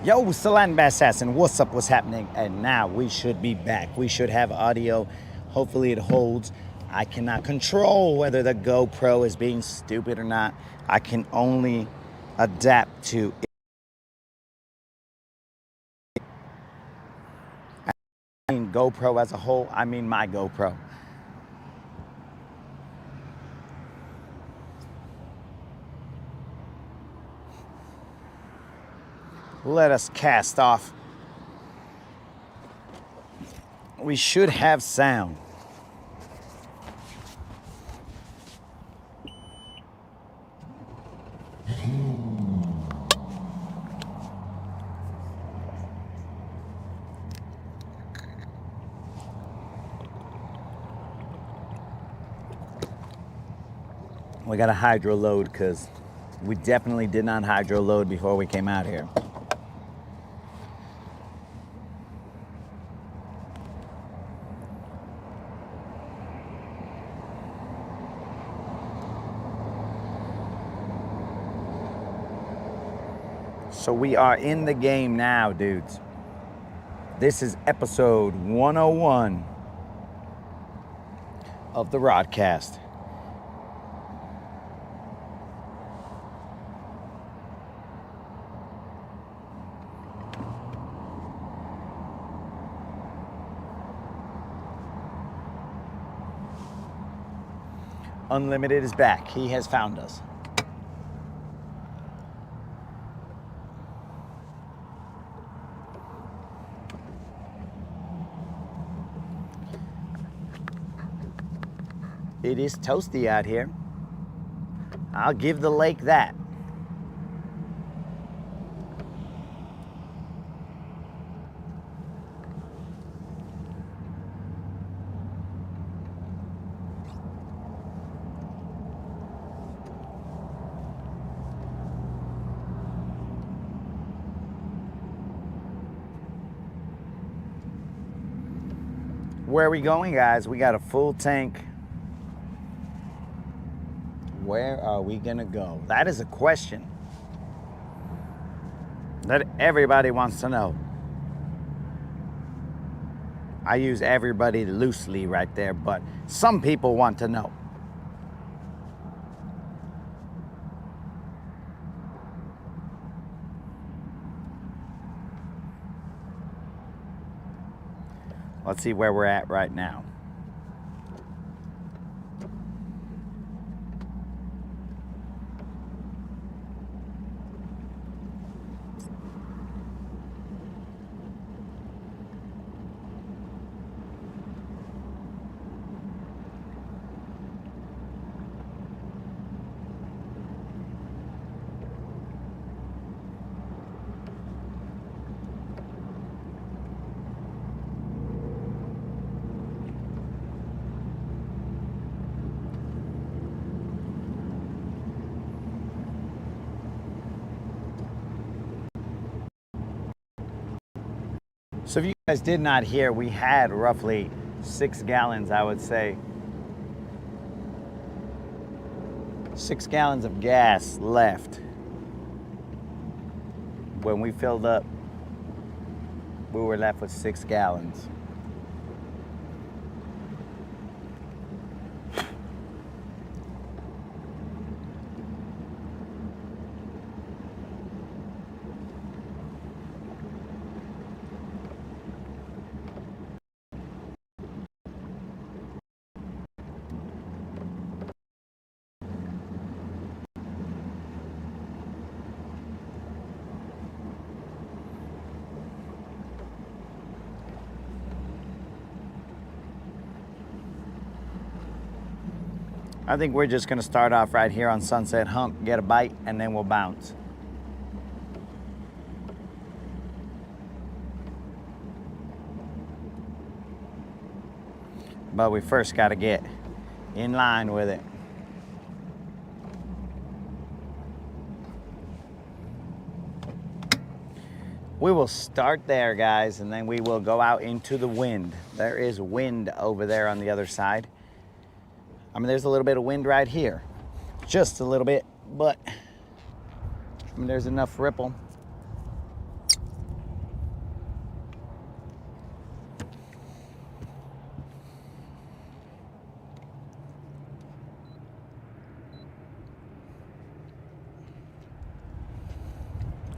Yo, Salan Assassin, what's up, what's happening? And now we should be back. We should have audio. Hopefully it holds. I cannot control whether the GoPro is being stupid or not. I can only adapt to it. I mean GoPro as a whole, I mean my GoPro. Let us cast off. We should have sound. We got a hydro load because we definitely did not hydro load before we came out here. So we are in the game now, dudes. This is episode 101 of the Rodcast. Unlimited is back. He has found us. It is toasty out here. I'll give the lake that. Where are we going, guys? We got a full tank. Where are we gonna go? That is a question that everybody wants to know. I use everybody loosely right there, but some people want to know. Let's see where we're at right now. So if you guys did not hear, we had roughly 6 gallons, I would say. 6 gallons of gas left. When we filled up, we were left with 6 gallons. I think we're just gonna start off right here on Sunset Hump, get a bite, and then we'll bounce. But we first gotta get in line with it. We will start there, guys, and then we will go out into the wind. There is wind over there on the other side. I mean, there's a little bit of wind right here. Just a little bit, but I mean, there's enough ripple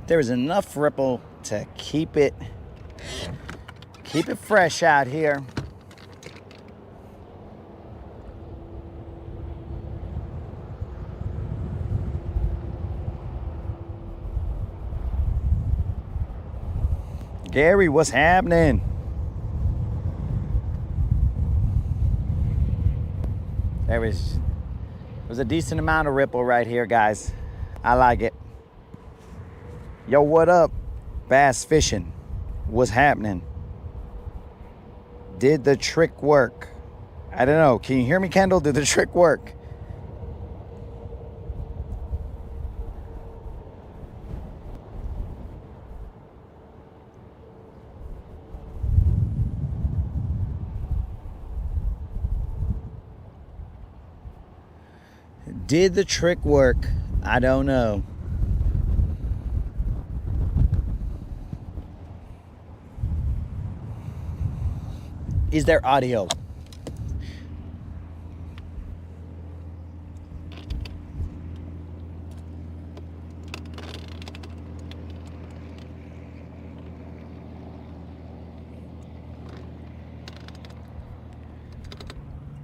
there is enough ripple to keep it fresh out here. Gary, what's happening? There was a decent amount of ripple right here, guys. I like it. Yo, what up? Bass fishing. What's happening? Did the trick work? I don't know. Can you hear me, Kendall? Did the trick work? Did the trick work? I don't know. Is there audio?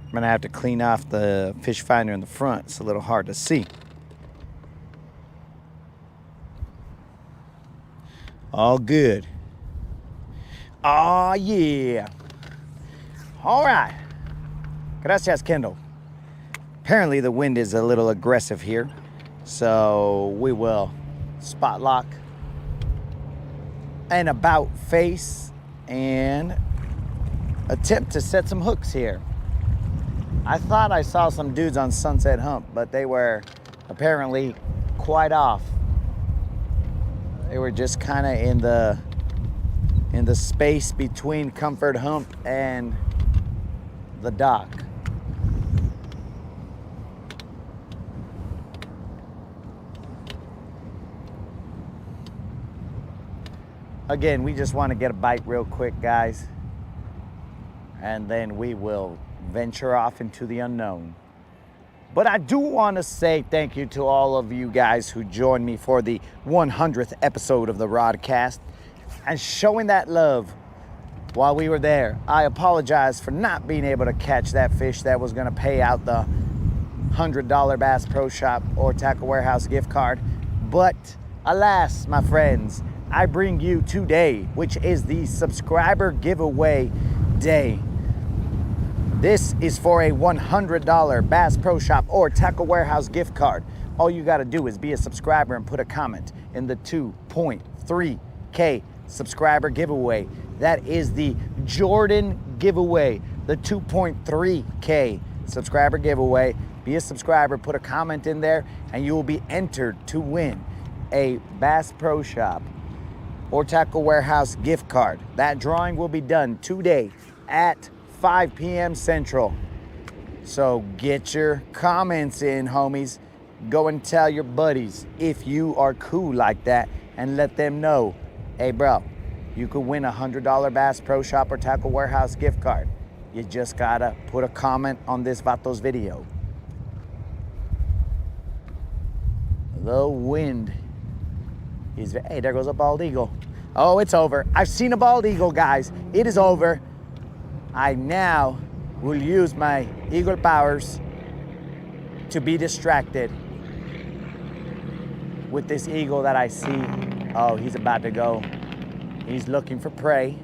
I'm gonna have to clean off the fish finder in the front. It's a little hard to see. All good. Oh yeah. All right. Gracias, Kendall. Apparently the wind is a little aggressive here, so we will spot lock and about face and attempt to set some hooks here. I thought I saw some dudes on Sunset Hump, but they were apparently quite off. They were just kind of in the space between Comfort Hump and the dock. Again, we just want to get a bite real quick, guys, and then we will venture off into the unknown. But I do want to say thank you to all of you guys who joined me for the 100th episode of the Rodcast and showing that love while we were there. I apologize for not being able to catch that fish that was going to pay out the $100 Bass Pro Shop or Tackle Warehouse gift card. But alas, my friends, I bring you today, which is the subscriber giveaway day. This is for a $100 Bass Pro Shop or Tackle Warehouse gift card. All you got to do is be a subscriber and put a comment in the 2.3K subscriber giveaway. That is the Jordan giveaway, the 2.3K subscriber giveaway. Be a subscriber, put a comment in there, and you will be entered to win a Bass Pro Shop or Tackle Warehouse gift card. That drawing will be done today at 5 p.m. Central. So get your comments in, homies. Go and tell your buddies if you are cool like that and let them know, hey bro, you could win a $100 Bass Pro Shop or Tackle Warehouse gift card. You just gotta put a comment on this Vato's video. The wind is, hey, there goes a bald eagle. Oh, it's over. I've seen a bald eagle, guys. It is over. I now will use my eagle powers to be distracted with this eagle that I see. Oh, he's about to go. He's looking for prey.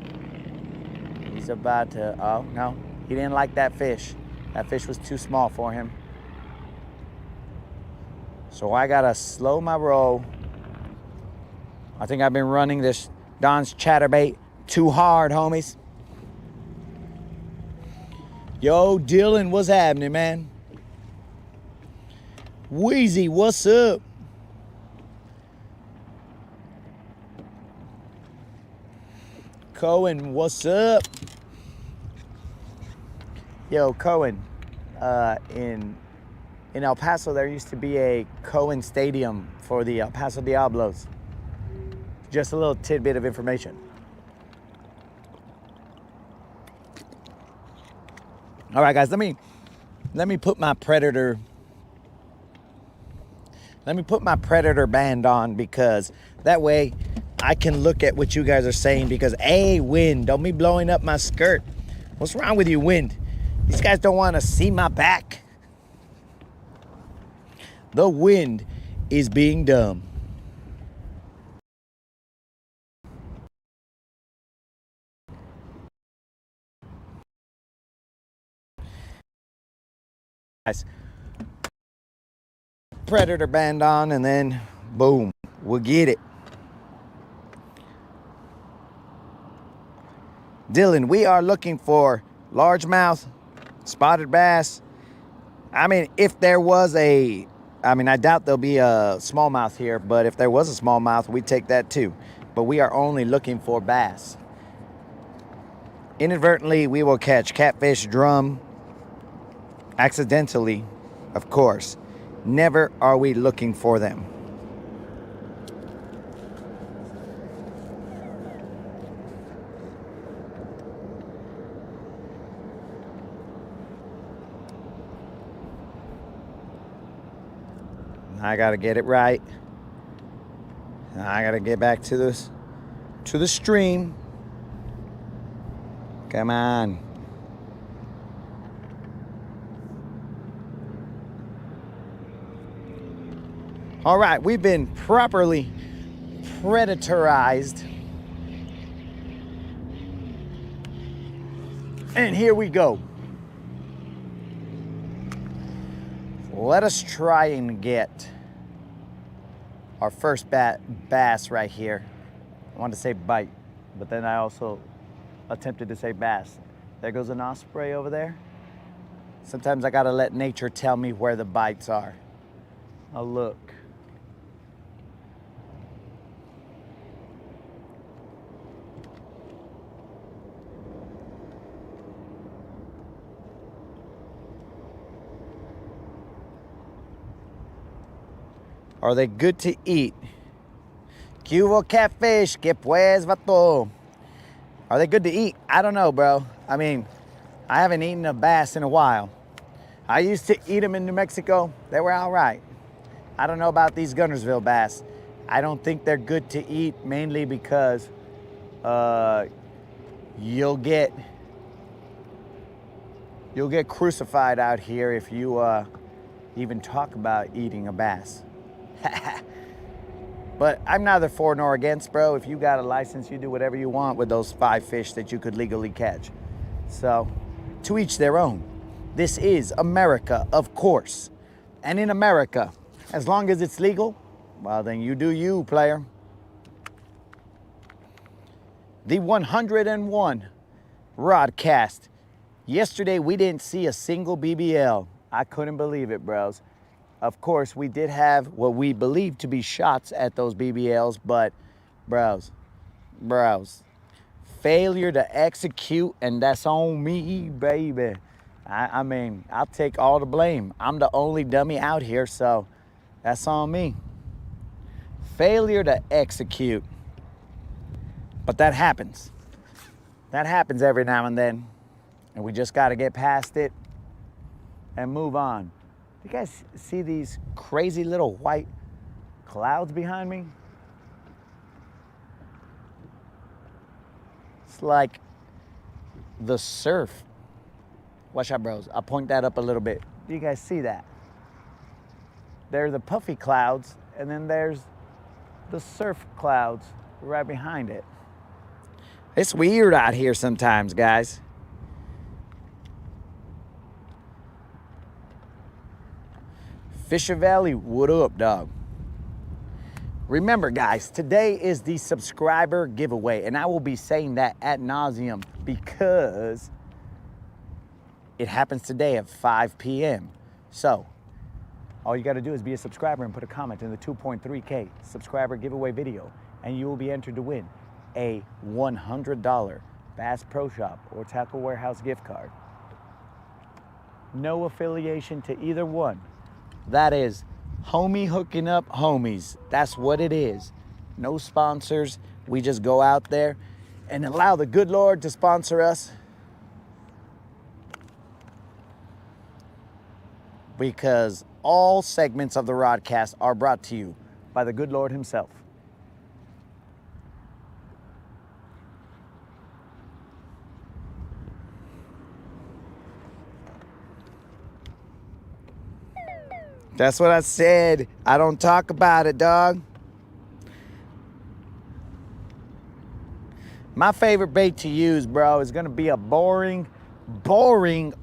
He's about to, oh no, he didn't like that fish. That fish was too small for him. So I gotta slow my roll. I think I've been running this Don's chatterbait too hard, homies. Yo, Dylan, what's happening, man? Wheezy, what's up? Cohen, what's up? Yo, Cohen, in El Paso, there used to be a Cohen Stadium for the El Paso Diablos. Just a little tidbit of information. All right, guys, let me put my Predator Let me put my predator band on because that way I can look at what you guys are saying because, hey, wind, don't be blowing up my skirt. What's wrong with you, wind? These guys don't want to see my back. The wind is being dumb. Guys, predator band on and then boom, we'll get it. Dylan, we are looking for largemouth, spotted bass. I mean, if there was I doubt there'll be a smallmouth here, but if there was a smallmouth, we'd take that too. But we are only looking for bass. Inadvertently, we will catch catfish, drum. Accidentally, of course. Never are we looking for them. I gotta get it right. I gotta get back to the stream. Come on. All right, we've been properly predatorized. And here we go. Let us try and get our first bass right here. I wanted to say bite, but then I also attempted to say bass. There goes an osprey over there. Sometimes I gotta let nature tell me where the bites are. I'll look. Are they good to eat? Cubo catfish, que pues, vato. Are they good to eat? I don't know, bro. I mean, I haven't eaten a bass in a while. I used to eat them in New Mexico. They were all right. I don't know about these Guntersville bass. I don't think they're good to eat, mainly because you'll get crucified out here if you even talk about eating a bass. But I'm neither for nor against, bro. If you got a license, you do whatever you want with those 5 fish that you could legally catch. So, to each their own. This is America, of course. And in America, as long as it's legal, well, then you do you, player. The 101 Rodcast. Yesterday, we didn't see a single BBL. I couldn't believe it, bros. Of course, we did have what we believe to be shots at those BBLs, but bros, failure to execute, and that's on me, baby. I mean, I'll take all the blame. I'm the only dummy out here, so that's on me. Failure to execute. But that happens. That happens every now and then, and we just got to get past it and move on. You guys see these crazy little white clouds behind me? It's like the surf. Watch out, bros. I'll point that up a little bit. Do you guys see that? There's the puffy clouds, and then there's the surf clouds right behind it. It's weird out here sometimes, guys. Fisher Valley, what up, dog? Remember, guys, today is the subscriber giveaway, and I will be saying that ad nauseum because it happens today at 5 p.m. So, all you got to do is be a subscriber and put a comment in the 2.3K subscriber giveaway video, and you will be entered to win a $100 Bass Pro Shop or Tackle Warehouse gift card. No affiliation to either one. That is homie hooking up homies. That's what it is. No sponsors. We just go out there and allow the good Lord to sponsor us. because all segments of the Rodcast are brought to you by the good Lord himself. That's what I said. I don't talk about it, dog. My favorite bait to use, bro, is going to be a boring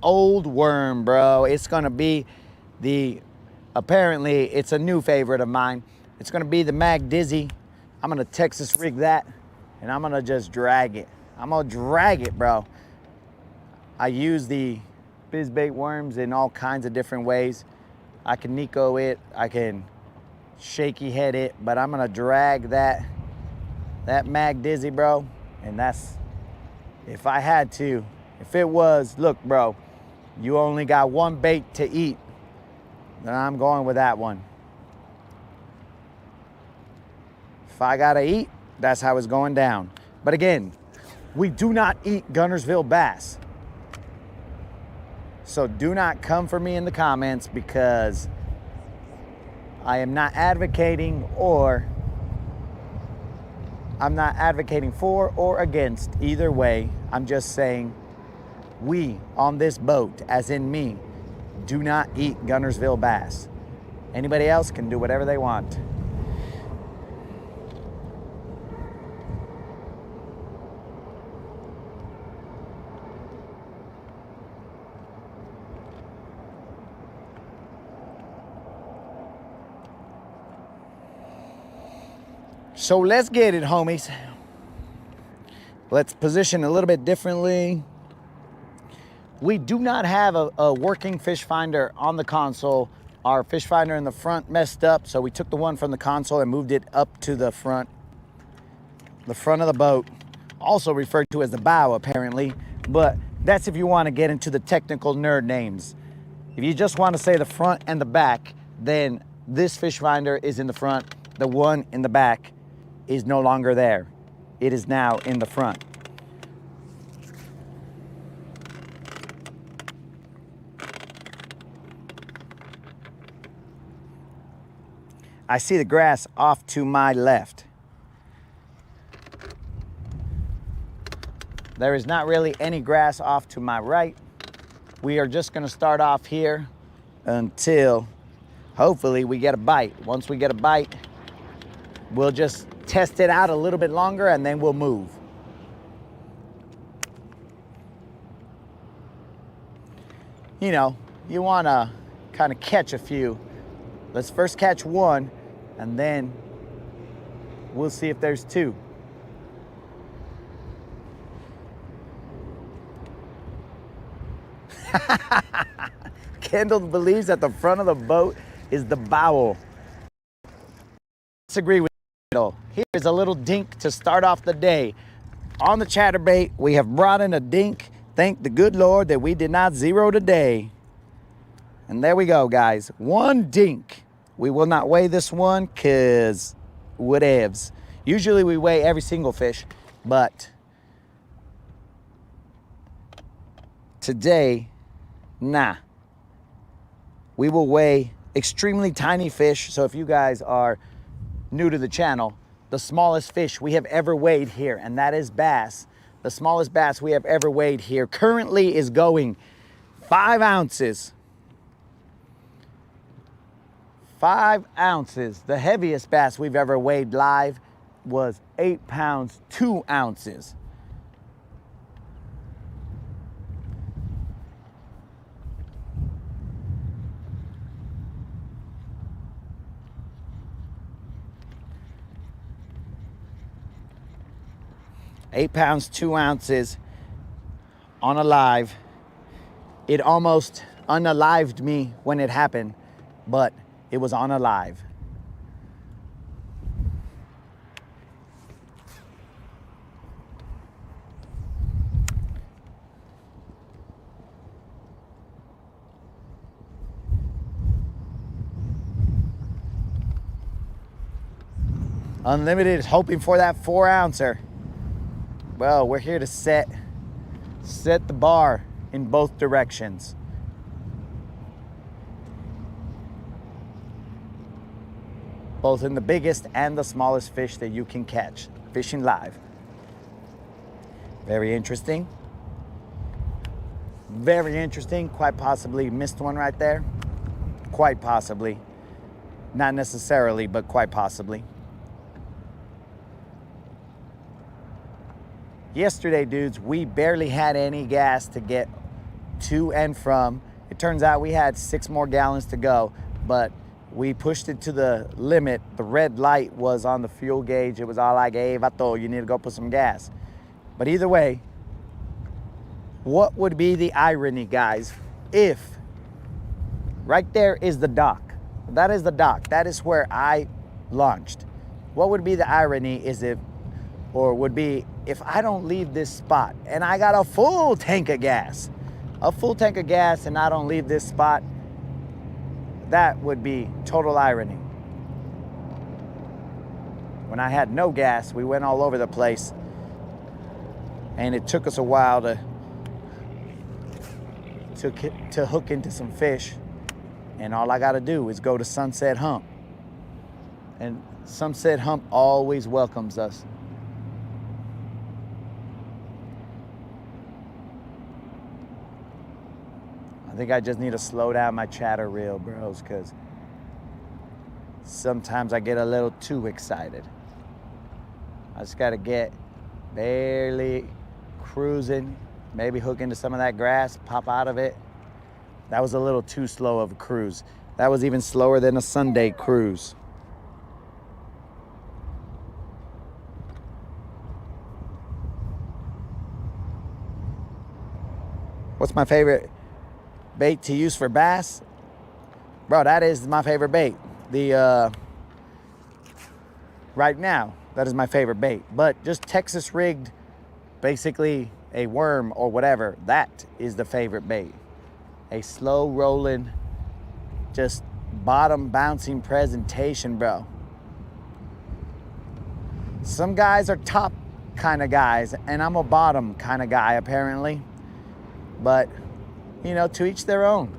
old worm, bro. It's going to be apparently, it's a new favorite of mine. It's going to be the Mag Dizzy. I'm going to Texas rig that, and I'm going to just drag it. I'm going to drag it, bro. I use the Bizbait worms in all kinds of different ways. I can Nico it, I can shaky head it, but I'm gonna drag that Mag Dizzy, bro. And that's, if I had to, if it was, look, bro, you only got one bait to eat, then I'm going with that one. If I gotta eat, that's how it's going down. But again, we do not eat Guntersville bass. So do not come for me in the comments, because I am not advocating for or against either way. I'm just saying we on this boat, as in me, do not eat Guntersville bass. Anybody else can do whatever they want. So let's get it, homies. Let's position a little bit differently. We do not have a working fish finder on the console. Our fish finder in the front messed up, so we took the one from the console and moved it up to the front of the boat, also referred to as the bow apparently, but that's if you want to get into the technical nerd names. If you just want to say the front and the back, then this fish finder is in the front. The one in the back is no longer there. It is now in the front. I see the grass off to my left. There is not really any grass off to my right. We are just gonna start off here until hopefully we get a bite. Once we get a bite, we'll just test it out a little bit longer and then we'll move. You know, you wanna kind of catch a few. Let's first catch one and then we'll see if there's two. Kendall believes that the front of the boat is the bow. Disagree with Kendall. Here's a little dink to start off the day. On the chatterbait, we have brought in a dink. Thank the good Lord that we did not zero today. And there we go, guys. One dink. We will not weigh this one because whatevs. Usually we weigh every single fish, but today, nah. We will weigh extremely tiny fish. So if you guys are new to the channel, the smallest fish we have ever weighed here, and that is bass. The smallest bass we have ever weighed here currently is going 5 ounces. 5 ounces. The heaviest bass we've ever weighed live was 8 pounds, 2 ounces. Eight pounds, 2 ounces on a live. It almost unalived me when it happened, but it was on a live. Unlimited is hoping for that 4 ouncer. Well, we're here to set the bar in both directions. both in the biggest and the smallest fish that you can catch, fishing live. Very interesting. Very interesting. Quite possibly missed one right there. Quite possibly. Not necessarily, but quite possibly. Yesterday, dudes, we barely had any gas to get to and from. It turns out we had 6 more gallons to go, but we pushed it to the limit. The red light was on the fuel gauge. It was all like, hey, vato, you need to go put some gas. But either way, what would be the irony, guys, if right there is the dock? That is the dock. That is where I launched. What would be the irony is if, or would be if I don't leave this spot and I got a full tank of gas. A full tank of gas and I don't leave this spot. That would be total irony. When I had no gas, we went all over the place. And it took us a while to hook into some fish. And all I gotta do is go to Sunset Hump. And Sunset Hump always welcomes us. I think I just need to slow down my chatter reel, bros, because sometimes I get a little too excited. I just gotta get barely cruising, maybe hook into some of that grass, pop out of it. That was a little too slow of a cruise. That was even slower than a Sunday cruise. What's my favorite bait to use for bass? Bro, that is my favorite bait. Right now, that is my favorite bait. But just Texas rigged, basically a worm or whatever, that is the favorite bait. A slow rolling, just bottom bouncing presentation, bro. Some guys are top kind of guys, and I'm a bottom kind of guy, apparently. But, you know, to each their own.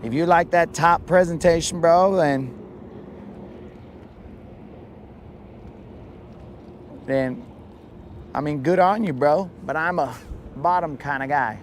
If you like that top presentation, bro, then I mean, good on you, bro. But I'm a bottom kind of guy.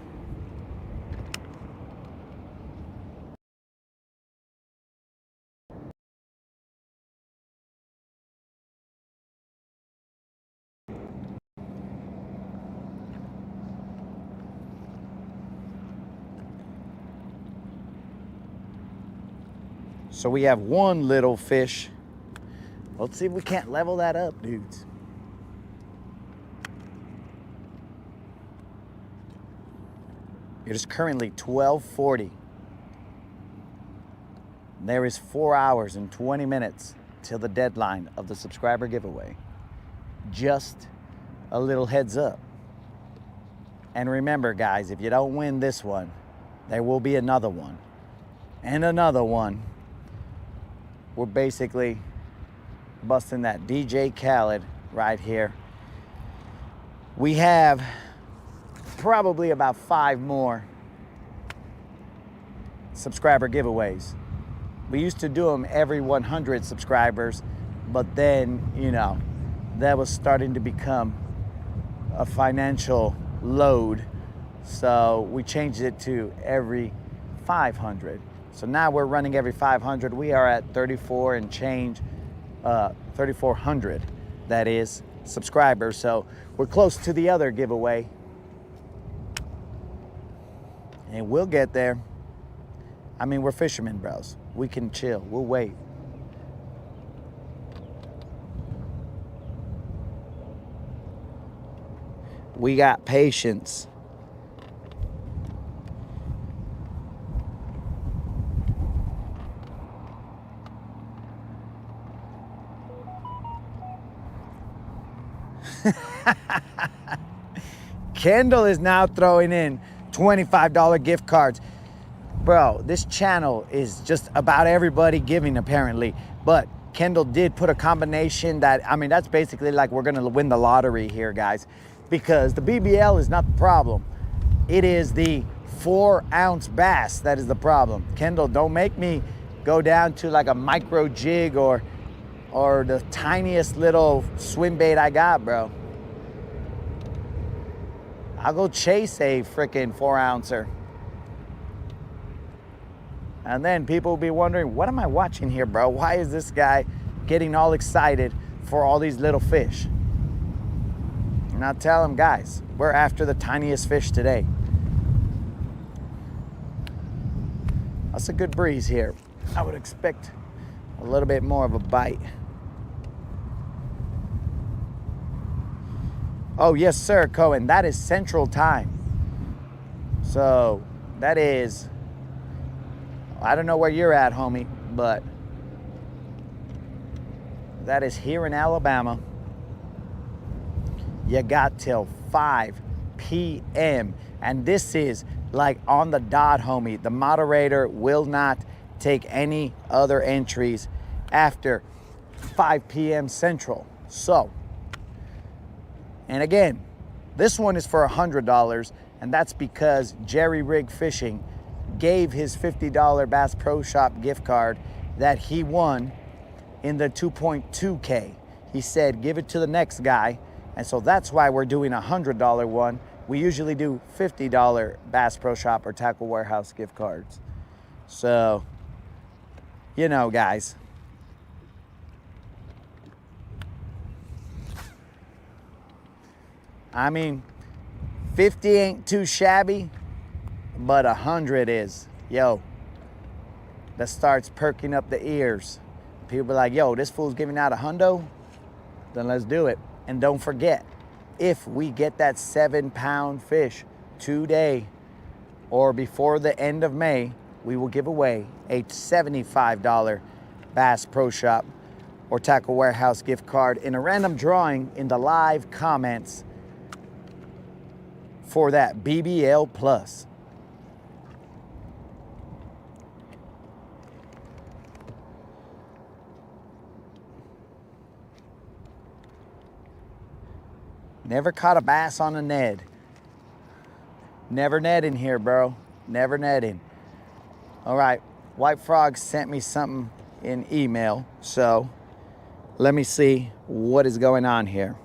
So we have one little fish. Let's see if we can't level that up, dudes. It is currently 12:40. There is 4 hours and 20 minutes till the deadline of the subscriber giveaway. Just a little heads up. And remember, guys, if you don't win this one, there will be another one. And another one. We're basically busting that DJ Khaled right here. We have probably about 5 more subscriber giveaways. We used to do them every 100 subscribers, but then, you know, that was starting to become a financial load. So we changed it to every 500. So now we're running every 500. We are at 34 and change, 3,400, that is, subscribers. So we're close to the other giveaway. And we'll get there. I mean, we're fishermen, bros. We can chill. We'll wait. We got patience. Kendall is now throwing in $25 gift cards. Bro, this channel is just about everybody giving, apparently. But Kendall did put a combination that, I mean, that's basically like we're gonna win the lottery here, guys. Because the BBL is not the problem. It is the 4-ounce bass. That is the problem. Kendall, don't make me go down to like a micro jig or the tiniest little swim bait I got, bro. I'll go chase a freaking 4-ouncer. And then people will be wondering, what am I watching here, bro? Why is this guy getting all excited for all these little fish? And I'll tell him, guys, we're after the tiniest fish today. That's a good breeze here. I would expect a little bit more of a bite. Oh, yes, sir, Cohen. That is Central Time. So that is, I don't know where you're at, homie, but that is here in Alabama. You got till 5 p.m. And this is like on the dot, homie. The moderator will not take any other entries after 5 p.m. Central. So, and again, this one is for $100, and that's because Jerry Rig Fishing gave his $50 Bass Pro Shop gift card that he won in the 2.2K. He said, give it to the next guy. And so that's why we're doing a $100 one. We usually do $50 Bass Pro Shop or Tackle Warehouse gift cards. So, you know, guys. I mean, 50 ain't too shabby, but 100 is. Yo, that starts perking up the ears. People be like, yo, this fool's giving out a hundo? Then let's do it. And don't forget, if we get that 7-pound fish today or before the end of May, we will give away a $75 Bass Pro Shop or Tackle Warehouse gift card in a random drawing in the live comments for that BBL Plus. Never caught a bass on a Ned. Never netting here, bro. Never netting. All right, White Frog sent me something in email, so let me see what is going on here.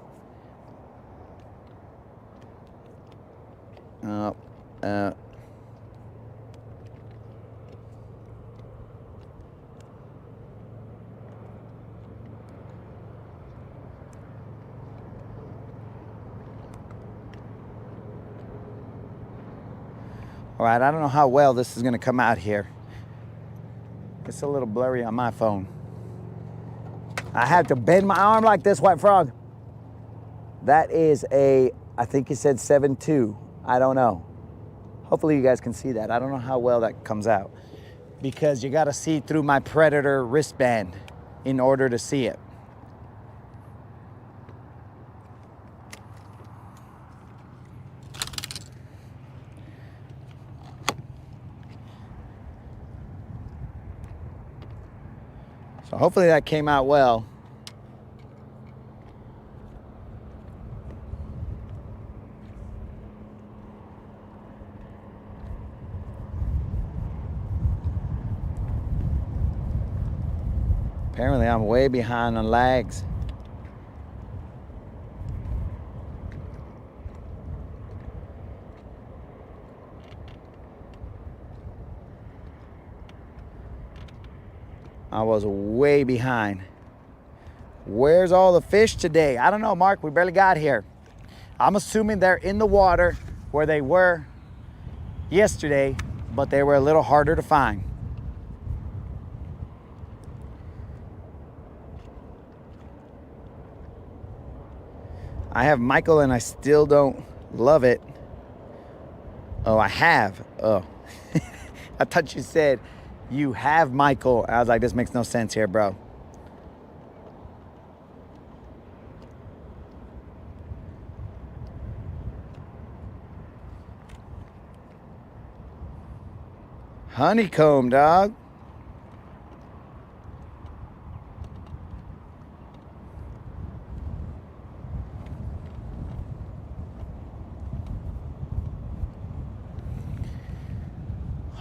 All right, I don't know how well this is gonna come out here. It's a little blurry on my phone. I had to bend my arm like this, White Frog. That is a, I think he said 7.2. I don't know. Hopefully you guys can see that. I don't know how well that comes out because you gotta see through my Predator wristband in order to see it. So hopefully that came out well. Apparently I'm way behind on lags. I was way behind. Where's all the fish today? I don't know, Mark. We barely got here. I'm assuming they're in the water where they were yesterday, but they were a little harder to find. I have Michael and I still don't love it. Oh, I have. Oh. I thought you said you have Michael. I was like, this makes no sense here, bro. Honeycomb, dog.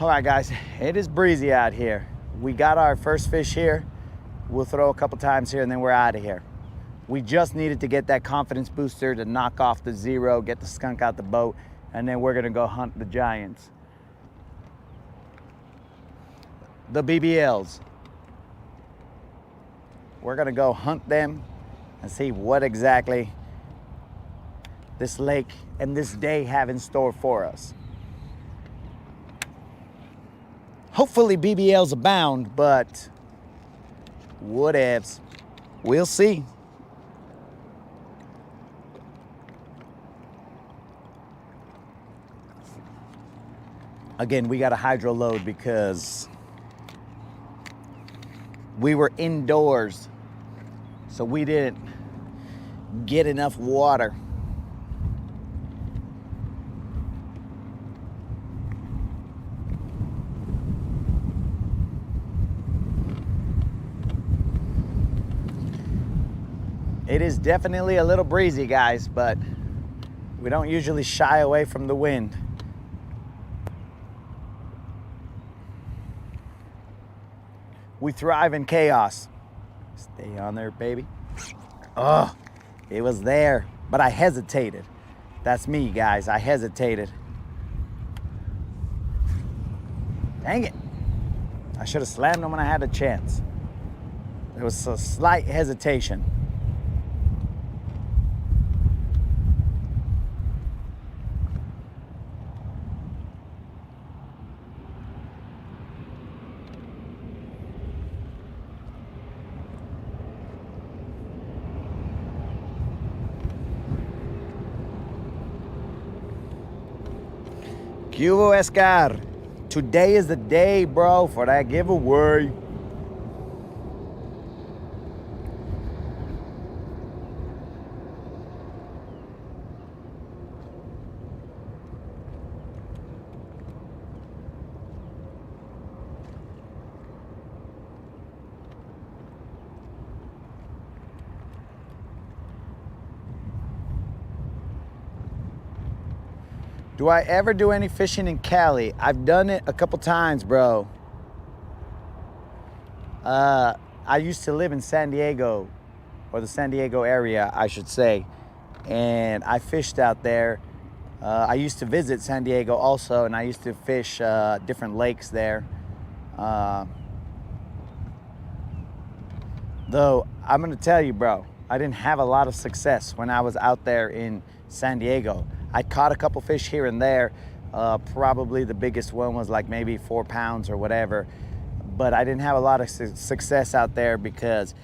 All right, guys, it is breezy out here. We got our first fish here. We'll throw a couple times here and then we're out of here. We just needed to get that confidence booster to knock off the zero, get the skunk out the boat, and then we're gonna go hunt the giants. The BBLs. We're gonna go hunt them and see what exactly this lake and this day have in store for us. Hopefully BBLs abound, but whatevs. We'll see. Again, we got a hydro load because we were indoors, so we didn't get enough water. It is definitely a little breezy, guys, but we don't usually shy away from the wind. We thrive in chaos. Stay on there, baby. Oh, it was there, but I hesitated. That's me, guys. I hesitated. Dang it. I should have slammed him when I had a chance. There was a slight hesitation. Cubo Escar. Today is the day, bro, for that giveaway. Do I ever do any fishing in Cali? I've done it a couple times, bro. I used to live in San Diego, or the San Diego area, I should say, and I fished out there. I used to visit San Diego also, and I used to fish different lakes there. Though, I'm gonna tell you, bro, I didn't have a lot of success when I was out there in San Diego. I caught a couple fish here and there. Probably the biggest one was like maybe 4 pounds or whatever. But I didn't have a lot of success out there because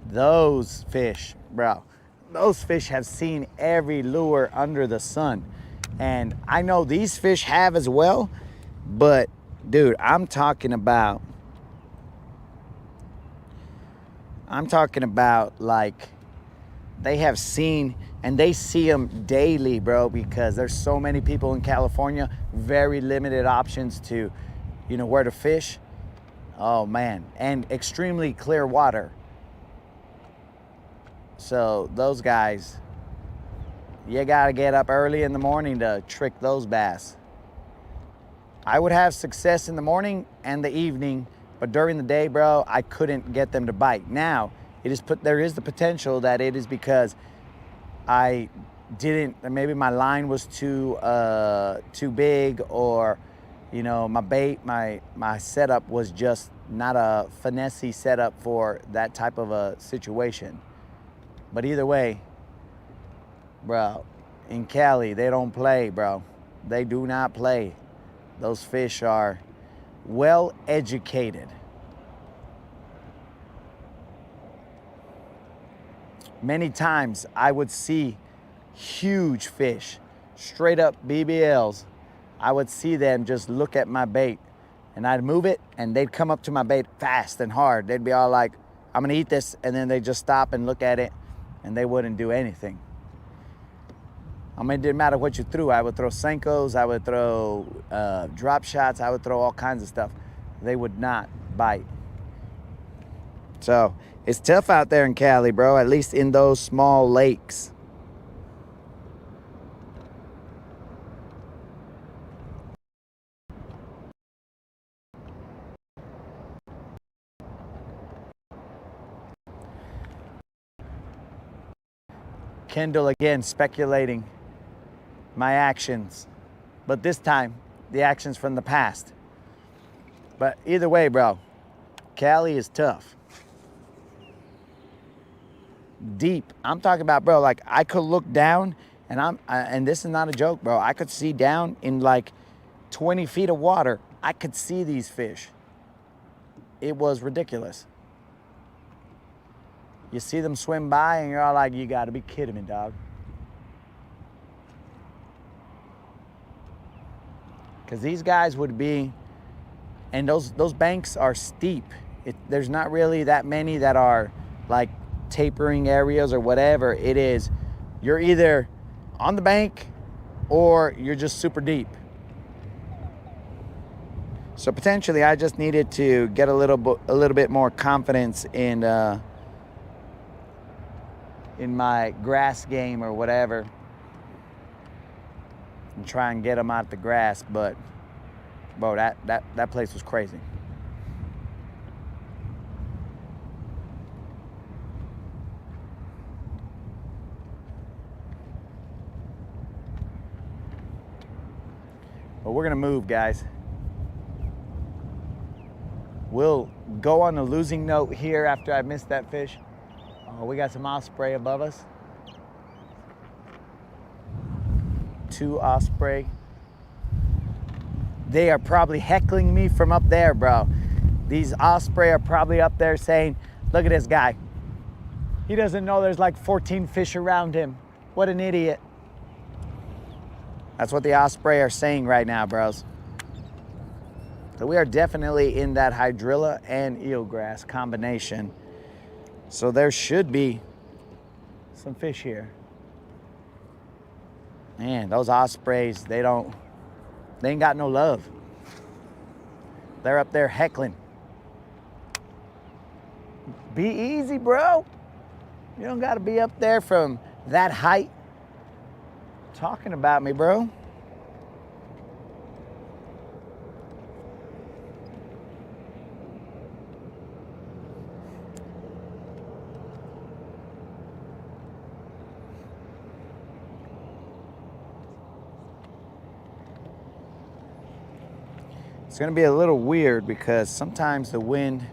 those fish, bro, those fish have seen every lure under the sun. And I know these fish have as well, but dude, I'm talking about like they have seen, and they see them daily, bro, because there's so many people in California, very limited options to, you know, where to fish. Oh man, and extremely clear water. So those guys, you gotta get up early in the morning to trick those bass. I would have success in the morning and the evening, but during the day, bro, I couldn't get them to bite. Now, there is the potential that it is because I didn't, maybe my line was too big, or, you know, my bait, my setup was just not a finessey setup for that type of a situation. But either way, bro, in Cali, they don't play, bro. They do not play. Those fish are well educated. Many times I would see huge fish, straight up BBLs. I would see them just look at my bait, and I'd move it and they'd come up to my bait fast and hard. They'd be all like, I'm gonna eat this, and then they'd just stop and look at it and they wouldn't do anything. I mean, it didn't matter what you threw. I would throw Senkos, I would throw drop shots, I would throw all kinds of stuff. They would not bite. So it's tough out there in Cali, bro, at least in those small lakes. Kendall again speculating my actions, but this time the actions from the past. But either way, bro, Cali is tough. Deep. I'm talking about, bro, like I could look down and and this is not a joke, bro. I could see down in like 20 feet of water. I could see these fish. It was ridiculous. You see them swim by and you're all like, you gotta be kidding me, dog. Because these guys would be, and those banks are steep. There's not really that many that are like tapering areas or whatever. It is, you're either on the bank or you're just super deep. So potentially I just needed to get a little bit more confidence in my grass game or whatever, and try and get them out the grass. But bro, that place was crazy. But we're gonna move, guys. We'll go on a losing note here after I missed that fish. Oh, we got some osprey above us. 2 osprey. They are probably heckling me from up there, bro. These osprey are probably up there saying, look at this guy. He doesn't know there's like 14 fish around him. What an idiot. That's what the osprey are saying right now, bros. So we are definitely in that hydrilla and eelgrass combination. So there should be some fish here. Man, those ospreys, they ain't got no love. They're up there heckling. Be easy, bro. You don't gotta be up there from that height talking about me, bro. It's gonna be a little weird because sometimes the wind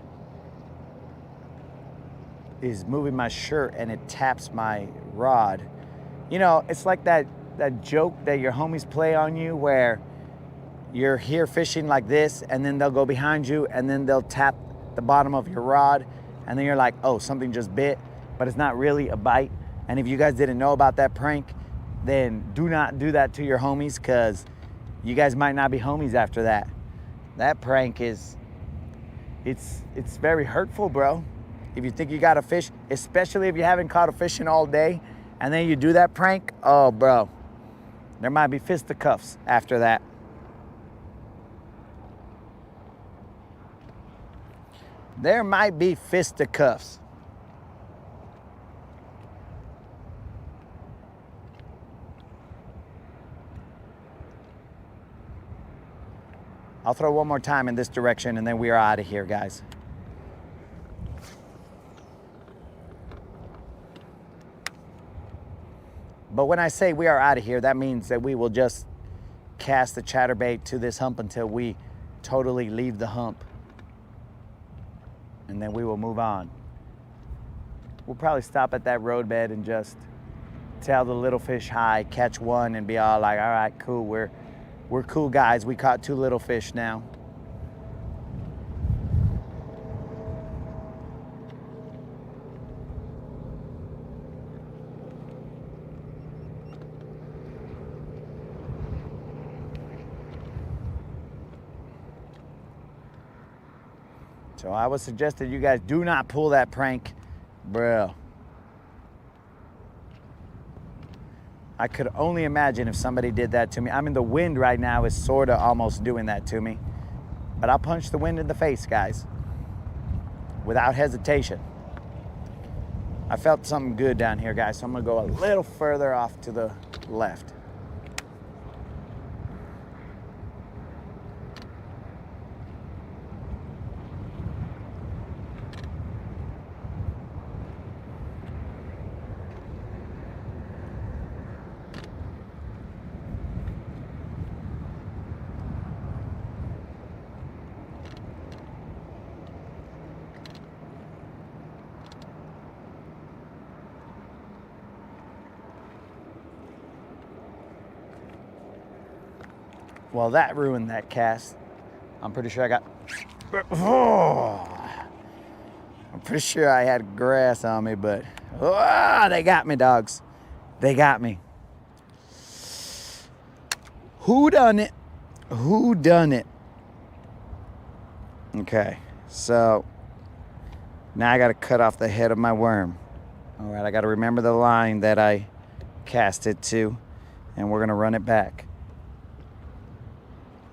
is moving my shirt and it taps my rod. You know, it's like that joke that your homies play on you where you're here fishing like this and then they'll go behind you and then they'll tap the bottom of your rod and then you're like, oh, something just bit, but it's not really a bite. And if you guys didn't know about that prank, then do not do that to your homies because you guys might not be homies after that. That prank it's very hurtful, bro. If you think you got a fish, especially if you haven't caught a fish in all day, and then you do that prank, oh, bro, there might be fisticuffs after that. There might be fisticuffs. I'll throw one more time in this direction and then we are out of here, guys. But when I say we are out of here, that means that we will just cast the chatterbait to this hump until we totally leave the hump. And then we will move on. We'll probably stop at that roadbed and just tell the little fish hi, catch one, and be all like, all right, cool, we're cool guys. We caught 2 little fish now. So I would suggest that you guys do not pull that prank, bro. I could only imagine if somebody did that to me. I mean, the wind right now is sort of almost doing that to me. But I'll punch the wind in the face, guys, without hesitation. I felt something good down here, guys, so I'm gonna go a little further off to the left. Well, that ruined that cast. I'm pretty sure I got... I'm pretty sure I had grass on me, but... they got me, dogs. They got me. Who done it? Who done it? Okay, so... now I got to cut off the head of my worm. All right, I got to remember the line that I cast it to, and we're going to run it back.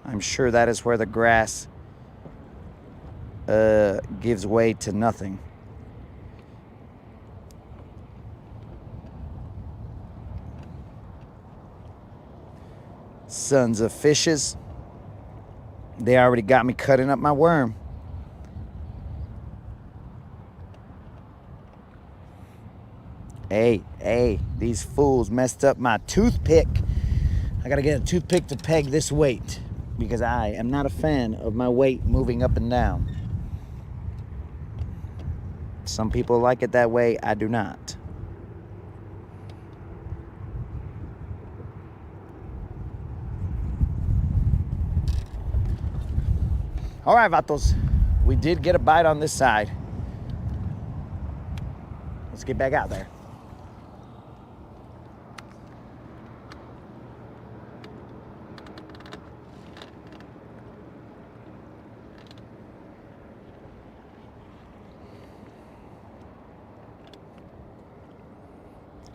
I'm sure that is where the grass gives way to nothing. Sons of fishes. They already got me cutting up my worm. Hey, these fools messed up my toothpick. I gotta get a toothpick to peg this weight because I am not a fan of my weight moving up and down. Some people like it that way, I do not. All right, vatos, we did get a bite on this side. Let's get back out there.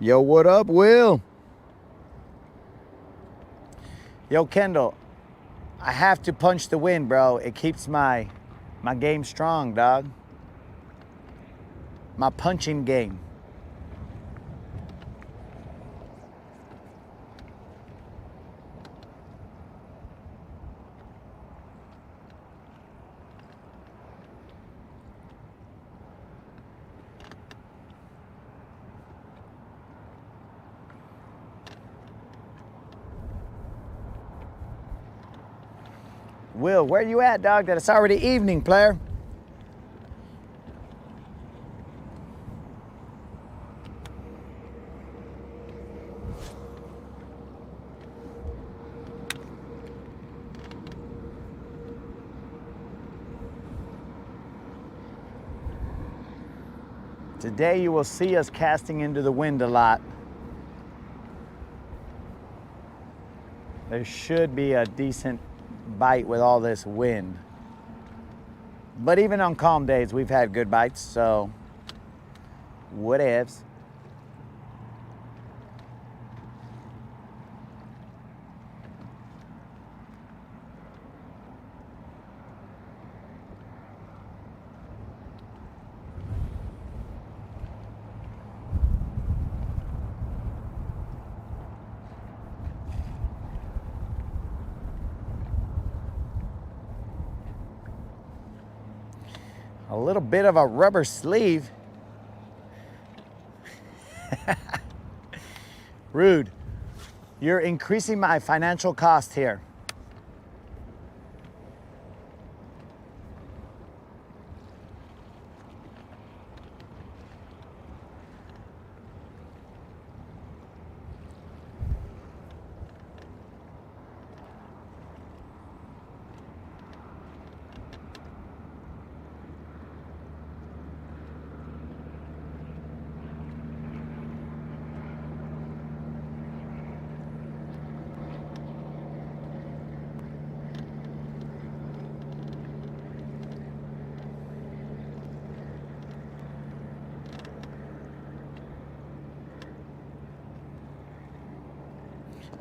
Yo, what up, Will? Yo, Kendall, I have to punch the wind, bro. It keeps my game strong, dog. My punching game. Will, where you at, dog? That it's already evening, player. Today you will see us casting into the wind a lot. There should be a decent bite with all this wind. But even on calm days, we've had good bites, so whatevs. A little bit of a rubber sleeve. Rude. You're increasing my financial cost here.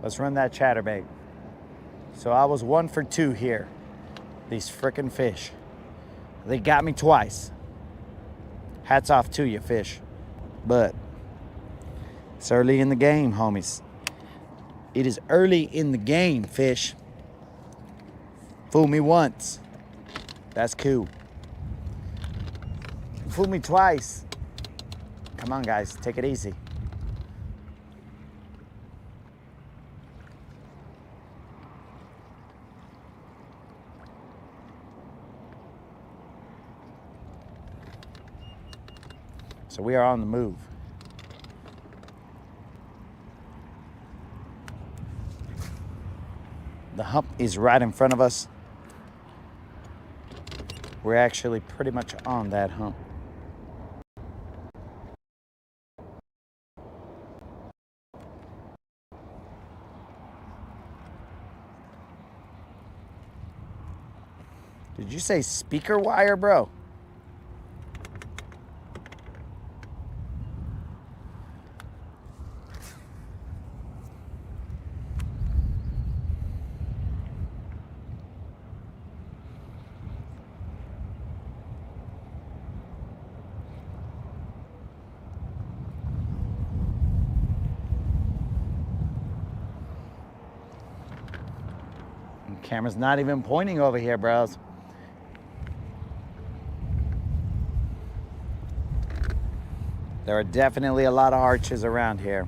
Let's run that chatterbait. So I was 1 for 2 here. These frickin' fish. They got me twice. Hats off to you, fish. But it's early in the game, homies. It is early in the game, fish. Fool me once. That's cool. Fool me twice. Come on, guys. Take it easy. So we are on the move. The hump is right in front of us. We're actually pretty much on that hump. Did you say speaker wire, bro? And camera's not even pointing over here, bros. There are definitely a lot of arches around here.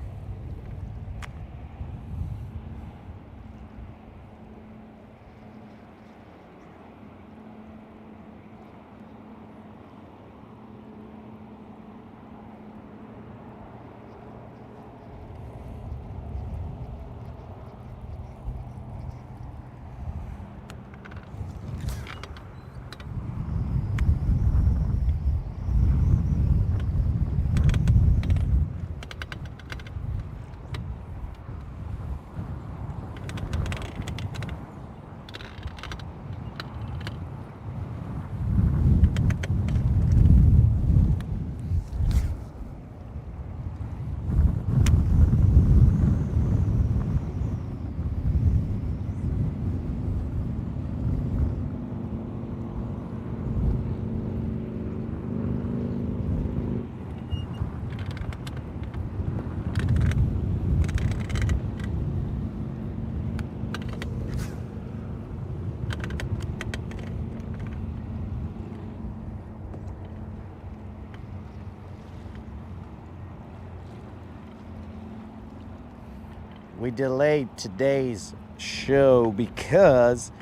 We delayed today's show because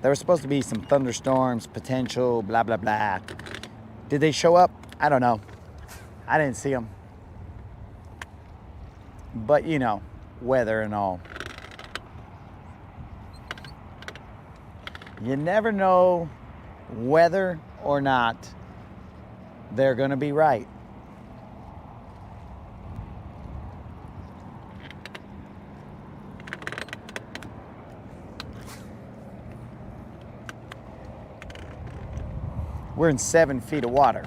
there was supposed to be some thunderstorms, potential, blah, blah, blah. Did they show up? I don't know. I didn't see them. But, you know, weather and all. You never know whether or not they're going to be right. We're in 7 feet of water.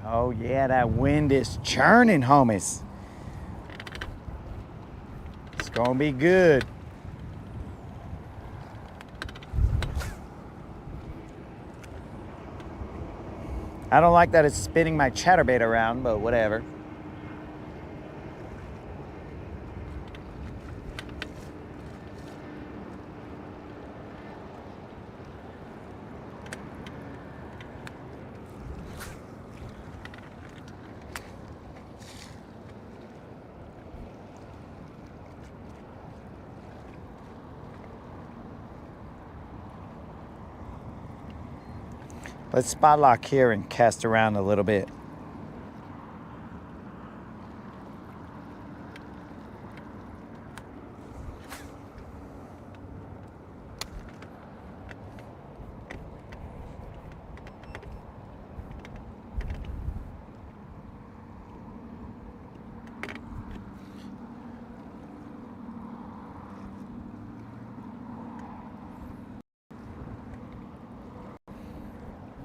Oh yeah, that wind is churning, homies. It's gonna be good. I don't like that it's spinning my chatterbait around, but whatever. Let's spot lock here and cast around a little bit.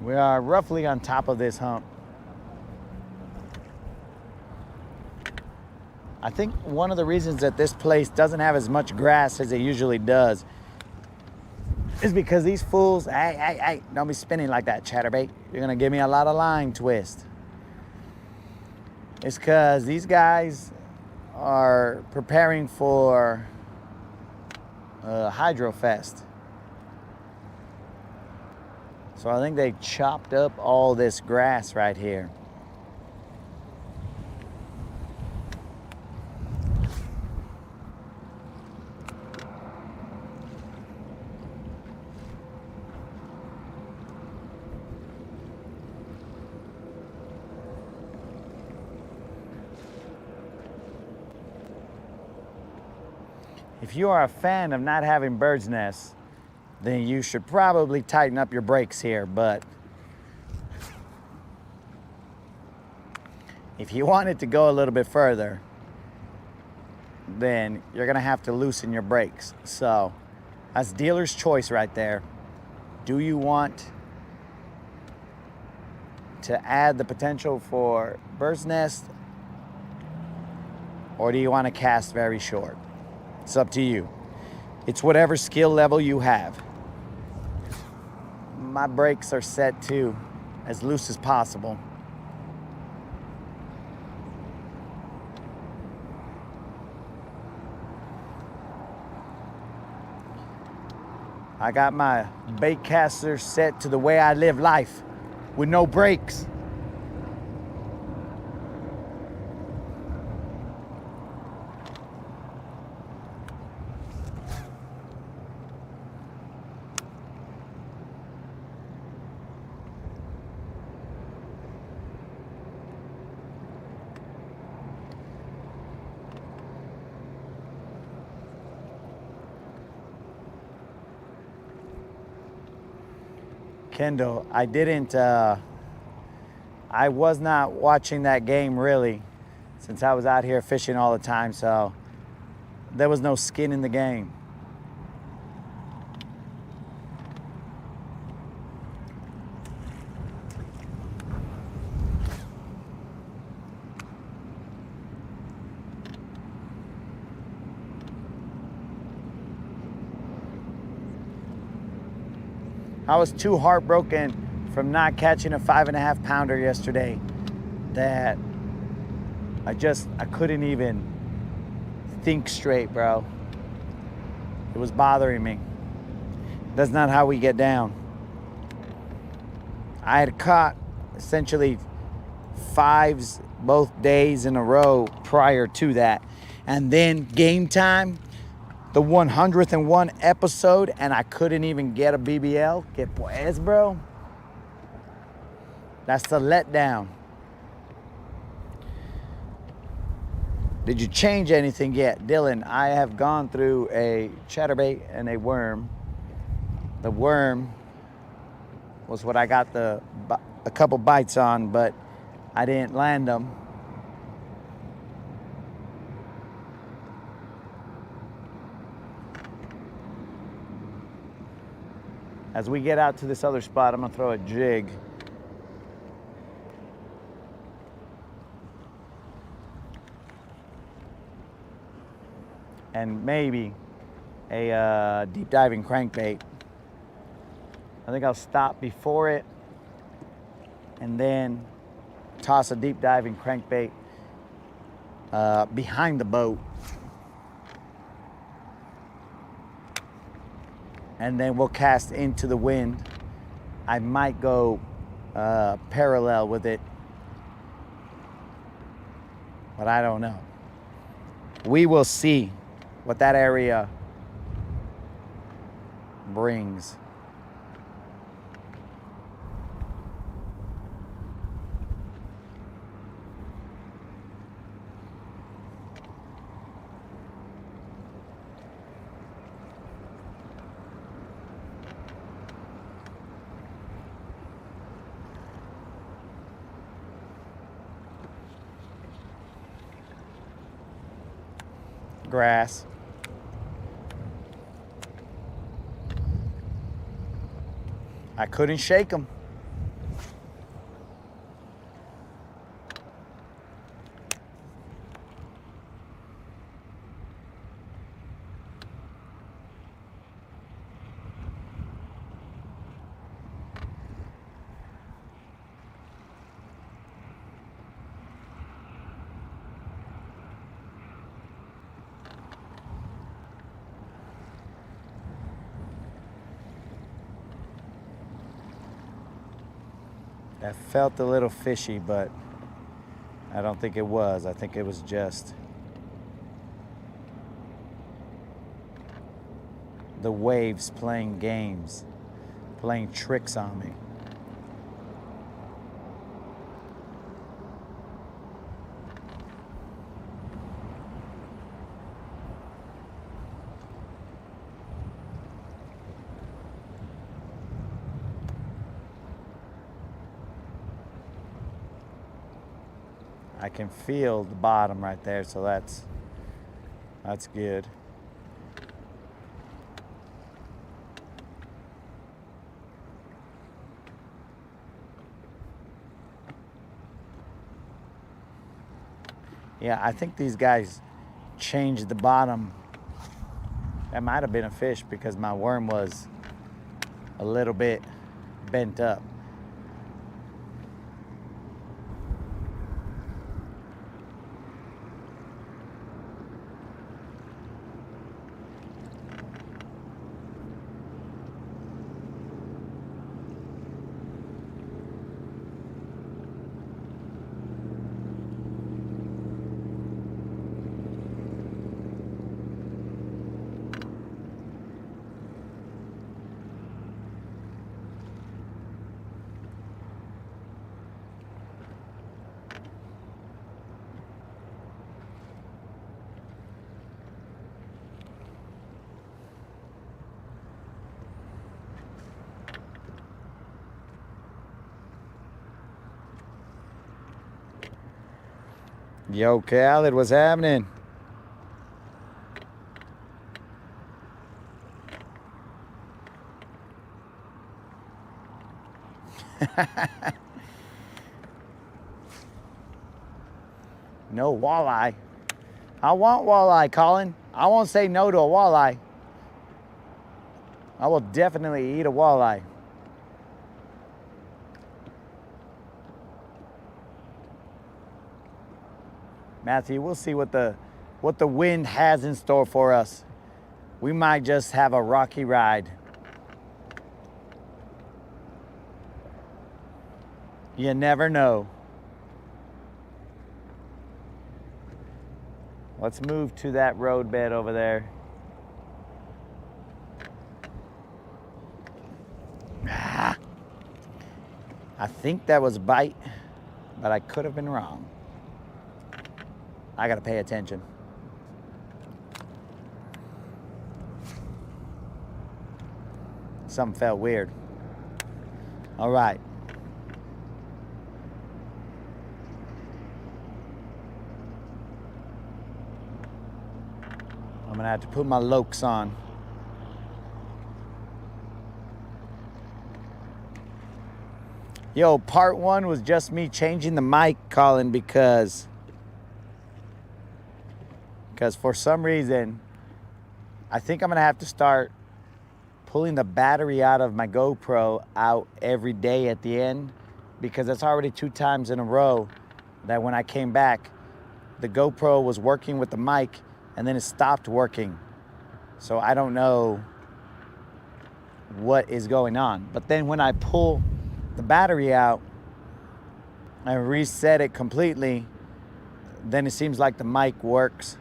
We are roughly on top of this hump. I think one of the reasons that this place doesn't have as much grass as it usually does is because these fools, hey, don't be spinning like that, chatterbait. You're gonna give me a lot of line twist. It's because these guys are preparing for Hydro Fest. So I think they chopped up all this grass right here. If you are a fan of not having bird's nests, then you should probably tighten up your brakes here. But if you want it to go a little bit further, then you're gonna have to loosen your brakes. So that's dealer's choice right there. Do you want to add the potential for bird's nest, or do you want to cast very short? It's up to you. It's whatever skill level you have. My brakes are set to as loose as possible. I got my bait caster set to the way I live life, with no brakes. Kendall, I was not watching that game really, since I was out here fishing all the time, so there was no skin in the game. I was too heartbroken from not catching a 5.5 pounder yesterday that I couldn't even think straight, bro. It was bothering me. That's not how we get down. I had caught essentially 5s both days in a row prior to that. And then game time, the 101 episode, and I couldn't even get a BBL. Que pues, bro? That's the letdown. Did you change anything yet? Dylan, I have gone through a chatterbait and a worm. The worm was what I got a couple bites on, but I didn't land them. As we get out to this other spot, I'm gonna throw a jig. And maybe a deep diving crankbait. I think I'll stop before it and then toss a deep diving crankbait behind the boat. And then we'll cast into the wind. I might go parallel with it, but I don't know. We will see what that area brings. Grass. I couldn't shake them. That felt a little fishy, but I don't think it was. I think it was just the waves playing games, playing tricks on me. I can feel the bottom right there, so that's good. Yeah, I think these guys changed the bottom. That might have been a fish because my worm was a little bit bent up. Yo, Khaled, what's happening? No walleye. I want walleye, Colin. I won't say no to a walleye. I will definitely eat a walleye. Matthew, we'll see what the wind has in store for us. We might just have a rocky ride. You never know. Let's move to that road bed over there. I think that was a bite, but I could have been wrong. I gotta pay attention. Something felt weird. All right. I'm gonna have to put my lokes on. Yo, part one was just me changing the mic, Colin, because for some reason, I think I'm gonna have to start pulling the battery out of my GoPro out every day at the end, because it's already 2 times in a row that when I came back, the GoPro was working with the mic and then it stopped working. So I don't know what is going on. But then when I pull the battery out and reset it completely, then it seems like the mic works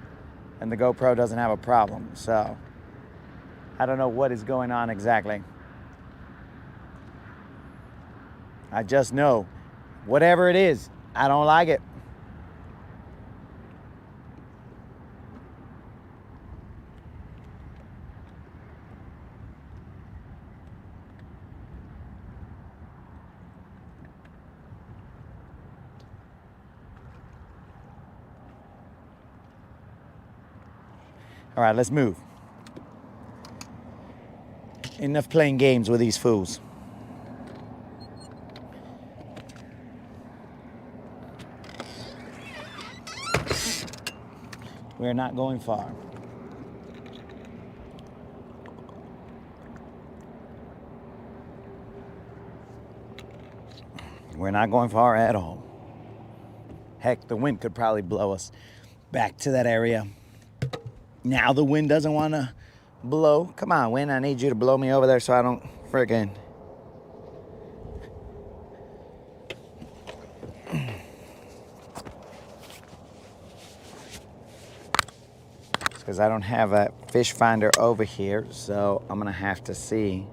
and the GoPro doesn't have a problem. So I don't know what is going on exactly. I just know, whatever it is, I don't like it. All right, let's move. Enough playing games with these fools. We're not going far. We're not going far at all. Heck, the wind could probably blow us back to that area. Now the wind doesn't want to blow. Come on, wind, I need you to blow me over there so I don't friggin'. Because I don't have a fish finder over here, so I'm gonna have to see.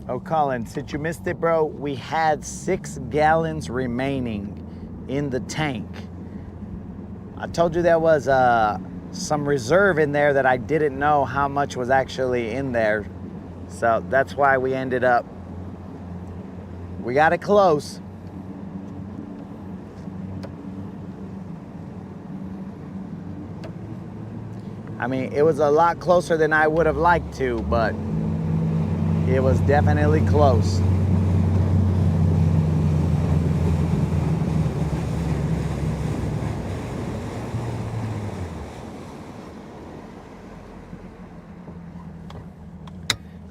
Oh, Colin, since you missed it, bro, we had 6 gallons remaining in the tank. I told you there was some reserve in there that I didn't know how much was actually in there. So that's why we ended up, we got it close. I mean, it was a lot closer than I would have liked to, but it was definitely close.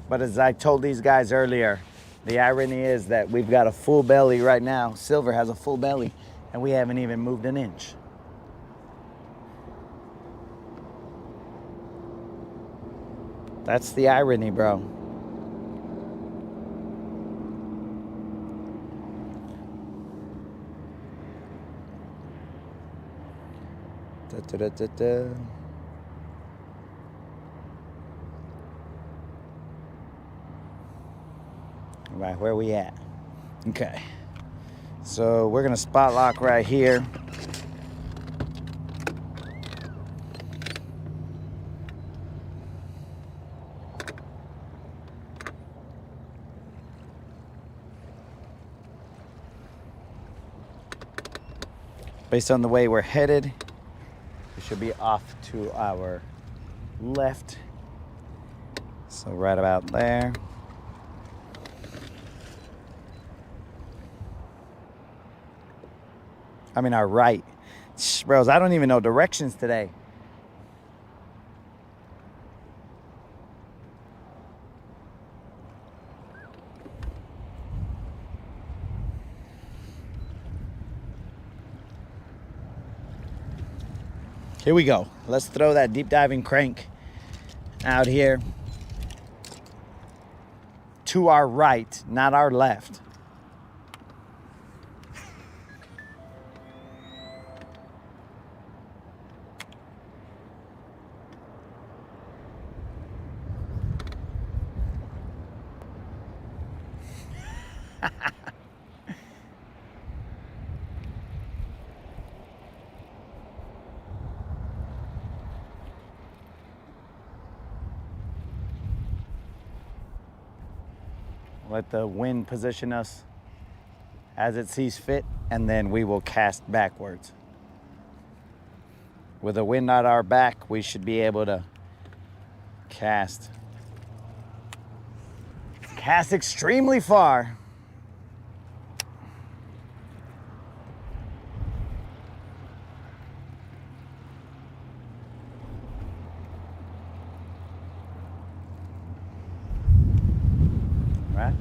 But as I told these guys earlier, the irony is that we've got a full belly right now. Silver has a full belly, and we haven't even moved an inch. That's the irony, bro. Da, da, da, da, da. Right, where we at? Okay. So we're gonna spot lock right here. Based on the way we're headed, we should be off to our left. So right about there. I mean our right. Bros, I don't even know directions today. Here we go. Let's throw that deep diving crank out here to our right, not our left. Let the wind position us as it sees fit, and then we will cast backwards. With the wind at our back, we should be able to cast extremely far. Right?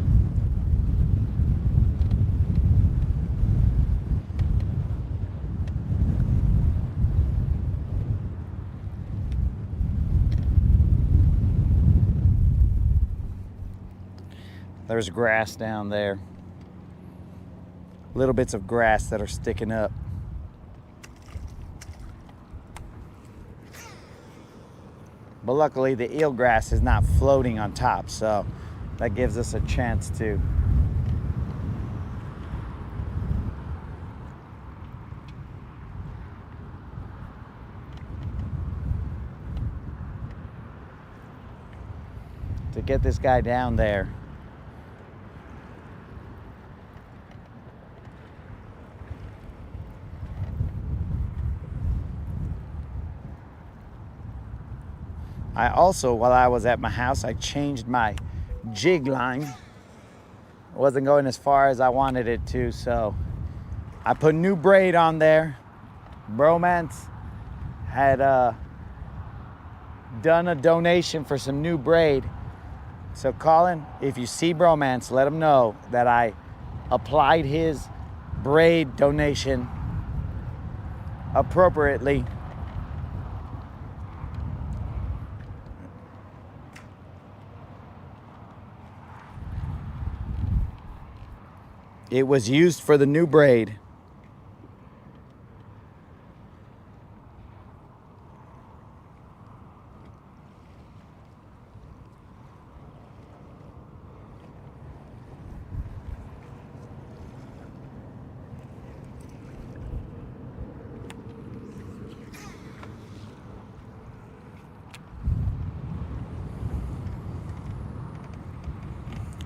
There's grass down there. Little bits of grass that are sticking up. But luckily the eelgrass is not floating on top, so that gives us a chance to get this guy down there. I also, while I was at my house, I changed my jig line. It wasn't going as far as I wanted it to, so I put new braid on there. Bromance had done a donation for some new braid. So Colin, if you see Bromance, let him know that I applied his braid donation appropriately. It was used for the new braid.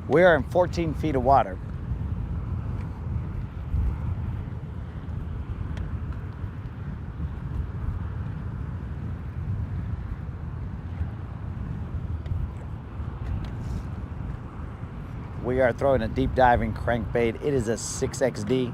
We are in 14 feet of water. We are throwing a deep diving crankbait. It is a 6XD.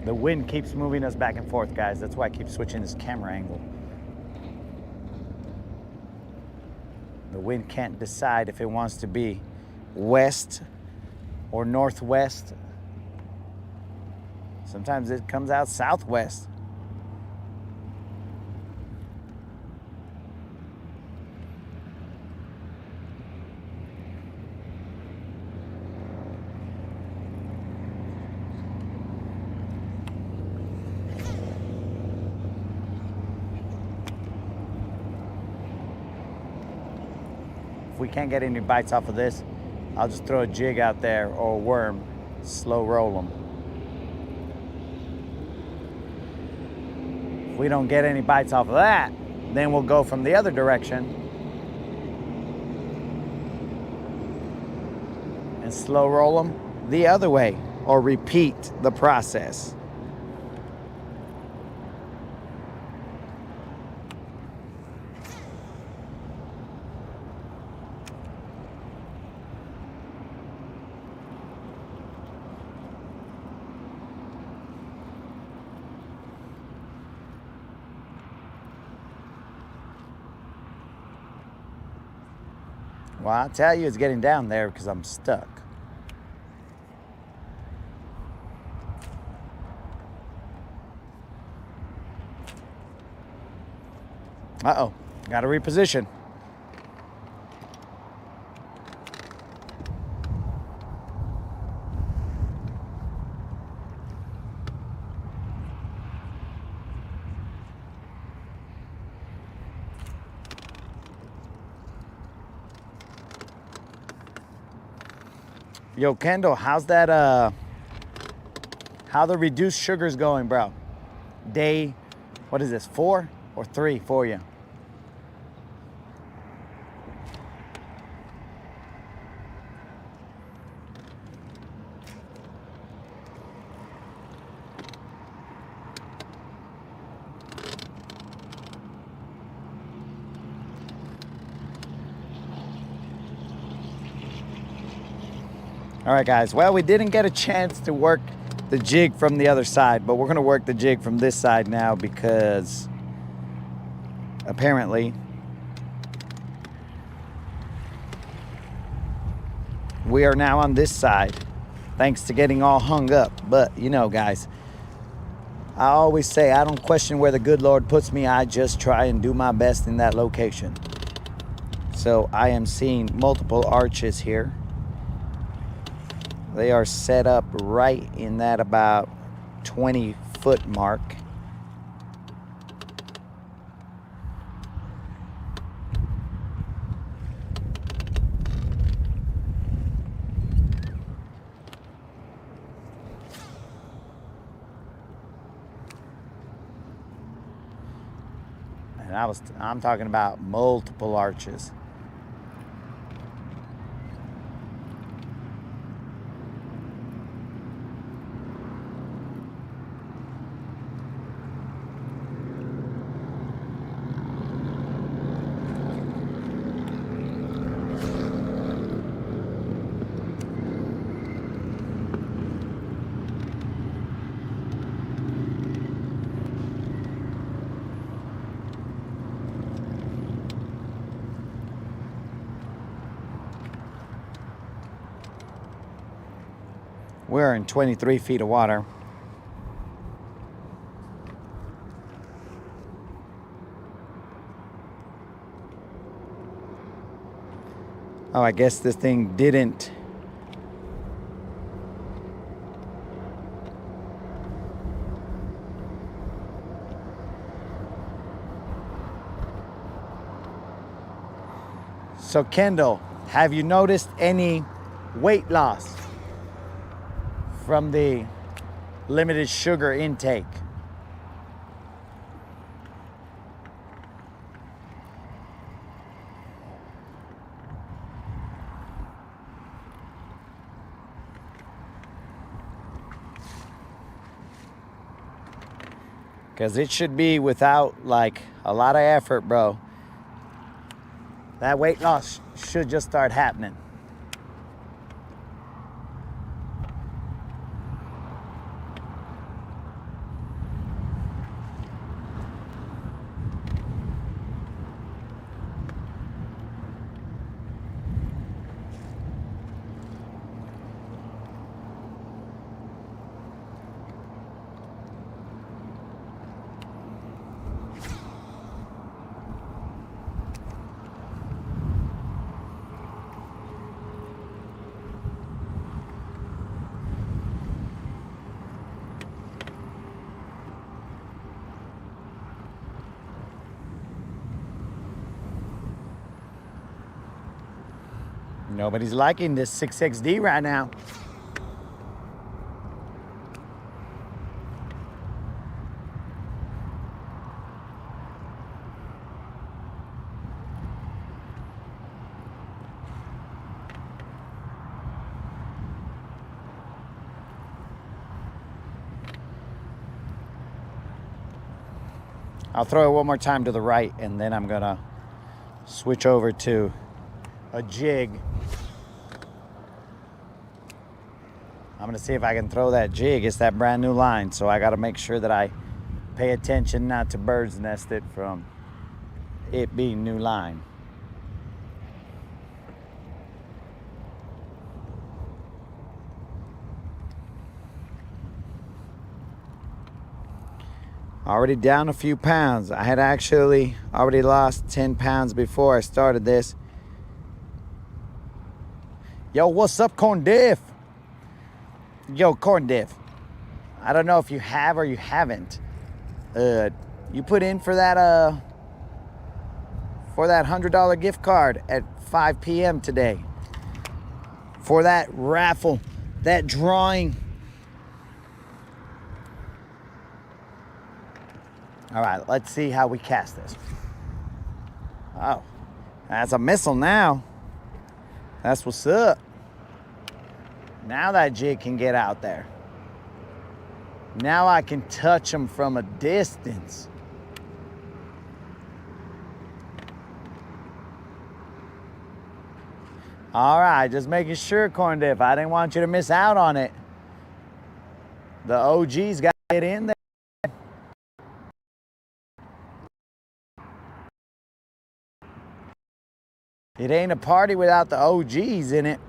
The wind keeps moving us back and forth, guys. That's why I keep switching this camera angle. The wind can't decide if it wants to be west or northwest. Sometimes it comes out southwest. If we can't get any bites off of this, I'll just throw a jig out there or a worm, slow roll them. If we don't get any bites off of that, then we'll go from the other direction and slow roll them the other way, or repeat the process. Well, I'll tell you, it's getting down there because I'm stuck. Uh-oh, got to reposition. Yo, Kendall, how's that, how the reduced sugars going, bro? Day, what is this, 4 or 3 for you? All right, guys. Well, we didn't get a chance to work the jig from the other side, but we're going to work the jig from this side now because apparently we are now on this side thanks to getting all hung up. But, you know, guys, I always say I don't question where the good Lord puts me. I just try and do my best in that location. So I am seeing multiple arches here. They are set up right in that about 20-foot mark. And I'm talking about multiple arches. We're in 23 feet of water. Oh, I guess this thing didn't. So Kendall, Have you noticed any weight loss from the limited sugar intake? Because it should be without like a lot of effort, bro. That weight loss should just start happening. Nobody's liking this 6XD right now. I'll throw it one more time to the right, and then I'm gonna switch over to a jig. I'm gonna see if I can throw that jig. It's that brand new line, so I gotta make sure that I pay attention not to bird's nest it from it being new line. Already down a few pounds. I had actually already lost 10 pounds before I started this. Yo, what's up, Corn Diff? Yo, Corn Diff. I don't know if you have or you haven't. You put in for that $100 gift card at 5 p.m. today. For that raffle, that drawing. All right, let's see how we cast this. Oh, that's a missile now. That's what's up. Now that jig can get out there. Now I can touch them from a distance. All right, just making sure, Corn Diff. I didn't want you to miss out on it. The OG's got to get in there. It ain't a party without the OGs in it.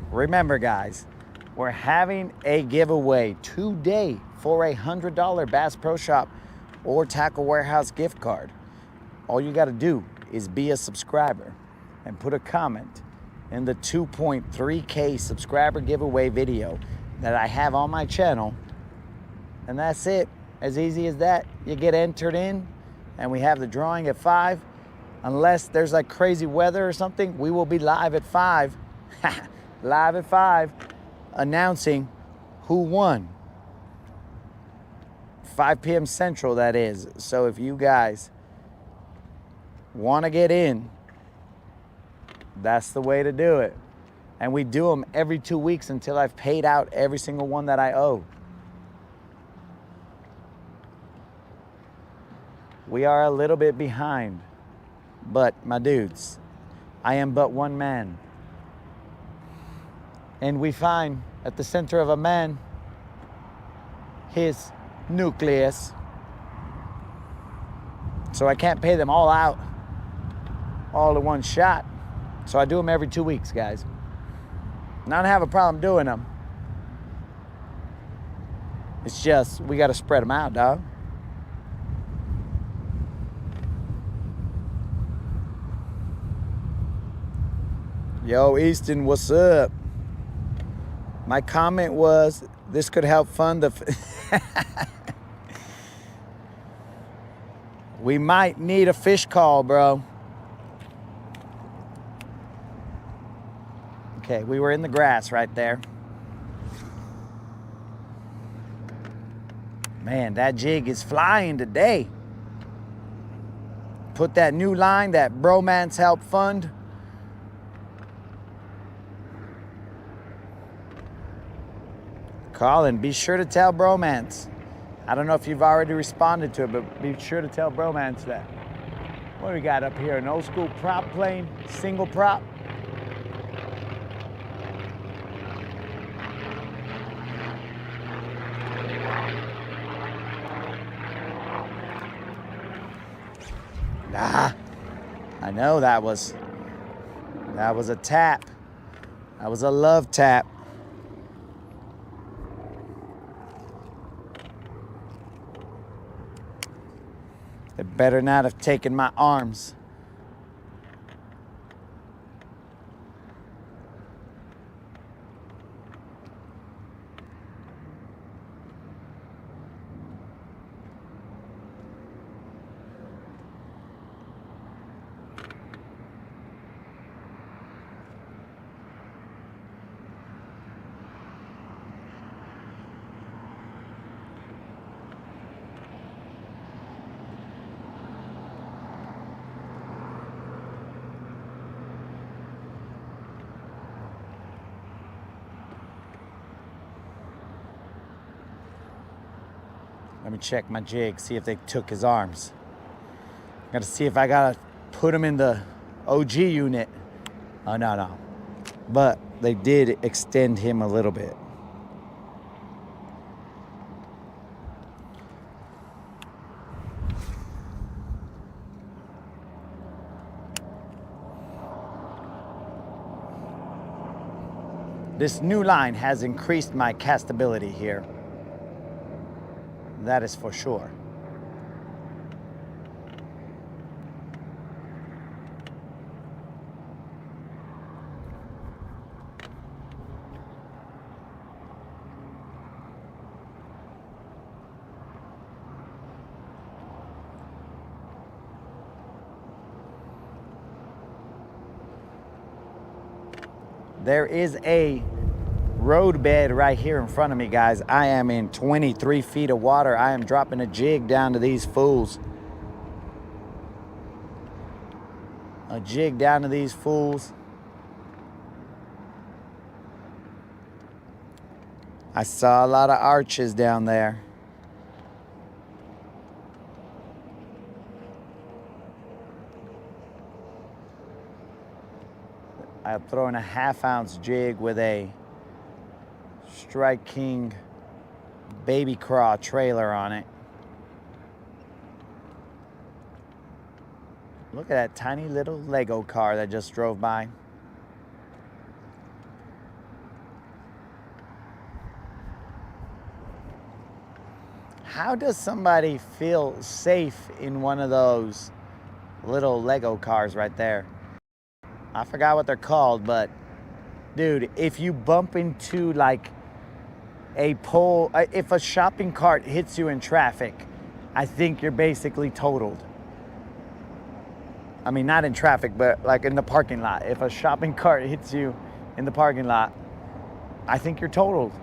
Remember, guys, we're having a giveaway today for a $100 Bass Pro Shop or Tackle Warehouse gift card. All you got to do is be a subscriber and put a comment in the 2.3K subscriber giveaway video that I have on my channel. And that's it. As easy as that. You get entered in, and we have the drawing at 5. Unless there's like crazy weather or something, we will be live at 5. Live at 5, announcing who won. 5 p.m. Central, that is. So if you guys want to get in, that's the way to do it. And we do them every 2 weeks until I've paid out every single one that I owe. We are a little bit behind, but my dudes, I am but one man. And we find at the center of a man his nucleus. So I can't pay them all out all in one shot. So I do them every 2 weeks, guys. And I don't have a problem doing them. It's just we got to spread them out, dog. Yo, Easton, what's up? My comment was, this could help fund the... We might need a fish call, bro. Okay, we were in the grass right there. Man, that jig is flying today. Put that new line, that Bromance Help Fund. Colin, be sure to tell Bromance. I don't know if you've already responded to it, but be sure to tell Bromance that. What do we got up here? An old school prop plane, single prop. Ah, I know that was a tap. That was a love tap. It better not have taken my arms. Let me check my jig, see if they took his arms. Gotta see if I gotta put him in the OG unit. Oh, no. But they did extend him a little bit. This new line has increased my castability here. That is for sure. There is a road bed right here in front of me, guys. I am in 23 feet of water. I am dropping a jig down to these fools. A jig down to these fools. I saw a lot of arches down there. I'm throwing a 1/2 ounce jig with a Strike King baby craw trailer on it. Look at that tiny little Lego car that just drove by. How does somebody feel safe in one of those little Lego cars right there? I forgot what they're called, but dude, if you bump into like a pole, if a shopping cart hits you in traffic, I think you're basically totaled. I mean, not in traffic, but like in the parking lot. If a shopping cart hits you in the parking lot, I think you're totaled.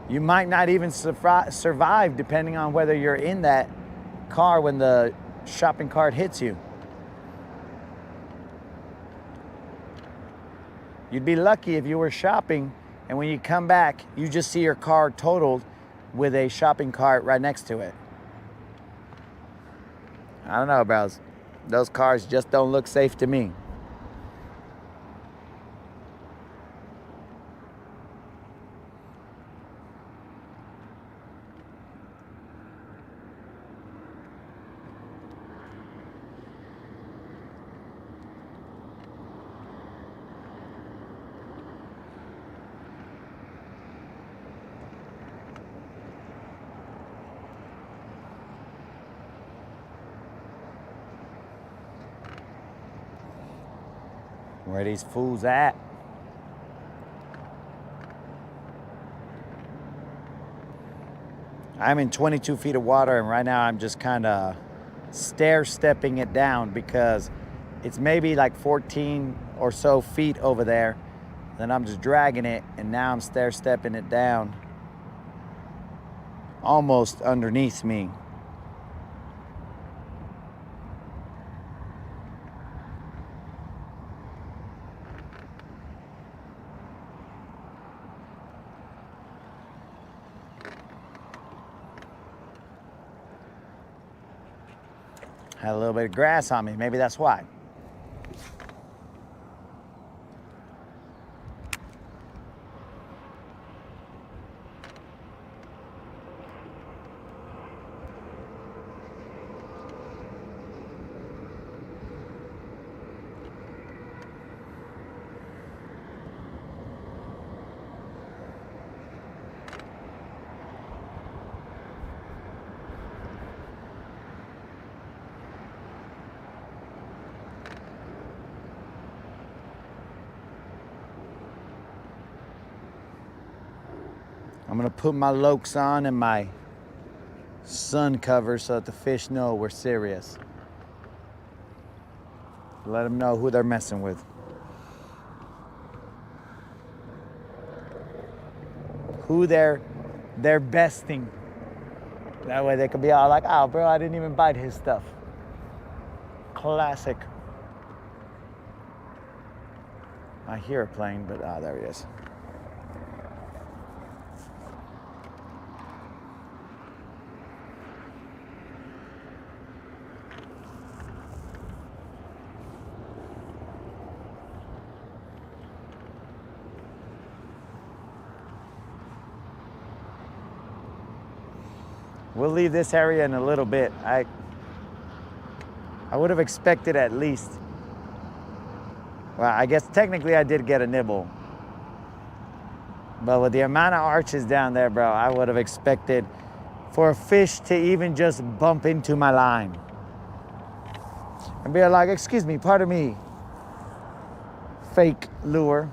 You might not even survive depending on whether you're in that car when the shopping cart hits you. You'd be lucky if you were shopping and when you come back, you just see your car totaled with a shopping cart right next to it. I don't know, bros. Those cars just don't look safe to me. Where these fools at? I'm in 22 feet of water, and right now I'm just kind of stair-stepping it down because it's maybe like 14 or so feet over there. Then I'm just dragging it, and now I'm stair-stepping it down almost underneath me. Had a little bit of grass on me. Maybe that's why. I'm gonna put my lokes on and my sun cover so that the fish know we're serious. Let them know who they're messing with. Who they're besting. That way they could be all like, oh bro, I didn't even bite his stuff. Classic. I hear a plane, but there he is. We'll leave this area in a little bit. I would have expected at least, well, I guess technically I did get a nibble. But with the amount of arches down there, bro, I would have expected for a fish to even just bump into my line. And be like, excuse me, pardon me, fake lure.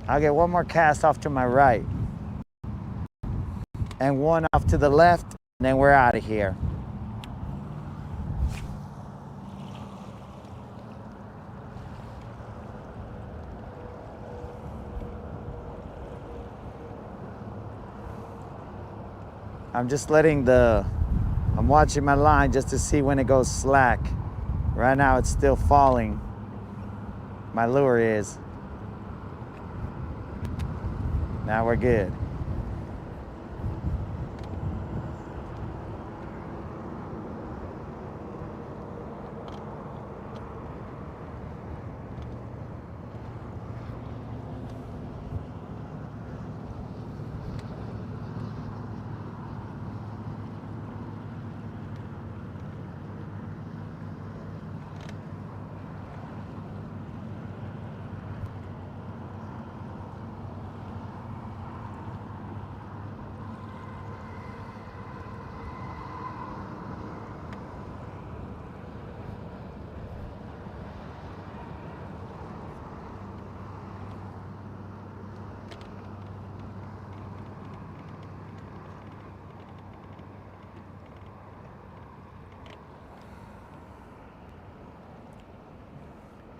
I'll get one more cast off to my right and one off to the left, and then we're out of here. I'm just I'm watching my line just to see when it goes slack. Right now it's still falling. My lure is. Now we're good.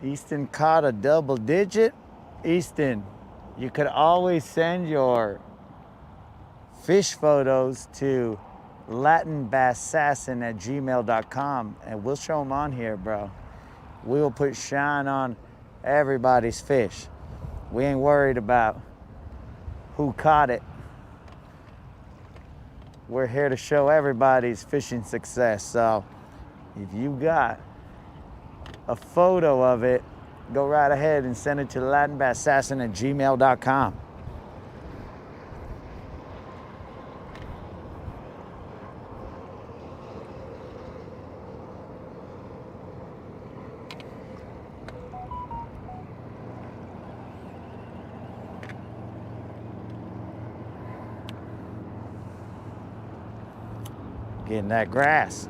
Easton caught a double digit. Easton, you could always send your fish photos to latinbassassin@gmail.com and we'll show them on here, bro. We will put shine on everybody's fish. We ain't worried about who caught it. We're here to show everybody's fishing success. So if you got a photo of it, go right ahead and send it to latinbassassin@gmail.com. Getting that grass.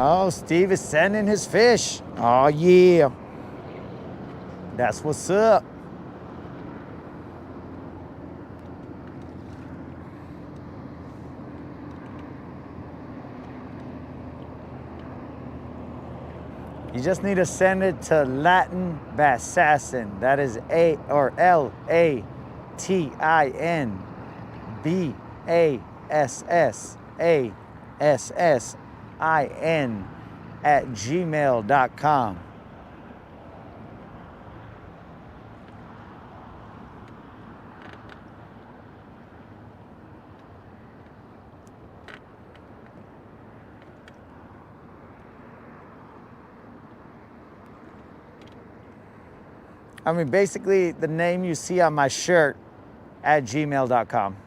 Oh, Steve is sending his fish. Oh, yeah. That's what's up. You just need to send it to Latin Bassassin. That is LatinBassassin@gmail.com. I mean, basically the name you see on my shirt at gmail.com.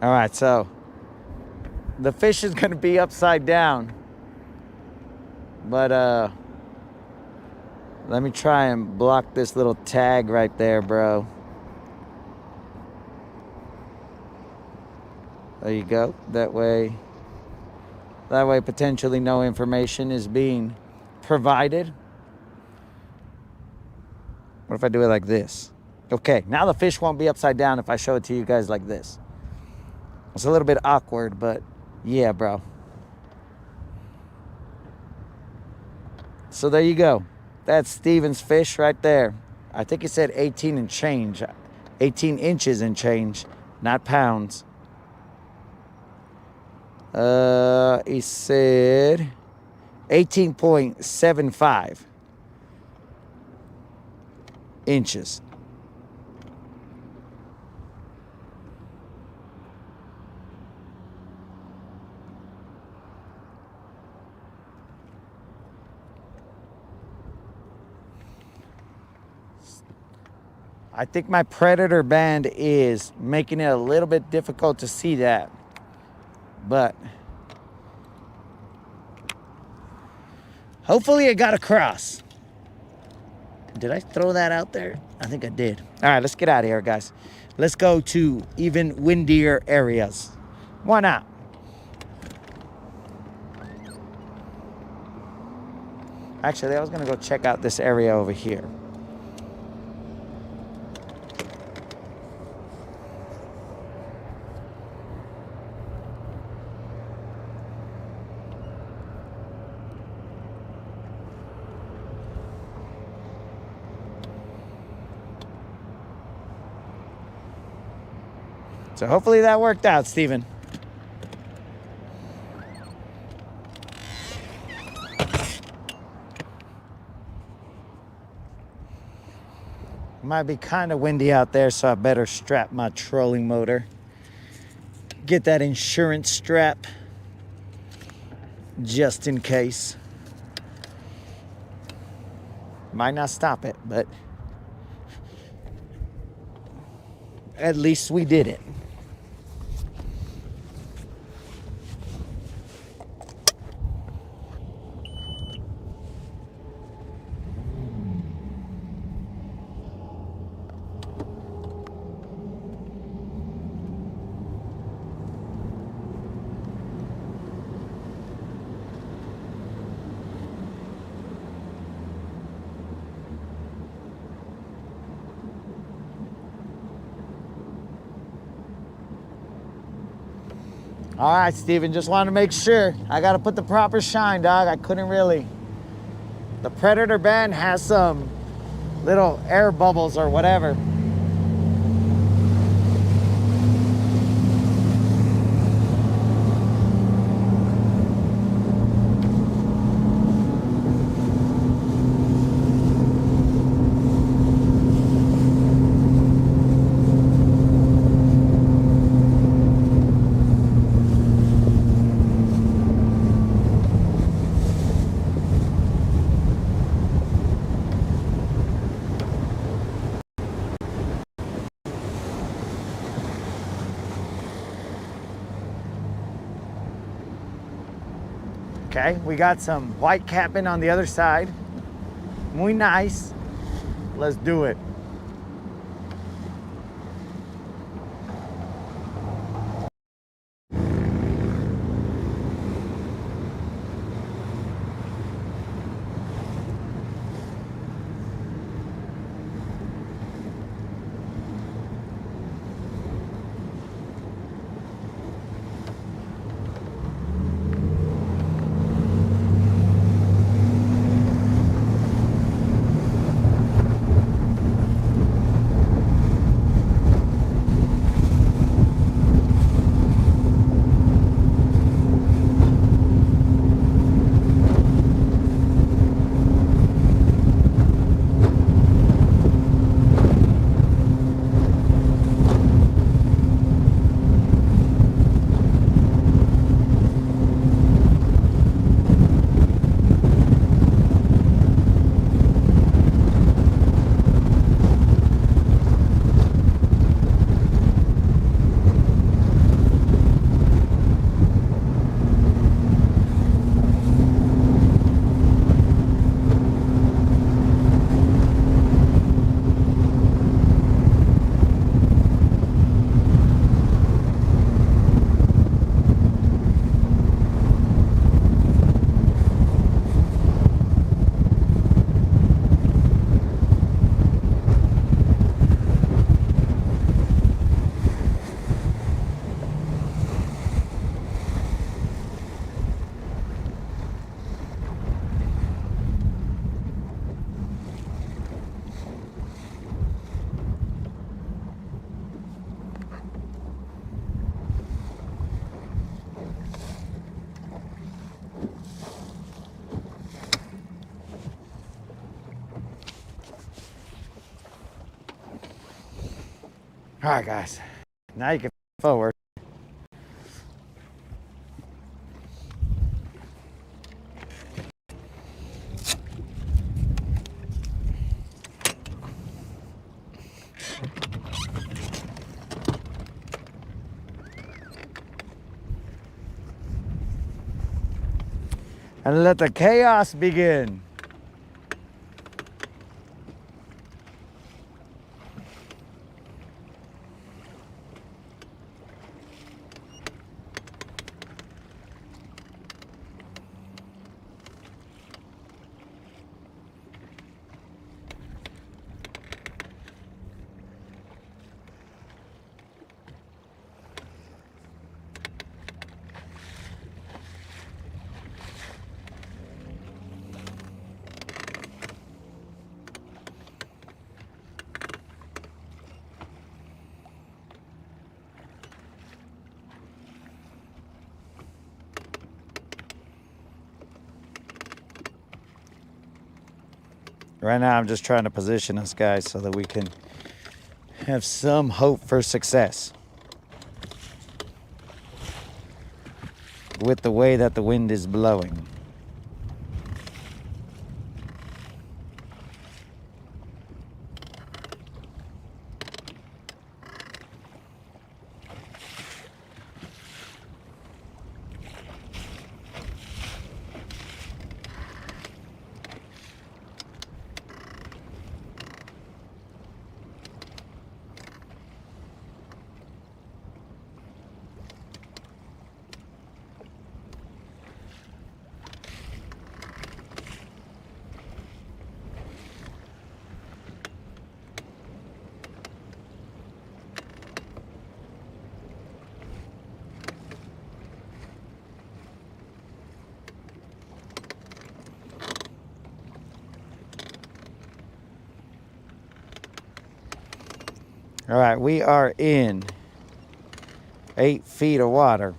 All right, so the fish is going to be upside down, but let me try and block this little tag right there, bro. There you go. That way potentially no information is being provided. What if I do it like this? Okay, now the fish won't be upside down if I show it to you guys like this. It's a little bit awkward, but yeah, bro. So there you go. That's Steven's fish right there. I think he said 18 and change. 18 inches and change, not pounds. He said 18.75 inches. I think my predator band is making it a little bit difficult to see that, but hopefully it got across. Did I throw that out there? I think I did. All right, let's get out of here, guys. Let's go to even windier areas. Why not? Actually, I was gonna go check out this area over here. So hopefully that worked out, Steven. Might be kind of windy out there, so I better strap my trolling motor. Get that insurance strap just in case. Might not stop it, but at least we did it. All right, Steven, just wanted to make sure. I got to put the proper shine, dog. I couldn't really. The Predator band has some little air bubbles or whatever. Okay, we got some white capping on the other side. Muy nice. Let's do it. All right, guys. Now you can forward. And let the chaos begin. Right now, I'm just trying to position us, guys, so that we can have some hope for success. With the way that the wind is blowing. All right, we are in 8 feet of water.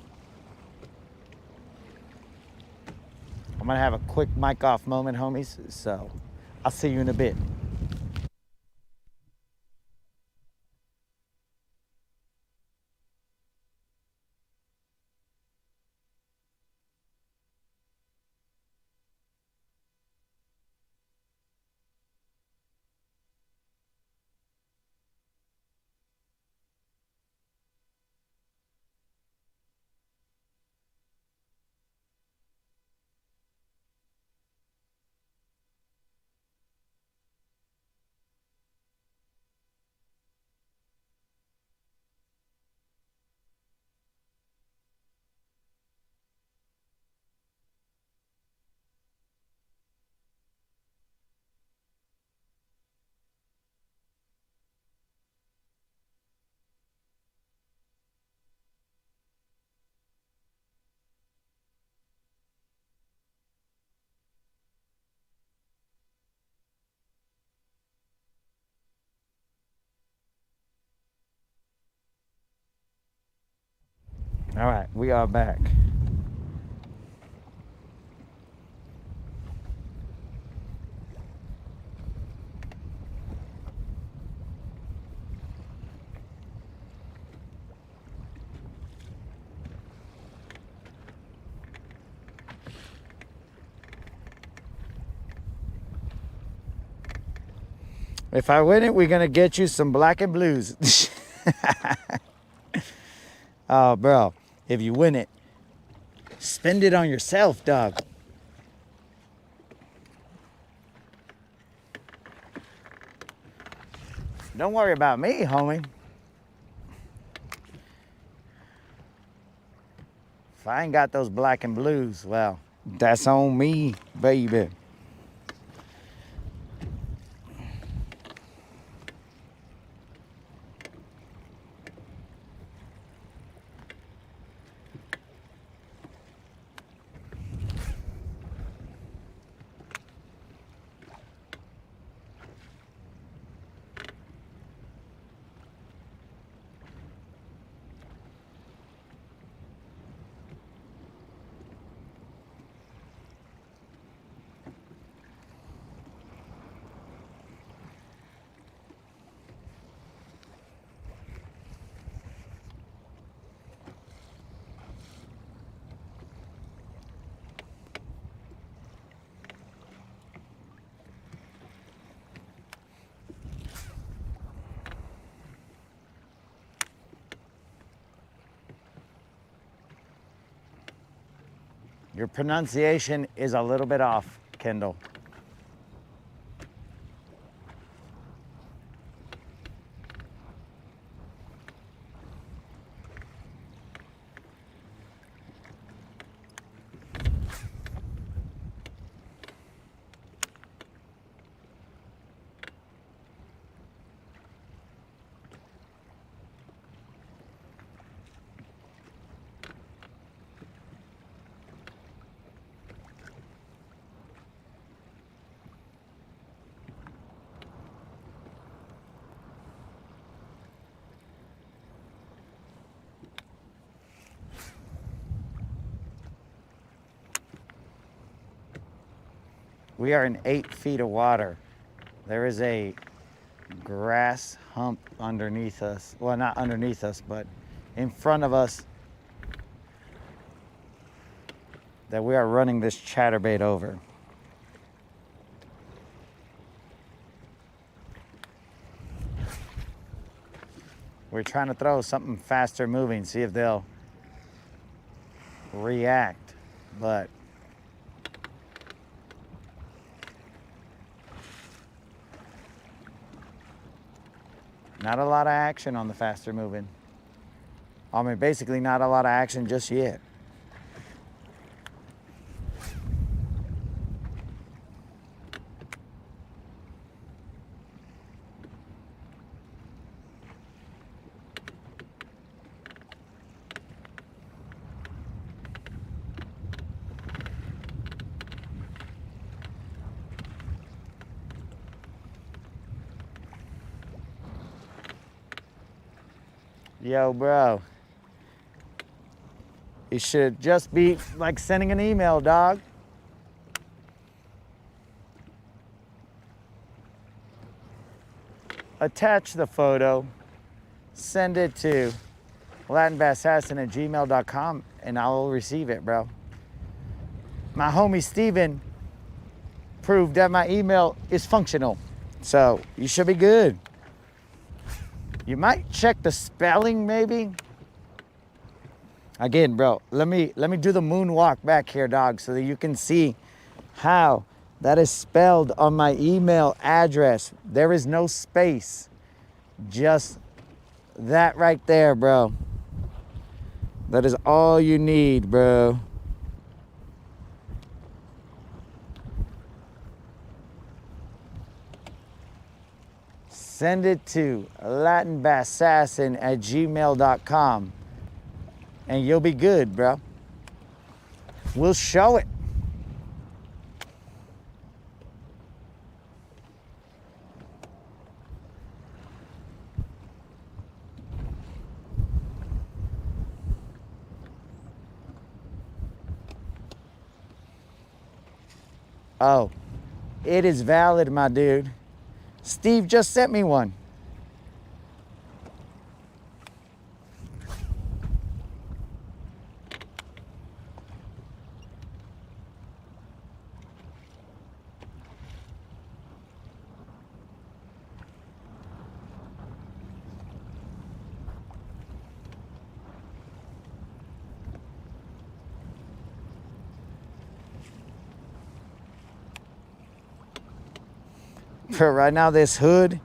I'm gonna have a quick mic off moment, homies, so I'll see you in a bit. All right, we are back. If I win it, we're gonna get you some black and blues. Oh, bro, if you win it, spend it on yourself, dog. Don't worry about me, homie. If I ain't got those black and blues, well, that's on me, baby. Your pronunciation is a little bit off, Kendall. We are in 8 feet of water. There is a grass hump underneath us. Well, not underneath us, but in front of us that we are running this chatterbait over. We're trying to throw something faster moving, see if they'll react, but not a lot of action on the faster moving. I mean, basically not a lot of action just yet. Yo, bro. It should just be like sending an email, dog. Attach the photo, send it to latinbassassassin@gmail.com, and I will receive it, bro. My homie Steven proved that my email is functional, so you should be good. You might check the spelling, maybe. Again, bro, let me do the moonwalk back here, dog, so that you can see how that is spelled on my email address. There is no space, just that right there, bro. That is all you need, bro. Send it to latinbassassassin@gmail.com and you'll be good, bro. We'll show it. Oh, it is valid, my dude. Steve just sent me one. For right now, this hood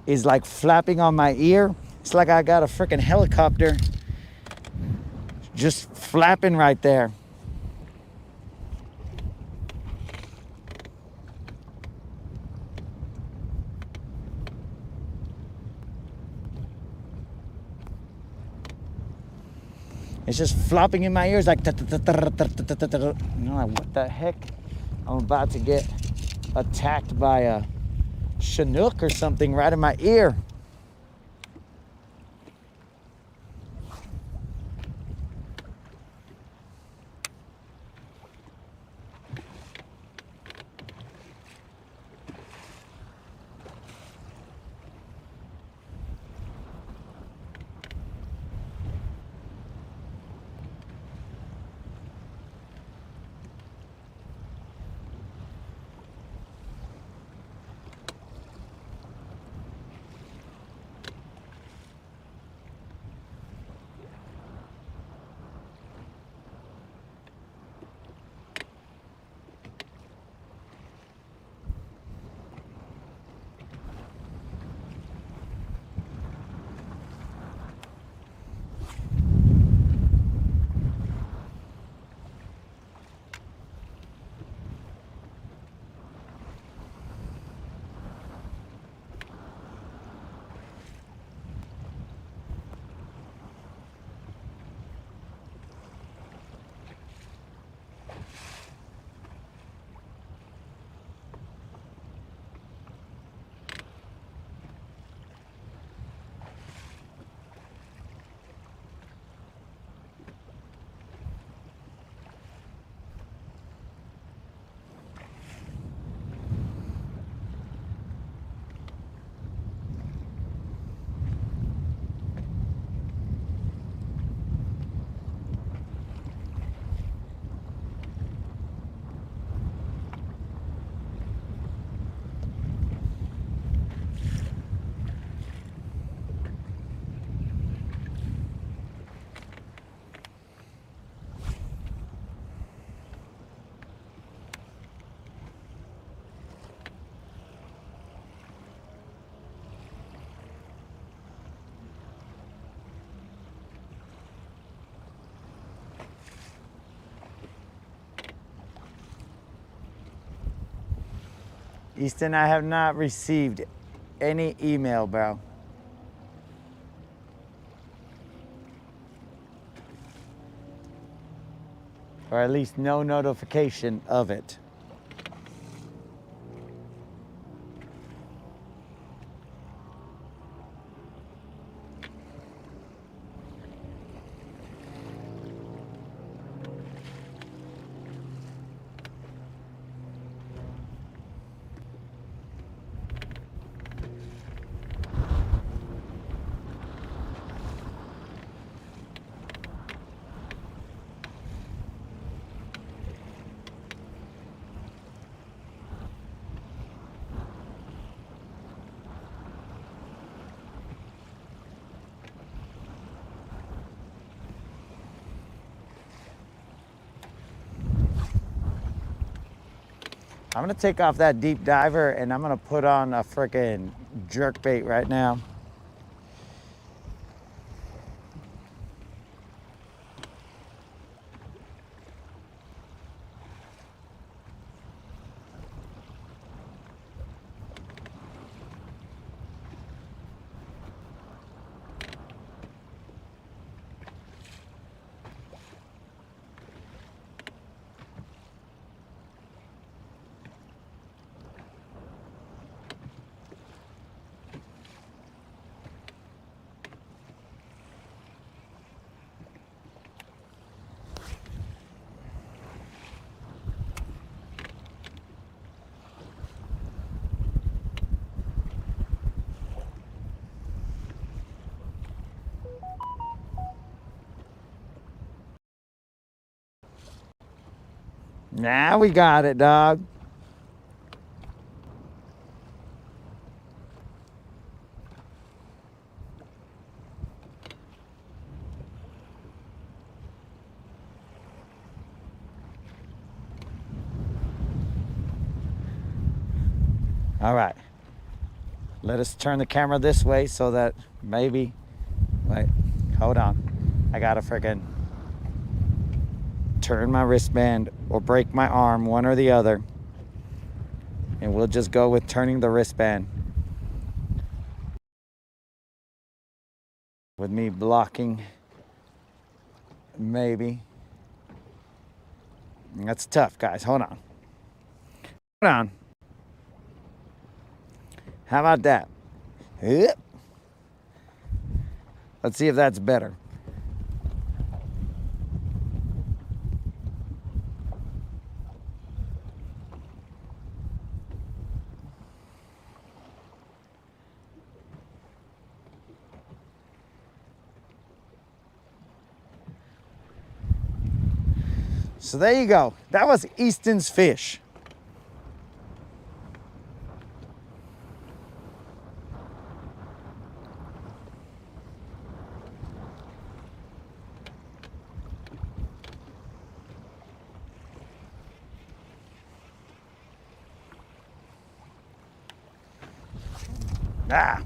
is like flapping on my ear. It's like I got a freaking helicopter just flapping right there. It's just flopping in my ears like, you know, like, what the heck? I'm about to get attacked by a Chinook or something right in my ear. Easton, I have not received any email, bro. Or at least no notification of it. I'm gonna take off that deep diver and I'm gonna put on a frickin' jerk bait right now. Now we got it, dog. All right. Let us turn the camera this way so that maybe, wait, hold on. I gotta frickin' turn my wristband or break my arm, one or the other. And we'll just go with turning the wristband. With me blocking, maybe. That's tough, guys. Hold on. Hold on. How about that? Let's see if that's better. So there you go. That was Easton's fish. Ah,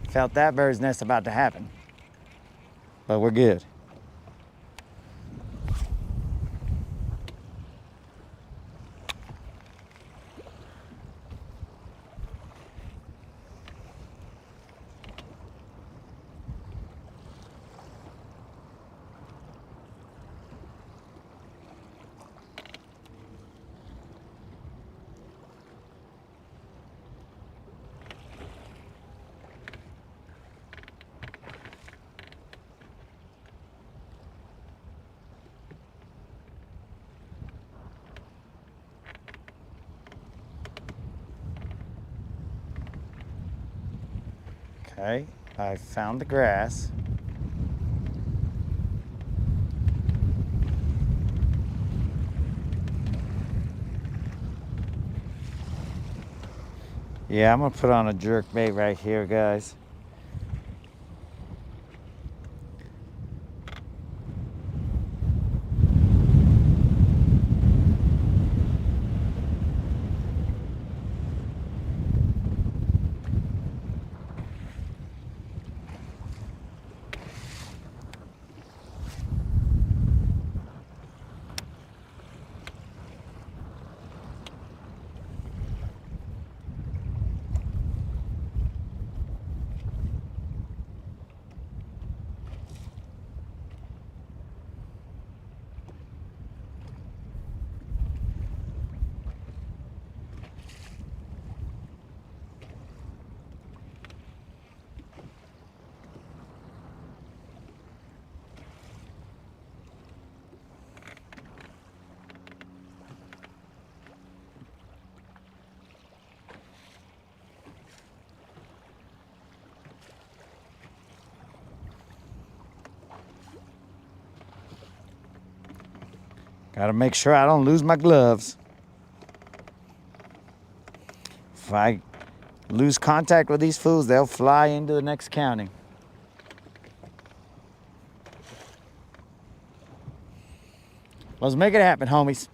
felt that bird's nest about to happen, but we're good. Okay, I found the grass. Yeah, I'm gonna put on a jerk bait right here, guys. Gotta make sure I don't lose my gloves. If I lose contact with these fools, they'll fly into the next county. Let's make it happen, homies.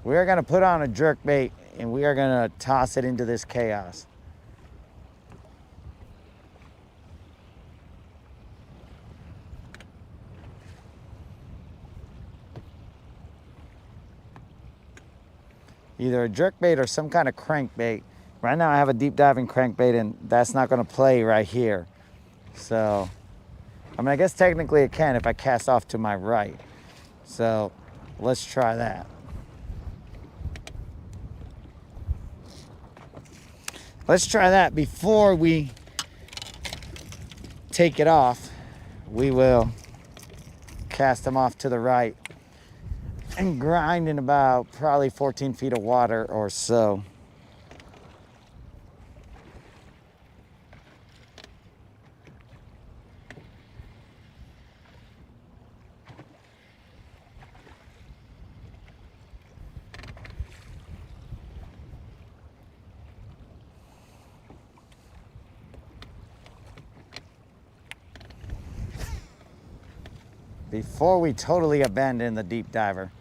We are gonna put on a jerk bait and we are gonna toss it into this chaos. Either a jerkbait or some kind of crankbait. Right now I have a deep diving crankbait and that's not gonna play right here. So, I mean, I guess technically it can if I cast off to my right. So, let's try that. Let's try that before we take it off. We will cast them off to the right and grind in about probably 14 feet of water or so. Before we totally abandon the deep diver.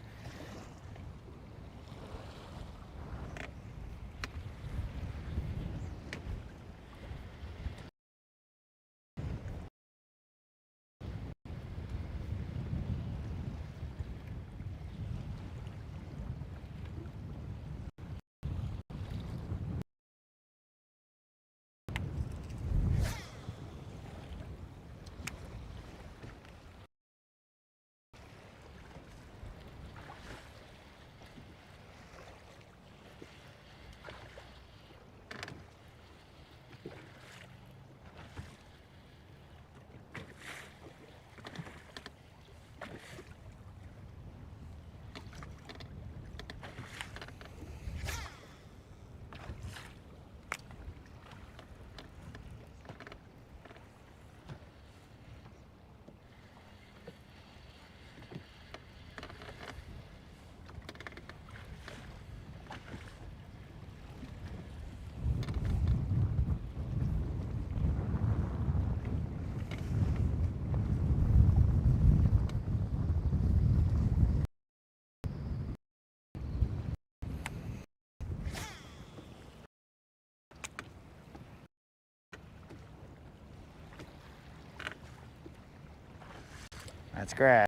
That's grass.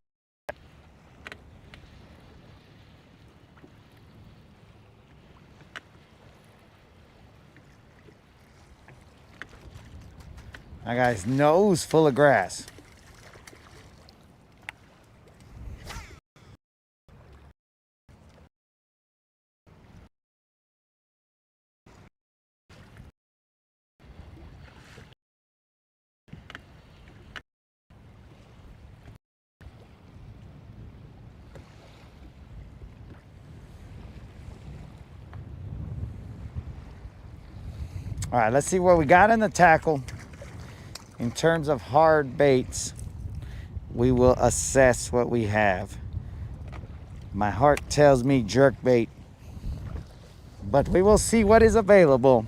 That guy's nose full of grass. All right, let's see what we got in the tackle. In terms of hard baits, we will assess what we have. My heart tells me jerk bait, but we will see what is available.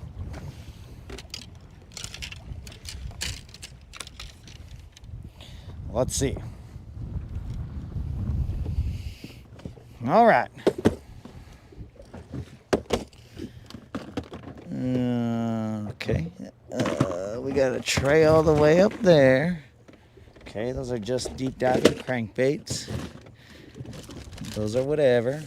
Let's see. All right. Okay. We got a tray all the way up there. Okay, those are just deep diving crankbaits. Those are whatever.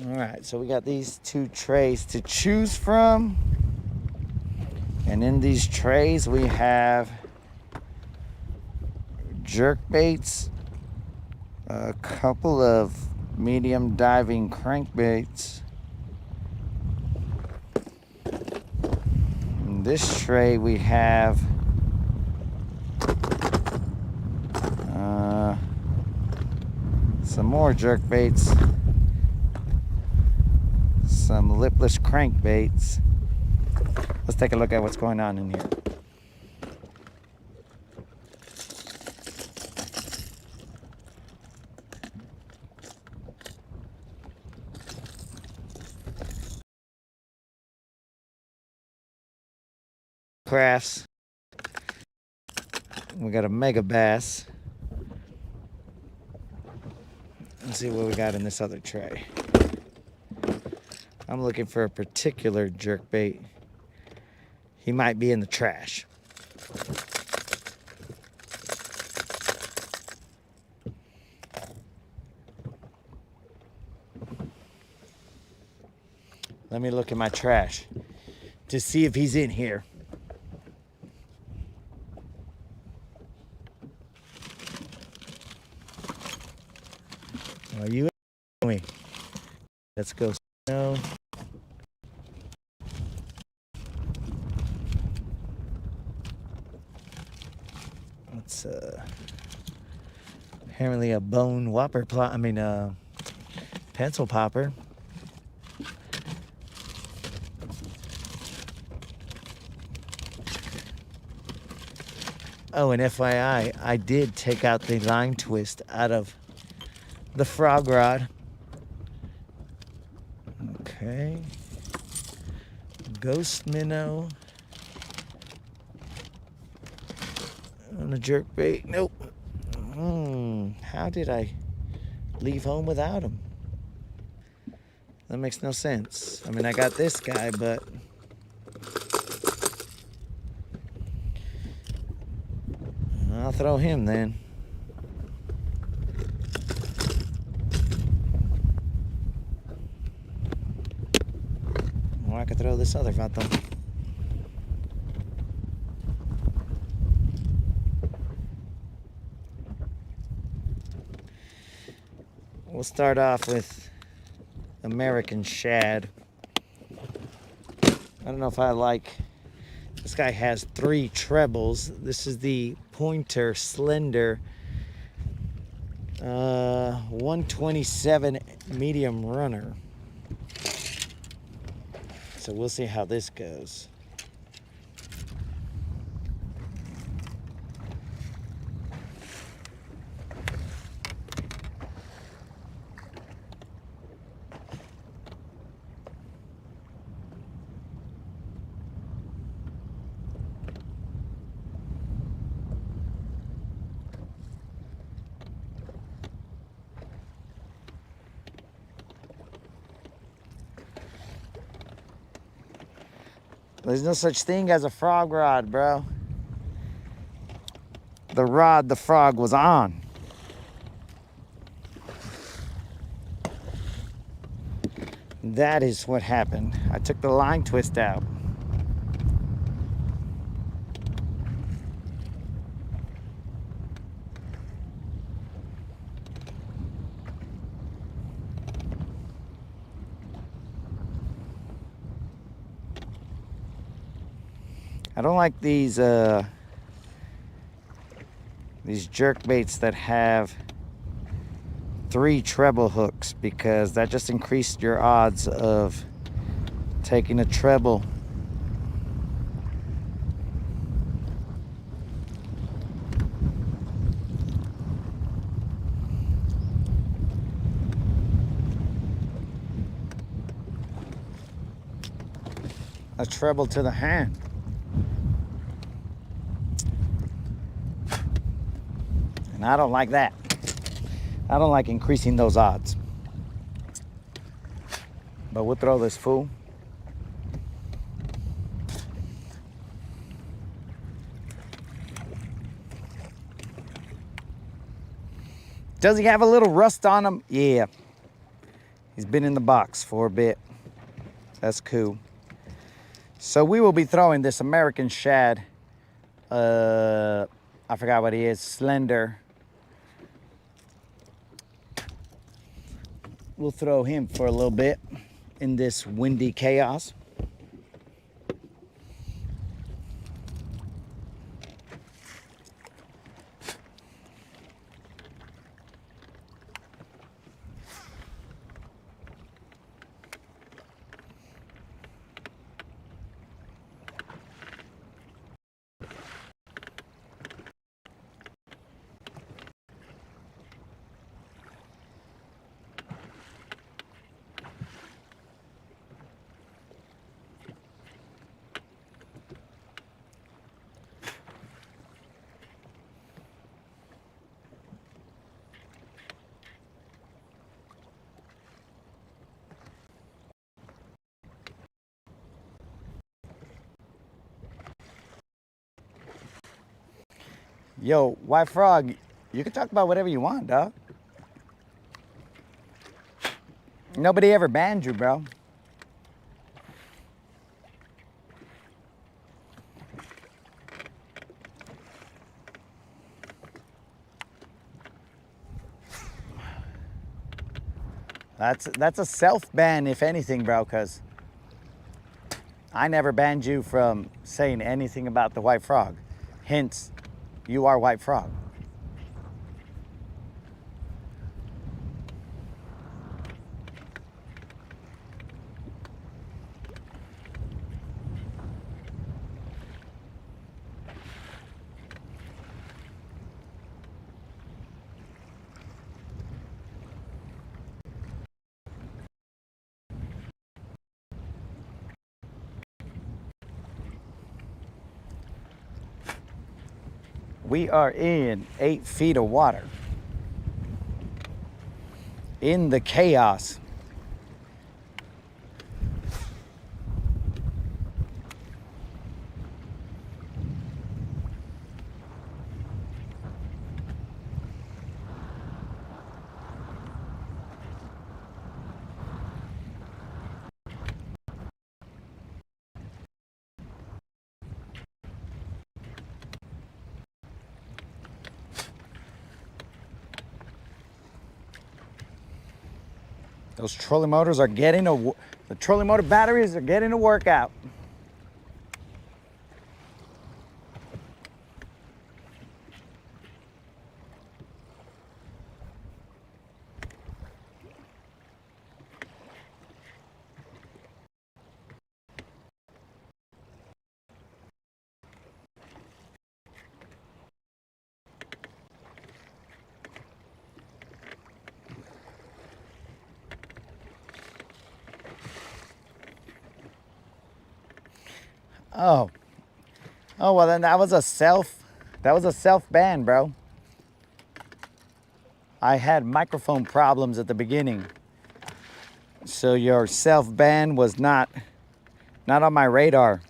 All right, so we got these two trays to choose from. And in these trays we have jerk baits, a couple of medium diving crankbaits. In this tray we have some more jerk baits, some lipless crankbaits. Let's take a look at what's going on in here. crafts. We got a mega bass. Let's see what we got in this other tray. I'm looking for a particular jerkbait. He might be in the trash. Let me look at my trash to see if he's in here. Are you in me? Let's go. No. It's apparently a bone whopper plot. Pencil popper. Oh, and FYI, I did take out the line twist out of the frog rod. Okay. Ghost minnow. On a jerkbait. Nope. How did I leave home without him? That makes no sense. I mean, I got this guy, but I'll throw him then. Or I could throw this other vato. We'll start off with American shad. I don't know if I like. This guy has 3 trebles. This is the Pointer Slender 127 medium runner. So we'll see how this goes. There's no such thing as a frog rod, bro. The rod the frog was on. That is what happened. I took the line twist out. I don't like these jerk baits that have 3 treble hooks, because that just increased your odds of taking a treble. A treble to the hand. And I don't like that. I don't like increasing those odds. But we'll throw this fool. Does he have a little rust on him? Yeah. He's been in the box for a bit. That's cool. So we will be throwing this American shad. I forgot what he is. Slender. We'll throw him for a little bit in this windy chaos. Yo, White Frog, you can talk about whatever you want, dog. Nobody ever banned you, bro. That's a self-ban, if anything, bro, because I never banned you from saying anything about the White Frog. Hence, you are White Frog. We are in 8 feet of water. In the chaos. Those trolling motors are getting the trolling motor batteries are getting a workout. Oh. Oh, well then that was a self ban, bro. I had microphone problems at the beginning. So your self ban was not on my radar.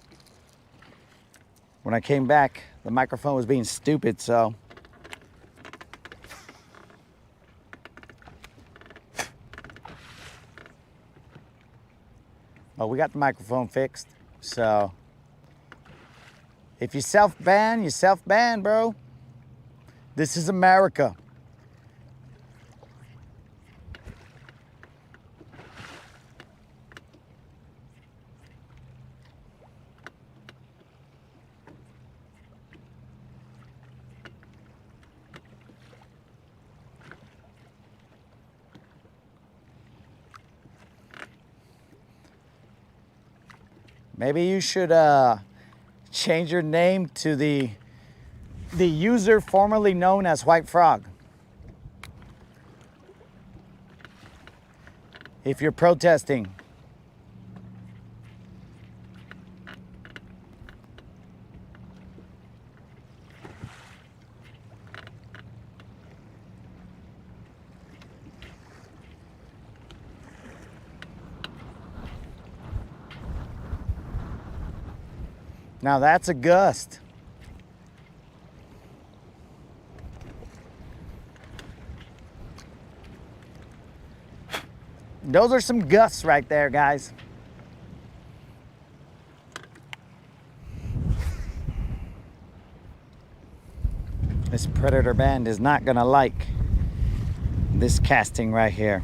When I came back, the microphone was being stupid, so but we got the microphone fixed. So if you self-ban, you self-ban, bro. This is America. Maybe you should change your name to the user formerly known as White Frog. If you're protesting. Now that's a gust. Those are some gusts right there, guys. This predator band is not gonna like this casting right here.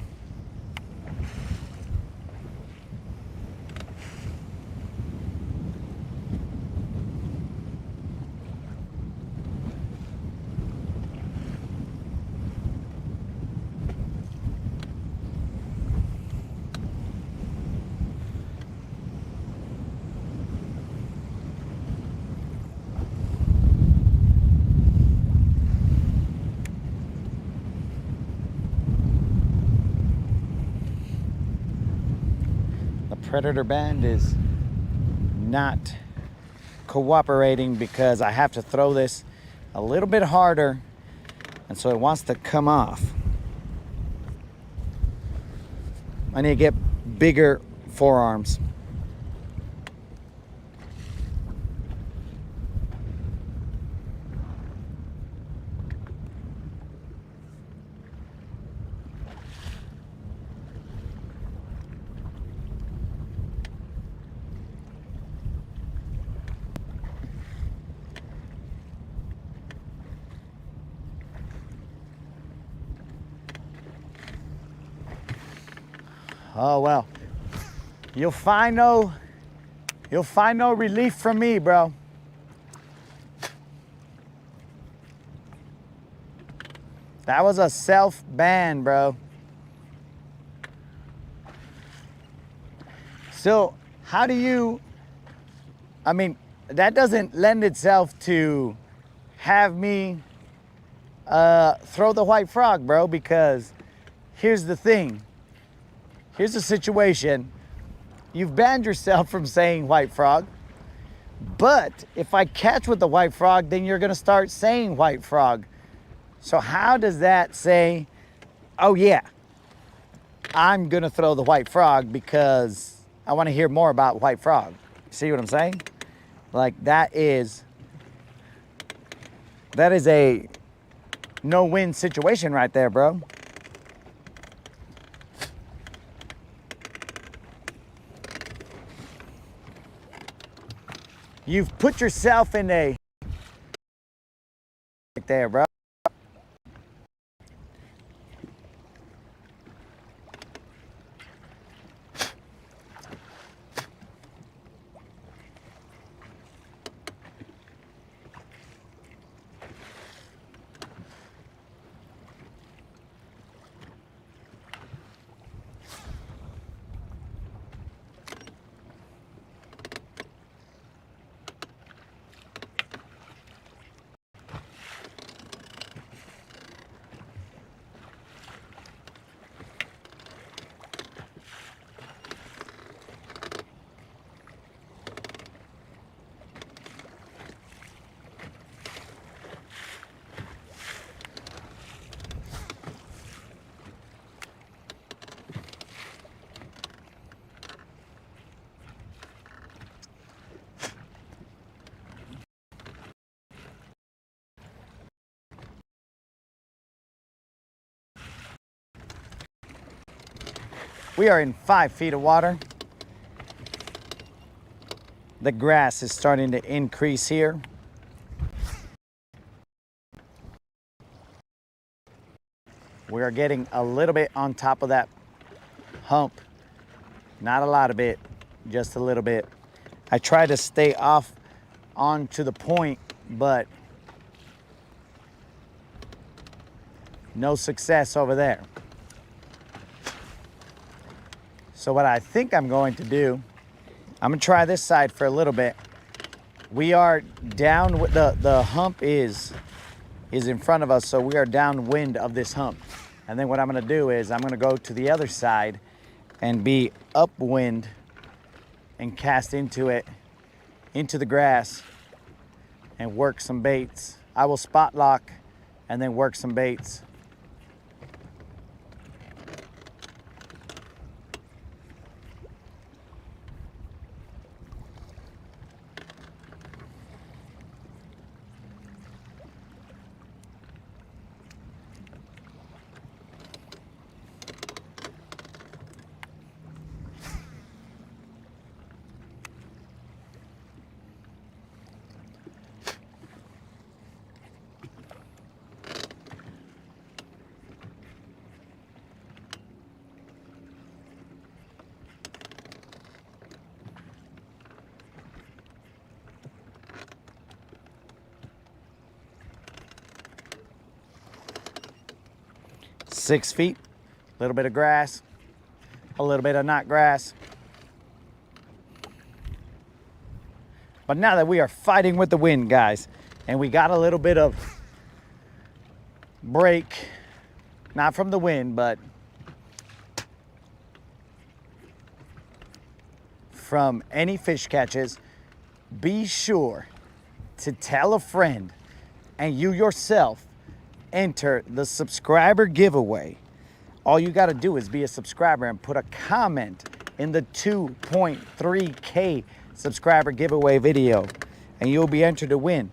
Predator band is not cooperating because I have to throw this a little bit harder, and so it wants to come off. I need to get bigger forearms. Oh well. You'll find no relief from me, bro. That was a self-ban, bro. So how do you, I mean, that doesn't lend itself to have me throw the white frog, bro, because here's the thing. Here's the situation. You've banned yourself from saying white frog, but if I catch with the white frog, then you're gonna start saying white frog. So how does that say, oh yeah, I'm gonna throw the white frog because I wanna hear more about white frog? See what I'm saying? Like that is a no-win situation right there, bro. You've put yourself in a right there, bro. We are in 5 feet of water. The grass is starting to increase here. We are getting a little bit on top of that hump. Not a lot of it, just a little bit. I try to stay off onto the point, but no success over there. So what I think I'm going to do, I'm gonna try this side for a little bit. We are down, the hump is in front of us, so we are downwind of this hump. And then what I'm gonna do is I'm gonna go to the other side and be upwind and cast into it, into the grass, and work some baits. I will spot lock and then work some baits. Six feet, a little bit of grass, a little bit of not grass. But now that we are fighting with the wind, guys, and we got a little bit of break, not from the wind, but from any fish catches, be sure to tell a friend and you yourself enter the subscriber giveaway. All you got to do is be a subscriber and put a comment in the 2.3K subscriber giveaway video, and you'll be entered to win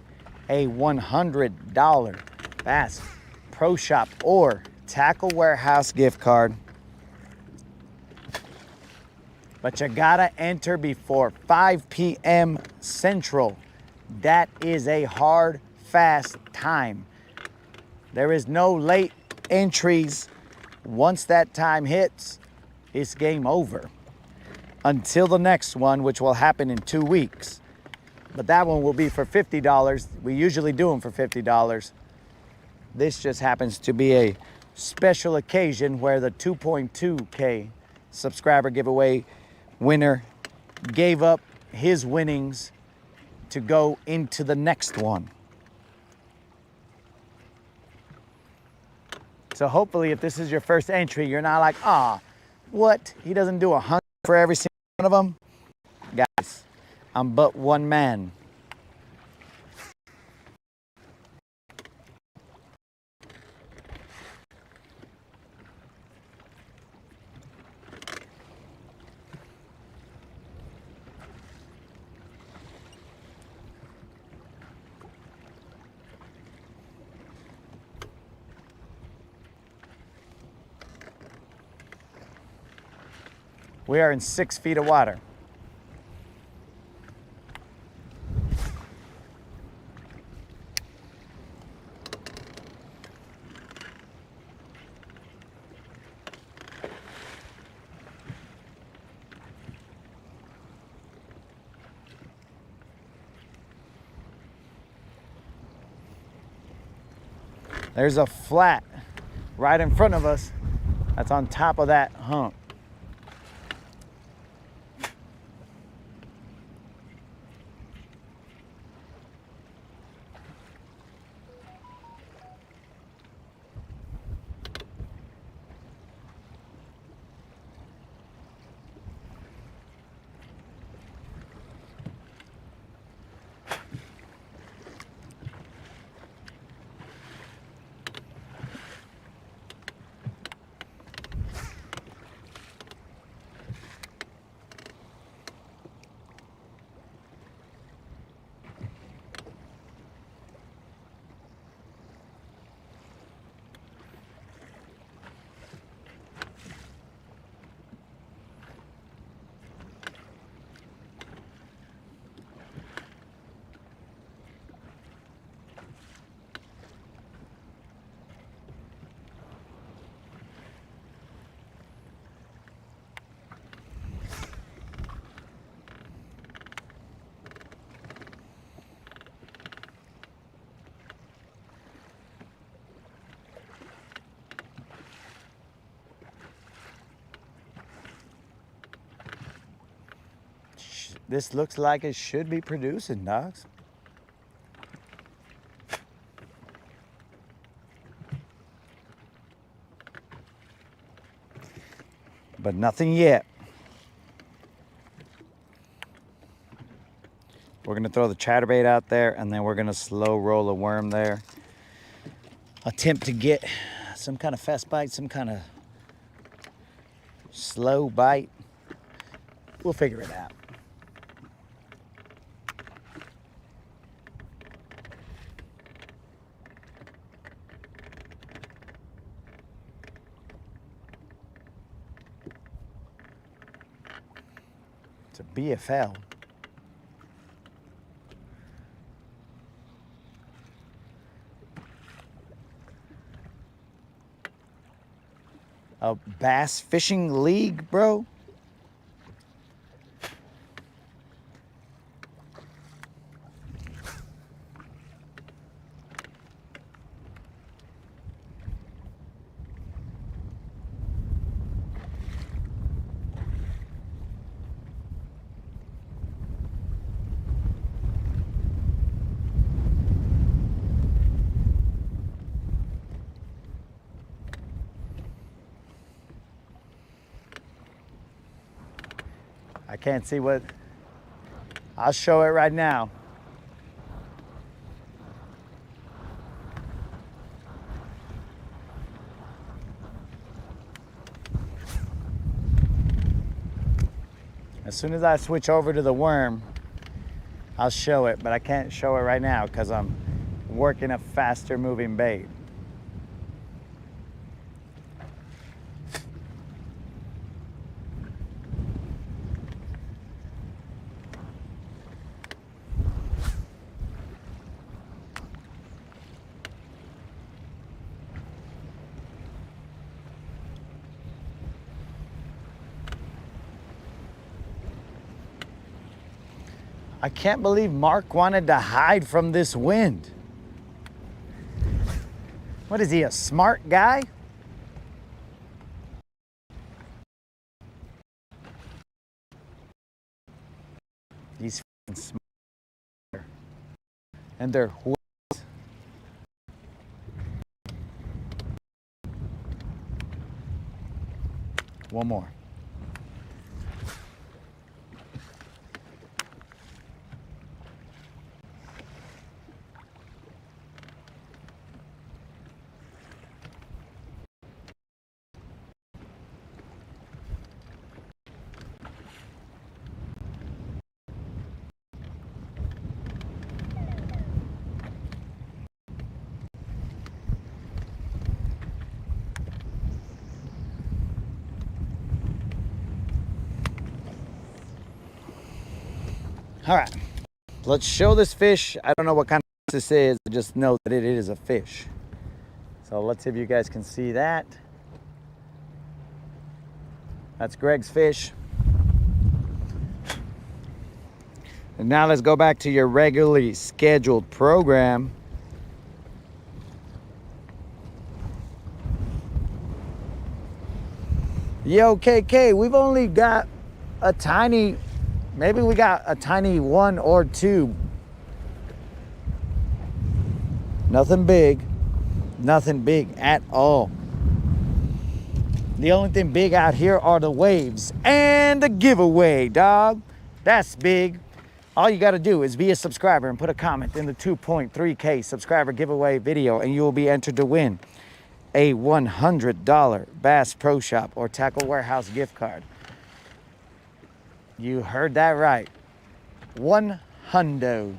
a $100 Bass Pro Shop or Tackle Warehouse gift card. But you gotta enter before 5 p.m. Central. That is a hard, fast time. There is no late entries. Once that time hits, it's game over. Until the next one, which will happen in 2 weeks. But that one will be for $50. We usually do them for $50. This just happens to be a special occasion where the 2.2K subscriber giveaway winner gave up his winnings to go into the next one. So hopefully if this is your first entry, you're not like, what? He doesn't do 100 for every single one of them? Guys, I'm but one man. We are in 6 feet of water. There's a flat right in front of us that's on top of that hump. This looks like it should be producing, dogs. But nothing yet. We're gonna throw the chatterbait out there and then we're gonna slow roll a worm there. Attempt to get some kind of fast bite, some kind of slow bite. We'll figure it out. It's a BFL. A bass fishing league, bro? I can't see what, I'll show it right now. As soon as I switch over to the worm, I'll show it, but I can't show it right now because I'm working a faster moving bait. I can't believe Mark wanted to hide from this wind. What is he, a smart guy? He's f***ing smart. And they're what? One more. All right, let's show this fish. I don't know what kind of fish this is. I just know that it is a fish. So let's see if you guys can see that. That's Greg's fish. And now let's go back to your regularly scheduled program. Yo, KK, we've only got a tiny, maybe we got a tiny one or two. Nothing big at all. The only thing big out here are the waves and the giveaway, dog. That's big. All you got to do is be a subscriber and put a comment in the 2.3K subscriber giveaway video, and you will be entered to win a $100 Bass Pro Shop or Tackle Warehouse gift card. You heard that right. $100.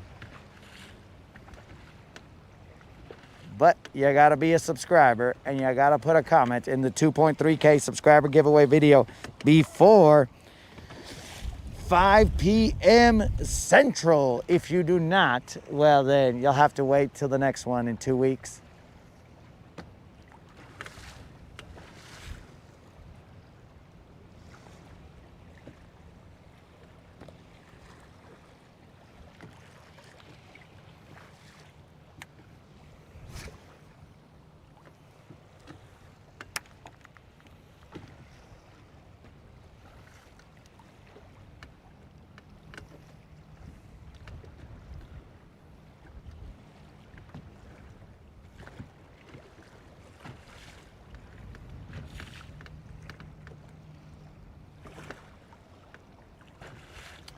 But you gotta be a subscriber and you gotta put a comment in the 2.3K subscriber giveaway video before 5 p.m. Central. If you do not, well then you'll have to wait till the next one in 2 weeks.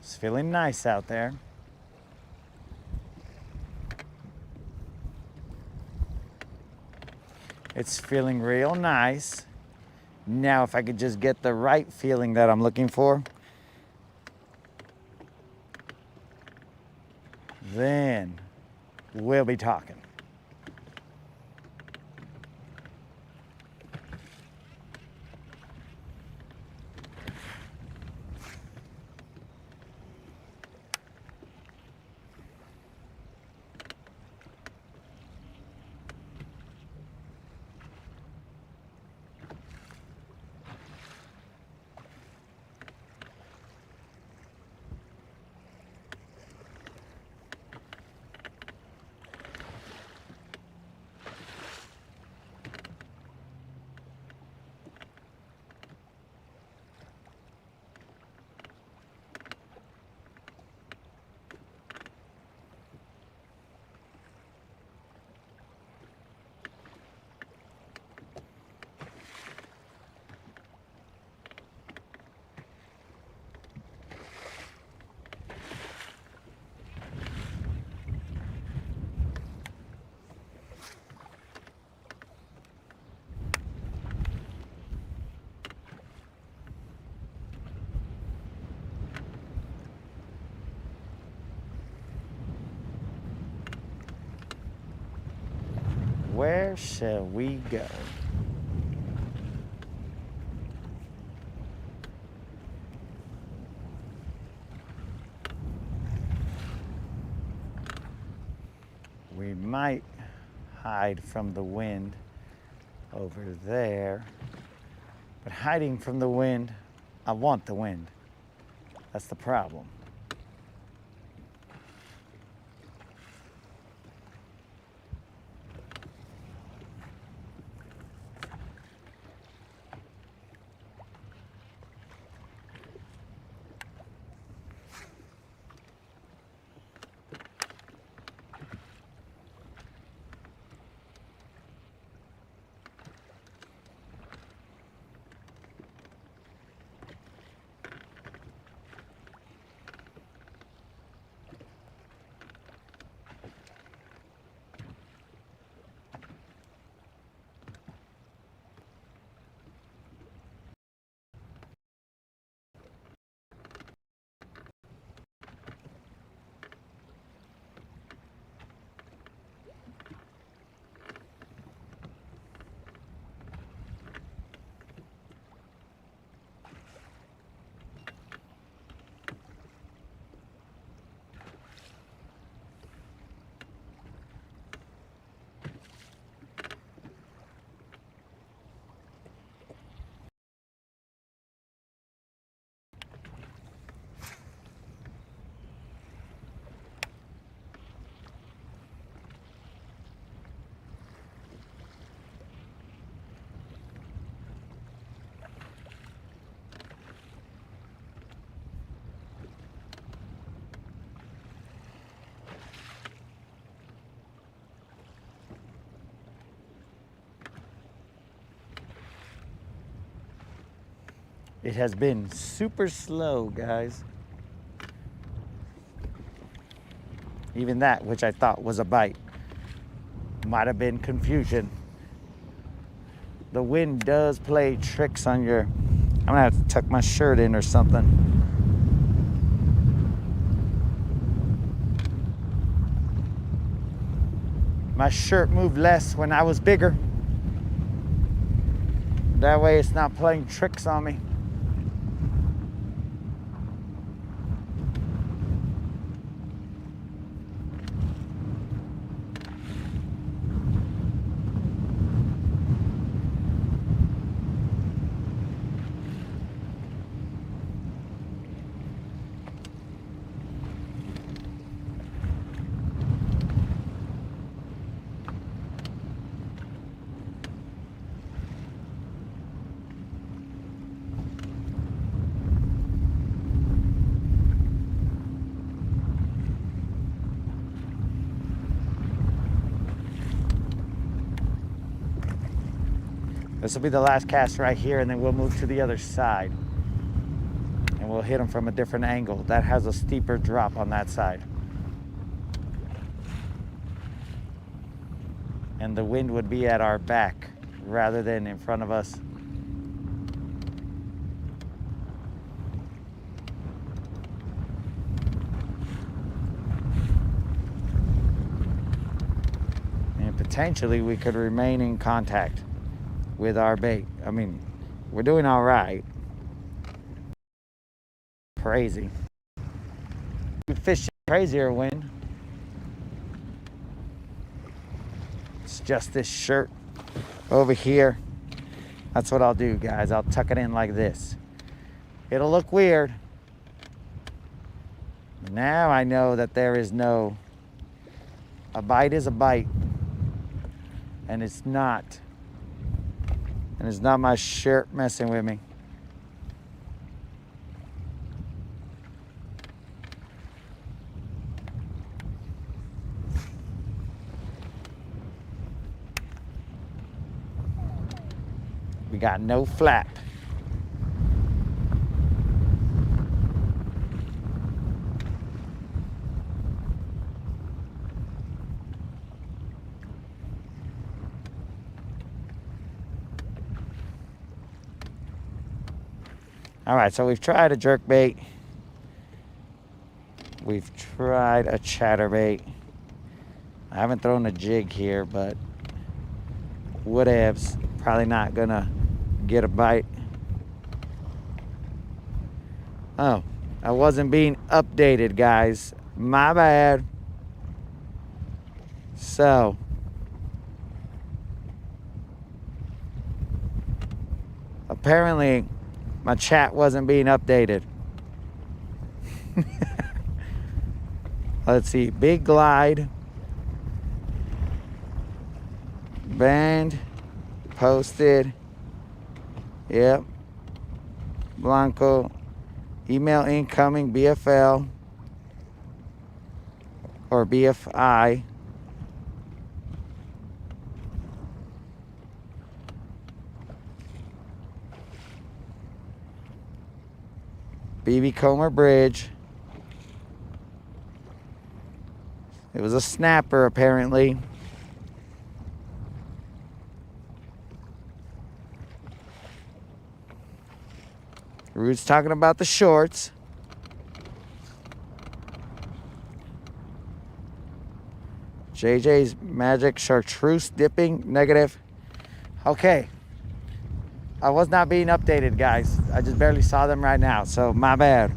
It's feeling nice out there. It's feeling real nice. Now, if I could just get the right feeling that I'm looking for, then we'll be talking. Where shall we go? We might hide from the wind over there, but hiding from the wind, I want the wind. That's the problem. It has been super slow, guys. Even that, which I thought was a bite, might have been confusion. The wind does play tricks on your... I'm gonna have to tuck my shirt in or something. My shirt moved less when I was bigger. That way it's not playing tricks on me. This will be the last cast right here, and then we'll move to the other side. And we'll hit them from a different angle. That has a steeper drop on that side. And the wind would be at our back rather than in front of us. And potentially we could remain in contact with our bait. I mean, we're doing all right. Crazy. We fish crazier wind. It's just this shirt over here. That's what I'll do, guys. I'll tuck it in like this. It'll look weird. Now I know that there is no... A bite is a bite. And it's not. And it's not my shirt messing with me. We got no flap. All right, so we've tried a jerk bait. We've tried a chatterbait. I haven't thrown a jig here, but whatevs. Probably not gonna get a bite. Oh, I wasn't being updated, guys. My bad. So, apparently, my chat wasn't being updated. Let's see. Big glide. Band. Posted. Yep. Blanco. Email incoming. BFL. Or BFI. BB Comer Bridge. It was a snapper, apparently. Rude's talking about the shorts. JJ's magic chartreuse dipping negative. Okay. I was not being updated, guys. I just barely saw them right now, so my bad.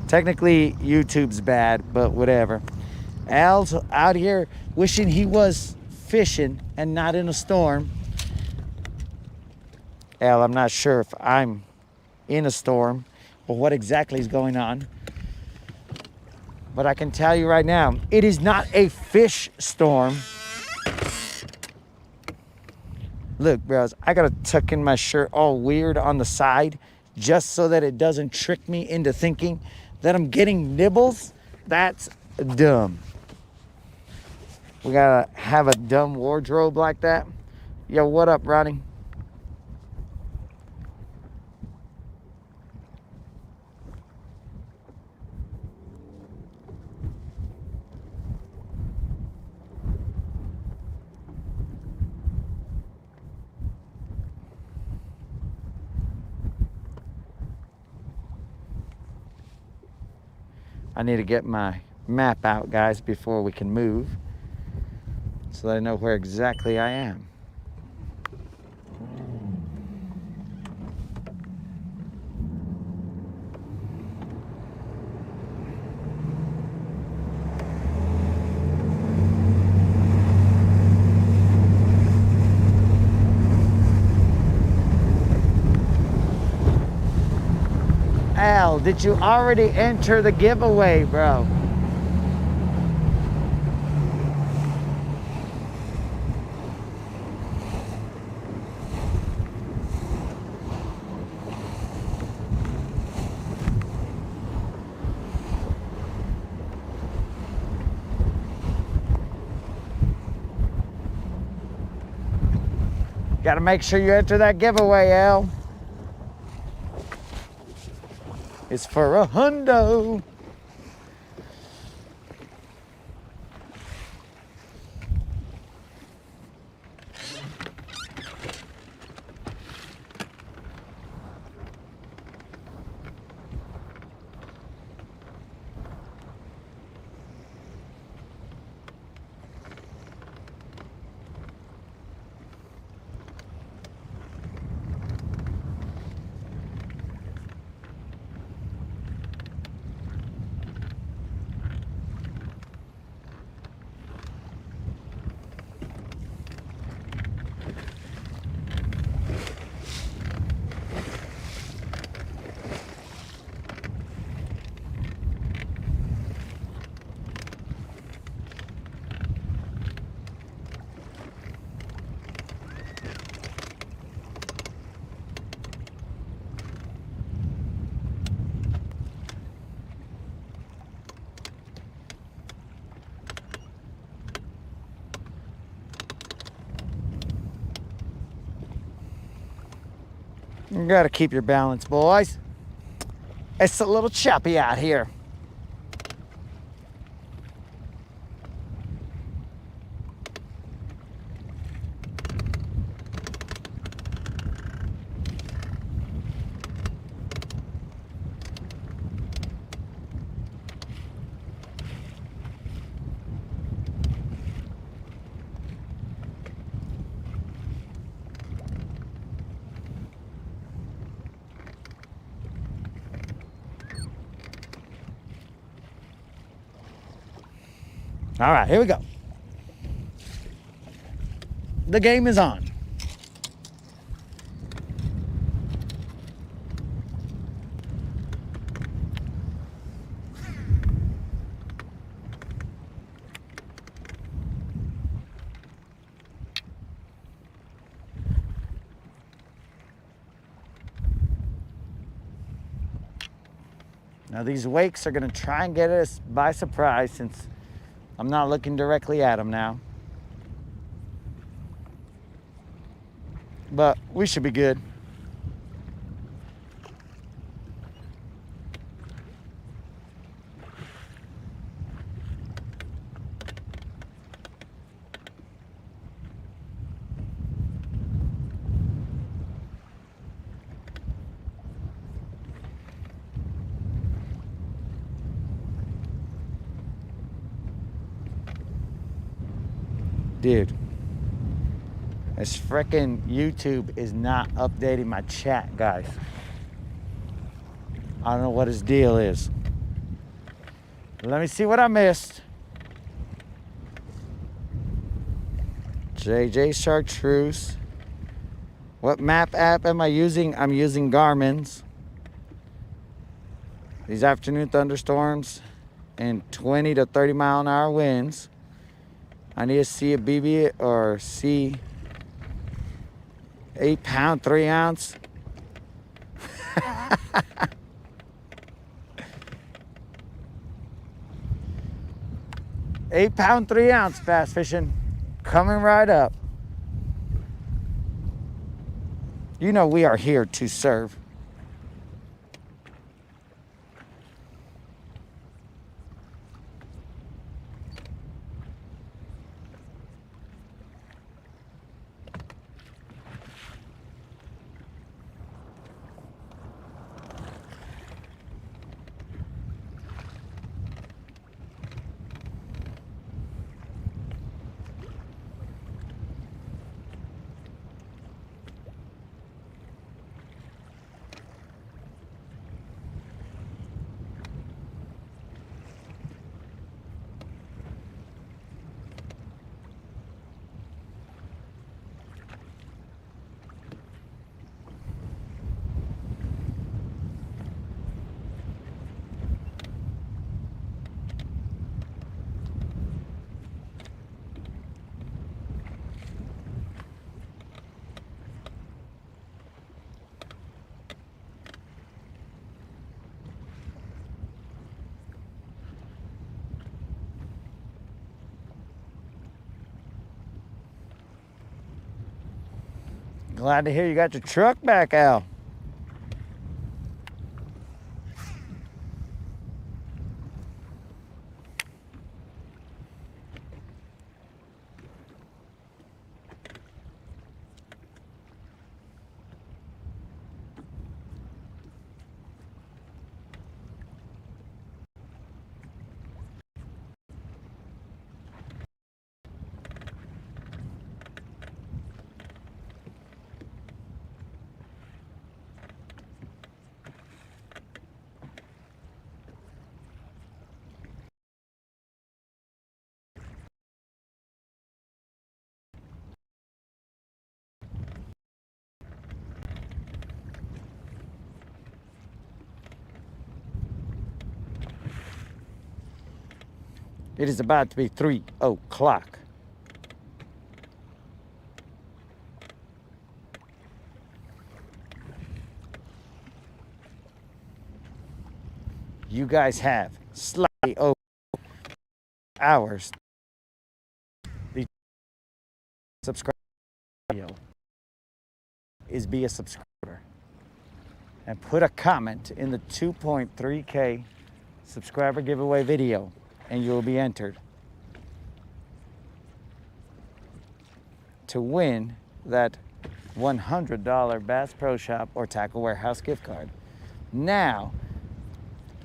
Technically, YouTube's bad, but whatever. Al's out here wishing he was fishing and not in a storm. Al, I'm not sure if I'm in a storm or what exactly is going on. But I can tell you right now, it is not a fish storm. Look, bros, I gotta tuck in my shirt all weird on the side just so that it doesn't trick me into thinking that I'm getting nibbles. That's dumb. We gotta have a dumb wardrobe like that. Yo, what up, Ronnie? I need to get my map out, guys, before we can move, so that I know where exactly I am. Al, did you already enter the giveaway, bro? Got to make sure you enter that giveaway, Al. It's for a hundo. You gotta keep your balance, boys. It's a little choppy out here. All right, here we go. The game is on. Now these wakes are gonna try and get us by surprise since I'm not looking directly at them now. But we should be good. Dude, this frickin' YouTube is not updating my chat, guys. I don't know what his deal is. Let me see what I missed. JJ Chartreuse. What map app am I using? I'm using Garmin's. These afternoon thunderstorms and 20 to 30 mile an hour winds. I need to see a BB or see 8 pound, 3 ounce. 8 pound, 3 ounce bass fishing coming right up. You know we are here to serve. Glad to hear you got your truck back, Al. It is about to be 3 o'clock. You guys have slightly over hours. The subscribe video is be a subscriber and put a comment in the 2.3K subscriber giveaway video, and you will be entered to win that $100 Bass Pro Shop or Tackle Warehouse gift card. Now,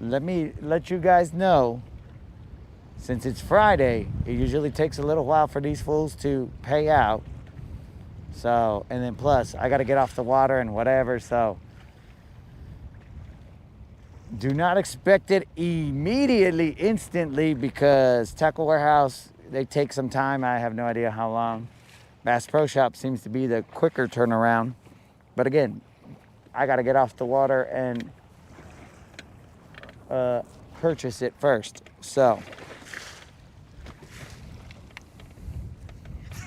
let me let you guys know, since it's Friday, it usually takes a little while for these fools to pay out. So, and then plus, I got to get off the water and whatever, so do not expect it immediately, instantly, because Tackle Warehouse, they take some time. I have no idea how long. Bass Pro Shop seems to be the quicker turnaround. But again, I got to get off the water and purchase it first. So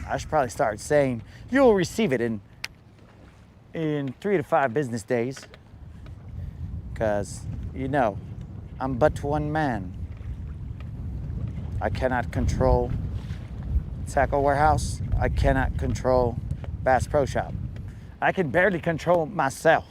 I should probably start saying you'll receive it in 3 to 5 business days, because you know I'm but one man. I cannot control Tackle Warehouse. I cannot control Bass Pro Shop. I can barely control myself.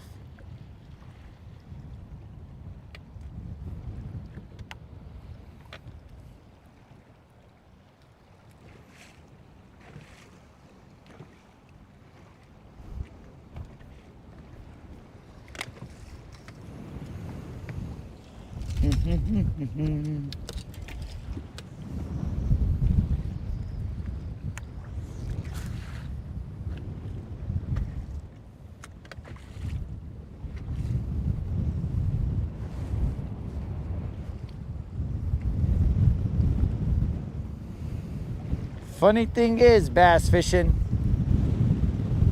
Funny thing is, bass fishing,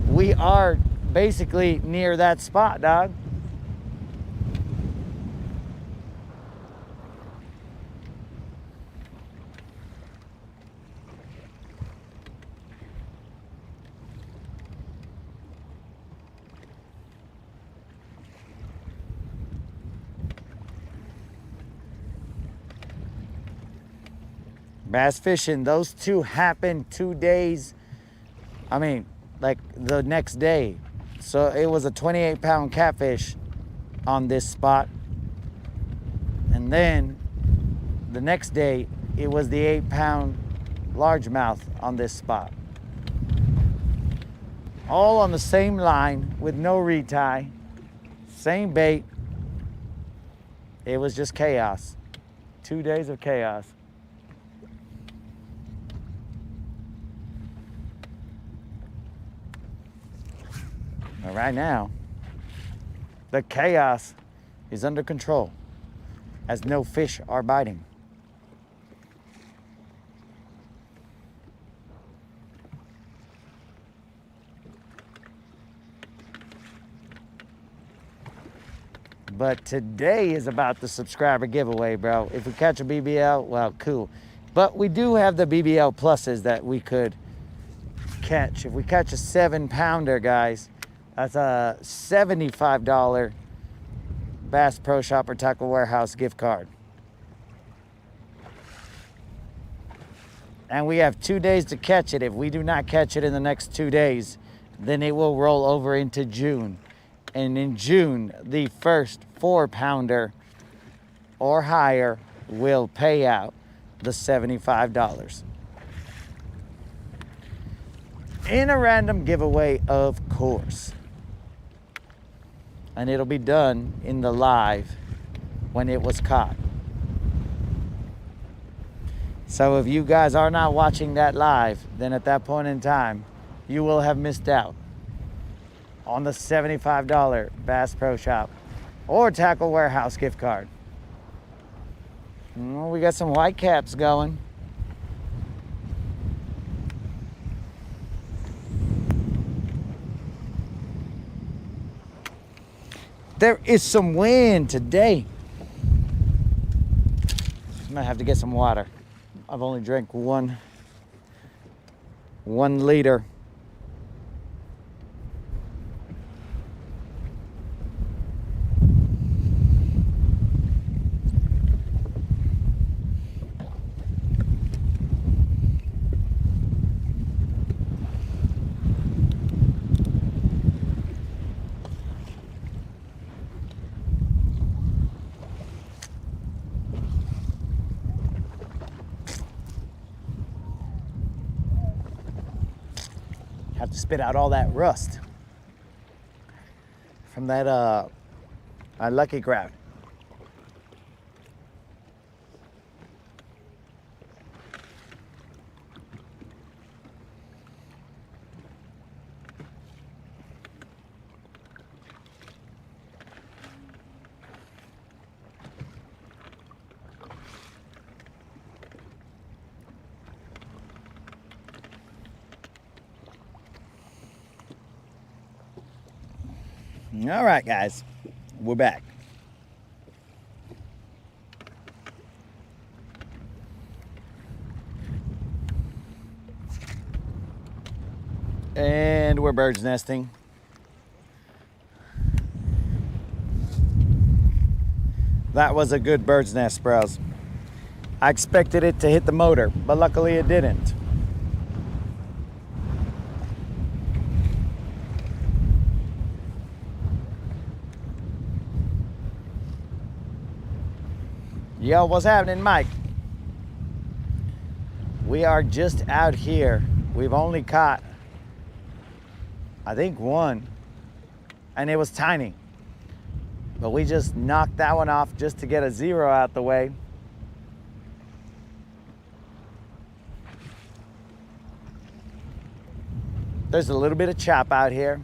we are basically near that spot, dog. Bass fishing, those two happened 2 days, like the next day. So it was a 28-pound catfish on this spot. And then the next day, it was the 8-pound largemouth on this spot. All on the same line with no retie, same bait. It was just chaos. 2 days of chaos. But right now, the chaos is under control, as no fish are biting. But today is about the subscriber giveaway, bro. If we catch a BBL, well, cool. But we do have the BBL pluses that we could catch. If we catch a 7-pounder, guys, that's a $75 Bass Pro Shop or Tackle Warehouse gift card. And we have 2 days to catch it. If we do not catch it in the next 2 days, then it will roll over into June. And in June, the first 4-pounder or higher will pay out the $75. In a random giveaway, of course. And it'll be done in the live when it was caught. So if you guys are not watching that live, then at that point in time, you will have missed out on the $75 Bass Pro Shop or Tackle Warehouse gift card. Well, we got some white caps going. There is some wind today. I might have to get some water. I've only drank one liter. Have to spit out all that rust from that lucky grab. All right, guys, we're back. And we're bird's nesting. That was a good bird's nest, bros. I expected it to hit the motor, but luckily it didn't. Yo, what's happening, Mike? We are just out here. We've only caught, I think, one, and it was tiny. But we just knocked that one off just to get a 0 out the way. There's a little bit of chop out here.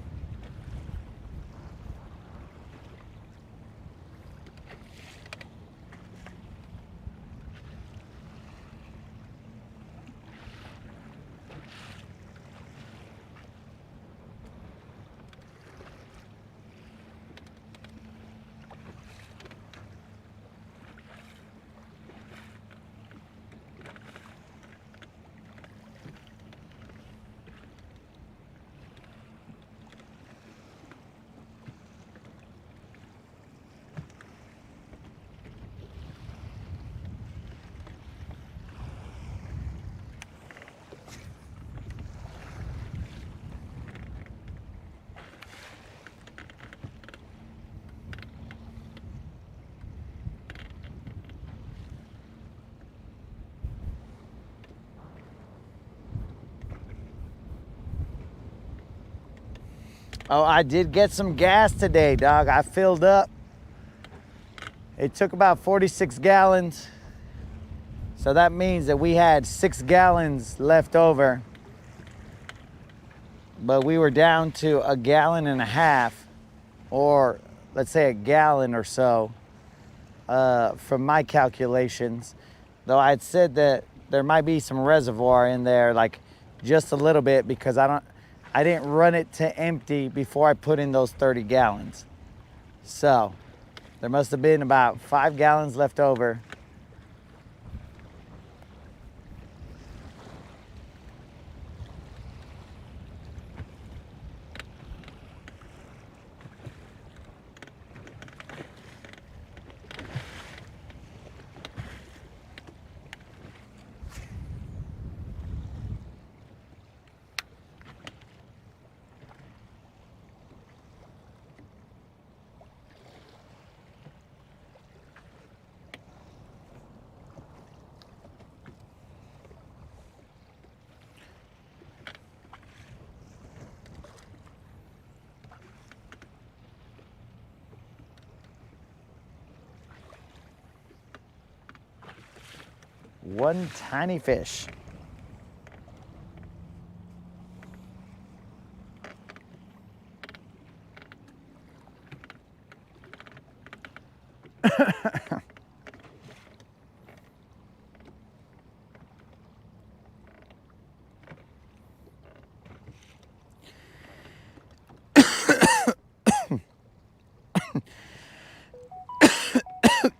Oh, I did get some gas today, dog. I filled up. It took about 46 gallons. So that means that we had 6 gallons left over. But we were down to 1.5 gallons, or let's say 1 gallon or so, from my calculations. Though I'd said that there might be some reservoir in there, like just a little bit, because I didn't run it to empty before I put in those 30 gallons. So there must have been about 5 gallons left over. One tiny fish.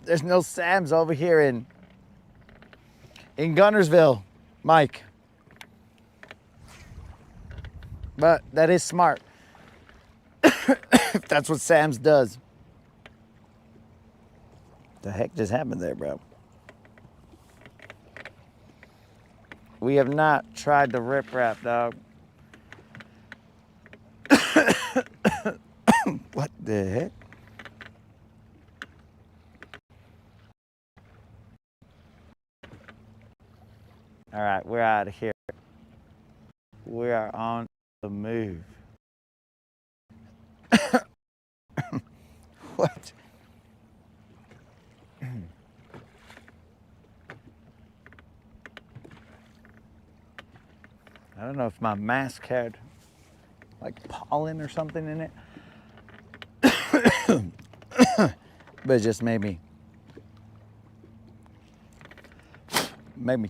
There's no Sam's over here in Guntersville, Mike. But that is smart. If that's what Sam's does. The heck just happened there, bro? We have not tried the riprap, dog. What the heck? All right, we're out of here. We are on the move. What? I don't know if my mask had like pollen or something in it. But it just made me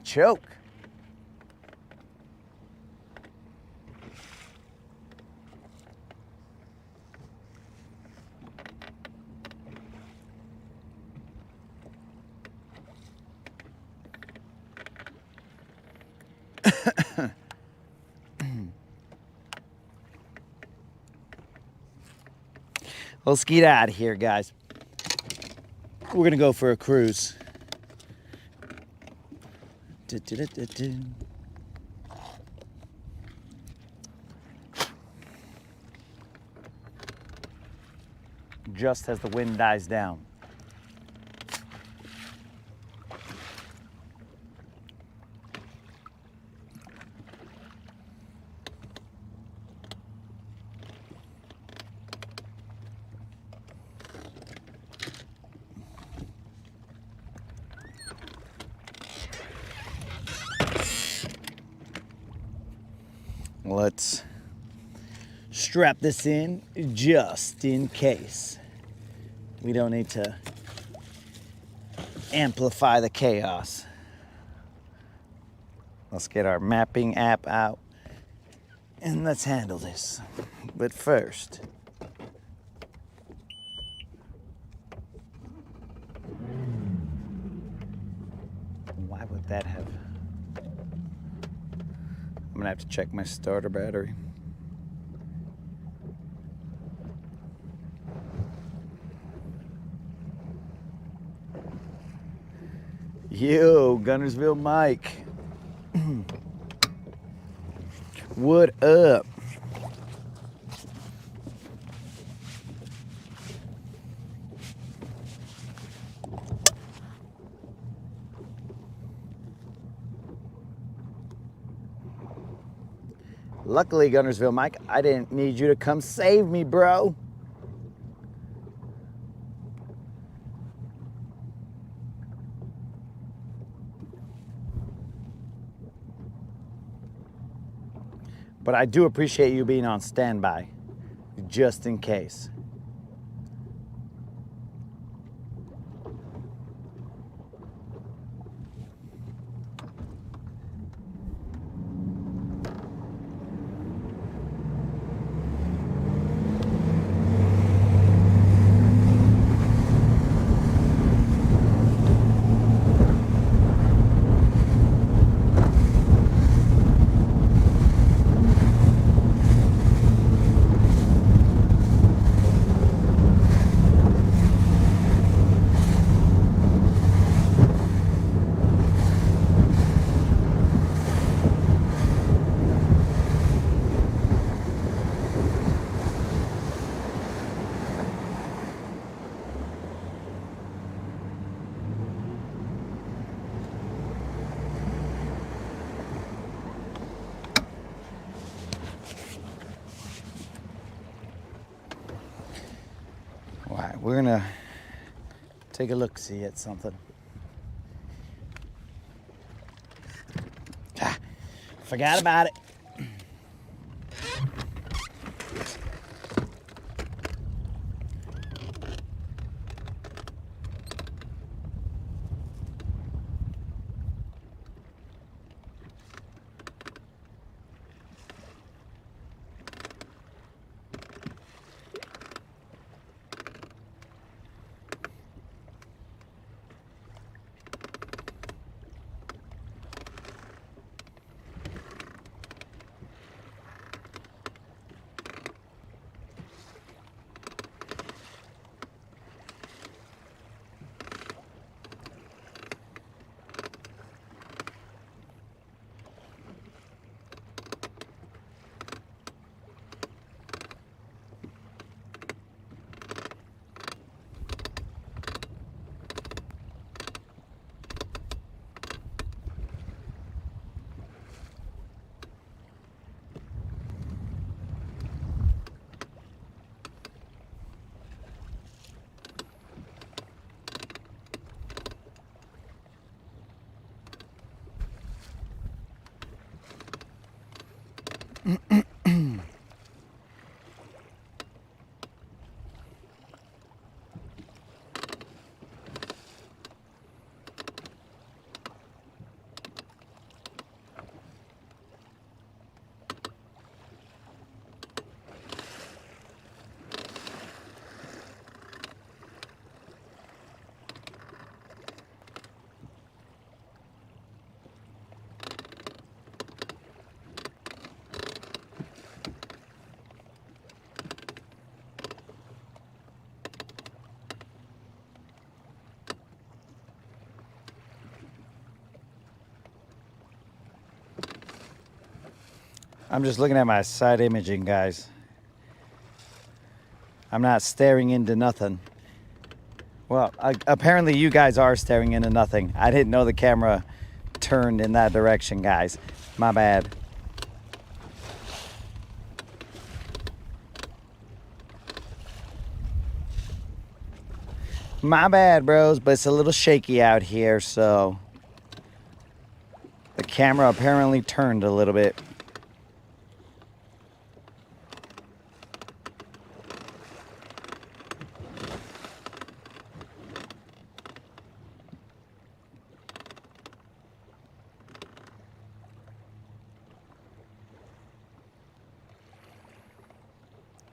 choke. Let's get out of here, guys. We're gonna go for a cruise. Just as the wind dies down. Let's strap this in just in case. We don't need to amplify the chaos. Let's get our mapping app out and let's handle this. But first, why would that have? I'm gonna have to check my starter battery. Yo, Guntersville Mike. What up? Luckily, Guntersville Mike, I didn't need you to come save me, bro. But I do appreciate you being on standby, just in case. All right, we're gonna take a look-see at something. Forgot about it. I'm just looking at my side imaging, guys. I'm not staring into nothing. Well, apparently you guys are staring into nothing. I didn't know the camera turned in that direction, guys. My bad. My bad, bros, but it's a little shaky out here, so the camera apparently turned a little bit.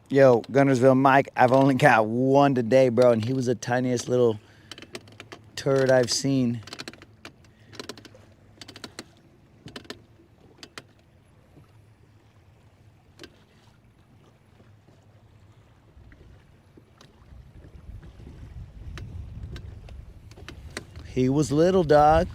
Yo, Guntersville Mike, I've only got one today, bro, and he was the tiniest little turd I've seen. He was little, dog.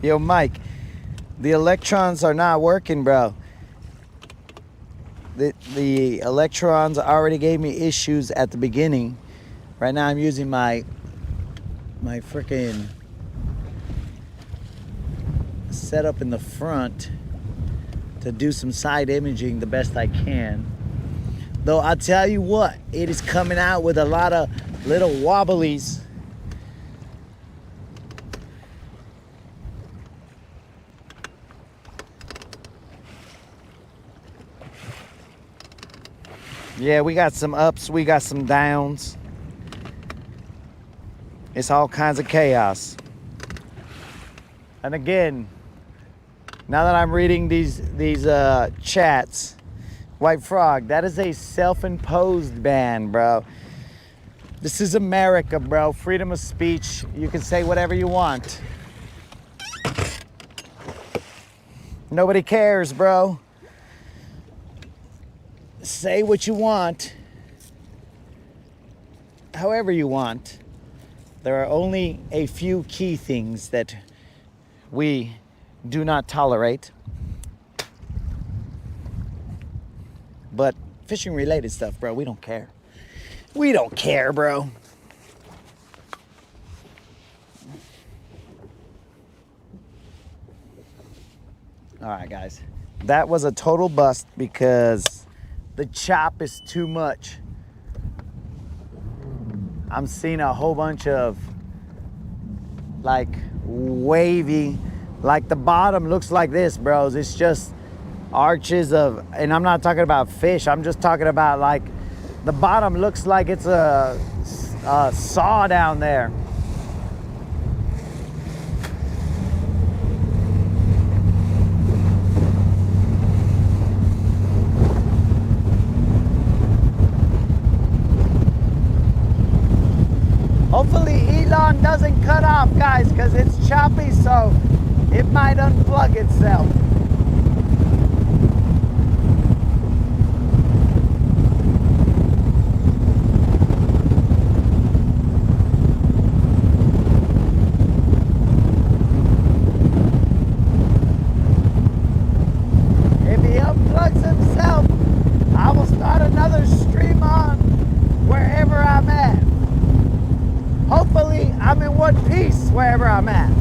Yo, Mike, the electrons are not working, bro. The electrons already gave me issues at the beginning. Right now I'm using my freaking setup in the front to do some side imaging the best I can. Though I'll tell you what, it is coming out with a lot of little wobblies. Yeah, we got some ups, we got some downs. It's all kinds of chaos. And again, now that I'm reading these chats, White Frog, that is a self-imposed ban, bro. This is America, bro. Freedom of speech. You can say whatever you want. Nobody cares, bro. say what you want, however you want. There are only a few key things that we do not tolerate. But fishing related stuff, bro, we don't care. We don't care, bro. All right, guys. That was a total bust because the chop is too much. I'm seeing a whole bunch of like wavy, like the bottom looks like this, bros. It's just arches of, and I'm not talking about fish. I'm just talking about like the bottom looks like it's a saw down there. Hopefully Elon doesn't cut off, guys, because it's choppy, so it might unplug itself. If he unplugs himself, I will start another stream on wherever I'm at. Hopefully, I'm in one piece wherever I'm at.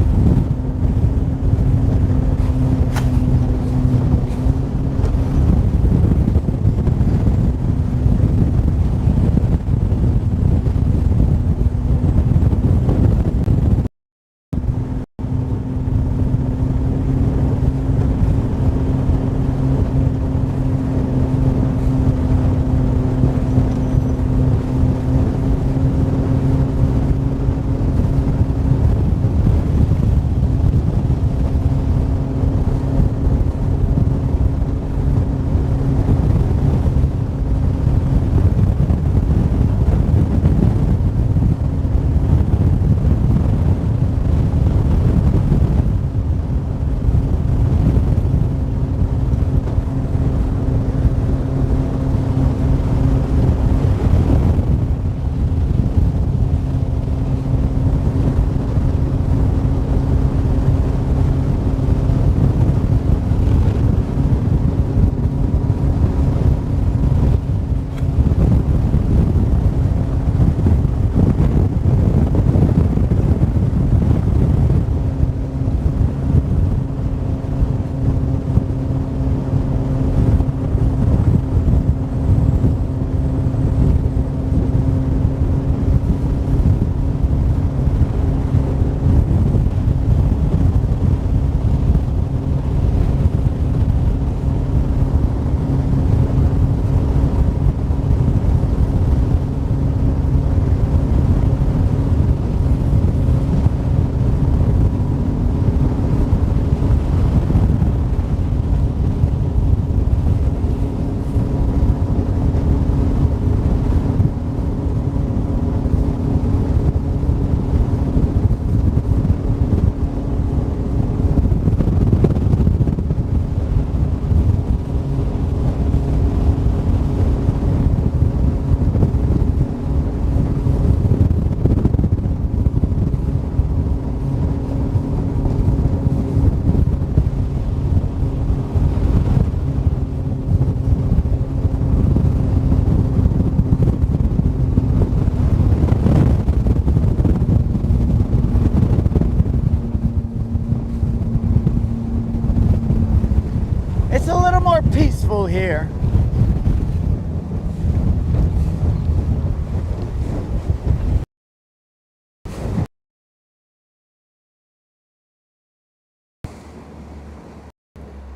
It's a little more peaceful here.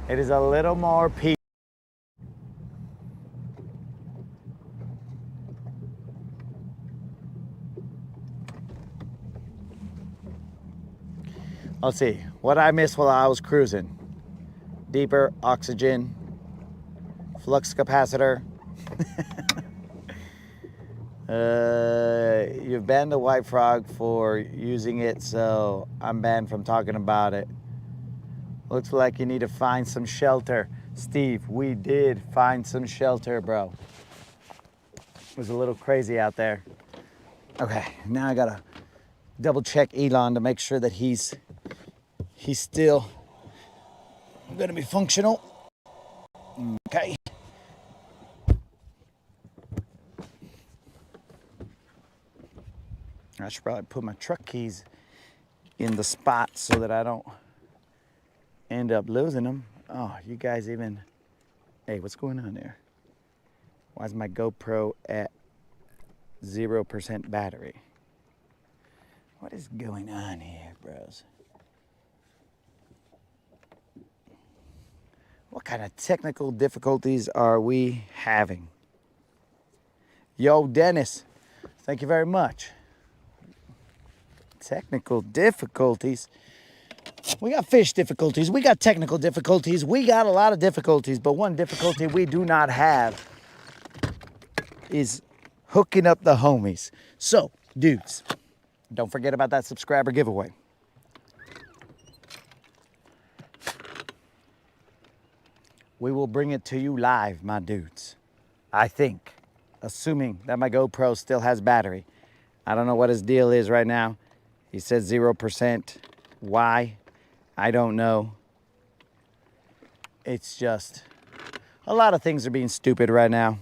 It is a little more peaceful. Let's see, what I missed while I was cruising. Deeper oxygen, flux capacitor. You've banned the white frog for using it, so I'm banned from talking about it. Looks like you need to find some shelter. Steve, we did find some shelter, bro. It was a little crazy out there. Okay, now I gotta double check Elon to make sure that he's still gonna be functional. Okay. I should probably put my truck keys in the spot so that I don't end up losing them. Oh, you guys even, hey, what's going on there? Why is my GoPro at 0% battery? What is going on here, bros? What kind of technical difficulties are we having? Yo, Dennis, thank you very much. Technical difficulties. We got fish difficulties. We got technical difficulties. We got a lot of difficulties, but one difficulty we do not have is hooking up the homies. So, dudes, don't forget about that subscriber giveaway. We will bring it to you live, my dudes. I think, assuming that my GoPro still has battery. I don't know what his deal is right now. He says 0%. Why? I don't know. It's just a lot of things are being stupid right now.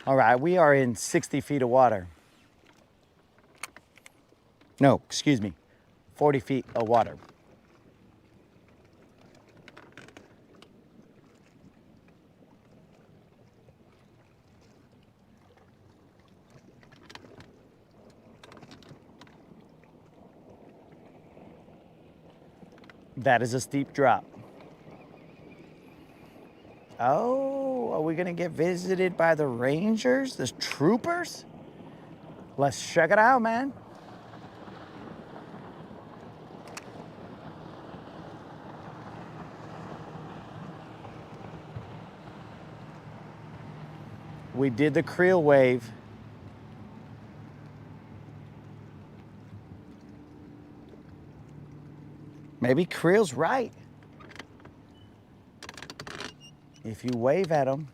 All right, we are in 60 feet of water. No, excuse me, 40 feet of water. That is a steep drop. Oh, are we gonna get visited by the Rangers, the troopers? Let's check it out, man. We did the creel wave. Maybe Creel's right. If you wave at him.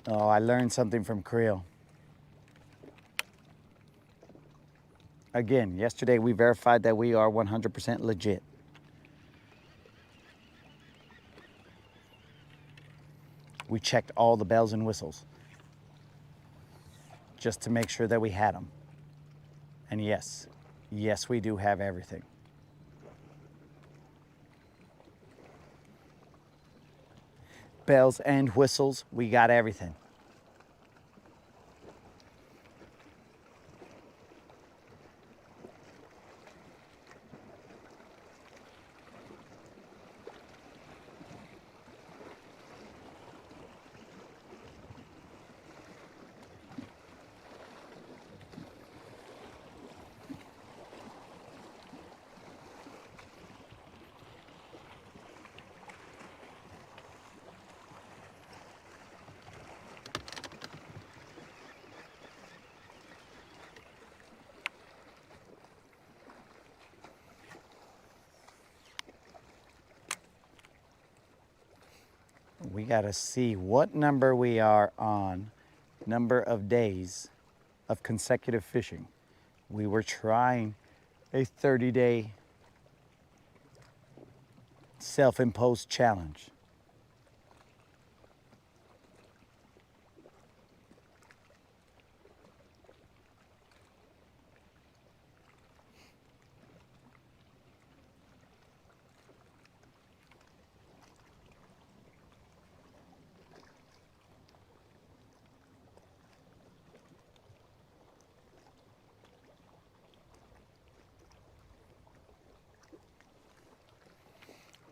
Oh, I learned something from Creel. Again, yesterday we verified that we are 100% legit. We checked all the bells and whistles just to make sure that we had them. And yes, we do have everything. Bells and whistles, we got everything. We got to see what number we are on, number of days of consecutive fishing. We were trying a 30-day self-imposed challenge.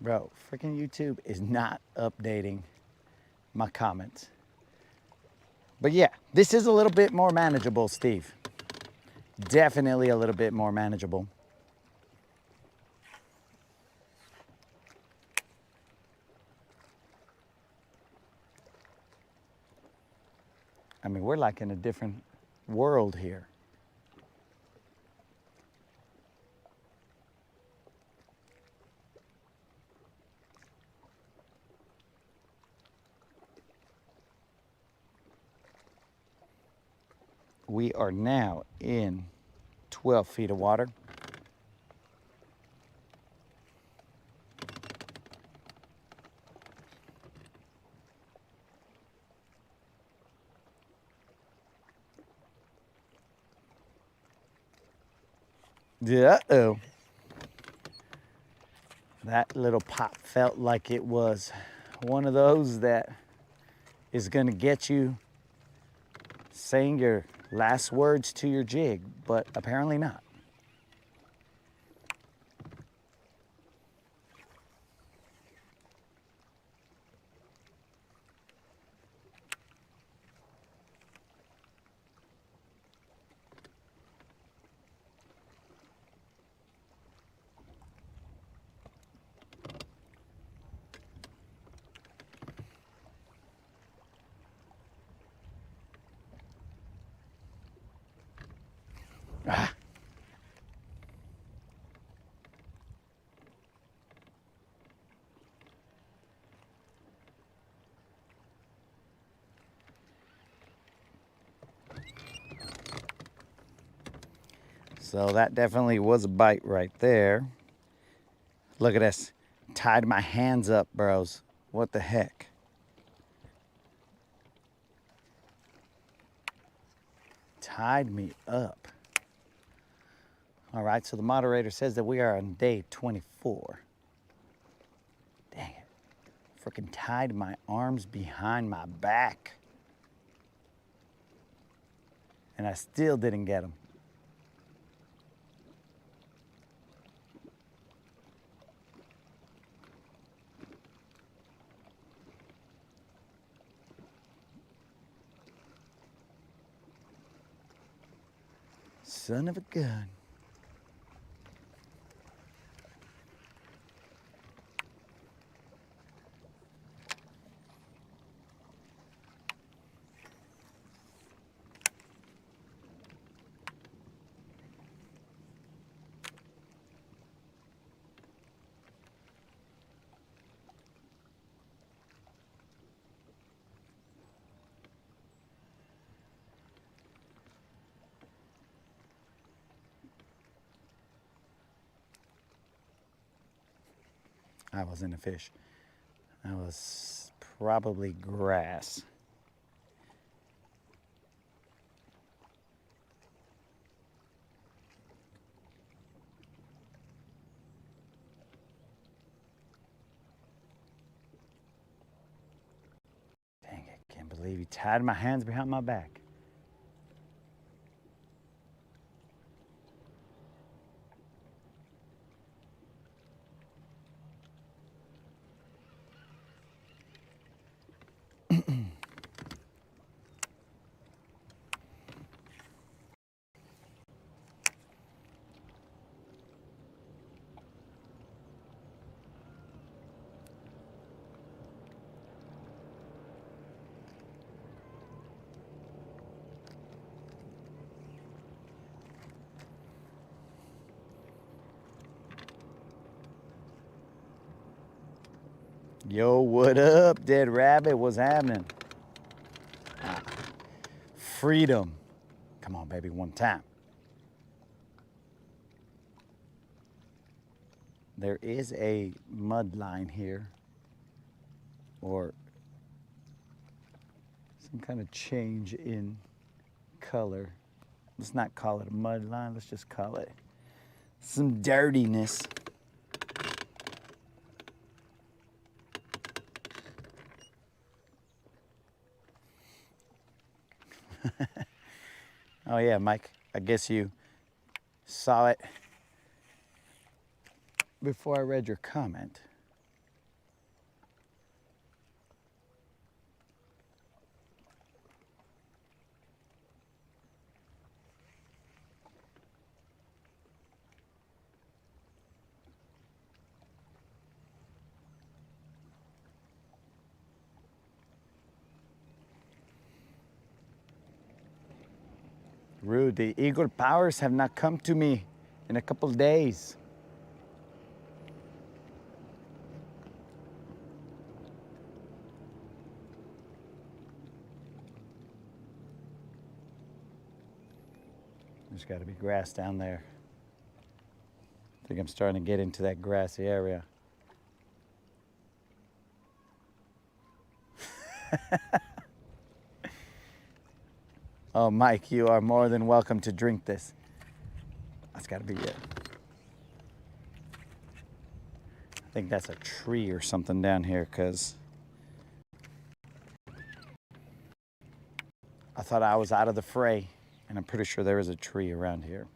Bro, freaking YouTube is not updating my comments. But yeah, this is a little bit more manageable, Steve. Definitely a little bit more manageable. I mean, we're like in a different world here. We are now in 12 feet of water. Uh-oh. That little pop felt like it was one of those that is gonna get you saying your last words to your jig, but apparently not. Ah. So that definitely was a bite right there. Look at this. Tied my hands up, bros. What the heck? Tied me up. All right, so the moderator says that we are on day 24. Dang it. Freaking tied my arms behind my back. And I still didn't get him. Son of a gun. I wasn't a fish. That was probably grass. Dang it, can't believe he tied my hands behind my back. Yo, what up, Dead Rabbit? What's happening? Freedom. Come on, baby, one time. There is a mud line here, or some kind of change in color. Let's not call it a mud line, let's just call it some dirtiness. Oh yeah, Mike, I guess you saw it before I read your comment. Rude, the eagle powers have not come to me in a couple days. There's got to be grass down there. I think I'm starting to get into that grassy area. Oh, Mike, you are more than welcome to drink this. That's got to be it. I think that's a tree or something down here, because I thought I was out of the fray, and I'm pretty sure there is a tree around here.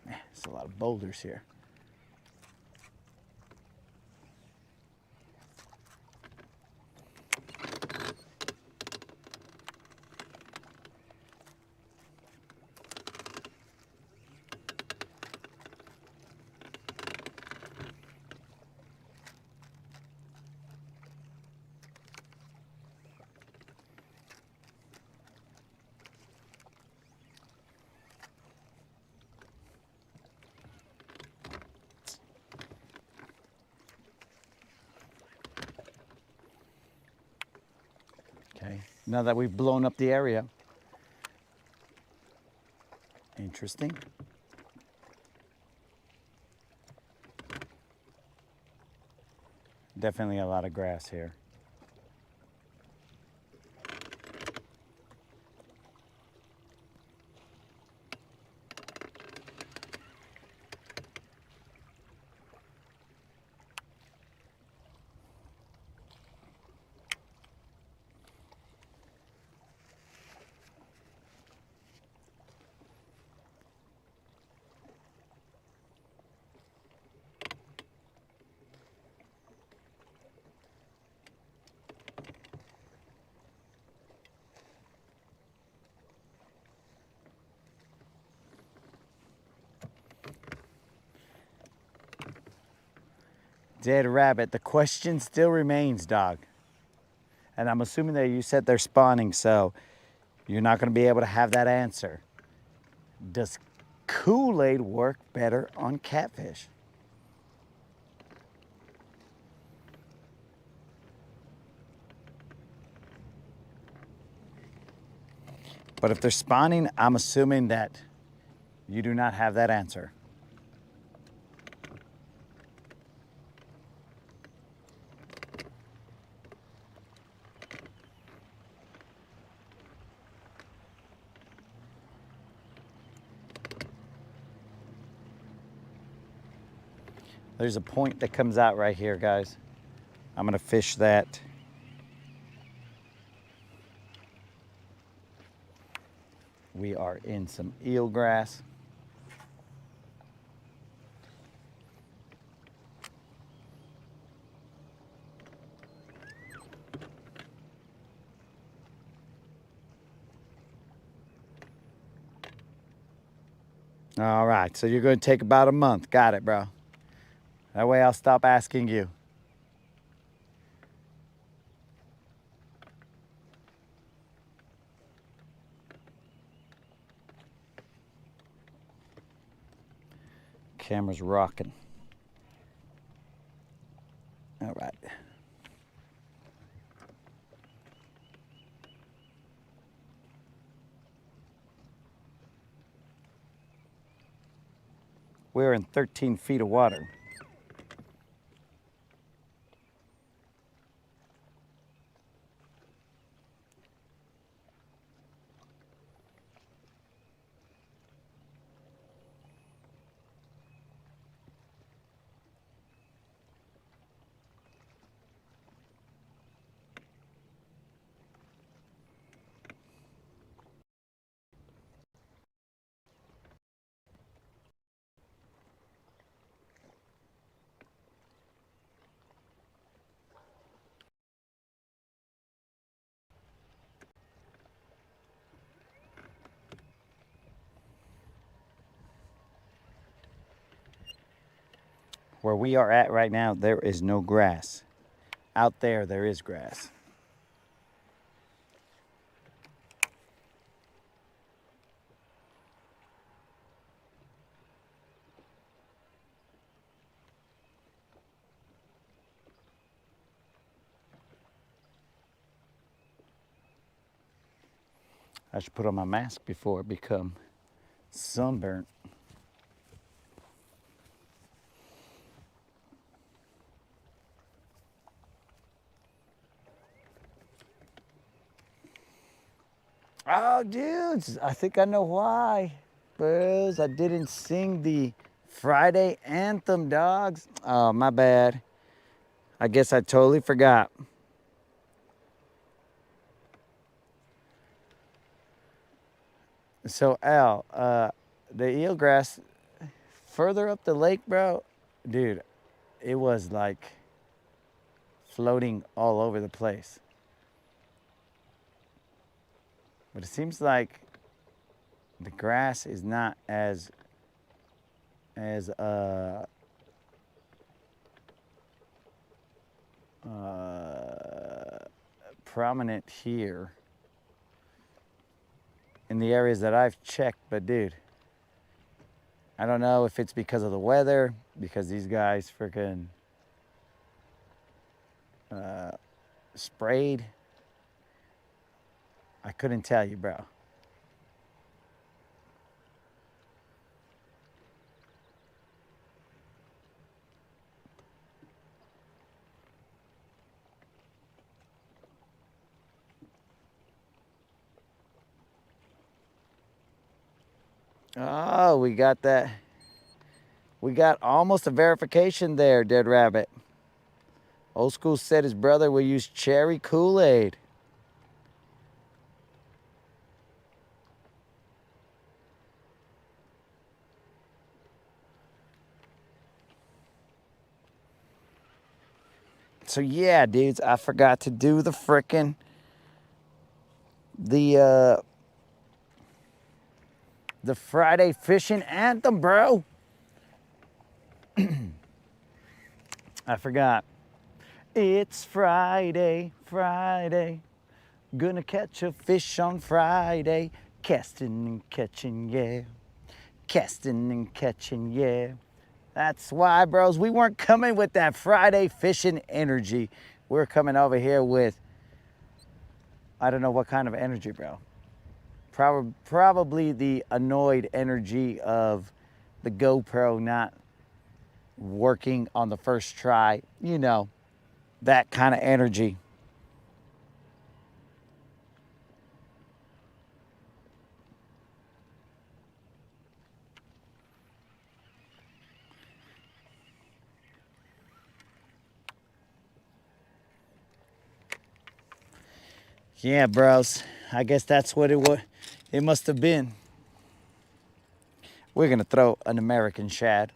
There's a lot of boulders here. Okay, now that we've blown up the area. Interesting. Definitely a lot of grass here. Dead rabbit, the question still remains, dog. And I'm assuming that you said they're spawning, so you're not going to be able to have that answer. Does Kool-Aid work better on catfish? But if they're spawning, I'm assuming that you do not have that answer. There's a point that comes out right here, guys. I'm gonna fish that. We are in some eelgrass. All right, so you're gonna take about a month. Got it, bro. That way I'll stop asking you. Camera's rocking. All right. We're in 13 feet of water. Where we are at right now, there is no grass. Out there, there is grass. I should put on my mask before it become sunburnt. Oh, dudes, I think I know why. Because I didn't sing the Friday anthem, dogs. Oh, my bad. I guess I totally forgot. So, Al, the eelgrass further up the lake, bro, dude, it was like floating all over the place. But it seems like the grass is not as prominent here in the areas that I've checked. But dude, I don't know if it's because of the weather, because these guys freaking sprayed. I couldn't tell you, bro. Oh, we got that. We got almost a verification there, Dead Rabbit. Old School said his brother will use cherry Kool-Aid. So yeah, dudes, I forgot to do the frickin' the Friday fishing anthem, bro. I forgot. It's Friday, Friday. Gonna catch a fish on Friday. Casting and catching, yeah. Casting and catching, yeah. That's why, bros, we weren't coming with that Friday fishing energy. We're coming over here with, I don't know what kind of energy, bro. Probably the annoyed energy of the GoPro not working on the first try. You know, that kind of energy. Yeah, bros. I guess that's what it must have been. We're gonna throw an American shad.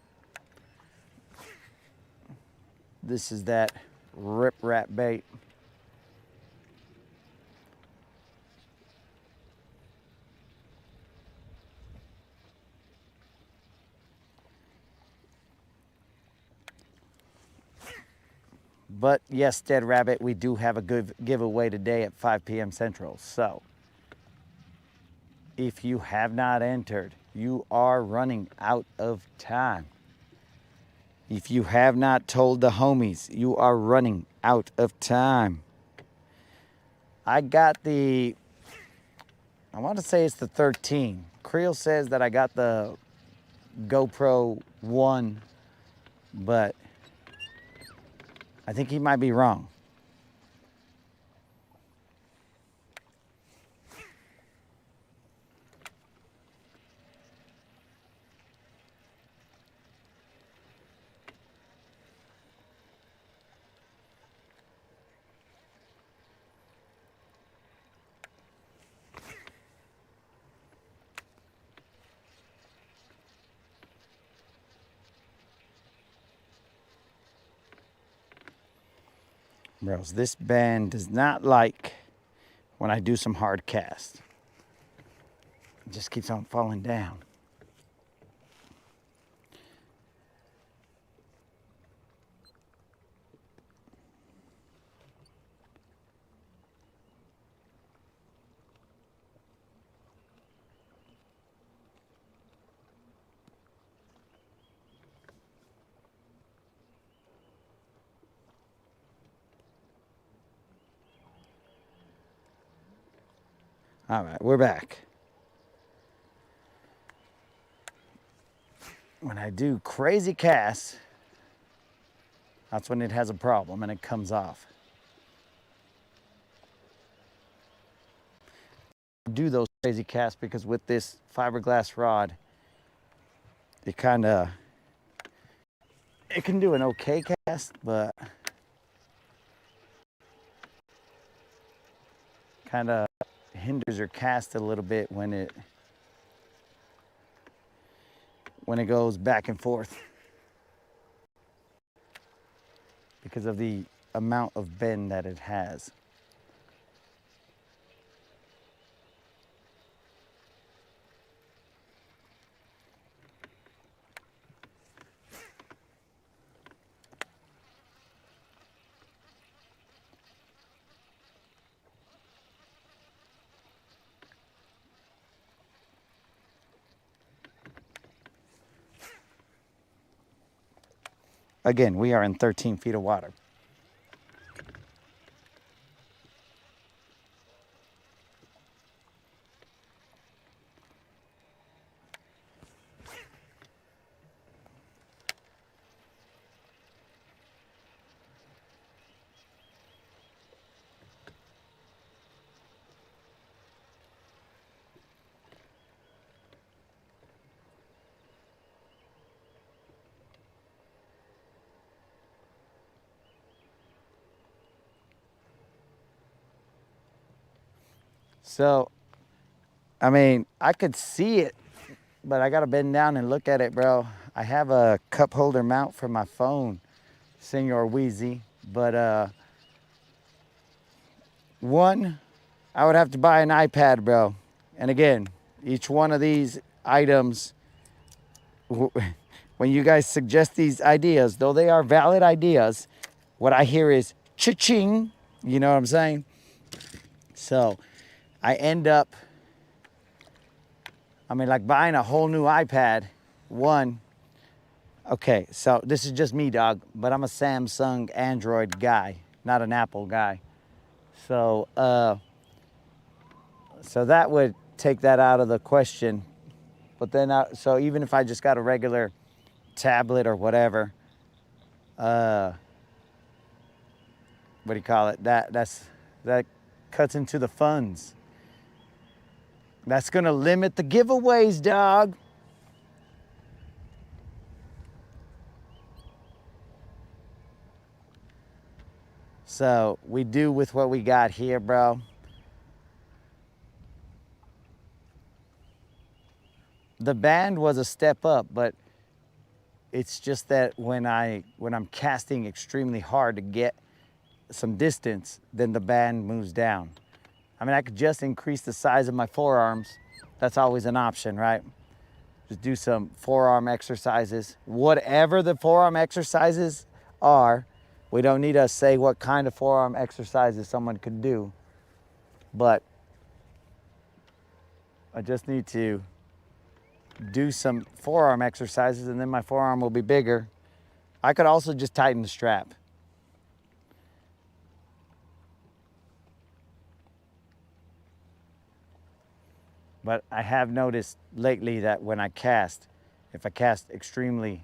This is that rip rap bait. But yes, Dead Rabbit, we do have a good giveaway today at 5 p.m. Central. So if you have not entered, you are running out of time. If you have not told the homies, you are running out of time. I got I want to say it's the 13. Creel says that I got the GoPro 1, but I think he might be wrong. Bros, this band does not like when I do some hard cast. It just keeps on falling down. All right, we're back. When I do crazy casts, that's when it has a problem and it comes off. I do those crazy casts because with this fiberglass rod, it can do an okay cast, but kind of hinders your cast a little bit when it goes back and forth because of the amount of bend that it has. Again, we are in 13 feet of water. So, I mean, I could see it, but I gotta bend down and look at it, bro. I have a cup holder mount for my phone, Senor Wheezy, but one, I would have to buy an iPad, bro. And again, each one of these items, when you guys suggest these ideas, though they are valid ideas, what I hear is cha-ching, you know what I'm saying? So I end up, like buying a whole new iPad. One, okay, so this is just me, dog, but I'm a Samsung Android guy, not an Apple guy. So, so that would take that out of the question. But then, so even if I just got a regular tablet or whatever, what do you call it? That cuts into the funds. That's gonna limit the giveaways, dog. So we do with what we got here, bro. The band was a step up, but it's just that when I'm casting extremely hard to get some distance, then the band moves down. I mean, I could just increase the size of my forearms. That's always an option, right? Just do some forearm exercises. Whatever the forearm exercises are, we don't need to say what kind of forearm exercises someone could do, but I just need to do some forearm exercises and then my forearm will be bigger. I could also just tighten the strap. But I have noticed lately that when I cast, if I cast extremely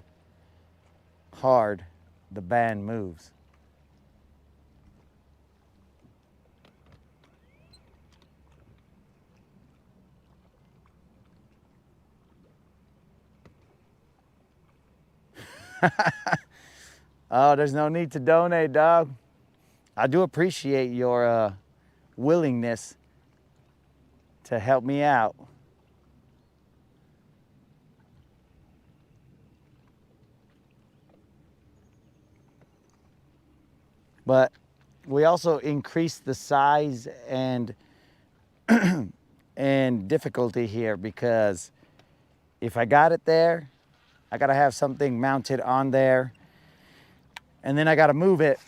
hard, the band moves. Oh, there's no need to donate, dog. I do appreciate your willingness to help me out. But we also increased the size and and difficulty here because if I got it there, I gotta have something mounted on there, and then I gotta move it.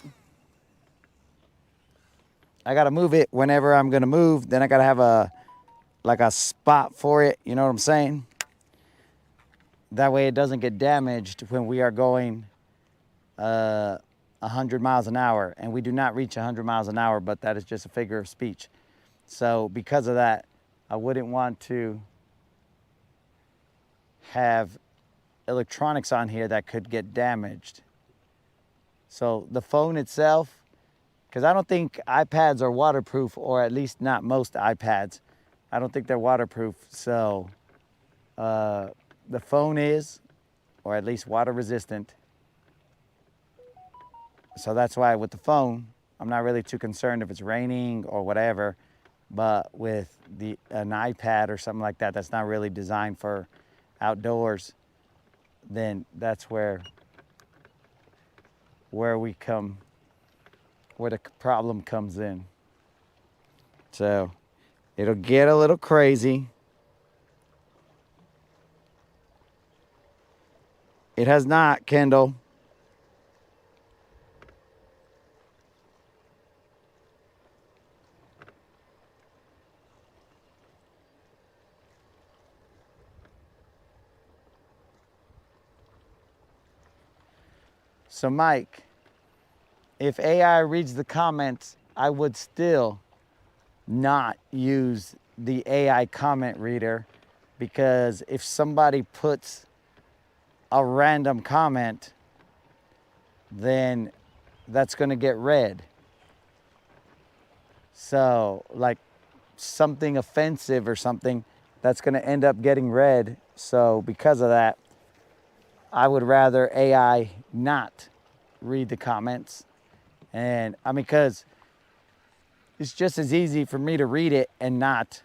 I gotta move it whenever I'm gonna move. Then I gotta have a spot for it. You know what I'm saying? That way it doesn't get damaged when we are going 100 miles an hour, and we do not reach 100 miles an hour, but that is just a figure of speech. So because of that, I wouldn't want to have electronics on here that could get damaged. So the phone itself, because I don't think iPads are waterproof, or at least not most iPads. I don't think they're waterproof. So the phone is, or at least water resistant. So that's why with the phone, I'm not really too concerned if it's raining or whatever. But with an iPad or something like that, that's not really designed for outdoors, then that's where the problem comes in. So it'll get a little crazy. It has not, Kendall. So Mike, if AI reads the comments, I would still not use the AI comment reader, because if somebody puts a random comment, then that's going to get read. So like something offensive or something, that's going to end up getting read. So because of that, I would rather AI not read the comments. And I mean, because it's just as easy for me to read it and not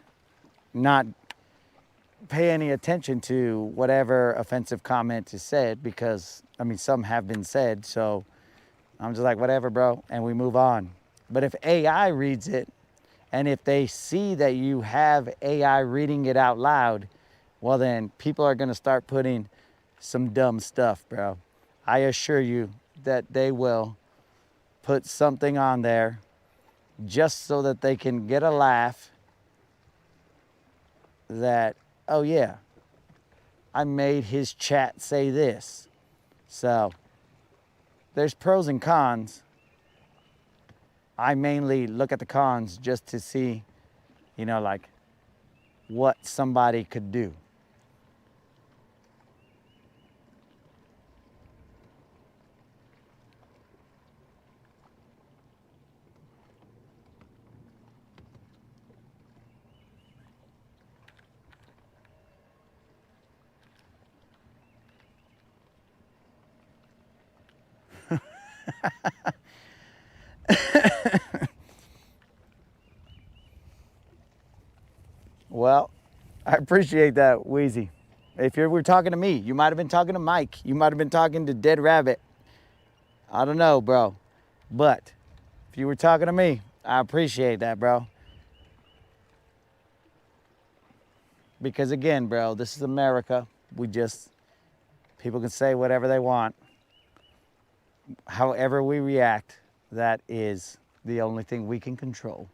pay any attention to whatever offensive comment is said, because I mean, some have been said. So I'm just like, whatever, bro, and we move on. But if AI reads it, and if they see that you have AI reading it out loud, well, then people are going to start putting some dumb stuff, bro. I assure you that they will put something on there just so that they can get a laugh that, oh yeah, I made his chat say this. So there's pros and cons. I mainly look at the cons just to see, like what somebody could do. Well, I appreciate that, Wheezy. If you were talking to me, you might have been talking to Mike. You might have been talking to Dead Rabbit. I don't know, bro. But if you were talking to me, I appreciate that, bro. Because again, bro, this is America. People can say whatever they want. However we react, that is the only thing we can control.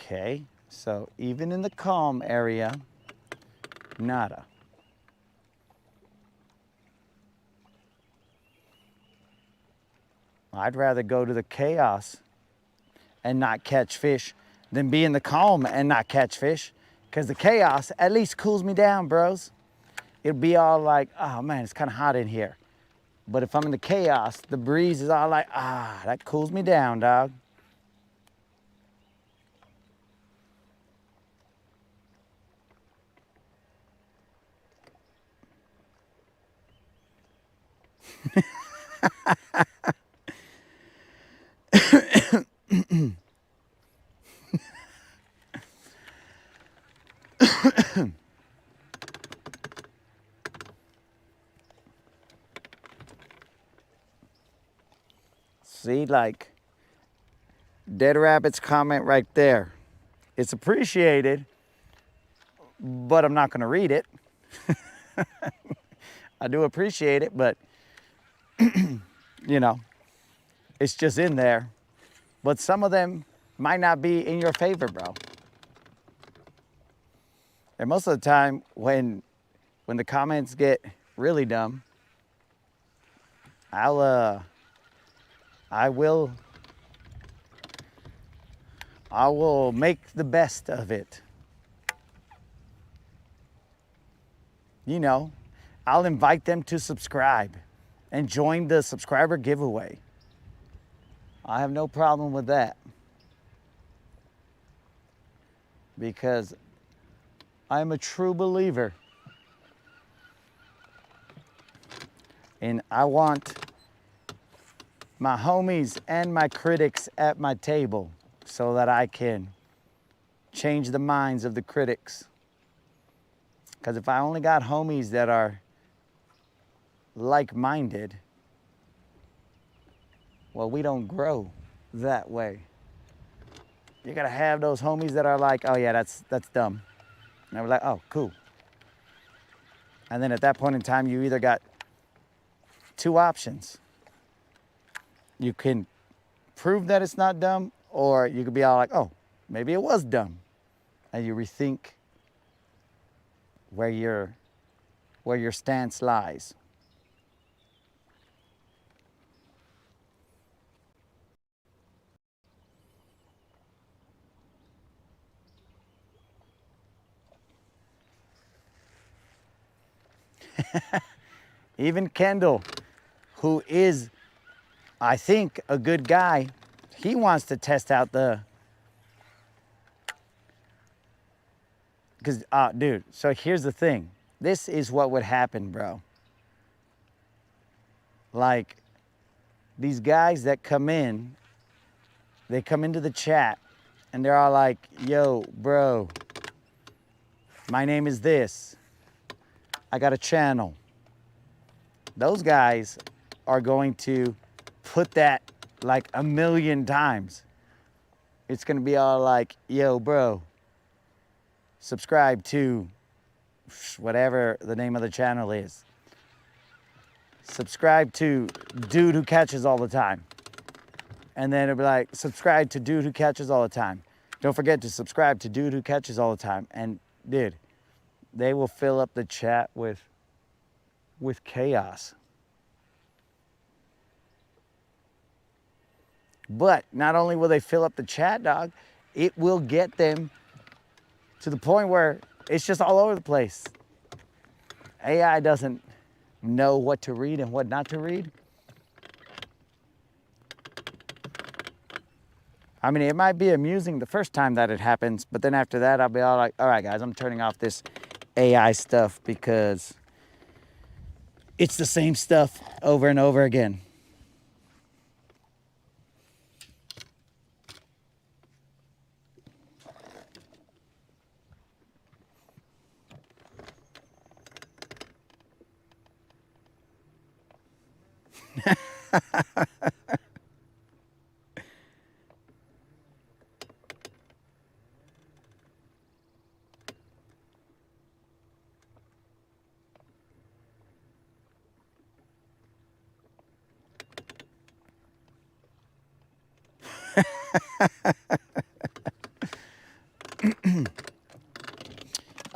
Okay, so even in the calm area, nada. I'd rather go to the chaos and not catch fish than be in the calm and not catch fish, because the chaos at least cools me down, bros. It'll be all like, oh man, it's kind of hot in here. But if I'm in the chaos, the breeze is all like, that cools me down, dog. See, like, Dead Rabbit's comment right there. It's appreciated, but I'm not going to read it. I do appreciate it, but, you know, it's just in there. But some of them might not be in your favor, bro. And most of the time, when the comments get really dumb, I will make the best of it. You know, I'll invite them to subscribe and join the subscriber giveaway. I have no problem with that. Because I'm a true believer. And I want my homies and my critics at my table so that I can change the minds of the critics. Because if I only got homies that are like-minded, well, we don't grow that way. You gotta have those homies that are like, oh yeah, that's dumb. And we're like, oh, cool. And then at that point in time, you either got two options. You can prove that it's not dumb, or you could be all like, oh, maybe it was dumb. And you rethink where your stance lies. Even Kendall, who is, I think, a good guy, he wants to test out because, dude, so here's the thing. This is what would happen, bro. Like, these guys that come in, they come into the chat, and they're all like, yo, bro, my name is this. I got a channel. Those guys are going to put that like 1,000,000 times. It's gonna be all like, yo, bro, subscribe to whatever the name of the channel is. Subscribe to dude who catches all the time. And then it'll be like, subscribe to dude who catches all the time. Don't forget to subscribe to dude who catches all the time. And dude, they will fill up the chat with chaos. But not only will they fill up the chat, dog, it will get them to the point where it's just all over the place. AI doesn't know what to read and what not to read. I mean, it might be amusing the first time that it happens, but then after that, I'll be all like, all right, guys, I'm turning off this AI stuff because it's the same stuff over and over again.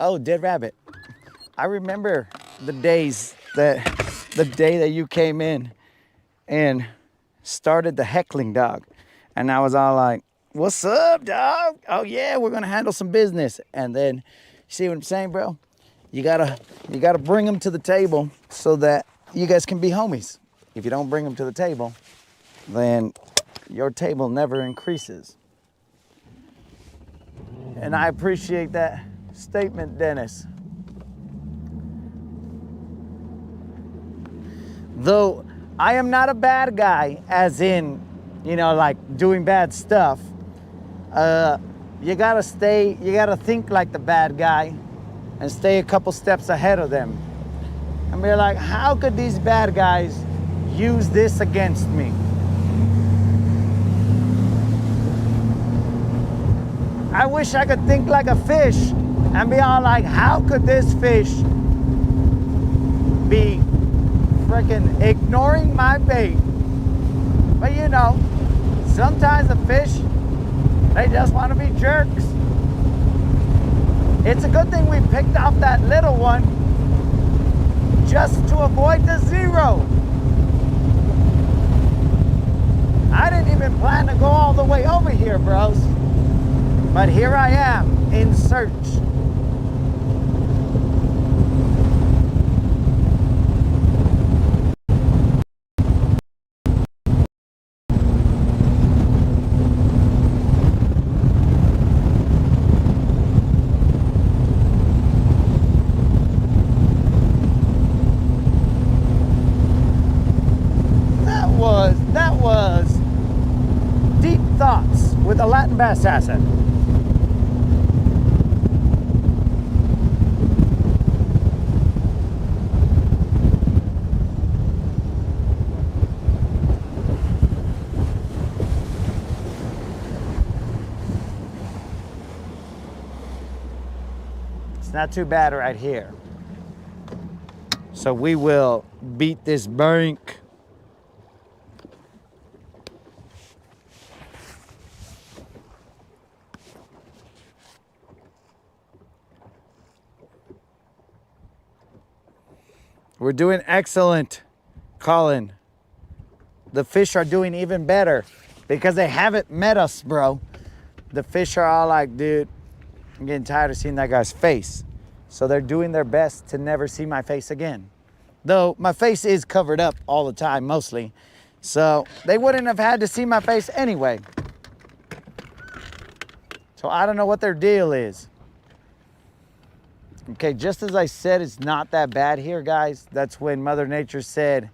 Oh, Dead Rabbit. I remember the day that you came in and started the heckling, dog. And I was all like, what's up, dog? Oh yeah, we're gonna handle some business. And then, you see what I'm saying, bro? You gotta bring them to the table so that you guys can be homies. If you don't bring them to the table, then your table never increases. And I appreciate that statement, Dennis. Though I am not a bad guy, as in, you know, like doing bad stuff. You gotta think like the bad guy and stay a couple steps ahead of them. And be like, how could these bad guys use this against me? I wish I could think like a fish and be all like, how could this fish be freaking ignoring my bait? But you know, sometimes the fish, they just want to be jerks. It's a good thing we picked off that little one just to avoid the zero. I didn't even plan to go all the way over here, bros. But here I am in search. That was deep thoughts with a Latin bass assassin. It's not too bad right here. So we will beat this bank. We're doing excellent, Colin. The fish are doing even better because they haven't met us, bro. The fish are all like, dude, I'm getting tired of seeing that guy's face. So they're doing their best to never see my face again. Though my face is covered up all the time, mostly. So they wouldn't have had to see my face anyway. So I don't know what their deal is. Okay, just as I said, it's not that bad here, guys. That's when Mother Nature said,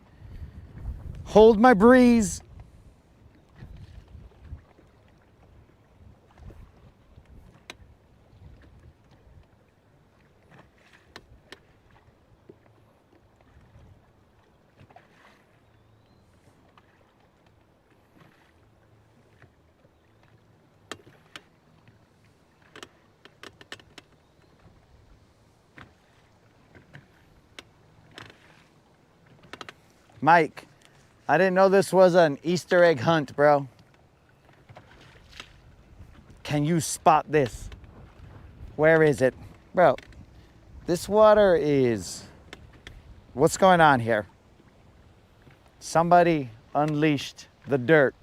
hold my breeze. Mike, I didn't know this was an Easter egg hunt, bro. Can you spot this? Where is it? Bro, this water is... What's going on here? Somebody unleashed the dirt.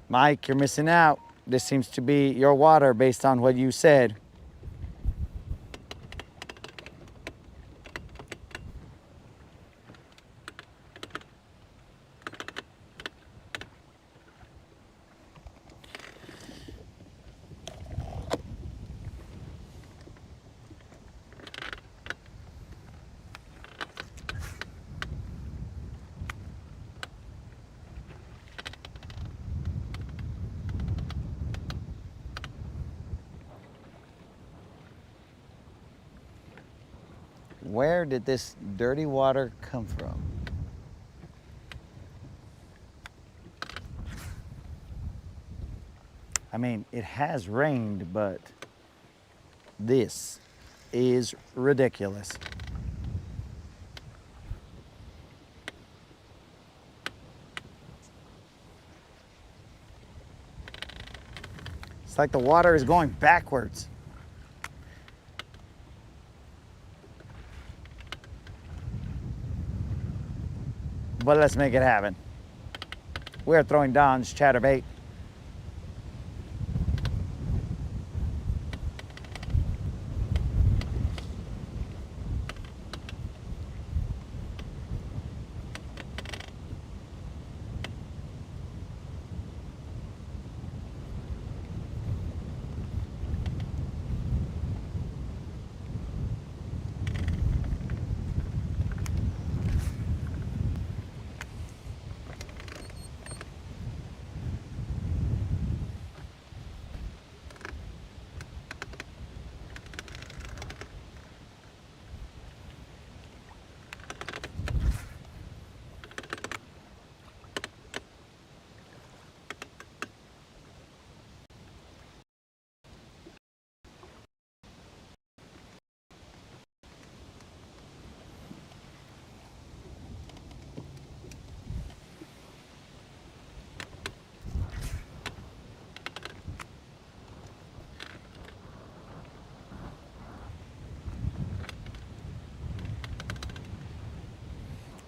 Mike, you're missing out. This seems to be your water based on what you said. Where did this dirty water come from? I mean, it has rained, but this is ridiculous. It's like the water is going backwards. But let's make it happen. We're throwing Don's chatterbait.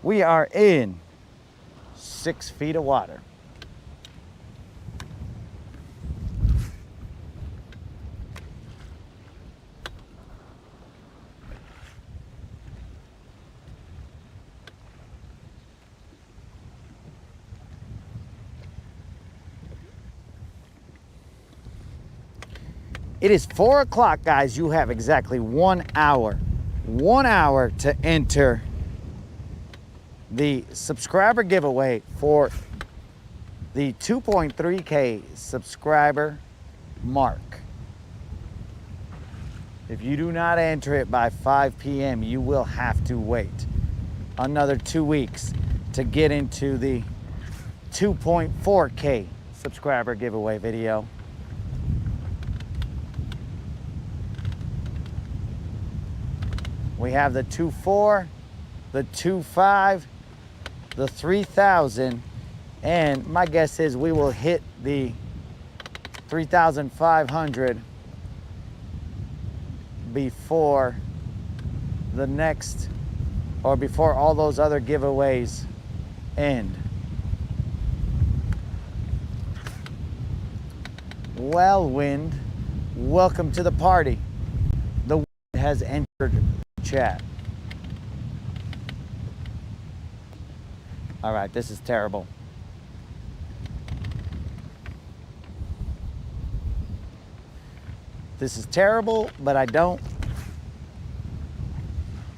We are in 6 feet of water. It is 4 o'clock, guys. You have exactly 1 hour. 1 hour to enter the subscriber giveaway for the 2.3K subscriber mark. If you do not enter it by 5 p.m., you will have to wait another 2 weeks to get into the 2.4K subscriber giveaway video. We have the 2.4, the 2.5, the 3,000, and my guess is we will hit the 3,500 before the next, or before all those other giveaways end. Well, Wind, welcome to the party. The Wind has entered chat. All right, this is terrible. This is terrible, but I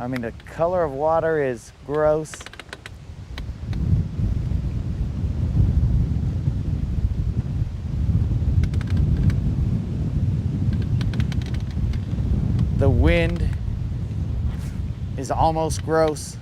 mean, the color of water is gross. The wind is almost gross.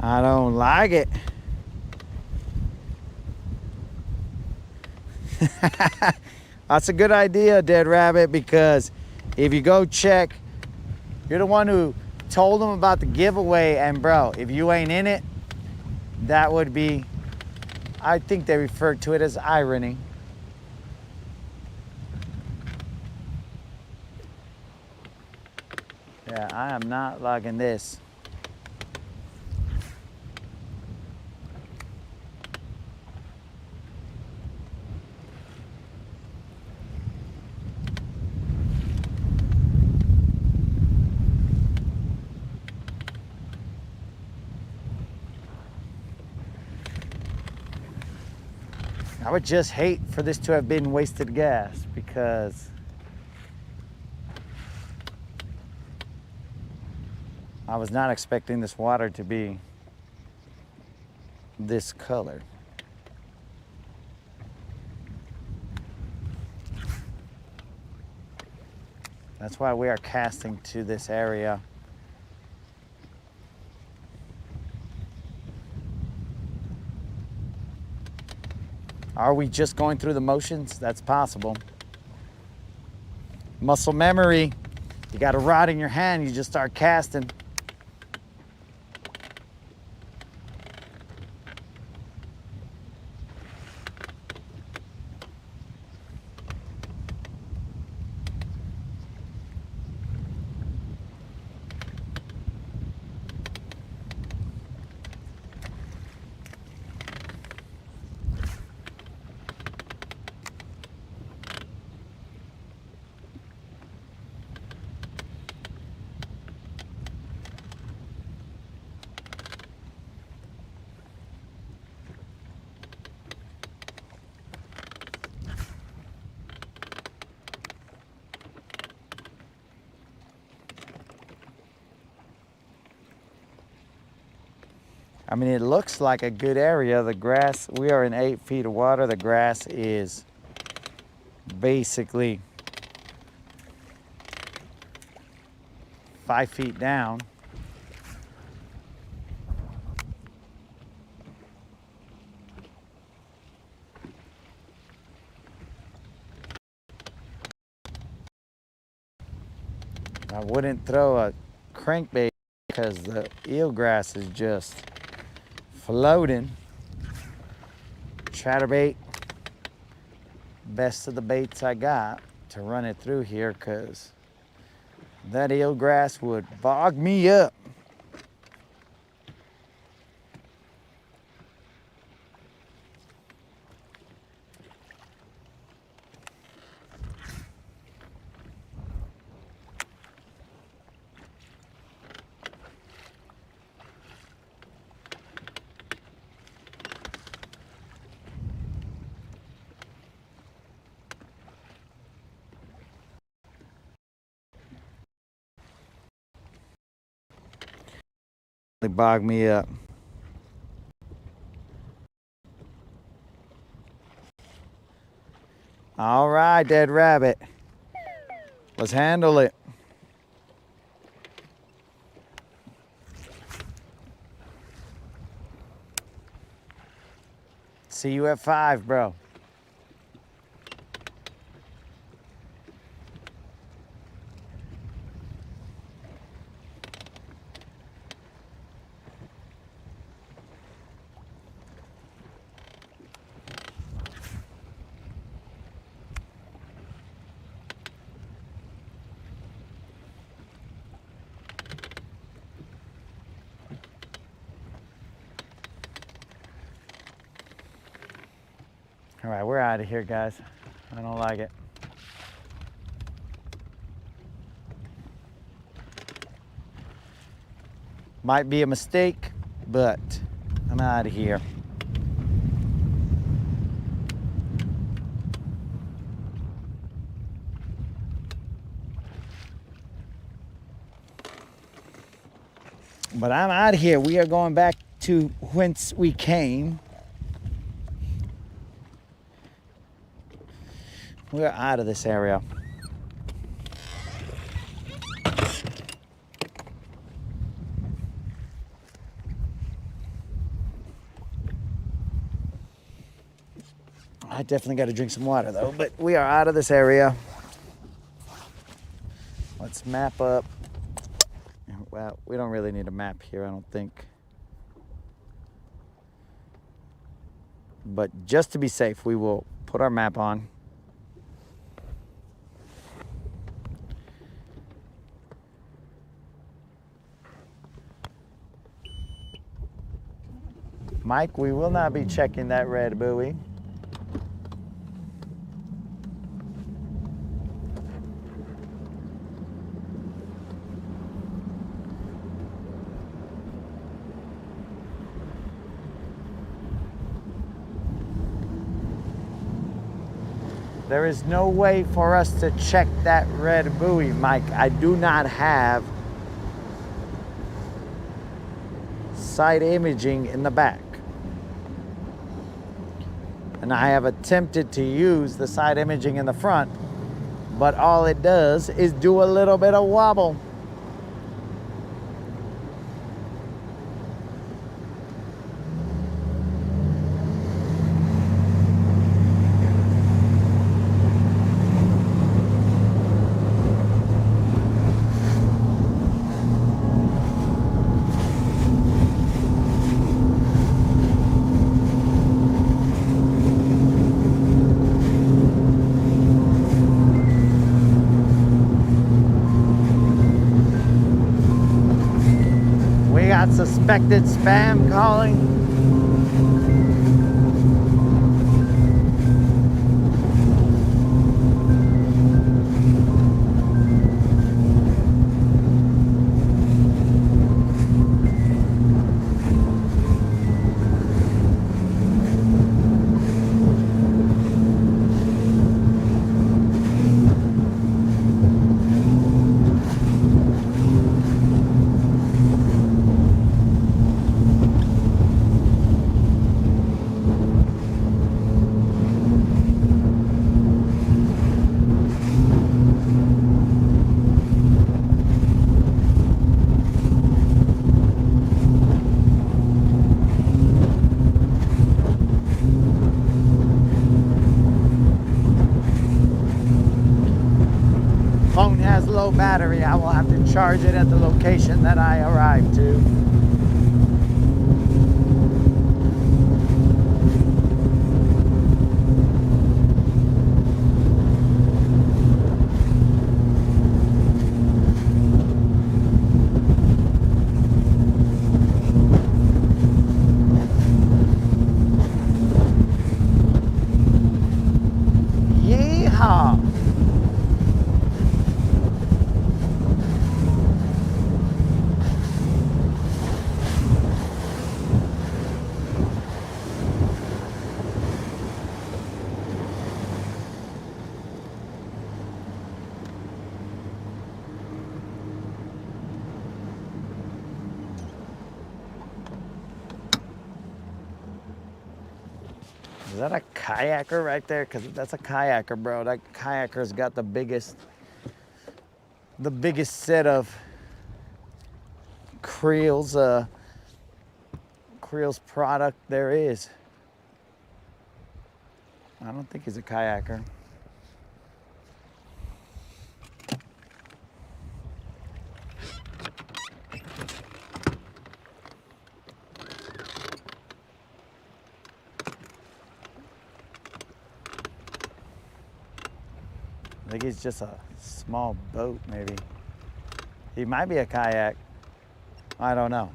I don't like it. That's a good idea, Dead Rabbit, because if you go check, you're the one who told them about the giveaway, and bro, if you ain't in it, that would be, I think they refer to it as irony. Yeah, I am not liking this. I would just hate for this to have been wasted gas, because I was not expecting this water to be this color. That's why we are casting to this area. Are we just going through the motions? That's possible. Muscle memory. You got a rod in your hand, you just start casting. I mean, it looks like a good area. The grass, we are in 8 feet of water. The grass is basically 5 feet down. I wouldn't throw a crankbait because the eelgrass is just floating. Chatterbait, best of the baits I got to run it through here because that eelgrass would bog me up. They bog me up. All right, dead rabbit. Let's handle it. See you at 5, bro. All right, we're out of here, guys. I don't like it. Might be a mistake, but I'm out of here. But I'm out of here. We are going back to whence we came. We're out of this area. I definitely got to drink some water though, but we are out of this area. Let's map up. Well, we don't really need a map here, I don't think. But just to be safe, we will put our map on. Mike, we will not be checking that red buoy. There is no way for us to check that red buoy, Mike. I do not have side imaging in the back. And I have attempted to use the side imaging in the front, but all it does is do a little bit of wobble. Suspected spam calling. low battery. I will have to charge it at the location that I arrived to. Yeehaw! Is that a kayaker right there? Because that's a kayaker, bro. That kayaker's got the biggest set of Creel's product there is. I don't think he's a kayaker. I think he's just a small boat, maybe. He might be a kayak. I don't know.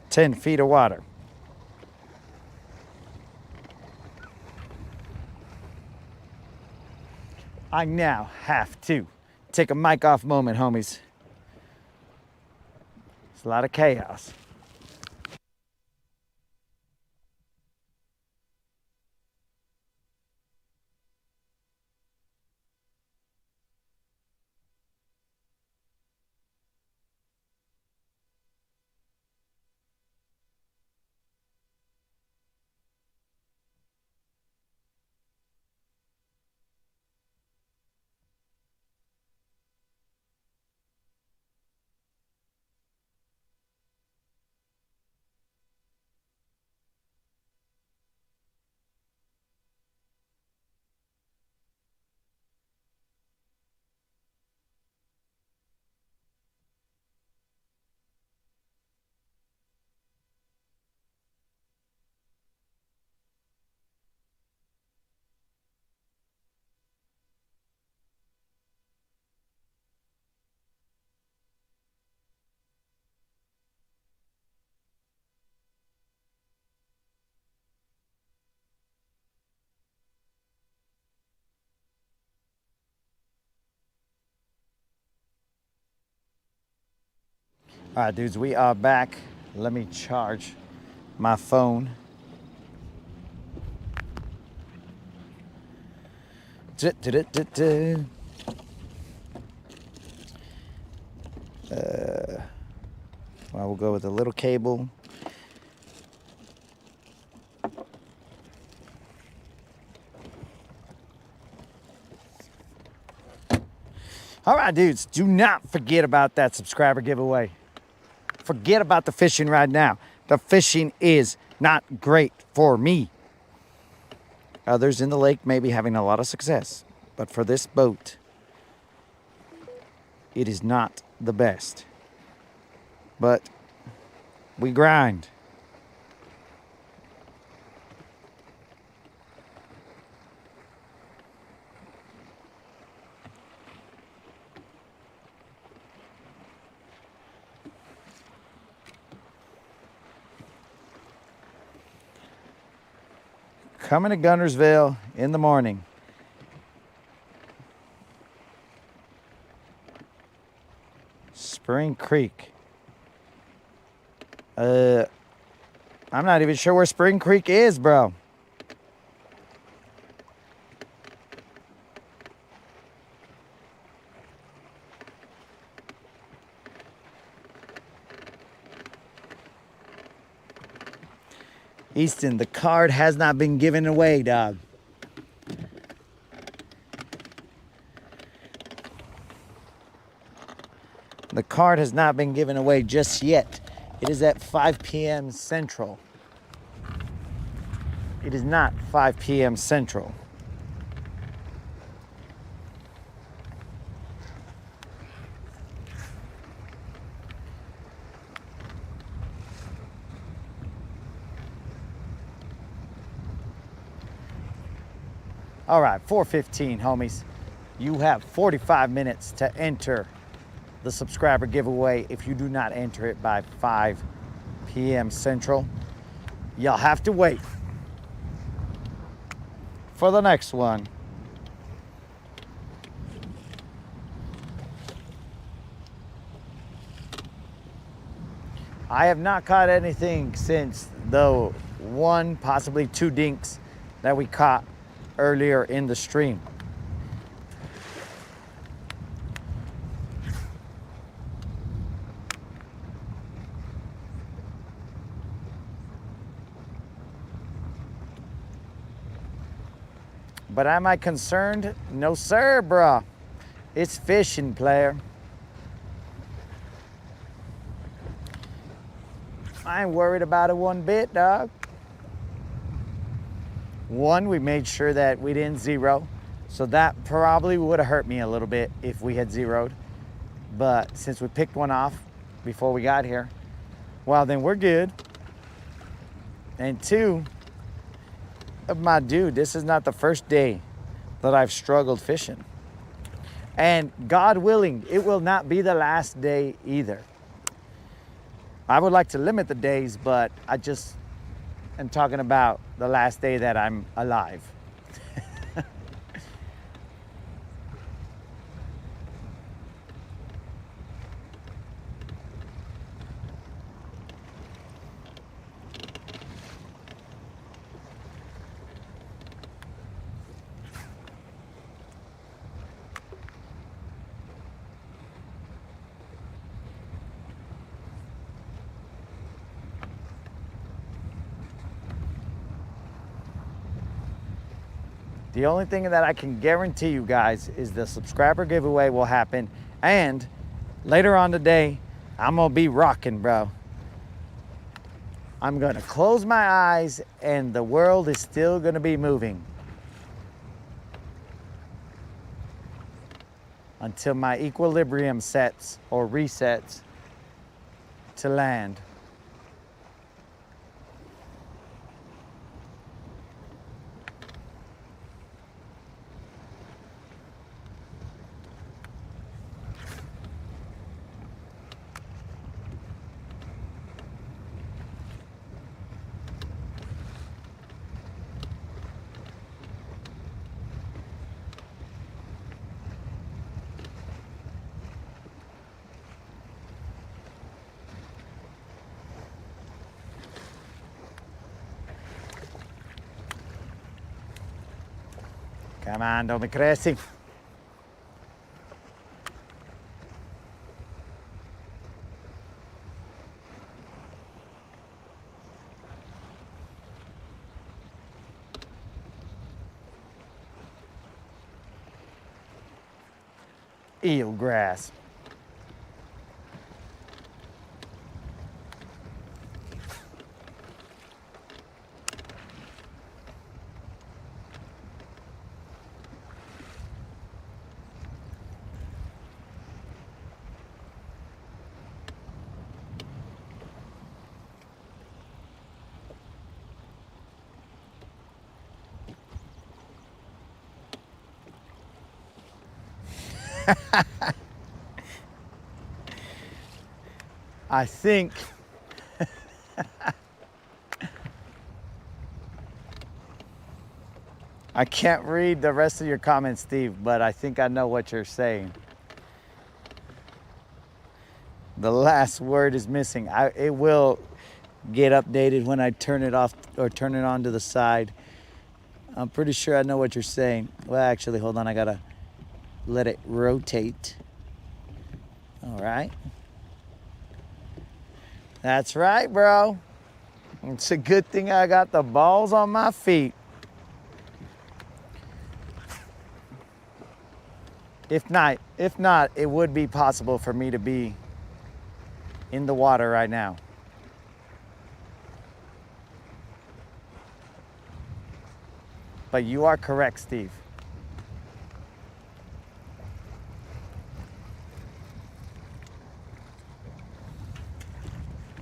Ten feet of water. I now have to take a mic off moment, homies. It's a lot of chaos. All right, dudes, we are back. Let me charge my phone. I will go with a little cable. All right, dudes, do not forget about that subscriber giveaway. Forget about the fishing right now. The fishing is not great for me. Others in the lake may be having a lot of success, but for this boat, it is not the best. But we grind. Coming to Guntersville in the morning. Spring Creek. I'm not even sure where Spring Creek is, bro. Easton, the card has not been given away, dog. The card has not been given away just yet. It is at 5 p.m. Central. It is not 5 p.m. Central. All right, 4:15, homies. You have 45 minutes to enter the subscriber giveaway. If you do not enter it by 5 p.m. Central, you'll have to wait for the next one. I have not caught anything since the one, possibly two dinks that we caught earlier in the stream. But am I concerned? No, sir, bruh. It's fishing, player. I ain't worried about it one bit, dog. One, we made sure that we didn't zero. So that probably would have hurt me a little bit if we had zeroed. But since we picked one off before we got here, well, then we're good. And two, my dude, this is not the first day that I've struggled fishing. And God willing, it will not be the last day either. I would like to limit the days, but I just am talking about the last day that I'm alive. The only thing that I can guarantee you guys is the subscriber giveaway will happen. And later on today, I'm gonna be rocking, bro. I'm gonna close my eyes and the world is still gonna be moving until my equilibrium sets or resets to land. Come on, don't be crazy. Eelgrass. I think I can't read the rest of your comments, Steve, but I think I know what you're saying. The last word is missing. It will get updated when I turn it off or turn it on to the side. I'm pretty sure I know what you're saying. Well, actually, hold on. I gotta let it rotate. All right. That's right, bro. It's a good thing I got the balls on my feet. If not, it would be possible for me to be in the water right now. But you are correct, Steve.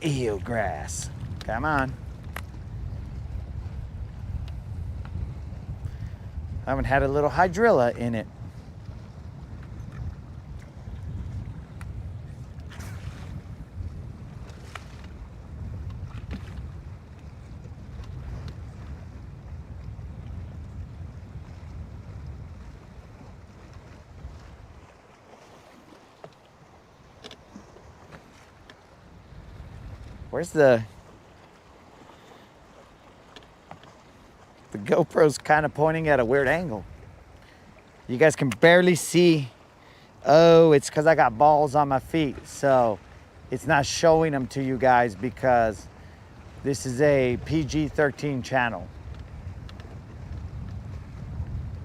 Eelgrass. Come on. I haven't had a little hydrilla in it. Where's the GoPro's kind of pointing at a weird angle. You guys can barely see. Oh, it's because I got balls on my feet. So it's not showing them to you guys because this is a PG-13 channel.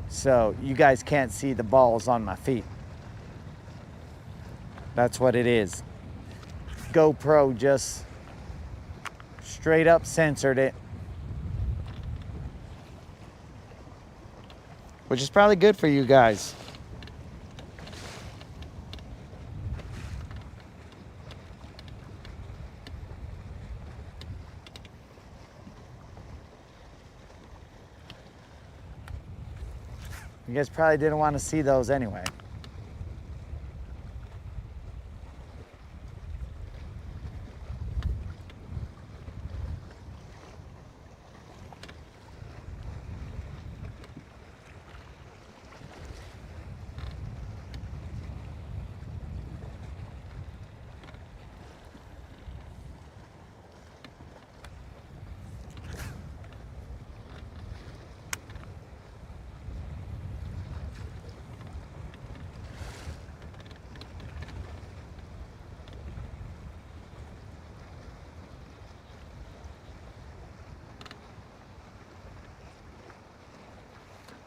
So you guys can't see the balls on my feet. That's what it is. GoPro just straight up censored it. Which is probably good for you guys. You guys probably didn't want to see those anyway.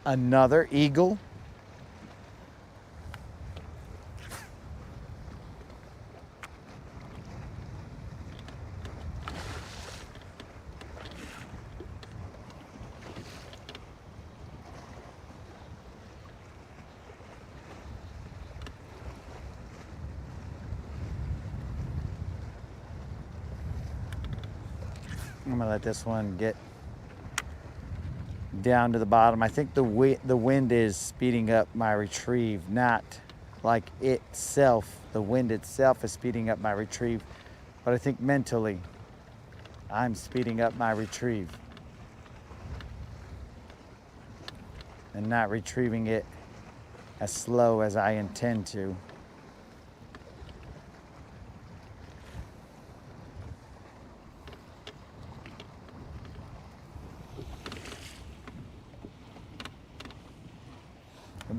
Another eagle. I'm gonna let this one get down to the bottom. I think the wind is speeding up my retrieve, not like itself. The wind itself is speeding up my retrieve, but I think mentally I'm speeding up my retrieve and not retrieving it as slow as I intend to.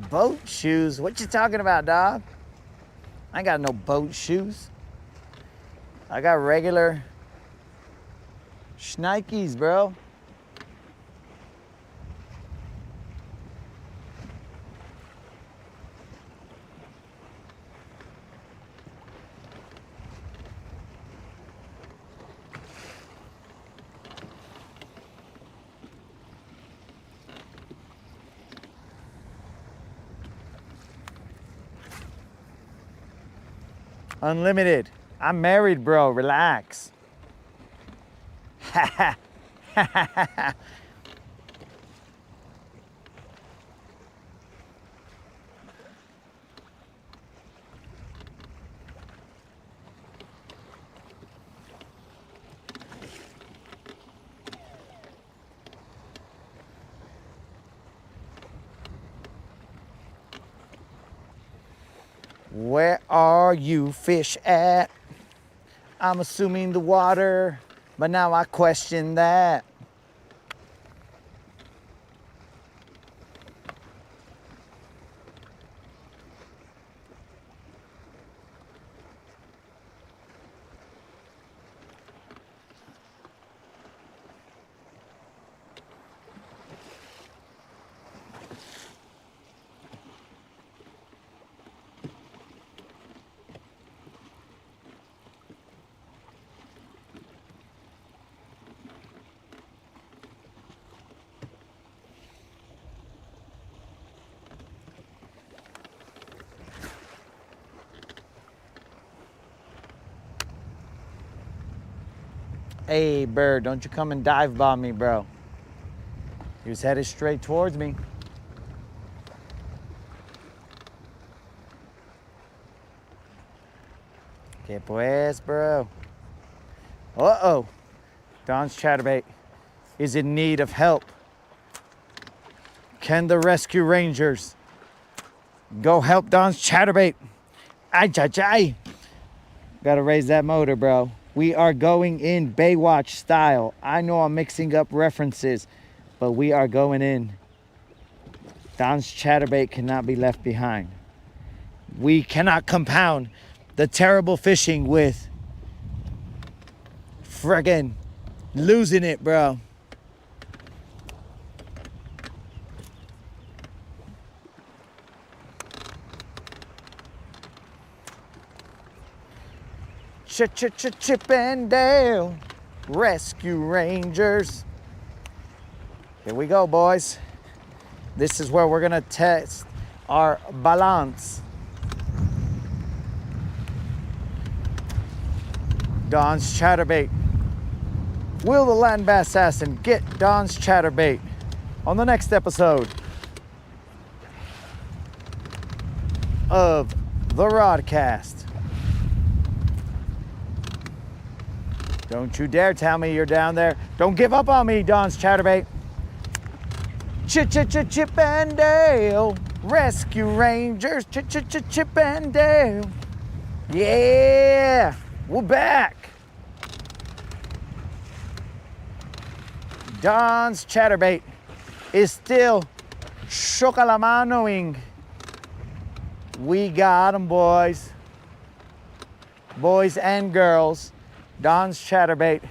Boat shoes? What you talking about, dog? I ain't got no boat shoes. I got regular Schnikes, bro. Unlimited. I'm married, bro. Relax. Where are you fish at? I'm assuming the water, but now I question that. Hey, bird, don't you come and dive bomb me, bro. He was headed straight towards me. Que pues, bro. Uh-oh. Don's chatterbait is in need of help. Can the rescue rangers go help Don's chatterbait? Ay, ay, ay. Gotta raise that motor, bro. We are going in Baywatch style. I know I'm mixing up references, but we are going in. Don's chatterbait cannot be left behind. We cannot compound the terrible fishing with friggin' losing it, bro. Chip and Dale Rescue Rangers. Here we go, boys. This is where we're gonna test our balance. Don's chatterbait. Will the land bass assassin get Don's chatterbait on the next episode of the Rodcast? Don't you dare tell me you're down there. Don't give up on me, Don's chatterbait. Chip and Dale Rescue Rangers. Chip and Dale. Yeah, we're back. Don's chatterbait is still chocalamanoing. We got him, boys. Boys and girls. Don's chatterbait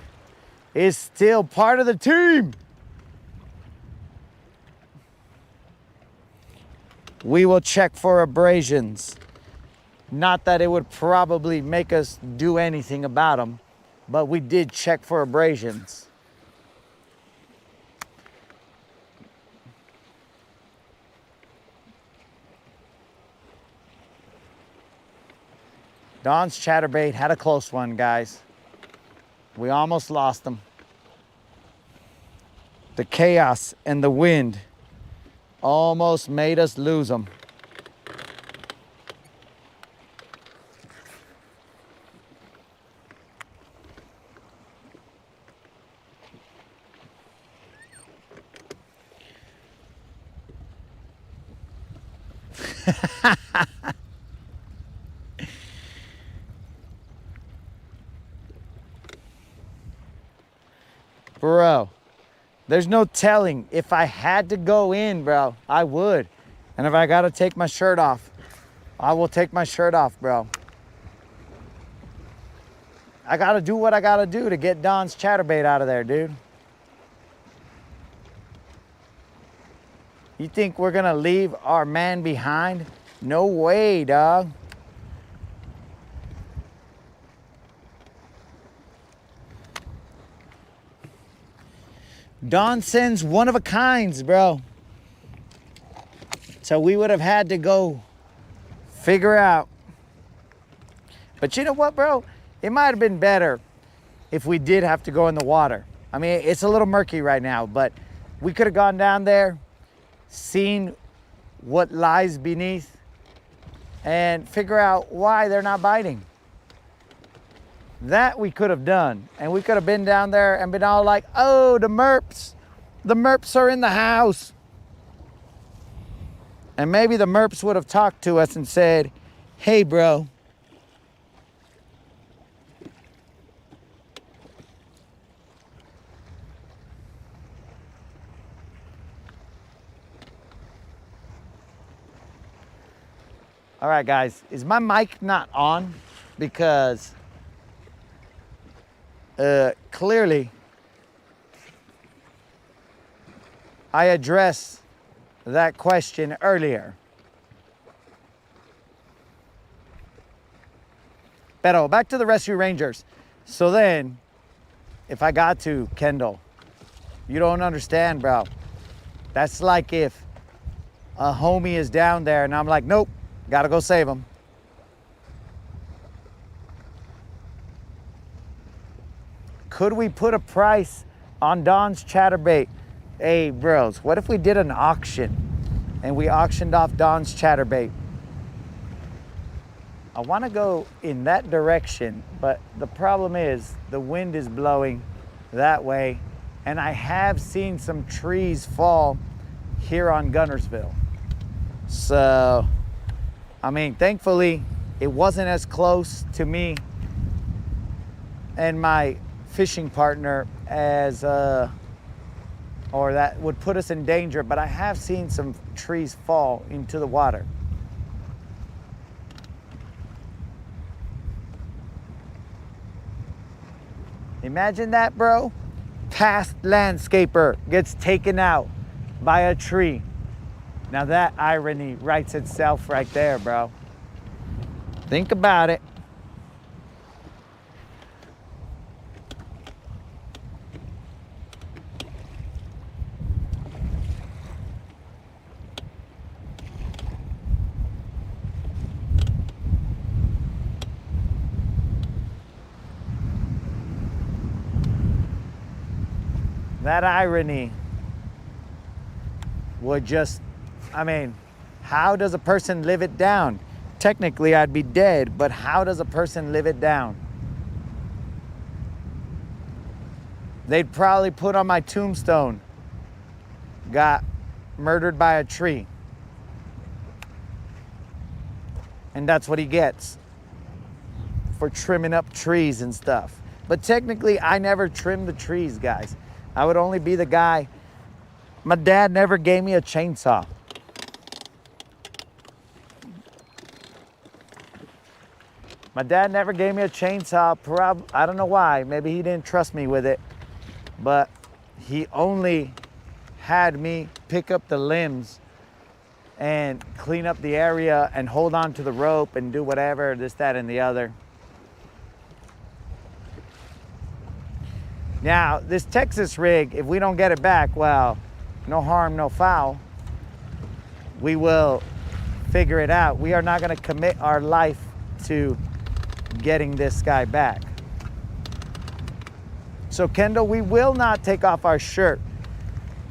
is still part of the team. We will check for abrasions. Not that it would probably make us do anything about them, but we did check for abrasions. Don's chatterbait had a close one, guys. We almost lost them. The chaos and the wind almost made us lose them. Bro, there's no telling. If I had to go in, bro, I would. And if I gotta take my shirt off, I will take my shirt off, bro. I gotta do what I gotta do to get Don's chatterbait out of there, dude. You think we're gonna leave our man behind? No way, dog. Don sends one of a kinds, bro. So we would have had to go figure out. But you know what, bro? It might have been better if we did have to go in the water. I mean, it's a little murky right now, but we could have gone down there, seen what lies beneath, and figure out why they're not biting. That we could have done. And we could have been down there and been all like, oh, the merps are in the house. And maybe the merps would have talked to us and said, hey, bro. All right, guys, is my mic not on? Because clearly I addressed that question earlier. Pero back to the Rescue Rangers. So then, if I got to, Kendall, you don't understand, bro. That's like if a homie is down there and I'm like, nope, gotta go save him. could we put a price on Don's chatterbait? Hey, bros, what if we did an auction and we auctioned off Don's chatterbait? I want to go in that direction, but the problem is the wind is blowing that way, and I have seen some trees fall here on Guntersville. So, I mean, thankfully, it wasn't as close to me and my fishing partner as, or that would put us in danger, but I have seen some trees fall into the water. Imagine that, bro. Past landscaper gets taken out by a tree. Now that irony writes itself right there, bro. Think about it. That irony would just, I mean, how does a person live it down? Technically, I'd be dead, but how does a person live it down? They'd probably put on my tombstone, got murdered by a tree. And that's what he gets for trimming up trees and stuff. But technically, I never trimmed the trees, guys. I would only be the guy. My dad never gave me a chainsaw. My dad never gave me a chainsaw. I don't know why. Maybe he didn't trust me with it. But he only had me pick up the limbs and clean up the area and hold on to the rope and do whatever, this, that, and the other. Now, this Texas rig, if we don't get it back, well, no harm, no foul. We will figure it out. We are not going to commit our life to getting this guy back. So, Kendall, we will not take off our shirt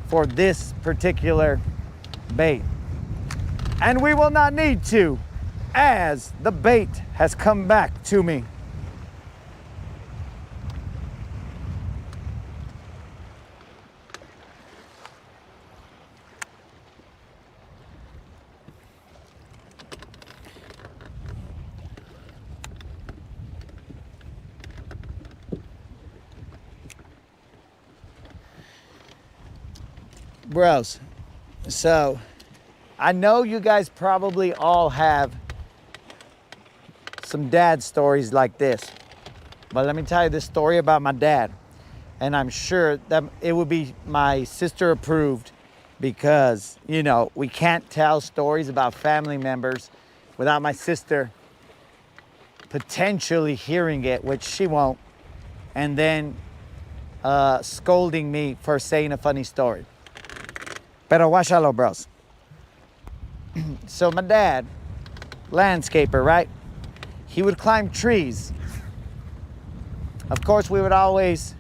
for this particular bait. And we will not need to, as the bait has come back to me. Bros, so I know you guys probably all have some dad stories like this, but let me tell you this story about my dad, and I'm sure that it would be my sister approved, because, you know, we can't tell stories about family members without my sister potentially hearing it, which she won't, and then scolding me for saying a funny story. Pero guáchalo, bros. So my dad, landscaper, right? He would climb trees. Of course, we would always,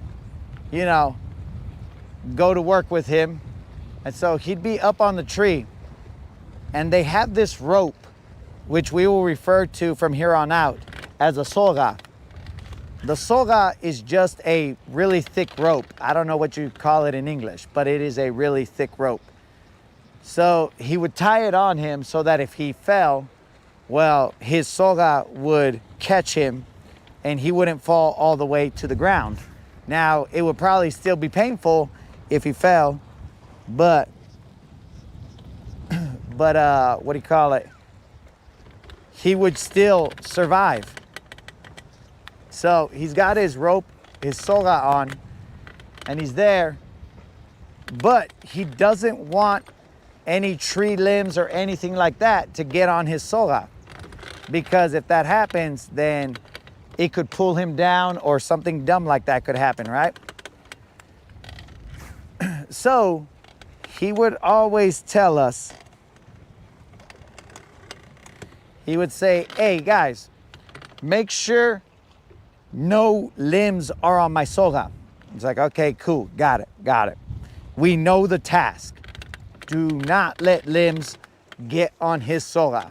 you know, go to work with him. And so he'd be up on the tree. And they have this rope, which we will refer to from here on out as a soga. The soga is just a really thick rope. I don't know what you call it in English, but it is a really thick rope. So he would tie it on him so that if he fell, well, his soga would catch him and he wouldn't fall all the way to the ground. Now, it would probably still be painful if he fell, but what do you call it? He would still survive. So he's got his rope, his soga on, and he's there, but he doesn't want any tree limbs or anything like that to get on his soga, because if that happens, then it could pull him down or something dumb like that could happen, right? So he would always tell us, he would say, hey guys, make sure No limbs are on my soga. It's like, okay, cool, got it. We know the task. Do not let limbs get on his soga,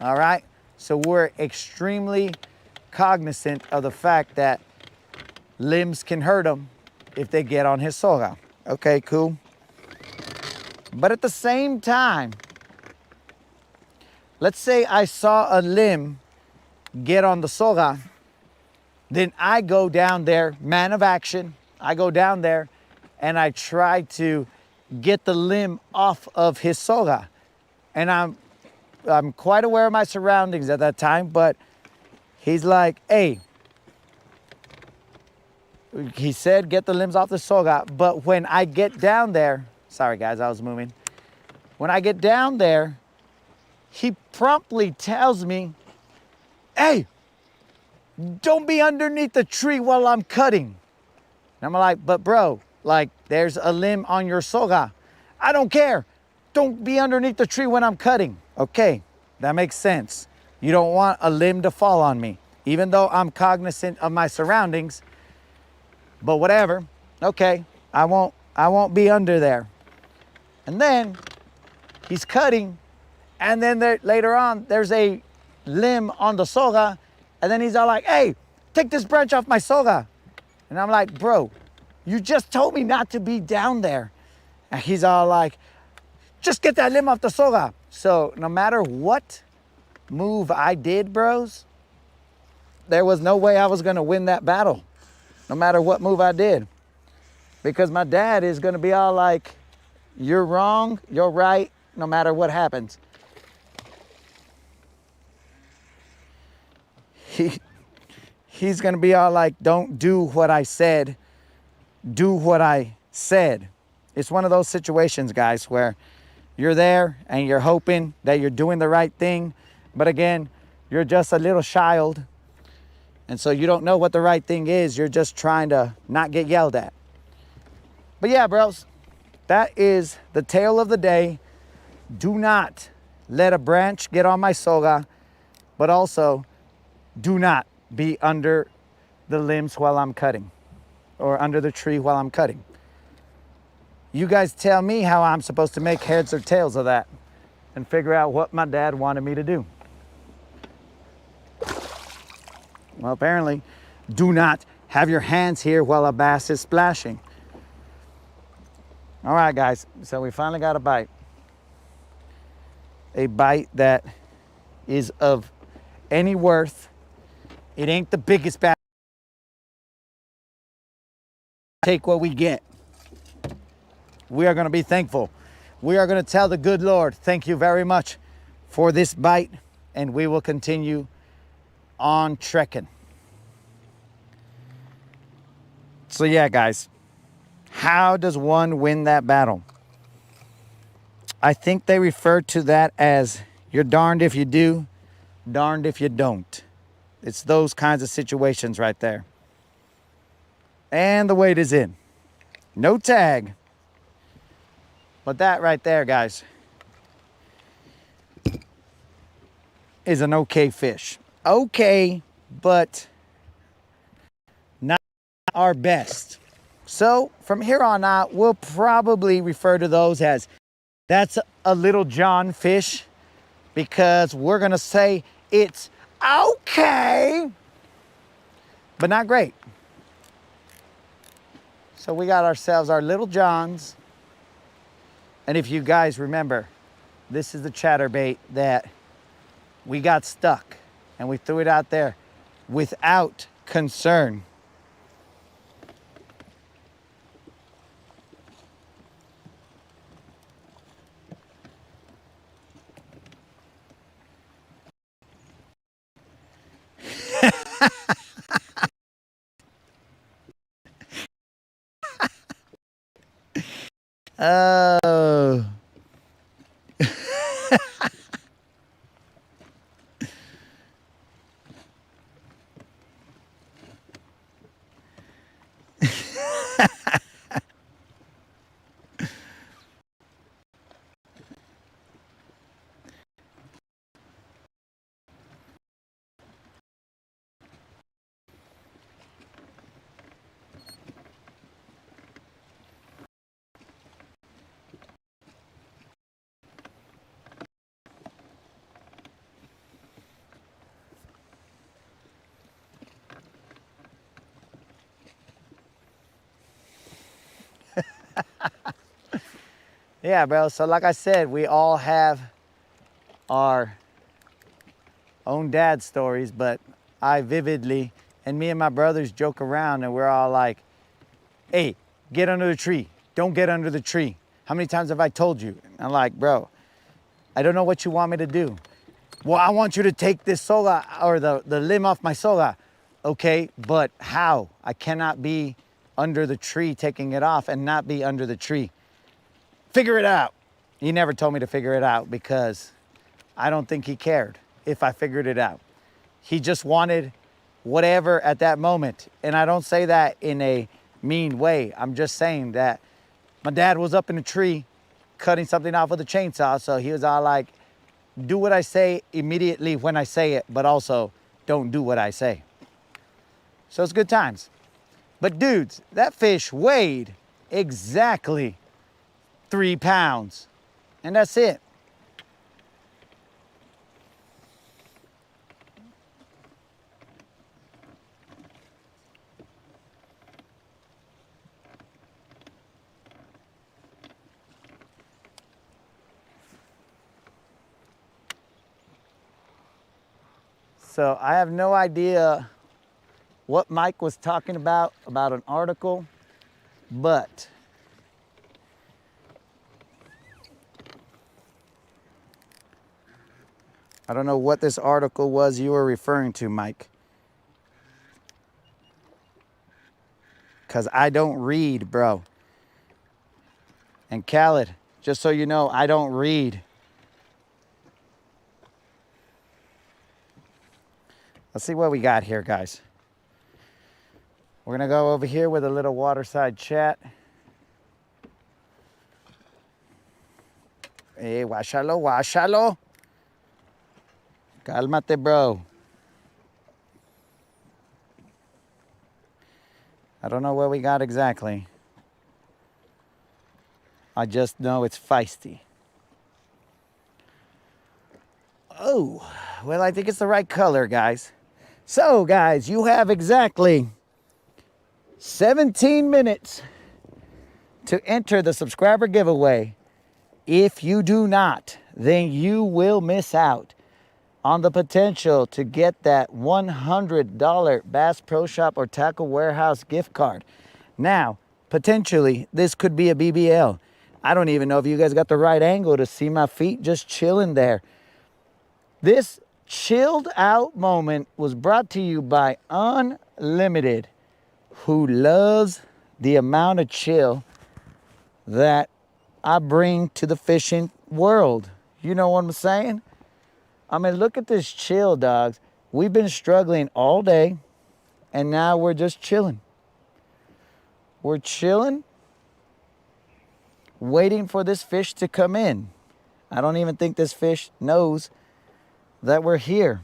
all right? So we're extremely cognizant of the fact that limbs can hurt him if they get on his soga. Okay, cool. But at the same time, let's say I saw a limb get on the soga, then I go down there, man of action. I go down there and I try to get the limb off of his soga. And I'm quite aware of my surroundings at that time, but he's like, hey, he said, get the limbs off the soga. But when I get down there, sorry guys, I was moving. When I get down there, he promptly tells me, hey, don't be underneath the tree while I'm cutting. And I'm like, but bro, like there's a limb on your soga. I don't care. Don't be underneath the tree when I'm cutting. Okay, that makes sense. You don't want a limb to fall on me, even though I'm cognizant of my surroundings. But whatever, okay, I won't be under there. And then he's cutting, and then later on, there's a limb on the soga, and then he's all like, hey, take this branch off my soga. And I'm like, bro, you just told me not to be down there. And he's all like, just get that limb off the soga. So no matter what move I did, bros, there was no way I was gonna win that battle, no matter what move I did. Because my dad is gonna be all like, you're wrong, you're right, no matter what happens. He's gonna be all like, don't do what I said, do what I said. It's one of those situations, guys, where you're there and you're hoping that you're doing the right thing, but again, you're just a little child, and so you don't know what the right thing is. You're just trying to not get yelled at. But yeah, bros, that is the tale of the day. Do not let a branch get on my soga, but also do not be under the limbs while I'm cutting, or under the tree while I'm cutting. You guys tell me how I'm supposed to make heads or tails of that and figure out what my dad wanted me to do. Well, apparently, do not have your hands here while a bass is splashing. All right, guys, so we finally got a bite. A bite that is of any worth. It ain't the biggest bass. Take what we get. We are going to be thankful. We are going to tell the good Lord, thank you very much for this bite, and we will continue on trekking. So yeah, guys, how does one win that battle? I think they refer to that as you're darned if you do, darned if you don't. It's those kinds of situations right there. And the weight is in. No tag. But that right there, guys, is an okay fish. Okay, but not our best. So from here on out, we'll probably refer to those as, that's a little John fish, because we're gonna say it's okay, but not great. So we got ourselves our little Johns. And if you guys remember, this is the chatterbait that we got stuck and we threw it out there without concern. Oh. Yeah, bro. So like I said, we all have our own dad stories, but I vividly, and me and my brothers joke around and we're all like, hey, get under the tree. Don't get under the tree. How many times have I told you? And I'm like, bro, I don't know what you want me to do. Well, I want you to take this soga or the limb off my soga. Okay, but how? I cannot be under the tree taking it off and not be under the tree. Figure it out. He never told me to figure it out because I don't think he cared if I figured it out. He just wanted whatever at that moment. And I don't say that in a mean way. I'm just saying that my dad was up in a tree cutting something off with a chainsaw. So he was all like, do what I say immediately when I say it, but also don't do what I say. So it's good times. But dudes, that fish weighed exactly 3 pounds. And that's it. So I have no idea what Mike was talking about an article, but I don't know what this article was you were referring to, Mike. Because I don't read, bro. And Khaled, just so you know, I don't read. Let's see what we got here, guys. We're gonna go over here with a little waterside chat. Hey, guáchalo, guáchalo. Cálmate, bro. I don't know what we got exactly. I just know it's feisty. Oh, well, I think it's the right color, guys. So, guys, you have exactly 17 minutes to enter the subscriber giveaway. If you do not, then you will miss out on the potential to get that $100 Bass Pro Shop or Tackle Warehouse gift card. Now, potentially, this could be a BBL. I don't even know if you guys got the right angle to see my feet just chilling there. This chilled out moment was brought to you by Unlimited, who loves the amount of chill that I bring to the fishing world. You know what I'm saying? I mean, look at this chill, dogs. We've been struggling all day, and now we're just chilling. We're chilling, waiting for this fish to come in. I don't even think this fish knows that we're here.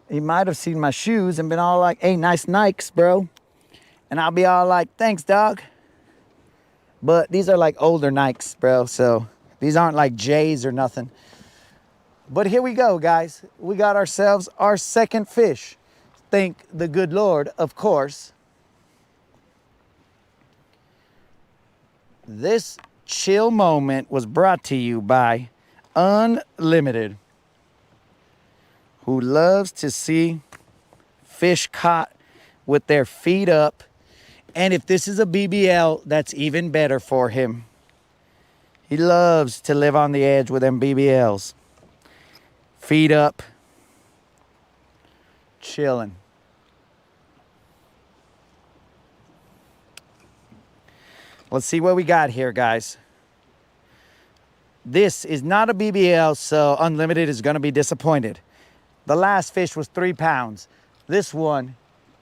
He might have seen my shoes and been all like, hey, nice Nikes, bro. And I'll be all like, thanks, dog. But these are like older Nikes, bro. So these aren't like J's or nothing. But here we go, guys. We got ourselves our second fish. Thank the good Lord, of course. This chill moment was brought to you by Unlimited, who loves to see fish caught with their feet up. And if this is a BBL, that's even better for him. He loves to live on the edge with them BBLs. Feet up, chilling. Let's see what we got here, guys. This is not a BBL, so Unlimited is going to be disappointed. The last fish was 3 pounds. This one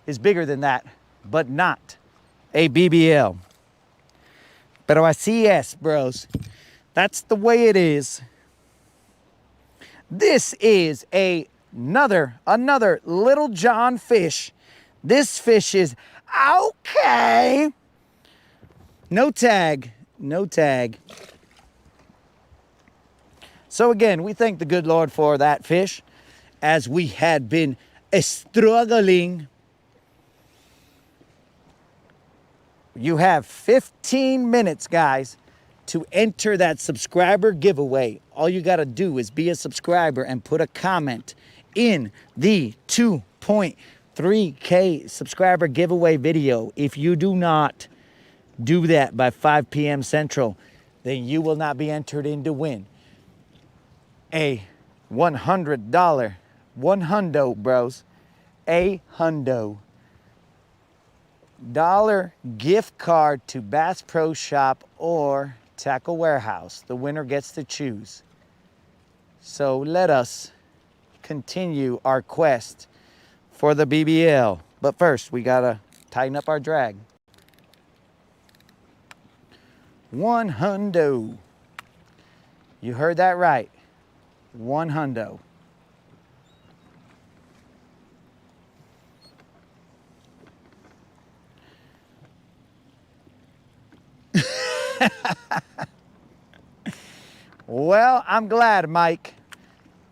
is bigger than that, but not a BBL. Pero así es, bros. That's the way it is. This is another Little John fish. This fish is okay. No tag, no tag. So again, we thank the good Lord for that fish, as we had been struggling You have 15 minutes, guys, to enter that subscriber giveaway. All you got to do is be a subscriber and put a comment in the 2.3K subscriber giveaway video. If you do not do that by 5 p.m. Central, then you will not be entered in to win a $100, one hundo, bros, a hundo dollar gift card to Bass Pro Shop or Tackle Warehouse. The winner gets to choose. So let us continue our quest for the BBL. But first, we gotta tighten up our drag. One hundo. You heard that right. One hundo. Well, I'm glad, Mike.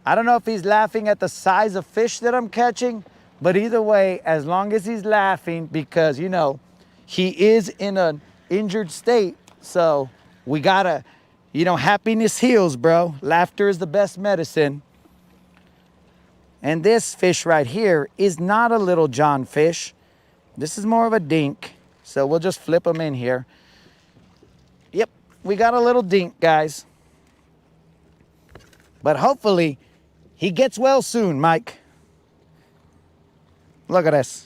I don't know if he's laughing at the size of fish that I'm catching, but either way, as long as he's laughing, because, you know, he is in an injured state, so we gotta, you know, happiness heals, bro. Laughter is the best medicine. And this fish right here is not a little John fish. This is more of a dink, so we'll just flip him in here. Yep, we got a little dink, guys. But hopefully, he gets well soon, Mike. Look at this.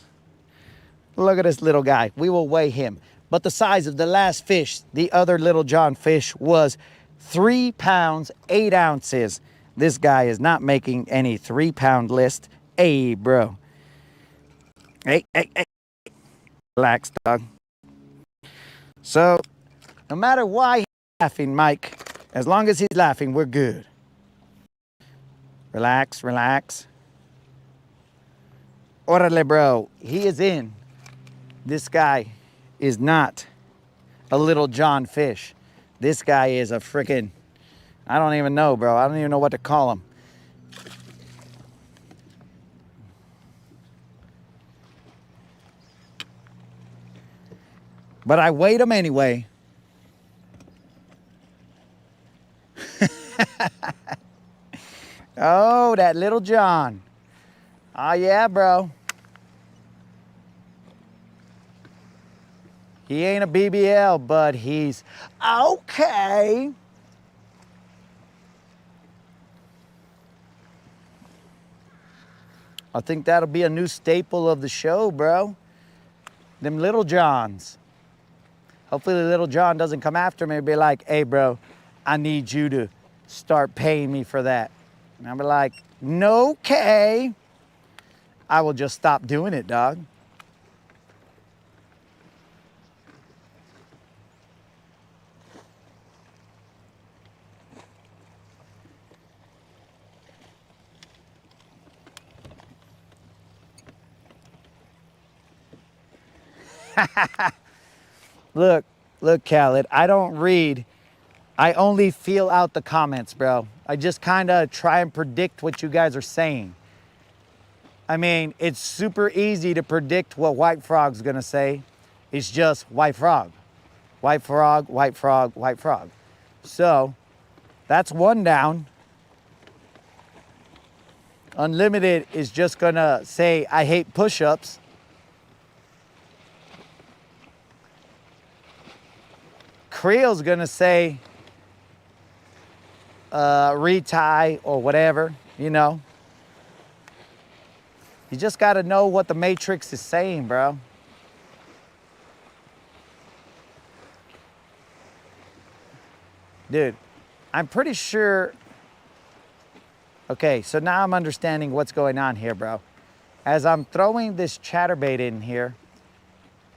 Look at this little guy. We will weigh him. But the size of the last fish, the other little John fish, was 3 pounds, 8 ounces. This guy is not making any 3-pound list. Hey, bro. Hey. Relax, dog. So, no matter why he's laughing, Mike, as long as he's laughing, we're good. Relax. Orale, bro. He is in. This guy is not a little John fish. This guy is a freaking, I don't even know, bro. I don't even know what to call him. But I weighed him anyway. Oh, that little John. Oh, yeah, bro. He ain't a BBL, but he's okay. I think that'll be a new staple of the show, bro. Them little Johns. Hopefully the little John doesn't come after me and be like, hey, bro, I need you to start paying me for that. And I'll be like, no, okay. I will just stop doing it, dog. Look, Khaled, I don't read. I only feel out the comments, bro. I just kind of try and predict what you guys are saying. I mean, it's super easy to predict what White Frog's gonna say. It's just white frog. White frog, white frog, white frog. So, that's one down. Unlimited is just gonna say, I hate push-ups. Creel's gonna say, retie or whatever, you know. You just gotta know what the Matrix is saying, bro. Dude, I'm pretty sure. Okay, so now I'm understanding what's going on here, bro. As I'm throwing this chatterbait in here,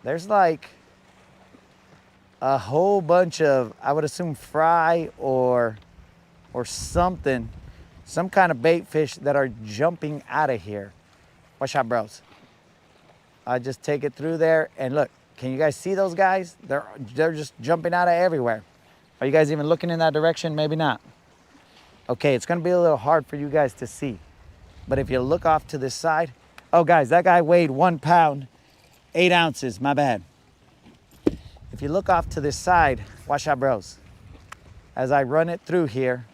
there's like a whole bunch of, I would assume, fry or something, some kind of bait fish that are jumping out of here. Watch out, bros. I just take it through there and look, can you guys see those guys? They're just jumping out of everywhere. Are you guys even looking in that direction? Maybe not. Okay, it's gonna be a little hard for you guys to see. But if you look off to this side, oh guys, that guy weighed 1 pound, 8 ounces, my bad. if you look off to this side, watch out, bros. As I run it through here,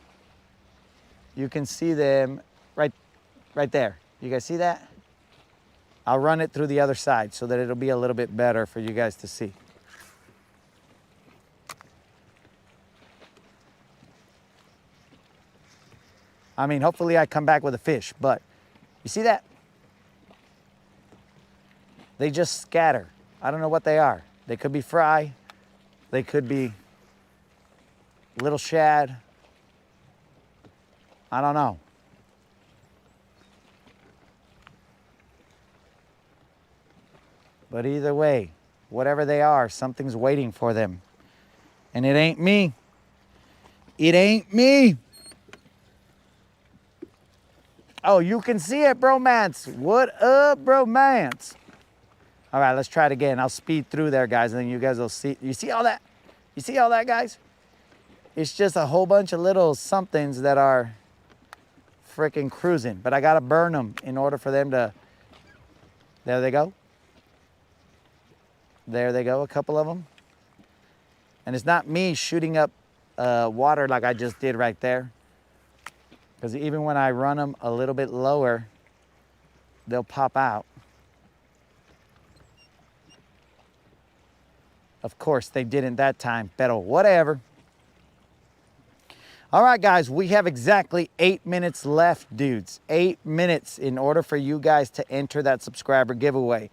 you can see them right there. You guys see that? I'll run it through the other side so that it'll be a little bit better for you guys to see. I mean, hopefully I come back with a fish, but you see that? They just scatter. I don't know what they are. They could be fry. They could be little shad. I don't know. But either way, whatever they are, something's waiting for them. And it ain't me. It ain't me. Oh, you can see it, bromance. What up, bromance? All right, let's try it again. I'll speed through there, guys, and then you guys will see. You see all that? You see all that, guys? It's just a whole bunch of little somethings that are freaking cruising. But I got to burn them in order for them to... There they go. There they go, a couple of them. And it's not me shooting up water like I just did right there. Because even when I run them a little bit lower, they'll pop out. Of course, they didn't that time, but whatever. All right, guys, we have exactly 8 minutes left, dudes. 8 minutes in order for you guys to enter that subscriber giveaway.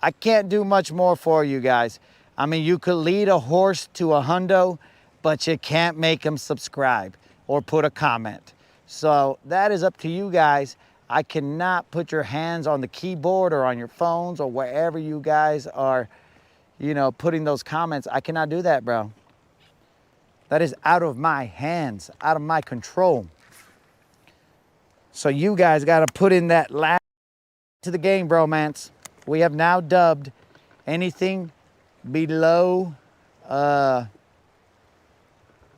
I can't do much more for you guys. I mean, you could lead a horse to a hundo, but you can't make him subscribe or put a comment. So that is up to you guys. I cannot put your hands on the keyboard or on your phones or wherever you guys are, you know, putting those comments. I cannot do that, bro. That is out of my hands, out of my control. So you guys got to put in that last to the game, bromance. We have now dubbed anything below a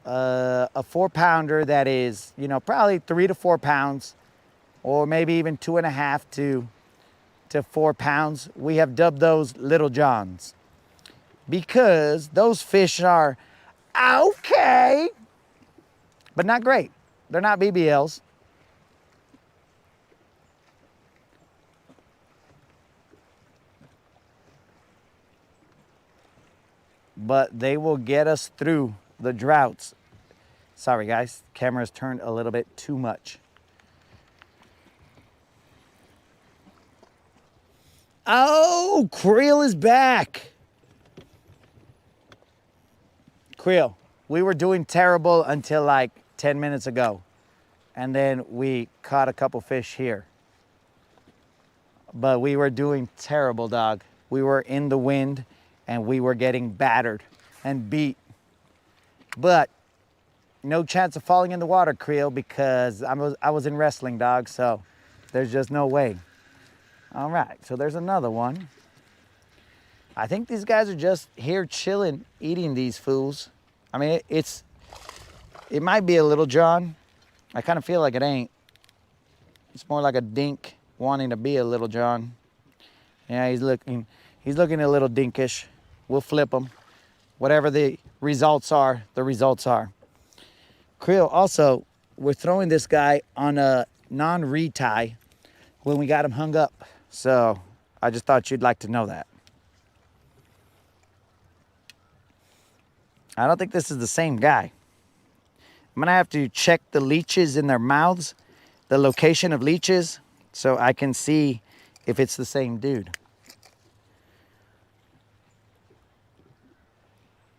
4-pounder that is, you know, probably 3 to 4 pounds, or maybe even 2.5 to 4 pounds. We have dubbed those Little Johns because those fish are okay, but not great. They're not BBLs. But they will get us through the droughts. Sorry guys, camera's turned a little bit too much. Oh, Creel is back. Creel, we were doing terrible until like 10 minutes ago. And then we caught a couple fish here. But we were doing terrible, dog. We were in the wind and we were getting battered and beat. But no chance of falling in the water, Creel, because I was in wrestling, dog, so there's just no way. All right, so there's another one. I think these guys are just here chilling, eating these fools. I mean, it might be a Little John. I kind of feel like it ain't. It's more like a dink wanting to be a Little John. Yeah, he's looking a little dinkish. We'll flip him. Whatever the results are, the results are. Creel, also, we're throwing this guy on a non-retie when we got him hung up. So I just thought you'd like to know that. I don't think this is the same guy. I'm gonna have to check the leeches in their mouths, the location of leeches, so I can see if it's the same dude.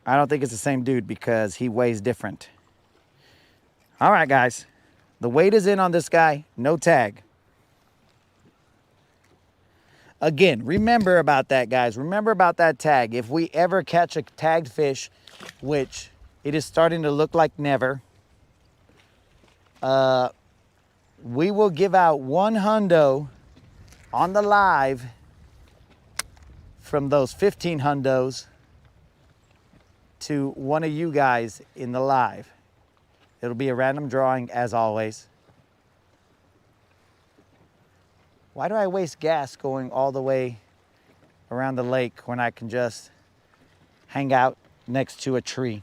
I don't think it's the same dude because he weighs different. All right, guys. The weight is in on this guy. No tag. Again, remember about that, guys. Remember about that tag. If we ever catch a tagged fish, which it is starting to look like never, we will give out 1 hundo on the live from those 15 hundos to one of you guys in the live. It'll be a random drawing as always. Why do I waste gas going all the way around the lake when I can just hang out next to a tree.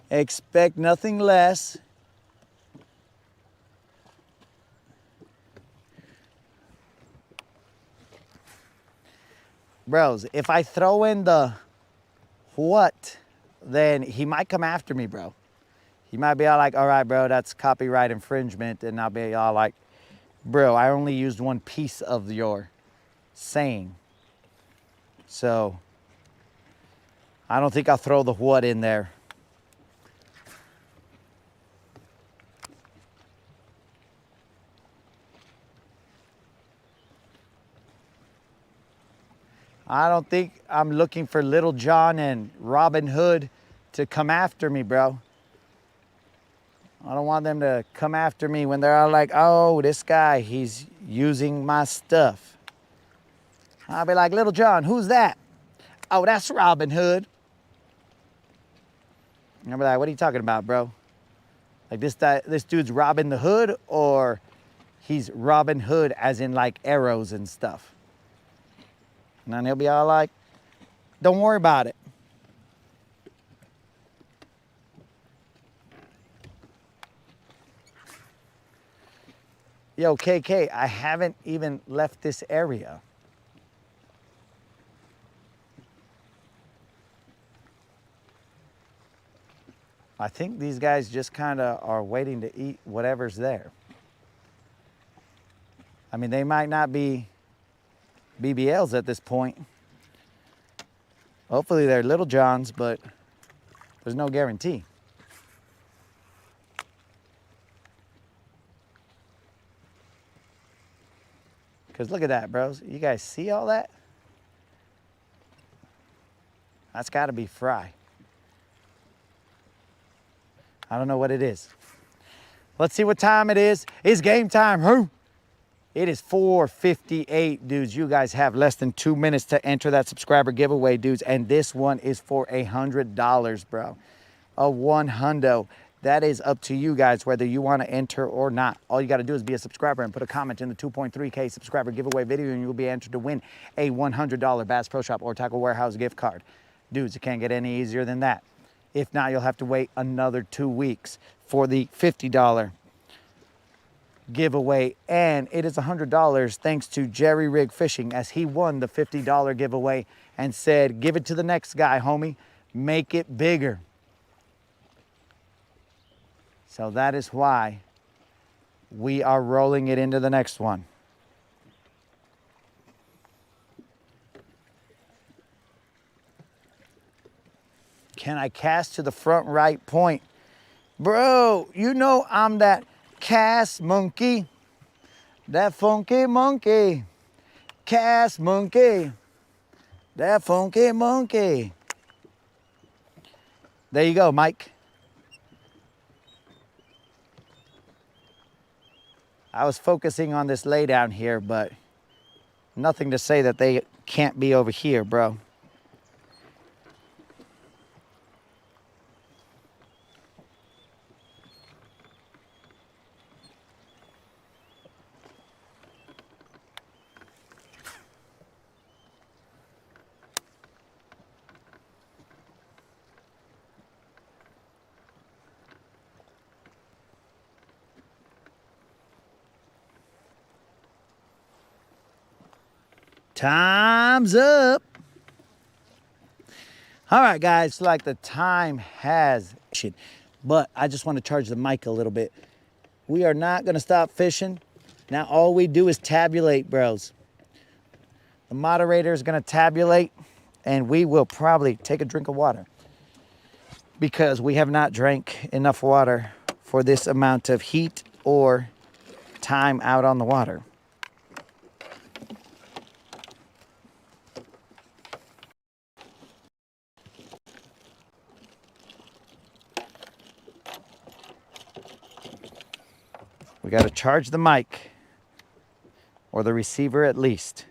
Expect nothing less. Bros, if I throw in the what, then he might come after me, bro. He might be all like, all right, bro, that's copyright infringement. And I'll be all like, bro, I only used one piece of your saying. So I don't think I'll throw the what in there. I don't think I'm looking for Little John and Robin Hood to come after me, bro. I don't want them to come after me when they're all like, oh, this guy, he's using my stuff. I'll be like, Little John, who's that? Oh, that's Robin Hood. And I'll be like, what are you talking about, bro? Like this dude's Robin the Hood, or he's Robin Hood as in like arrows and stuff? And then he'll be all like, don't worry about it. Yo, KK, I haven't even left this area. I think these guys just kind of are waiting to eat whatever's there. I mean, they might not be BBLs at this point. Hopefully they're Little Johns, but there's no guarantee. Because look at that, bros. You guys see all that? That's got to be fry. I don't know what it is. Let's see what time it is. It's game time. Who? It is 4:58, dudes. You guys have less than 2 minutes to enter that subscriber giveaway, dudes. And this one is for $100, bro. A $100. That is up to you guys whether you want to enter or not. All you got to do is be a subscriber and put a comment in the 2.3K subscriber giveaway video, and you'll be entered to win a $100 Bass Pro Shop or Tackle Warehouse gift card. Dudes, it can't get any easier than that. If not, you'll have to wait another 2 weeks for the $50 giveaway. And it is $100 thanks to Jerry Rig Fishing, as he won the $50 giveaway and said, give it to the next guy, homie. Make it bigger. So that is why we are rolling it into the next one. Can I cast to the front right point? Bro, you know I'm that cast monkey. That funky monkey. Cast monkey. That funky monkey. There you go, Mike. I was focusing on this lay down here, but nothing to say that they can't be over here, bro. Time's up. All right, guys, like the time has, but I just want to charge the mic a little bit. We are not going to stop fishing. Now all we do is tabulate, bros. The moderator is going to tabulate, and we will probably take a drink of water because we have not drank enough water for this amount of heat or time out on the water. We got to charge the mic, or the receiver at least.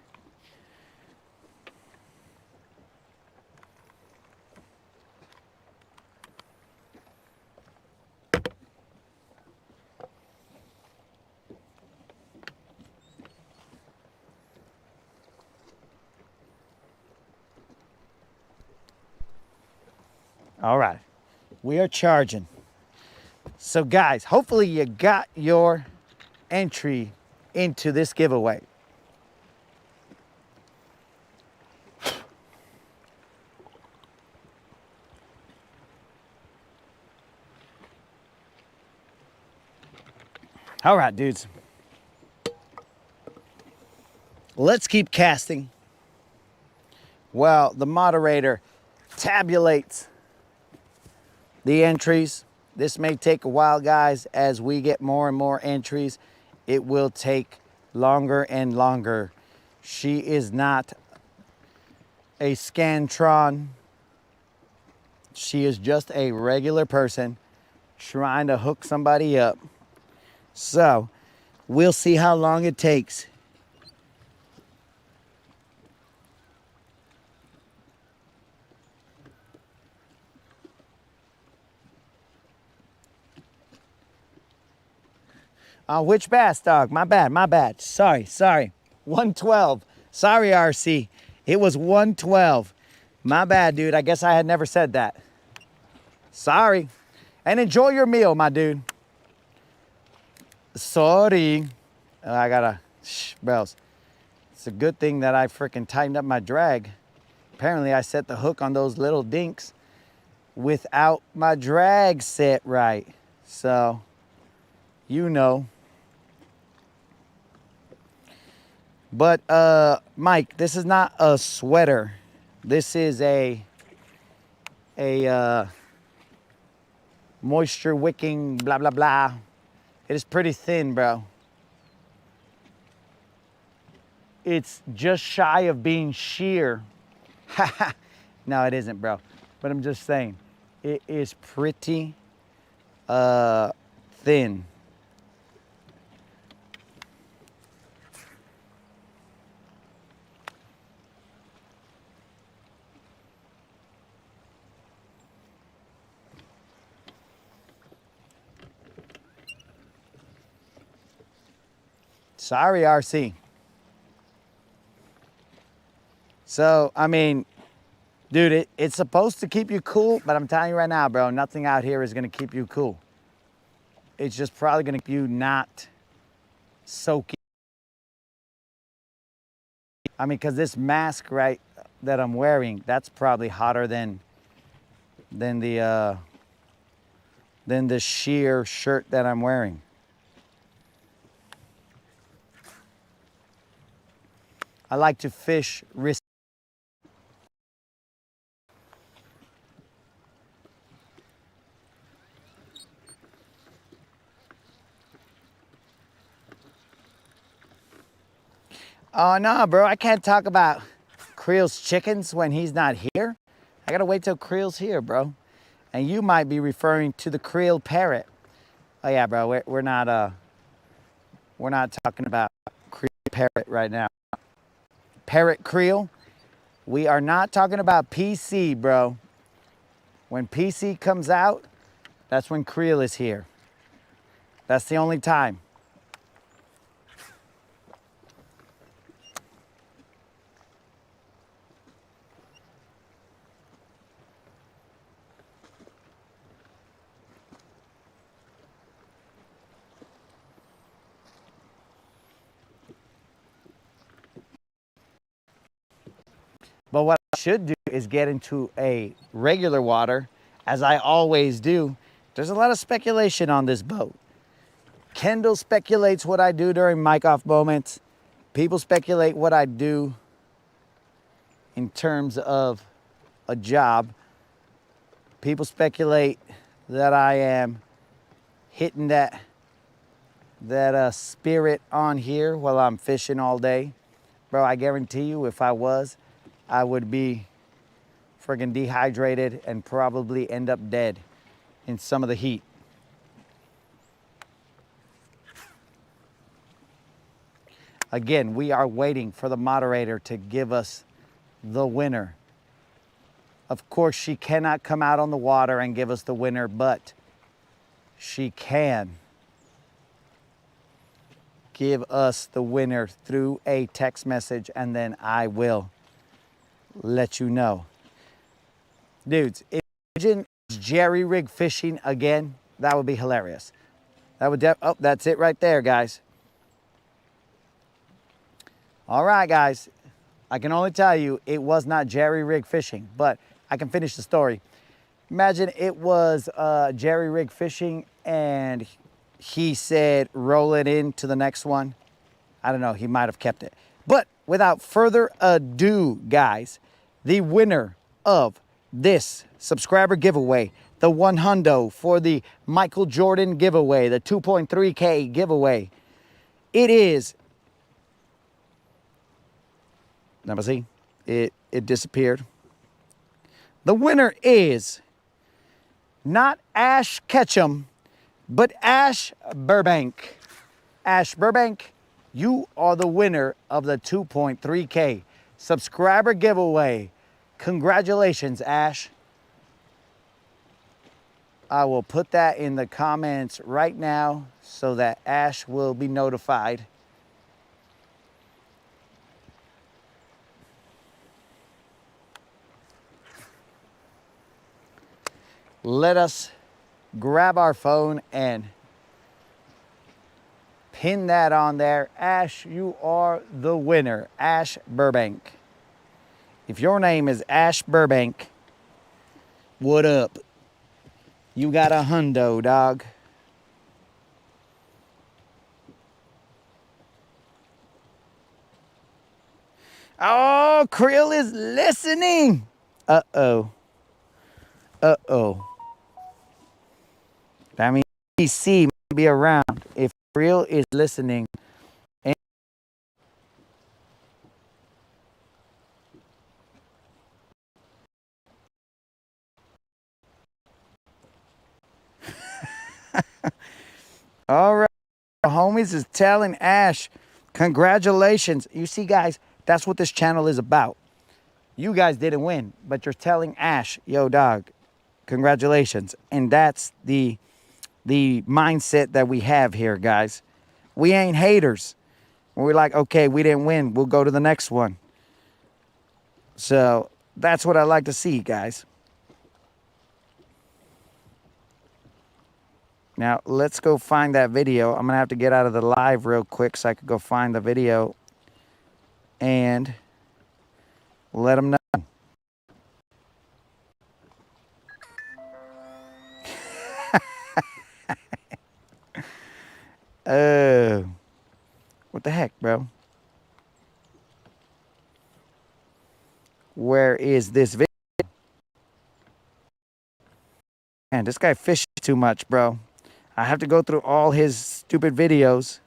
All right, we are charging. So guys, hopefully you got your entry into this giveaway. All right, dudes. Let's keep casting. Well, the moderator tabulates the entries. This may take a while, guys. As we get more and more entries, it will take longer and longer. She is not a Scantron. She is just a regular person trying to hook somebody up. So we'll see how long it takes. Which bass, dog? My bad. Sorry. 112. Sorry, RC. It was 112. My bad, dude. I guess I had never said that. Sorry. And enjoy your meal, my dude. Sorry. I gotta, bros. It's a good thing that I freaking tightened up my drag. Apparently I set the hook on those little dinks without my drag set right. So, you know. But Mike, this is not a sweater. This is a moisture wicking blah blah blah. It is pretty thin, bro. It's just shy of being sheer. No, it isn't, bro. But I'm just saying, it is pretty thin. Sorry, RC. So, I mean, dude, it's supposed to keep you cool, but I'm telling you right now, bro, nothing out here is going to keep you cool. It's just probably going to keep you not soaking. I mean, because this mask, right, that I'm wearing, that's probably hotter than the sheer shirt that I'm wearing. I like to fish risky. Oh, no, bro, I can't talk about Creel's chickens when he's not here. I gotta wait till Creel's here, bro. And you might be referring to the Creel parrot. Oh yeah, bro, we're not talking about Creel parrot right now. Parrot Creel. We are not talking about PC, bro. When PC comes out, that's when Creel is here. That's the only time. But what I should do is get into a regular water, as I always do. There's a lot of speculation on this boat. Kendall speculates what I do during mic off moments. People speculate what I do in terms of a job. People speculate that I am hitting that spirit on here while I'm fishing all day. Bro, I guarantee you if I was, I would be friggin' dehydrated and probably end up dead in some of the heat. Again, we are waiting for the moderator to give us the winner. Of course, she cannot come out on the water and give us the winner, but she can give us the winner through a text message, and then I will let you know. Dudes, Imagine jerry rig fishing again. That would be hilarious. That would oh, that's it right there, guys. All right, guys. I can only tell you it was not jerry rig fishing, but I can finish the story. Imagine it was jerry rig fishing and he said roll it into the next one. I don't know, he might have kept it. But without further ado, guys, the winner of this subscriber giveaway, the 100 for the Michael Jordan giveaway, the 2.3K giveaway, it is, let me see, it disappeared. The winner is not Ash Ketchum, but Ash Burbank. Ash Burbank, you are the winner of the 2.3K subscriber giveaway. Congratulations, Ash. I will put that in the comments right now so that Ash will be notified. Let us grab our phone and pin that on there. Ash, you are the winner, Ash Burbank. If your name is Ash Burbank, what up? You got a hundo, dog. Oh, Krill is listening. Uh-oh. Uh-oh. That means PC might be around. If Krill is listening. All right. The homies is telling Ash, congratulations. You see, guys, that's what this channel is about. You guys didn't win, but you're telling Ash, yo, dog, congratulations. And that's the mindset that we have here, guys. We ain't haters. We're like, okay, we didn't win. We'll go to the next one. So that's what I like to see, guys. Now, let's go find that video. I'm going to have to get out of the live real quick so I could go find the video and let them know. What the heck, bro? Where is this video? Man, this guy fishes too much, bro. I have to go through all his stupid videos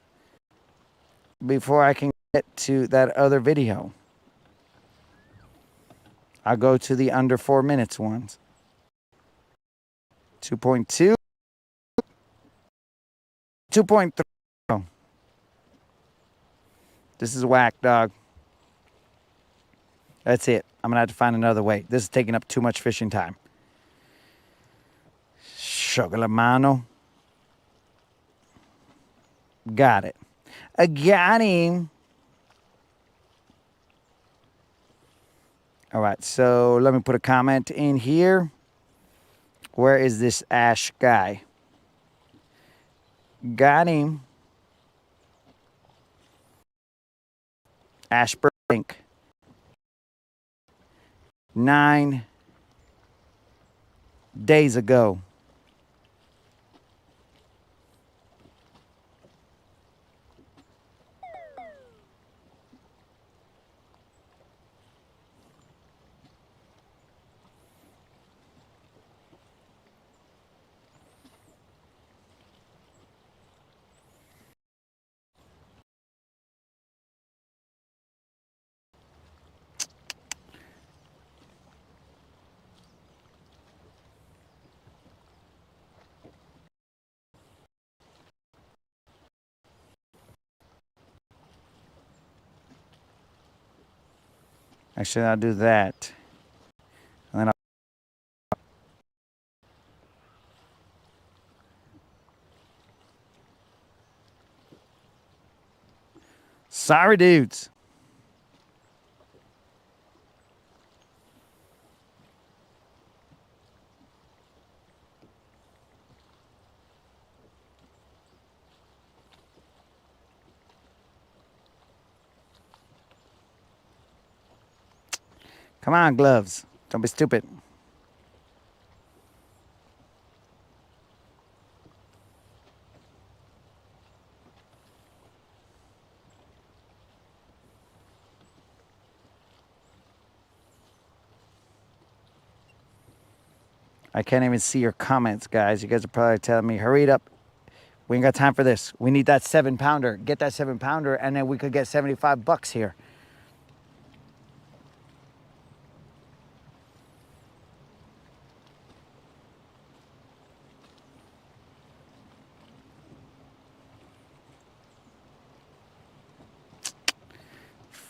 before I can get to that other video. I'll go to the under 4 minutes ones. 2.2. 2.3. Oh. This is whack, dog. That's it. I'm going to have to find another way. This is taking up too much fishing time. Chocolamano. Got it. I got him. All right, so let me put a comment in here. Where is this Ash guy? Got him. Ash Burbank. 9 days ago. Actually, I'll do that. And then sorry, dudes. Come on, gloves. Don't be stupid. I can't even see your comments, guys. You guys are probably telling me, hurry it up. We ain't got time for this. We need that 7-pounder. Get that 7-pounder, and then we could get 75 bucks here.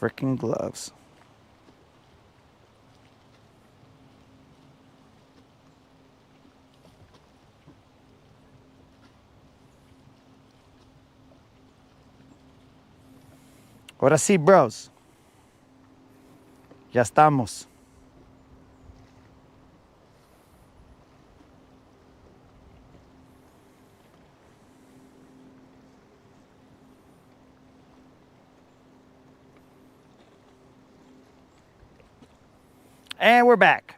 Freaking gloves. Ahora sí, bros. Ya estamos. And we're back.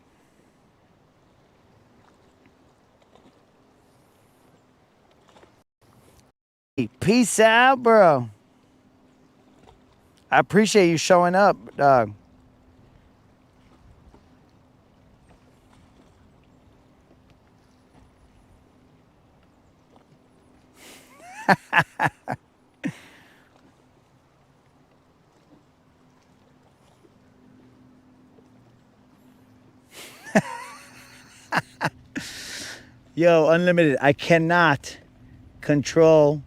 Peace out, bro. I appreciate you showing up, dog. Yo, Unlimited, I cannot control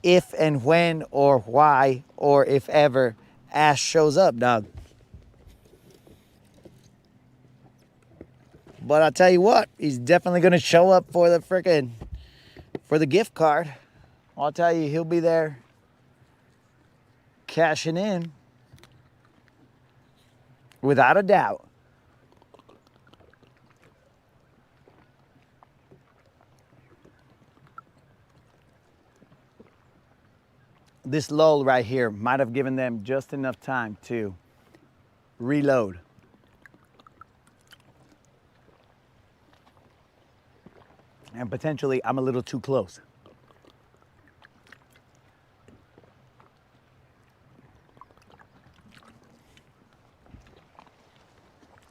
if and when or why or if ever Ash shows up, dog. But I'll tell you what, he's definitely gonna show up for the gift card. I'll tell you, he'll be there cashing in without a doubt. This lull right here might have given them just enough time to reload. And potentially, I'm a little too close.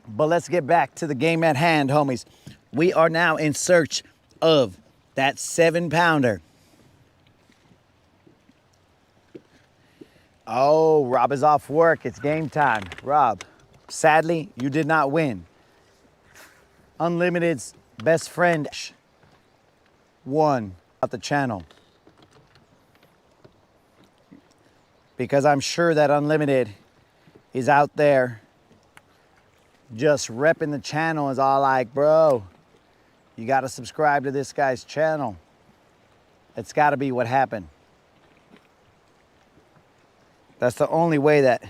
But let's get back to the game at hand, homies. We are now in search of that 7-pounder. Oh, Rob is off work. It's game time. Rob, sadly, you did not win. Unlimited's best friend won at the channel. Because I'm sure that Unlimited is out there just repping the channel, is all like, bro, you got to subscribe to this guy's channel. It's got to be what happened. That's the only way that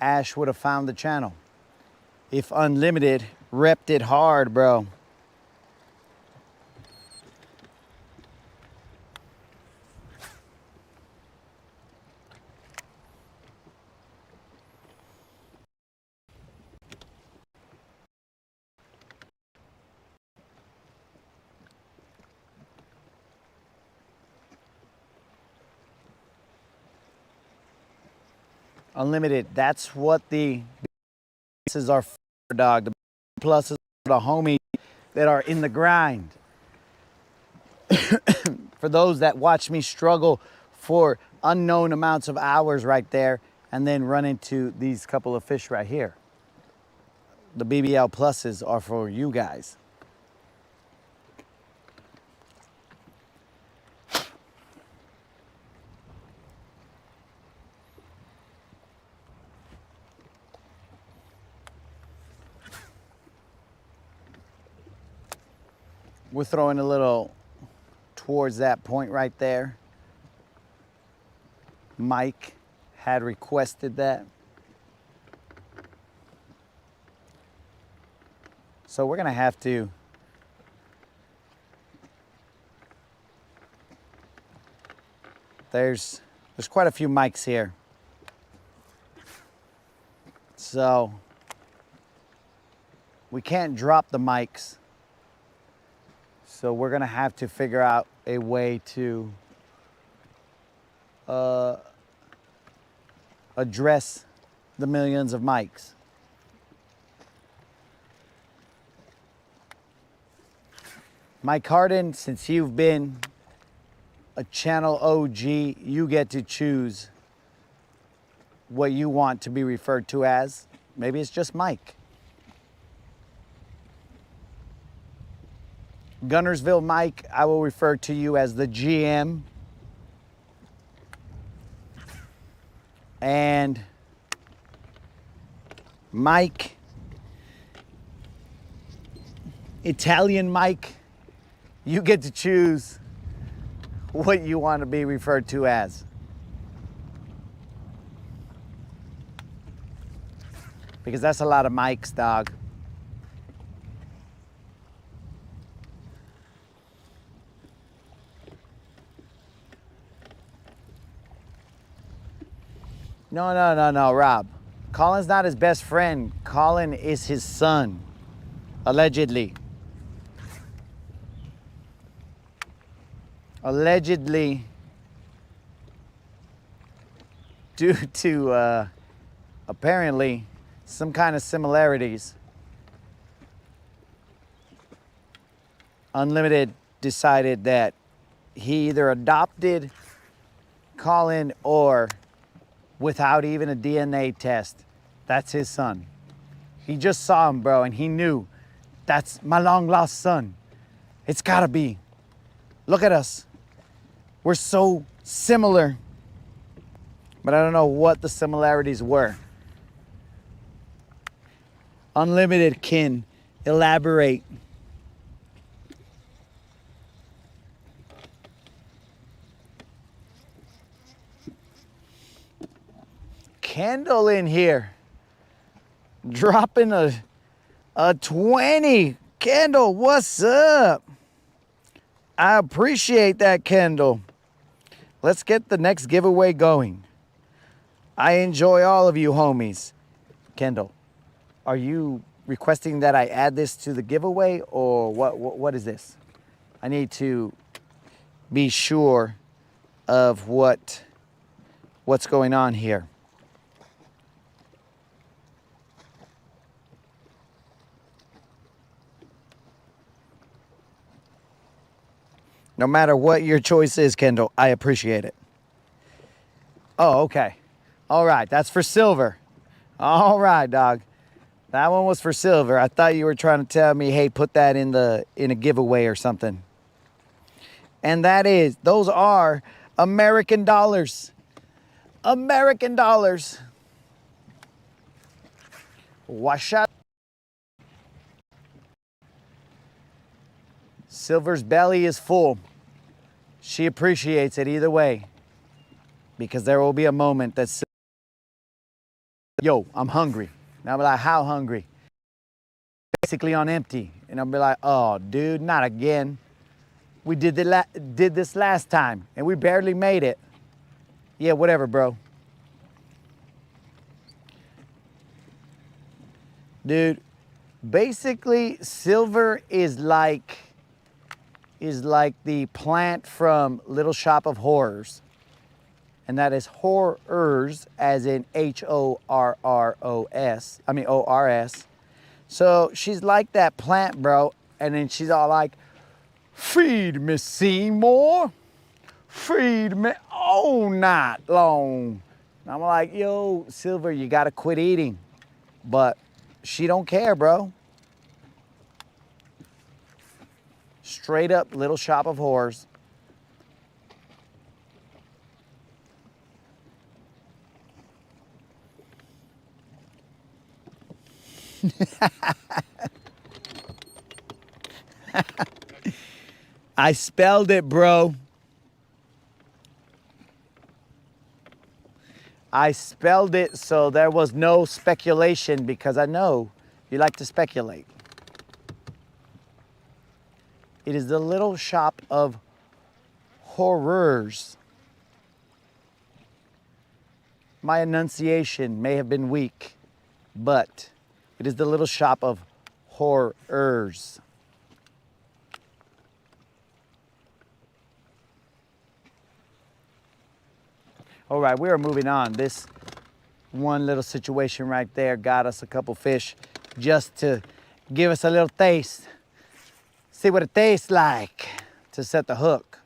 Ash would have found the channel. If Unlimited repped it hard, bro. Unlimited, that's what the pluses are for, dog. The pluses are the homies that are in the grind. For those that watch me struggle for unknown amounts of hours right there and then run into these couple of fish right here. The BBL pluses are for you guys. We're throwing a little towards that point right there. Mike had requested that. So we're gonna have to there's quite a few mics here. So We can't drop the mics. So we're gonna have to figure out a way to address the millions of mics. Mike Harden, since you've been a channel OG, you get to choose what you want to be referred to as. Maybe it's just Mike. Guntersville Mike, I will refer to you as the GM. And Mike, Italian Mike, you get to choose what you want to be referred to as. Because that's a lot of mics, dog. No, Rob. Colin's not his best friend. Colin is his son, allegedly. Allegedly, due to apparently some kind of similarities, Unlimited decided that he either adopted Colin or, without even a DNA test, that's his son. He just saw him, bro, and he knew that's my long lost son. It's gotta be. Look at us. We're so similar, but I don't know what the similarities were. Unlimited can elaborate. Kendall in here, dropping a 20. Kendall, what's up? I appreciate that, Kendall. Let's get the next giveaway going. I enjoy all of you homies. Kendall, are you requesting that I add this to the giveaway, or what is this? I need to be sure of what's going on here. No matter what your choice is, Kendall, I appreciate it. Oh, okay. All right, that's for silver. All right, dog. That one was for silver. I thought you were trying to tell me, hey, put that in a giveaway or something. And those are American dollars. American dollars. Wash out. Silver's belly is full. She appreciates it either way, because there will be a moment that's, yo, I'm hungry. And I'll be like, how hungry? Basically on empty. And I'll be like, oh, dude, not again. We did this last time, and we barely made it. Yeah, whatever, bro. Dude, basically, silver is like the plant from Little Shop of Horrors. And that is horrors, as in Horros. I mean, ORS. So she's like that plant, bro. And then she's all like, feed me, Seymour. Feed me all night long. And I'm like, yo, Silver, you gotta quit eating. But she don't care, bro. Straight up Little Shop of Horrors. I spelled it, bro. I spelled it so there was no speculation, because I know you like to speculate. It is the Little Shop of Horrors. My enunciation may have been weak, but it is the Little Shop of horrors. All right, we are moving on. This one little situation right there got us a couple fish just to give us a little taste. See what it tastes like to set the hook.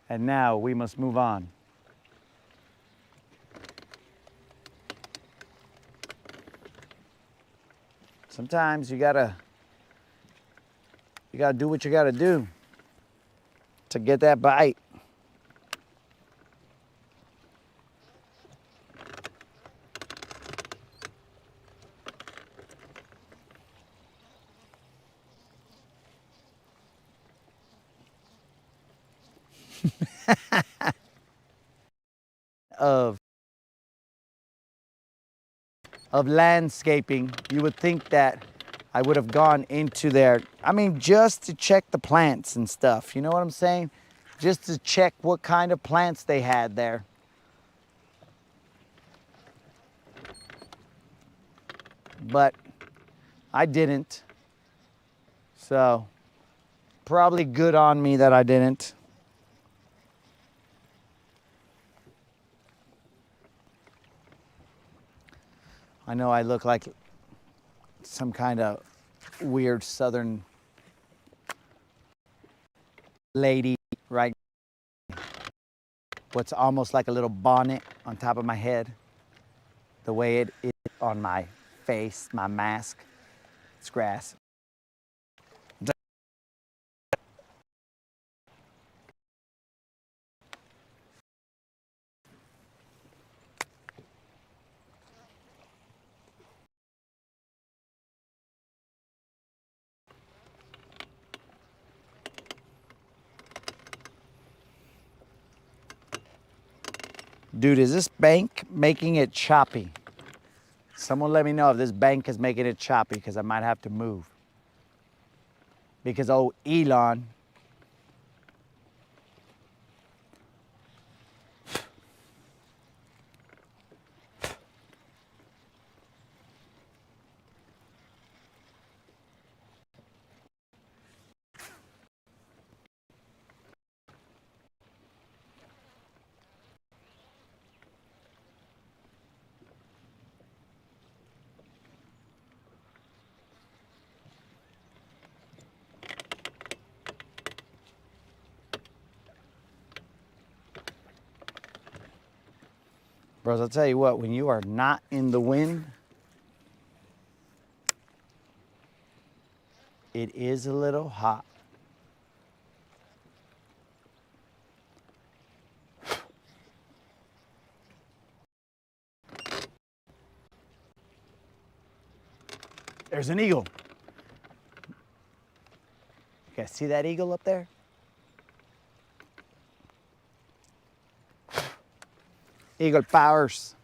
And now we must move on. Sometimes you gotta do what you gotta do to get that bite. of landscaping, you would think that I would have gone into there. I mean, just to check the plants and stuff. You know what I'm saying? Just to check what kind of plants they had there. But I didn't. So probably good on me that I didn't. I know I look like some kind of weird southern lady, right? What's almost like a little bonnet on top of my head. The way it is on my face, my mask. It's grass. Dude, is this bank making it choppy? Someone let me know if this bank is making it choppy because I might have to move. Because old Elon Bros, I'll tell you what, when you are not in the wind, it is a little hot. There's an eagle. You guys see that eagle up there? Eagle powers.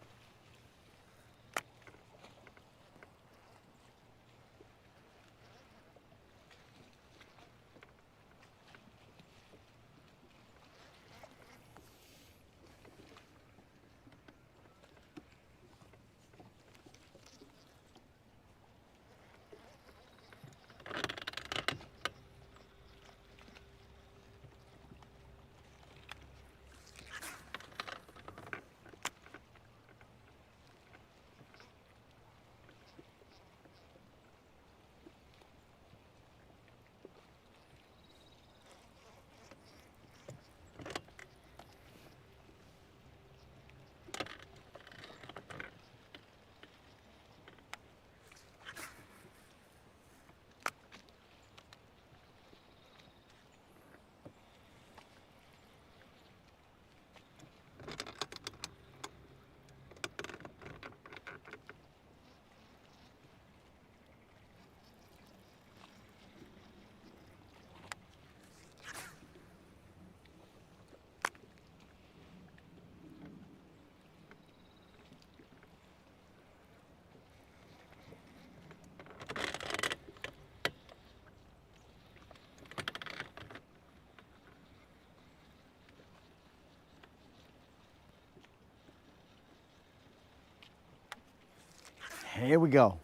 Here we go.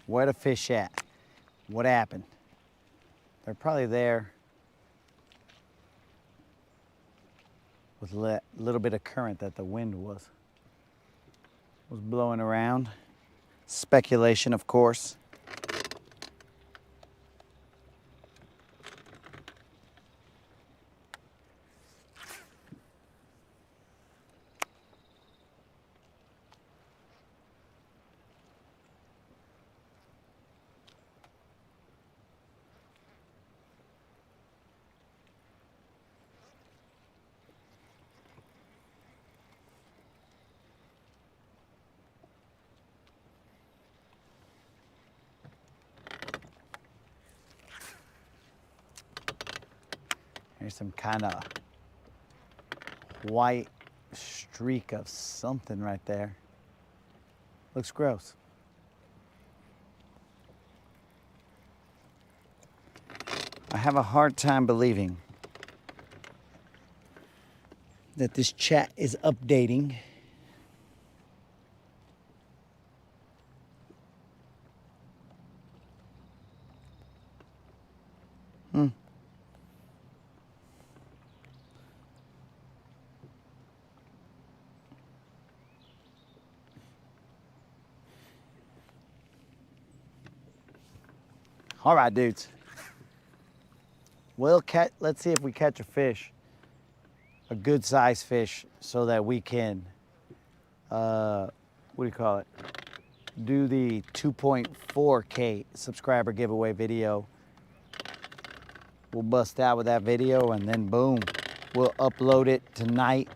Where the fish at? What happened? They're probably there with a little bit of current that the wind was blowing around. Speculation, of course. There's some kind of white streak of something right there. Looks gross. I have a hard time believing that this chat is updating. All right, dudes. Let's see if we catch a fish, a good sized fish, so that we can, what do you call it? Do the 2.4K subscriber giveaway video. We'll bust out with that video and then boom, we'll upload it tonight.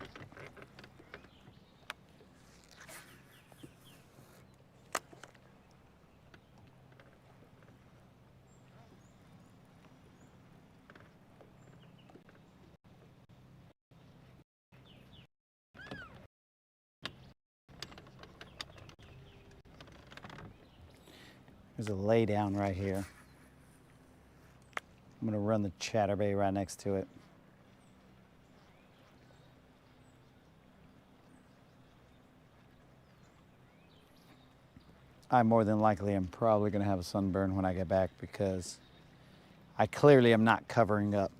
There's a lay down right here. I'm gonna run the chatterbait right next to it. I more than likely am probably gonna have a sunburn when I get back because I clearly am not covering up.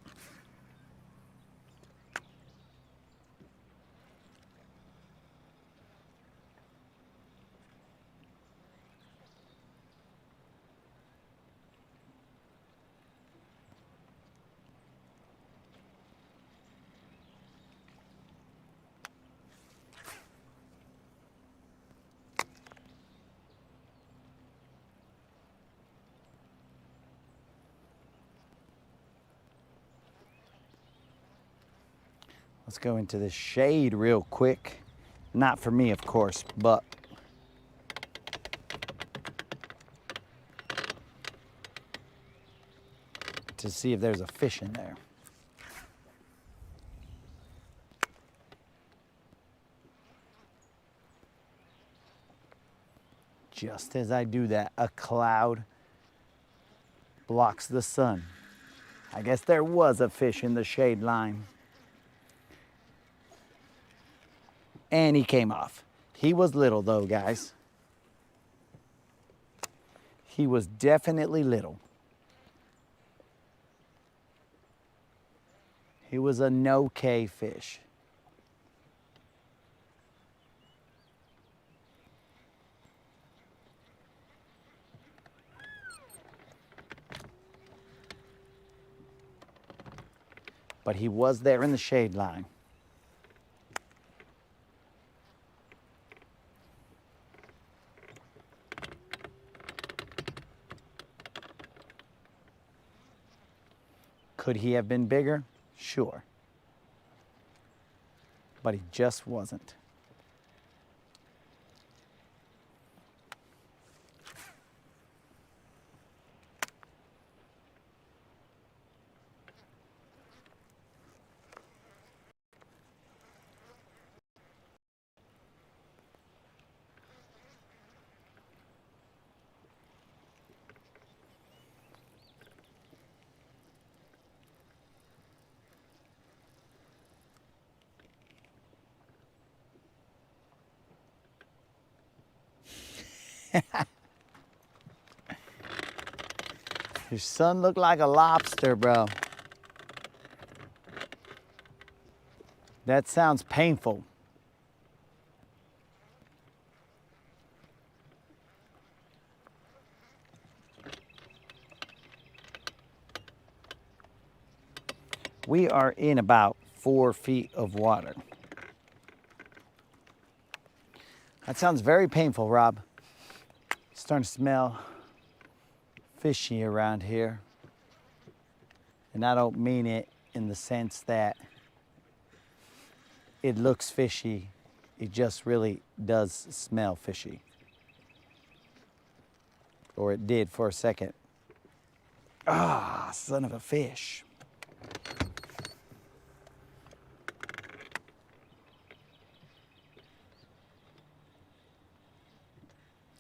Let's go into the shade real quick. Not for me, of course, but to see if there's a fish in there. Just as I do that, a cloud blocks the sun. I guess there was a fish in the shade line. And he came off. He was little though, guys. He was definitely little. He was a no-K fish. But he was there in the shade line. Could he have been bigger? Sure. But he just wasn't. Your son looked like a lobster, bro. That sounds painful. We are in about 4 feet of water. That sounds very painful, Rob. It's starting to smell fishy around here. And I don't mean it in the sense that it looks fishy. It just really does smell fishy. Or it did for a second. Ah, son of a fish.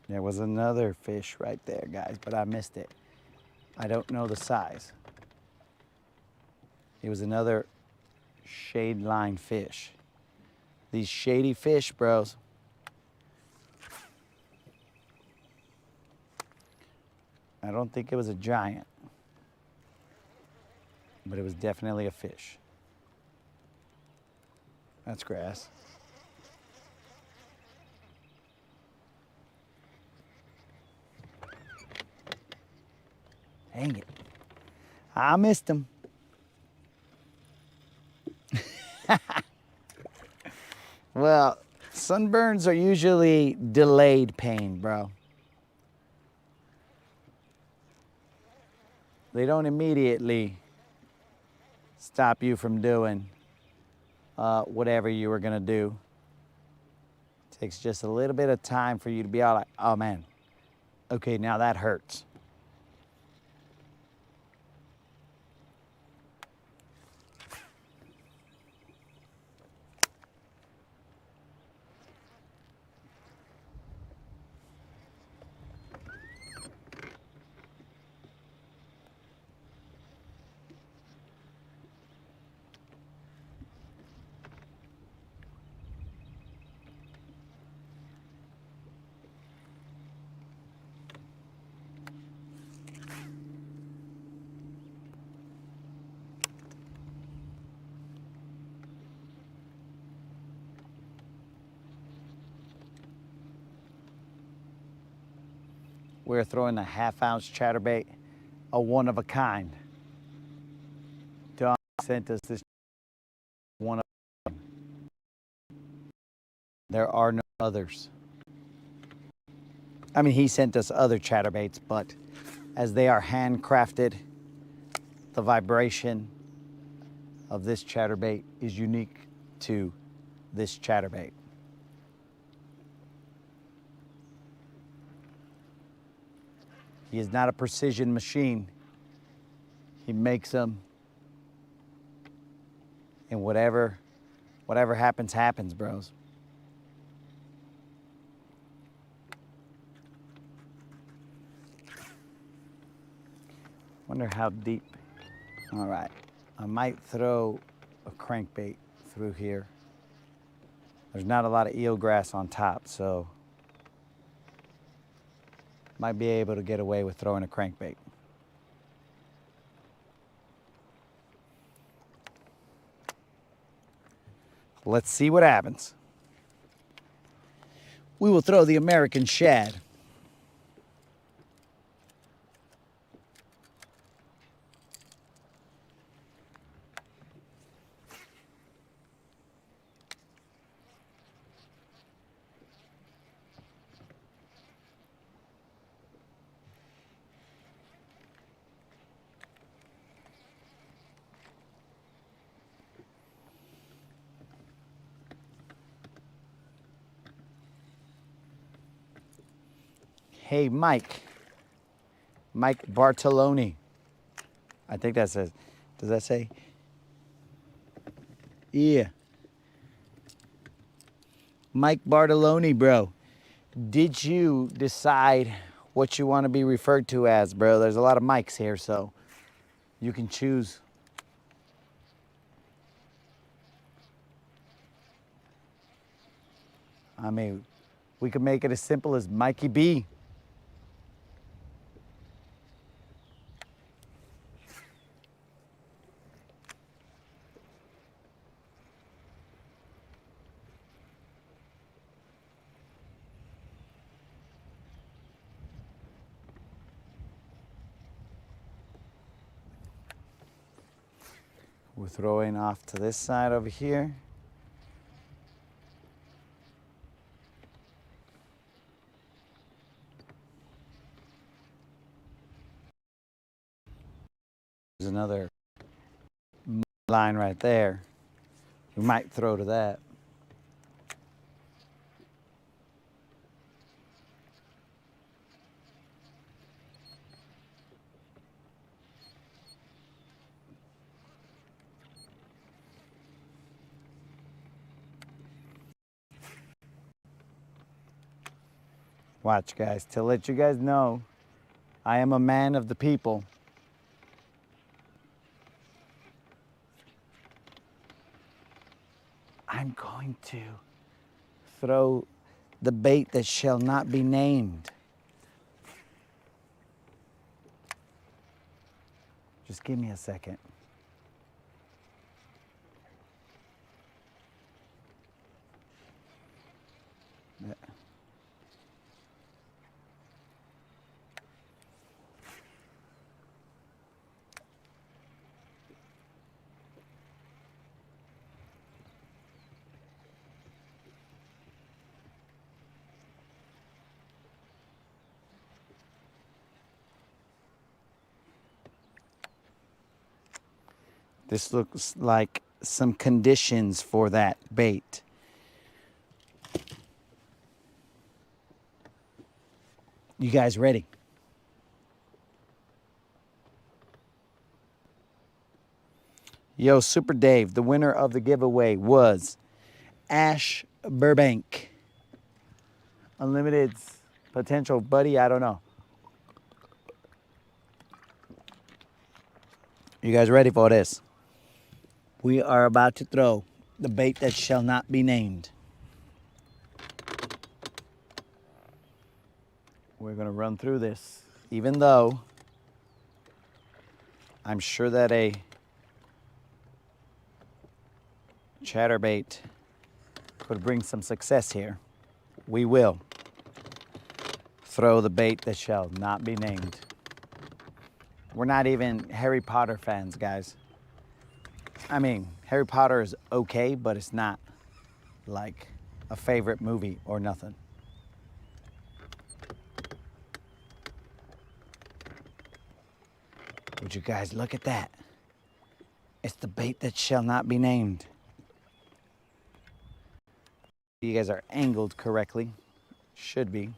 There was another fish right there, guys, but I missed it. I don't know the size. It was another shade line fish. These shady fish, bros. I don't think it was a giant, but it was definitely a fish. That's grass. Dang it. I missed him. Well, sunburns are usually delayed pain, bro. They don't immediately stop you from doing whatever you were gonna do. It takes just a little bit of time for you to be all like, oh man, okay, now that hurts. We're throwing a 1/2 ounce chatterbait, a one of a kind. Don sent us this one of a kind. There are no others. I mean, he sent us other chatterbaits, but as they are handcrafted, the vibration of this chatterbait is unique to this chatterbait. He is not a precision machine. He makes them, and whatever happens, happens, bros. Wonder how deep. All right, I might throw a crankbait through here. There's not a lot of eelgrass on top, so might be able to get away with throwing a crankbait. Let's see what happens. We will throw the American shad. Hey, Mike Bartoloni. I think that says, does that say? Yeah. Mike Bartoloni, bro. Did you decide what you want to be referred to as, bro? There's a lot of Mikes here, so you can choose. I mean, we could make it as simple as Mikey B. We're throwing off to this side over here. There's another line right there. We might throw to that. Watch, guys, to let you guys know, I am a man of the people. I'm going to throw the bait that shall not be named. Just give me a second. Yeah. This looks like some conditions for that bait. You guys ready? Yo, Super Dave, the winner of the giveaway was Ash Burbank. Unlimited's potential buddy, I don't know. You guys ready for this? We are about to throw the bait that shall not be named. We're gonna run through this, even though I'm sure that a chatterbait could bring some success here. We will throw the bait that shall not be named. We're not even Harry Potter fans, guys. I mean, Harry Potter is okay, but it's not like a favorite movie or nothing. Would you guys look at that? It's the bait that shall not be named. You guys are angled correctly. Should be.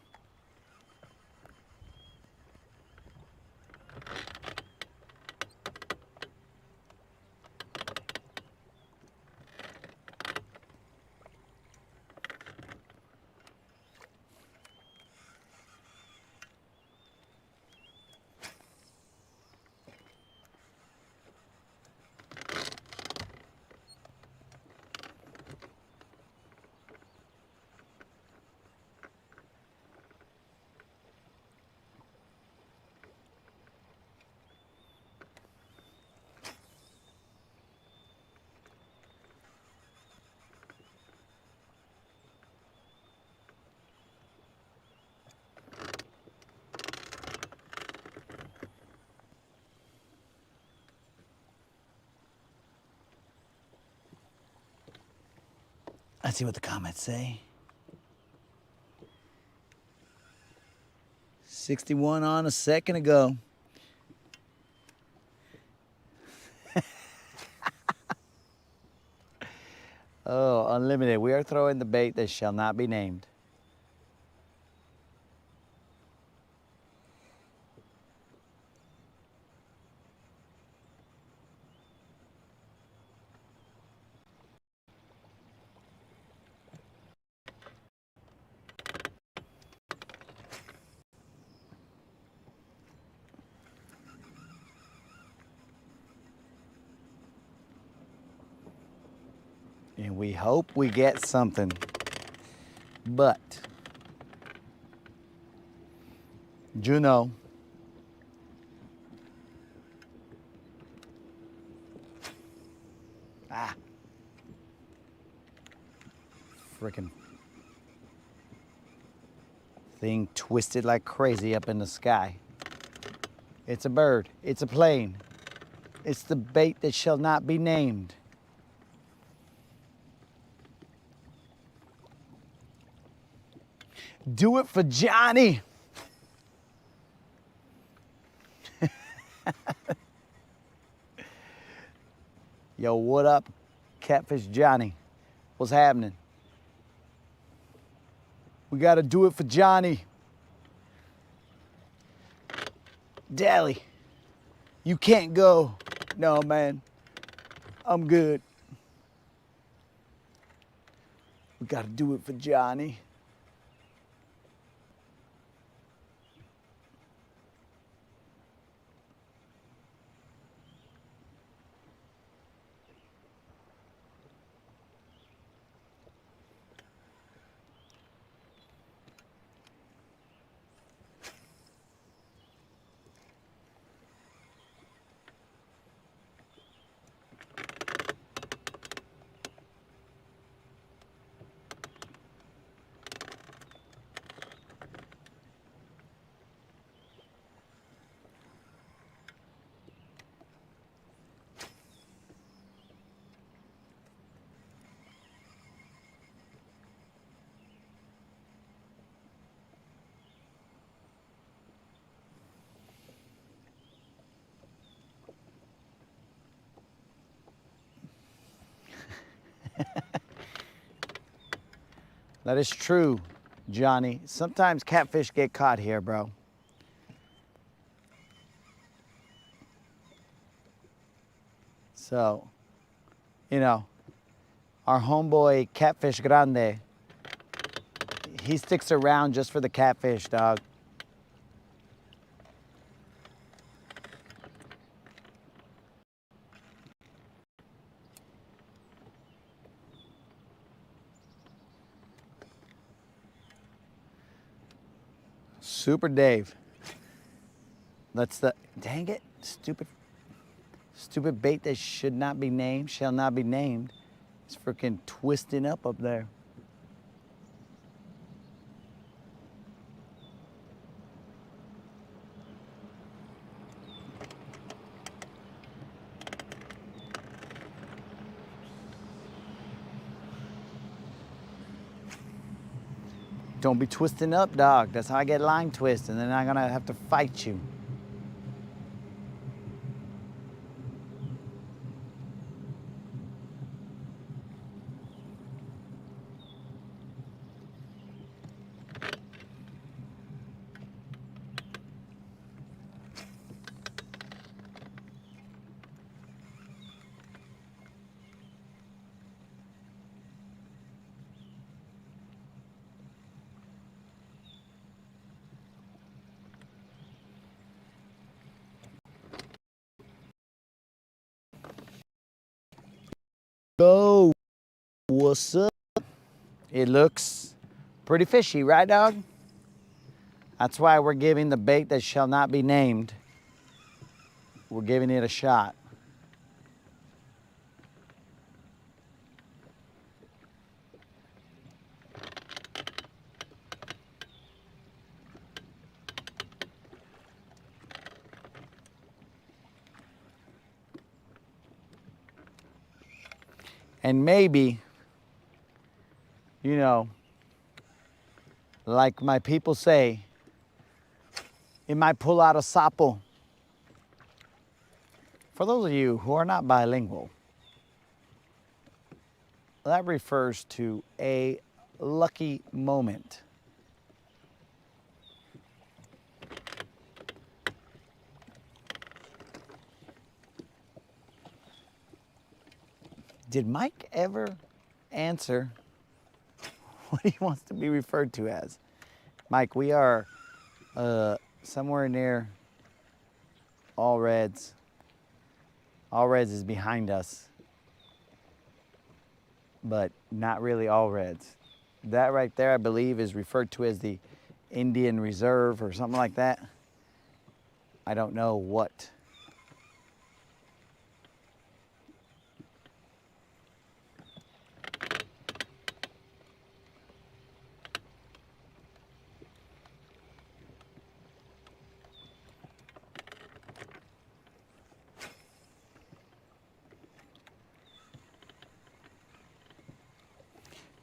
Let's see what the comments say. 61 on a second ago. Oh, unlimited. We are throwing the bait that shall not be named. And we hope we get something. But, Juno, freaking thing twisted like crazy up in the sky. It's a bird. It's a plane. It's the bait that shall not be named. Do it for Johnny. Yo, what up, Catfish Johnny? What's happening? We gotta do it for Johnny. Dally, you can't go. No, man, I'm good. We gotta do it for Johnny. That is true, Johnny. Sometimes catfish get caught here, bro. So, you know, our homeboy Catfish Grande, he sticks around just for the catfish, dog. Super Dave. That's the, dang it, stupid bait that should not be named, shall not be named. It's freaking twisting up there. Don't be twisting up, dog. That's how I get line twist, and then I'm gonna have to fight you. Go. What's up? It looks pretty fishy, right, dog? That's why we're giving the bait that shall not be named. We're giving it a shot. And maybe, you know, like my people say, it might pull out a sapo. For those of you who are not bilingual, that refers to a lucky moment. Did Mike ever answer what he wants to be referred to as? Mike, we are somewhere near All Reds. All Reds is behind us, but not really All Reds. That right there, I believe, is referred to as the Indian Reserve or something like that. I don't know what.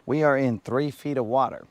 We are in 3 feet of water.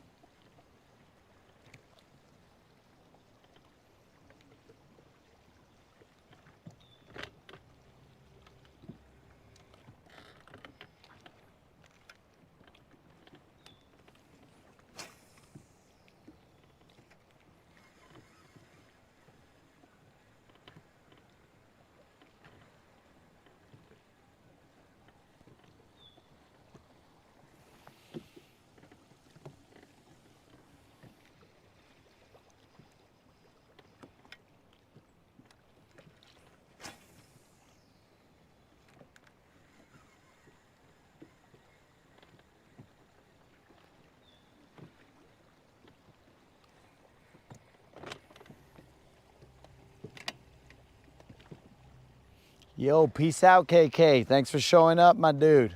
Yo, peace out, KK. Thanks for showing up, my dude.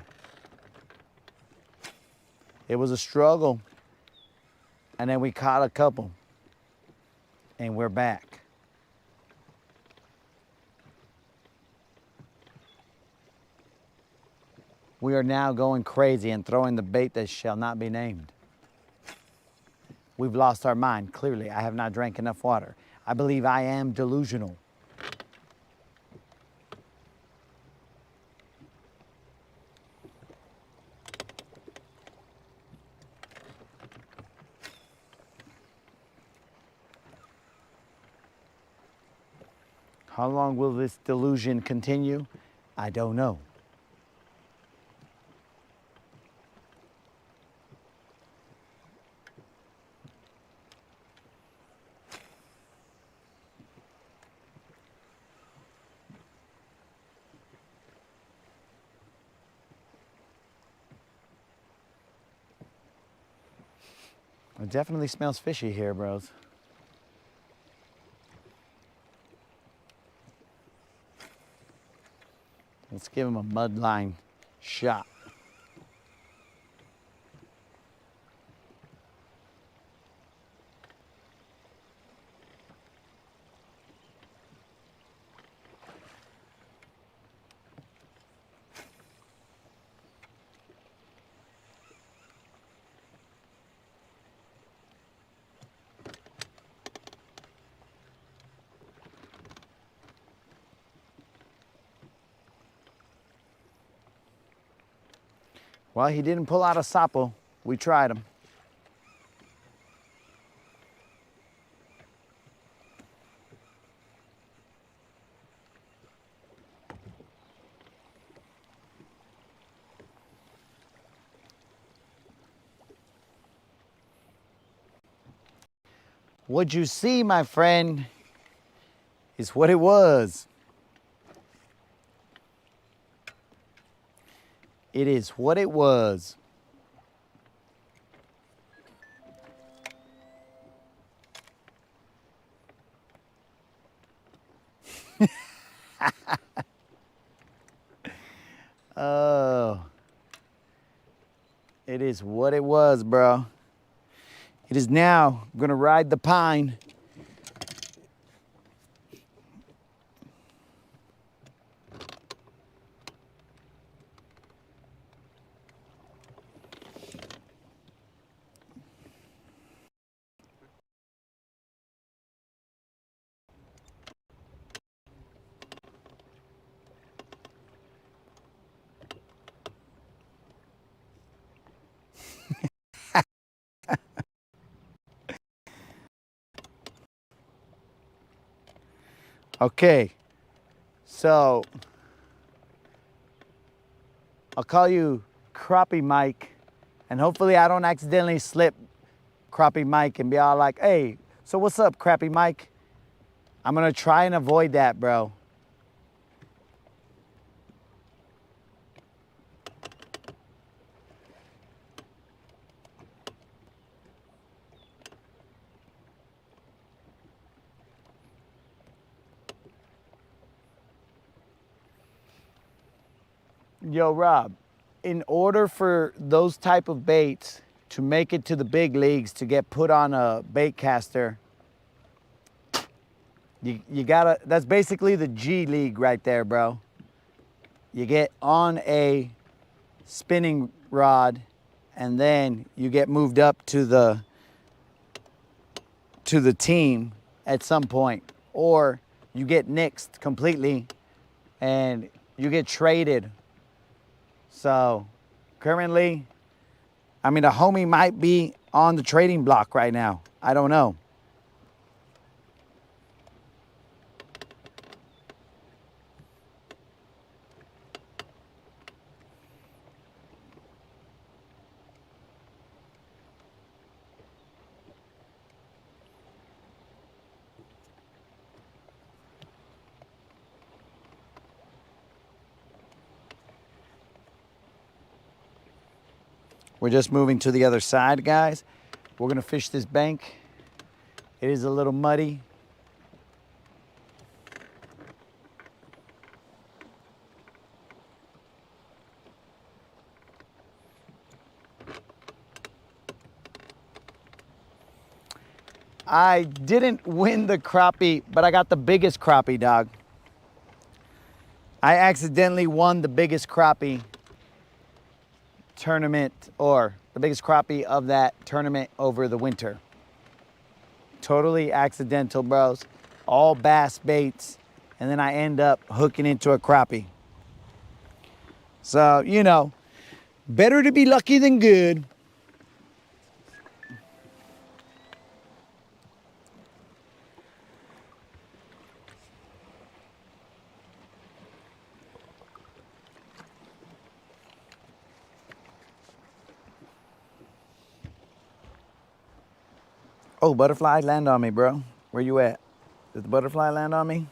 It was a struggle. And then we caught a couple. And we're back. We are now going crazy and throwing the bait that shall not be named. We've lost our mind. Clearly, I have not drank enough water. I believe I am delusional. How long will this delusion continue? I don't know. It definitely smells fishy here, bros. Let's give him a mud line shot. Well, he didn't pull out a sapo. We tried him. What you see, my friend, is what it was. It is what it was. Oh. It is what it was, bro. It is now. I'm gonna ride the pine. Okay, so I'll call you Crappie Mike, and hopefully I don't accidentally slip Crappie Mike and be all like, hey, so what's up, Crappie Mike? I'm gonna try and avoid that, bro. Yo, Rob, in order for those type of baits to make it to the big leagues, to get put on a bait caster, you gotta, that's basically the G League right there, bro. You get on a spinning rod and then you get moved up to the team at some point, or you get nixed completely and you get traded. So currently, I mean, the homie might be on the trading block right now. I don't know. We're just moving to the other side, guys. We're gonna fish this bank. It is a little muddy. I didn't win the crappie, but I got the biggest crappie, dog. I accidentally won the biggest crappie tournament, or the biggest crappie of that tournament over the winter. Totally accidental, bros. All bass baits, and then I end up hooking into a crappie. So, you know, better to be lucky than good. Oh, butterfly, land on me, bro. Where you at? Did the butterfly land on me?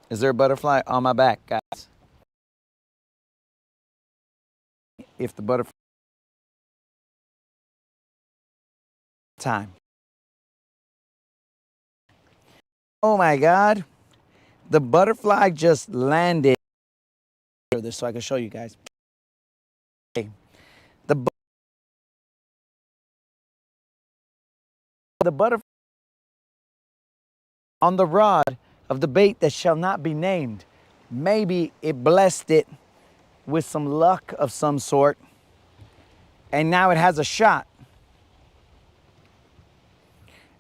Is there a butterfly on my back, guys? If the butterfly... Time. Oh my God. The butterfly just landed. This so I can show you guys. Okay. The butterfly on the rod of the bait that shall not be named. Maybe it blessed it with some luck of some sort, and now it has a shot.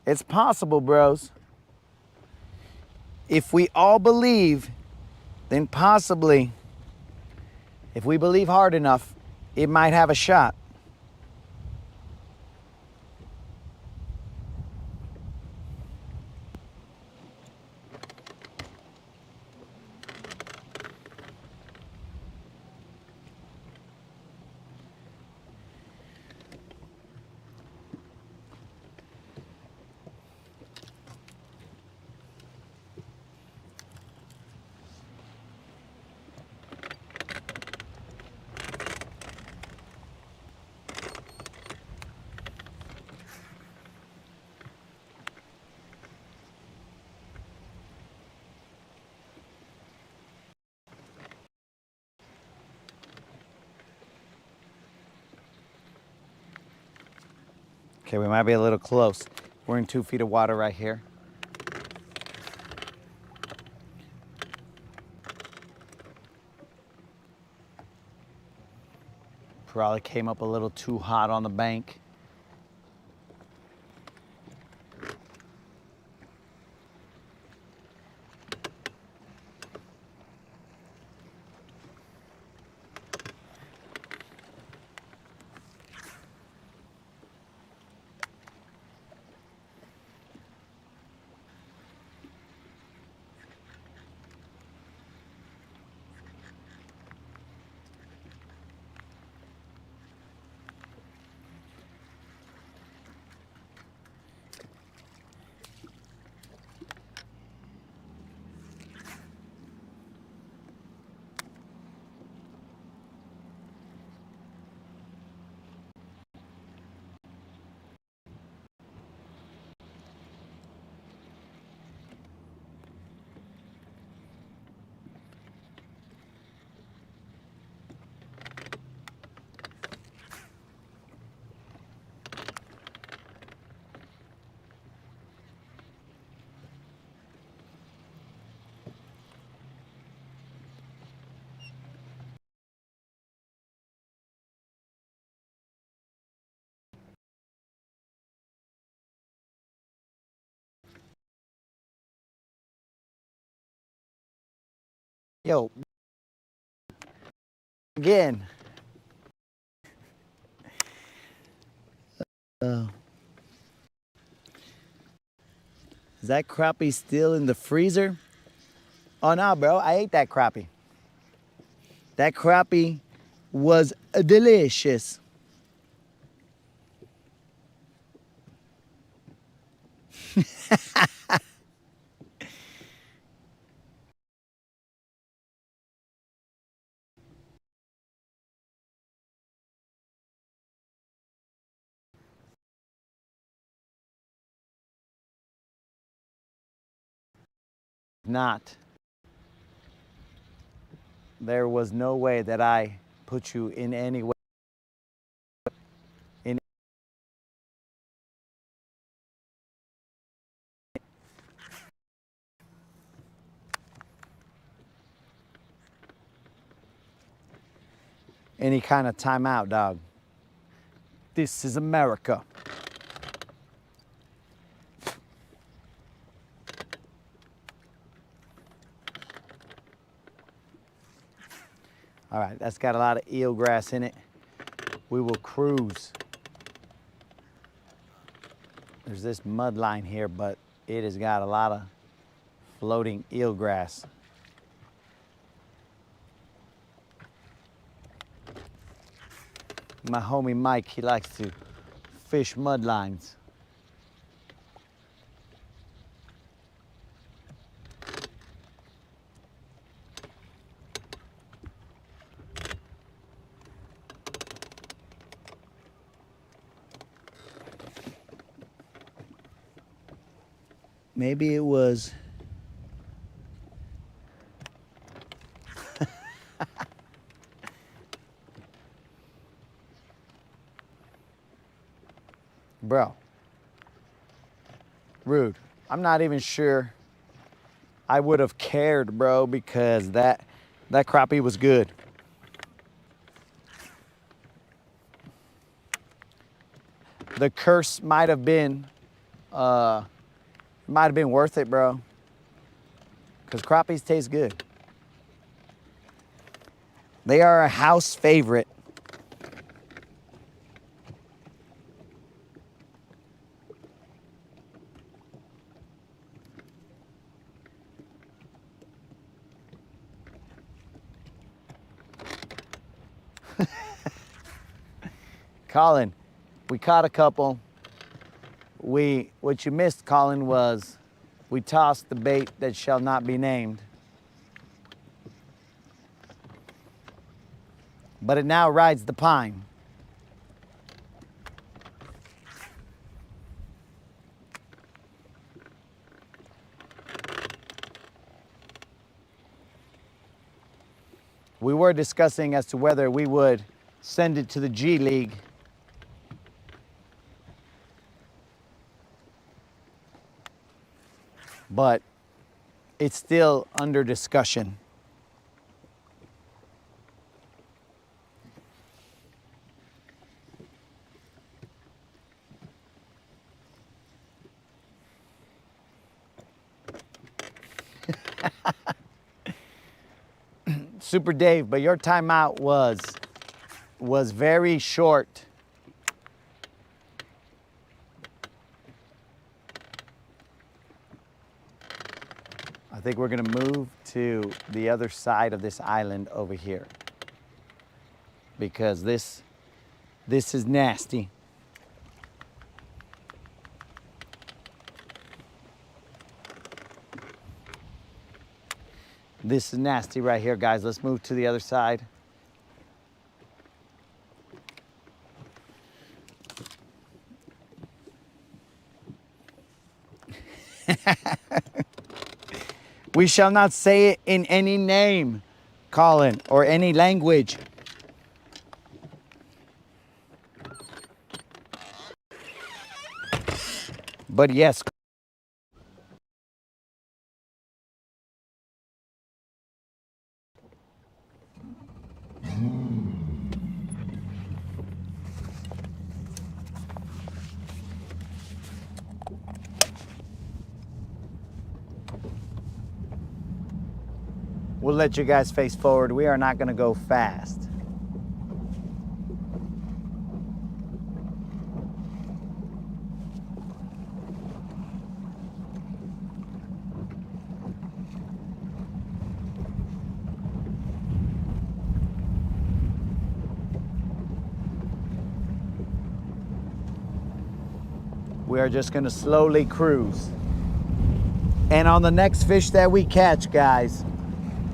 It's possible, bros. If we all believe, then possibly, if we believe hard enough, it might have a shot. Okay, we might be a little close. We're in 2 feet of water right here. Probably came up a little too hot on the bank. Yo, again. Is that crappie still in the freezer? Oh no, bro, I ate that crappie. That crappie was delicious. Not. There was no way that I put you in any way. In any kind of timeout, dog. This is America. All right, that's got a lot of eelgrass in it. We will cruise. There's this mud line here, but it has got a lot of floating eelgrass. My homie Mike, he likes to fish mud lines. Maybe it was bro. Rude. I'm not even sure I would have cared, bro, because that crappie was good. The curse might have been worth it, bro. Because crappies taste good. They are a house favorite. Colin, we caught a couple. What you missed, Colin, was we tossed the bait that shall not be named. But it now rides the pine. We were discussing as to whether we would send it to the G League. But it's still under discussion. Super Dave, but your timeout was very short. I think we're gonna move to the other side of this island over here because this is nasty. This is nasty right here, guys. Let's move to the other side. We shall not say it in any name, Colin, or any language. But yes. We'll let you guys face forward. We are not gonna go fast. We are just gonna slowly cruise. And on the next fish that we catch, guys,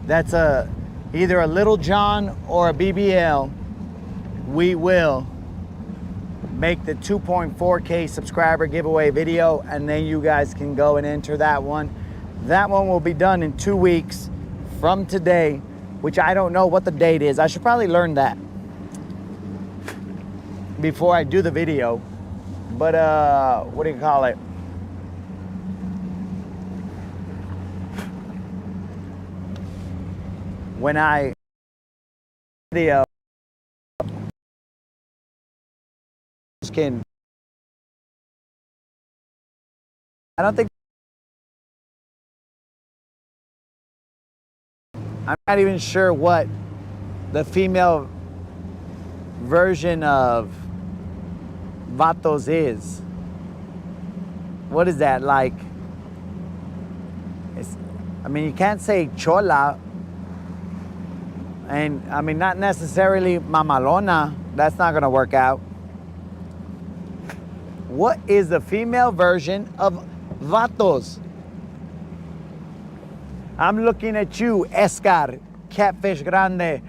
that's either a Little John or a BBL, we will make the 2.4K subscriber giveaway video, and then you guys can go and enter that one. That one will be done in 2 weeks from today, which I don't know what the date is. I should probably learn that before I do the video. But what do you call it? When I video skin, I don't think, I'm not even sure what the female version of Vatos is. What is that like? I mean, you can't say chola, and I mean, not necessarily mamalona. That's not gonna work out. What is the female version of Vatos? I'm looking at you, Escar, Catfish Grande,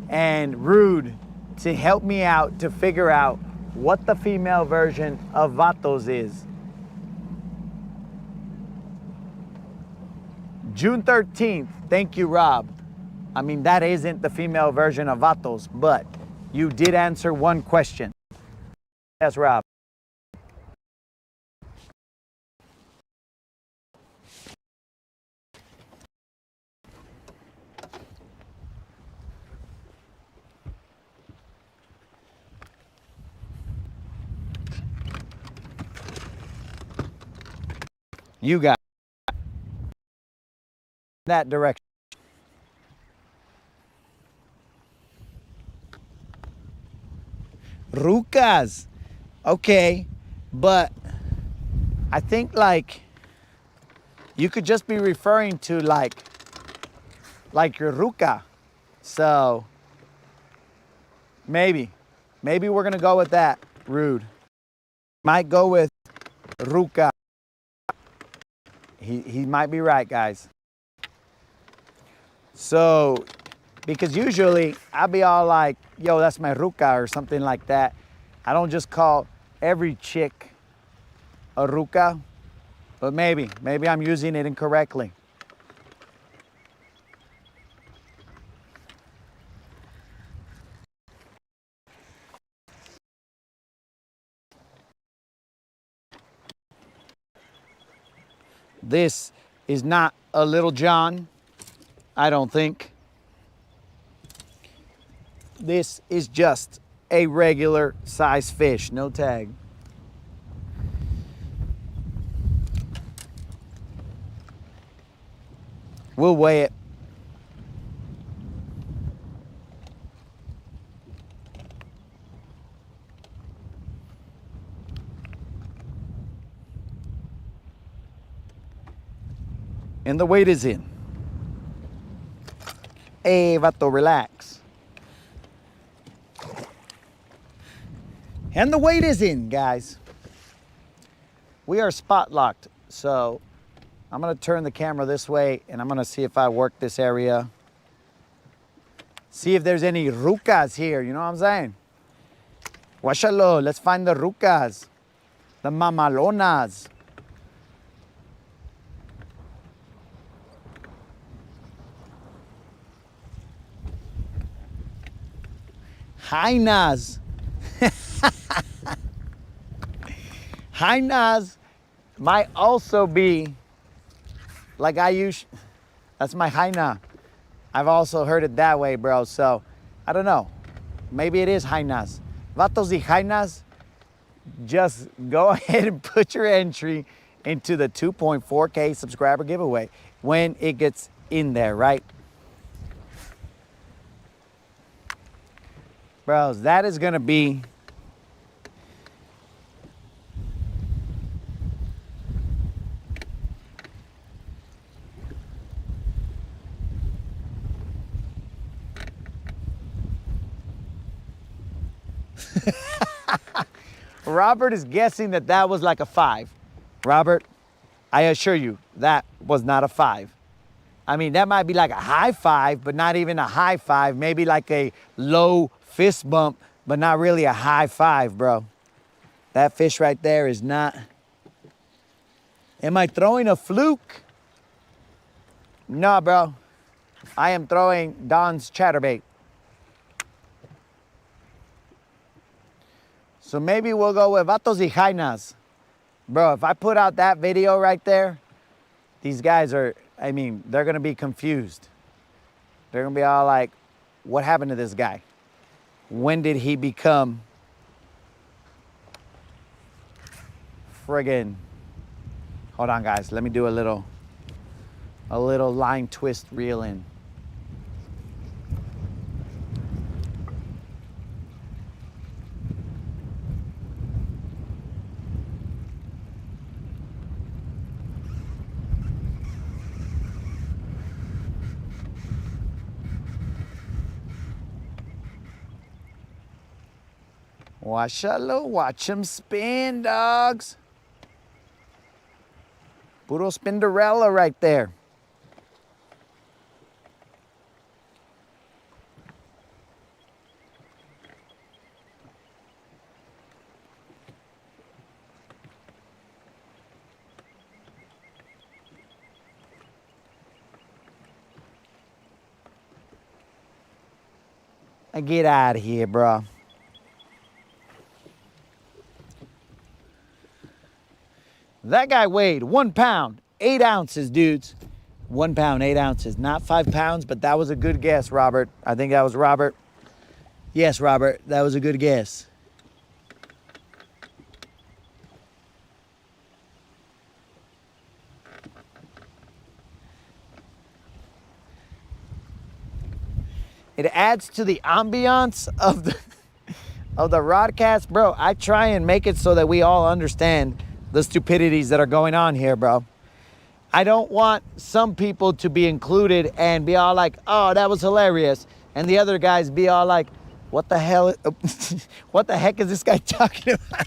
and Rude, to help me out to figure out what the female version of Vatos is. June 13th, thank you, Rob. I mean, that isn't the female version of Vatos, but you did answer one question. Yes, Rob. You got that direction. Rucas. Okay, but I think like you could just be referring to like your ruca. So maybe we're gonna go with that, Rude. Might go with ruca. He might be right, guys. So, because usually I'll be all like, yo, that's my ruca or something like that. I don't just call every chick a ruca, but maybe I'm using it incorrectly. This is not a Little John, I don't think. This is just a regular size fish, no tag. We'll weigh it. And the weight is in. Hey, vato, relax. And the weight is in, guys. We are spot locked, so I'm gonna turn the camera this way and I'm gonna see if I work this area. See if there's any rucas here, you know what I'm saying? Guachalo, let's find the rucas, the mamalonas. Hyenas. Hyenas might also be like I use. That's my hyena. I've also heard it that way, bro. So I don't know. Maybe it is hyenas. Vatos y hyenas, just go ahead and put your entry into the 2.4K subscriber giveaway when it gets in there, right? Bros, that is gonna be Robert is guessing that that was like a 5. Robert, I assure you, that was not a 5. I mean, that might be like a high 5, but not even a high 5. Maybe like a low fist bump, but not really a high 5, bro. That fish right there is not... Am I throwing a fluke? No, bro. I am throwing Don's chatterbait. So maybe we'll go with Vatos y Jainas. Bro, if I put out that video right there, these guys are, I mean, they're going to be confused. They're going to be all like, what happened to this guy? When did he become friggin'... Hold on, guys. Let me do a little line twist reel in. Watch him spin, dogs. Puro Spinderella right there. Now get out of here, bro. That guy weighed 1 pound, 8 ounces, dudes. 1 pound, 8 ounces. Not 5 pounds, but that was a good guess, Robert. I think that was Robert. Yes, Robert, that was a good guess. It adds to the ambiance of the Rodcast. Bro, I try and make it so that we all understand the stupidities that are going on here, bro. I don't want some people to be included and be all like, oh, that was hilarious. And the other guys be all like, what the hell? What the heck is this guy talking about?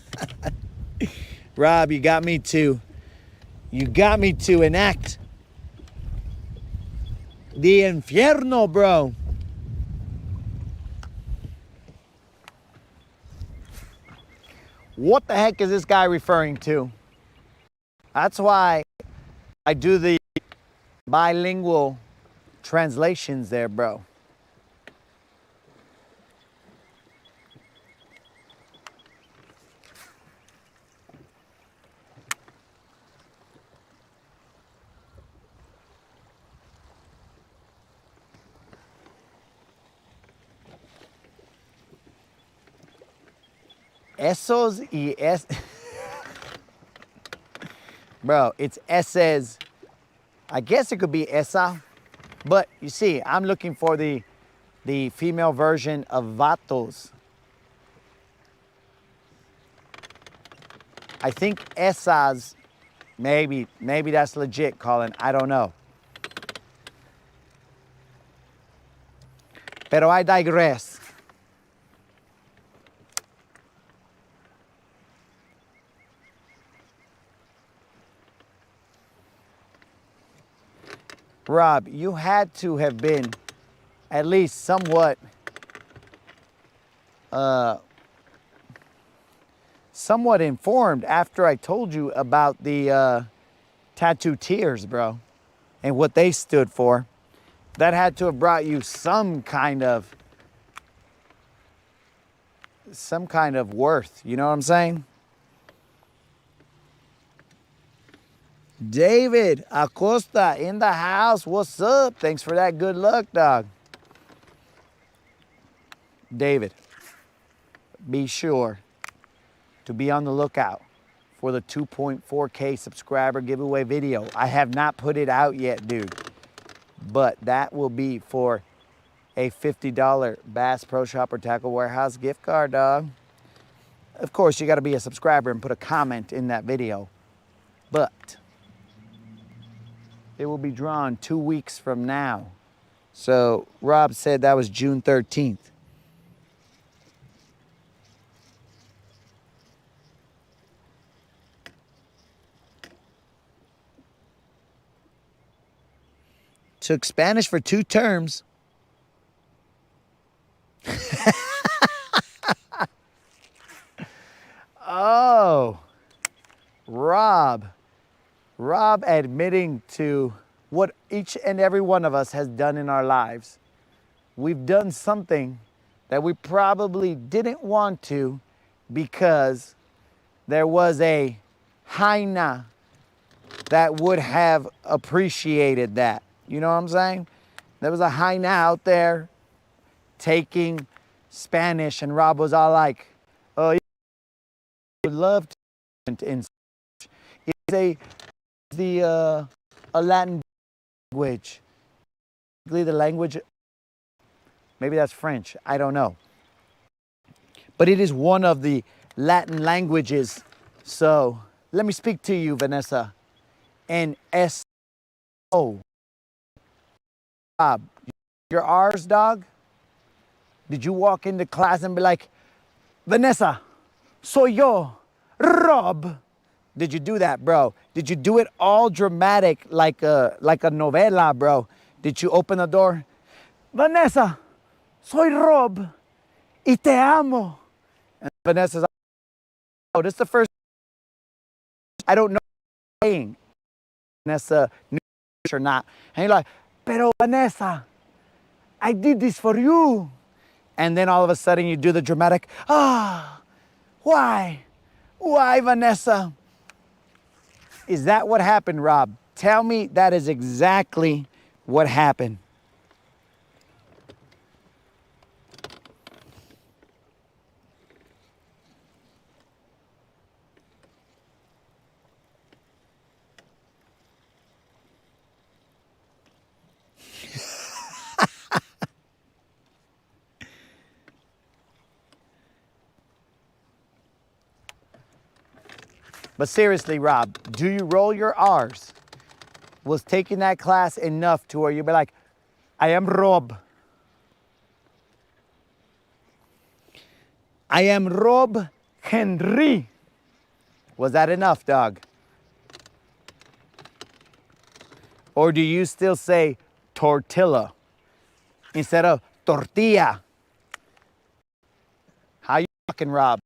Rob, you got me to enact the infierno, bro. What the heck is this guy referring to? That's why I do the bilingual translations there, bro. Esos y es... Bro, it's S's. I guess it could be esa. But you see, I'm looking for the female version of vatos. I think esas, maybe that's legit, Colin. I don't know. Pero I digress. Rob, you had to have been at least somewhat informed after I told you about the tattoo tears, bro, and what they stood for. That had to have brought you some kind of worth. You know what I'm saying? David Acosta in the house. What's up? Thanks for that good luck, dog. David, be sure to be on the lookout for the 2.4K subscriber giveaway video. I have not put it out yet, dude. But that will be for a $50 Bass Pro Shop or Tackle Warehouse gift card, dog. Of course, you got to be a subscriber and put a comment in that video. But it will be drawn 2 weeks from now. So Rob said that was June 13th. Took Spanish for 2 terms. Oh, Rob admitting to what each and every one of us has done in our lives. We've done something that we probably didn't want to because there was a hyena that would have appreciated that. You know what I'm saying? There was a hyena out there taking Spanish, and Rob was all like, oh, you would love to in it's a Latin language. The language, maybe that's French, I don't know. But it is one of the Latin languages. So let me speak to you, Vanessa. And S-O. Rob, your R's, dog? Did you walk into class and be like, Vanessa, soy yo, Rob? Did you do that, bro? Did you do it all dramatic like a novela, bro? Did you open the door? Vanessa, soy Rob, y te amo. And Vanessa's like, oh, this is the first, I don't know what I'm saying. Vanessa knew or not. And you're like, pero Vanessa, I did this for you. And then all of a sudden you do the dramatic, why? Why, Vanessa? Is that what happened, Rob? Tell me that is exactly what happened. But seriously, Rob, do you roll your R's? Was taking that class enough to where you'd be like, I am Rob. I am Rob Henry. Was that enough, dog? Or do you still say tortilla instead of tortilla? How you fucking, Rob?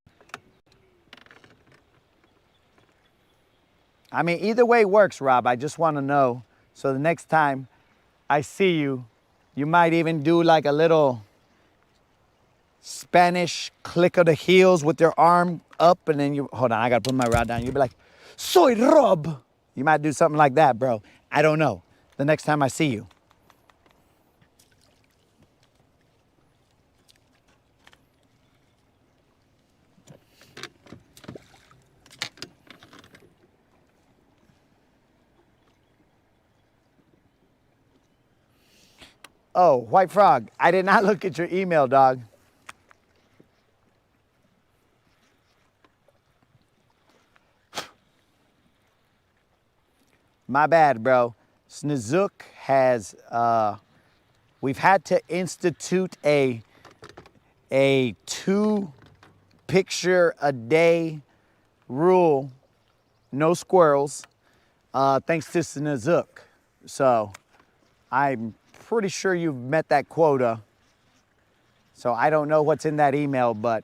I mean, either way works, Rob. I just want to know. So the next time I see you, you might even do like a little Spanish click of the heels with your arm up, and then you, hold on, I got to put my rod down. You'll be like, soy Rob. You might do something like that, bro. I don't know. The next time I see you. Oh, White Frog, I did not look at your email, dog. My bad, bro. Snizook has, we've had to institute a 2 picture a day rule, no squirrels, thanks to Snizook. So I'm pretty sure you've met that quota. So I don't know what's in that email, but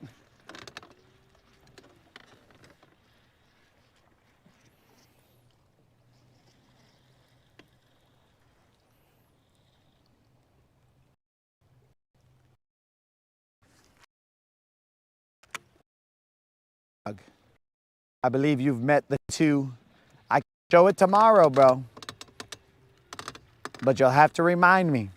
I believe you've met the 2. I can show it tomorrow, bro. But you'll have to remind me.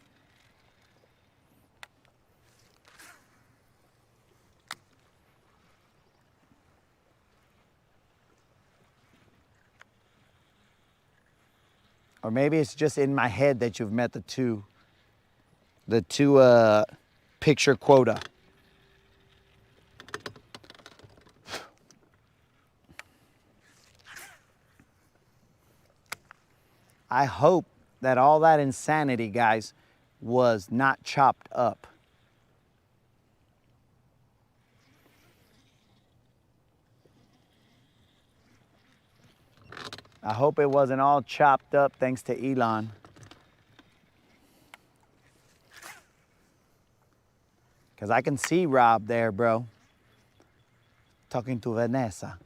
Or maybe it's just in my head that you've met the 2. the two picture quota. I hope that all that insanity, guys, was not chopped up. I hope it wasn't all chopped up thanks to Elon. Because I can see Rob there, bro, talking to Vanessa.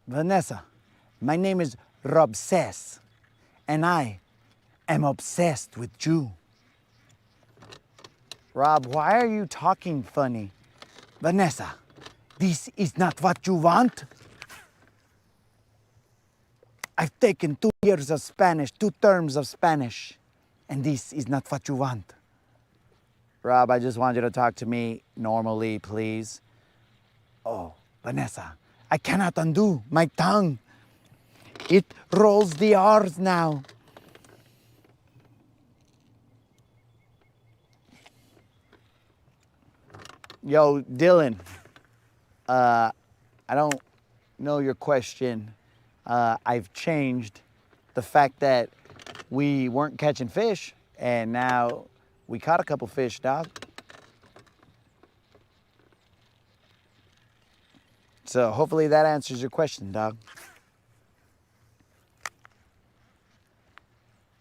Vanessa, my name is Rob Sess, and I am obsessed with you. Rob, why are you talking funny? Vanessa, this is not what you want. I've taken 2 years of Spanish, 2 terms of Spanish, and this is not what you want. Rob, I just want you to talk to me normally, please. Oh, Vanessa, I cannot undo my tongue. It rolls the R's now. Yo, Dylan, I don't know your question. I've changed the fact that we weren't catching fish, and now we caught a couple fish, dog. So hopefully that answers your question, dog.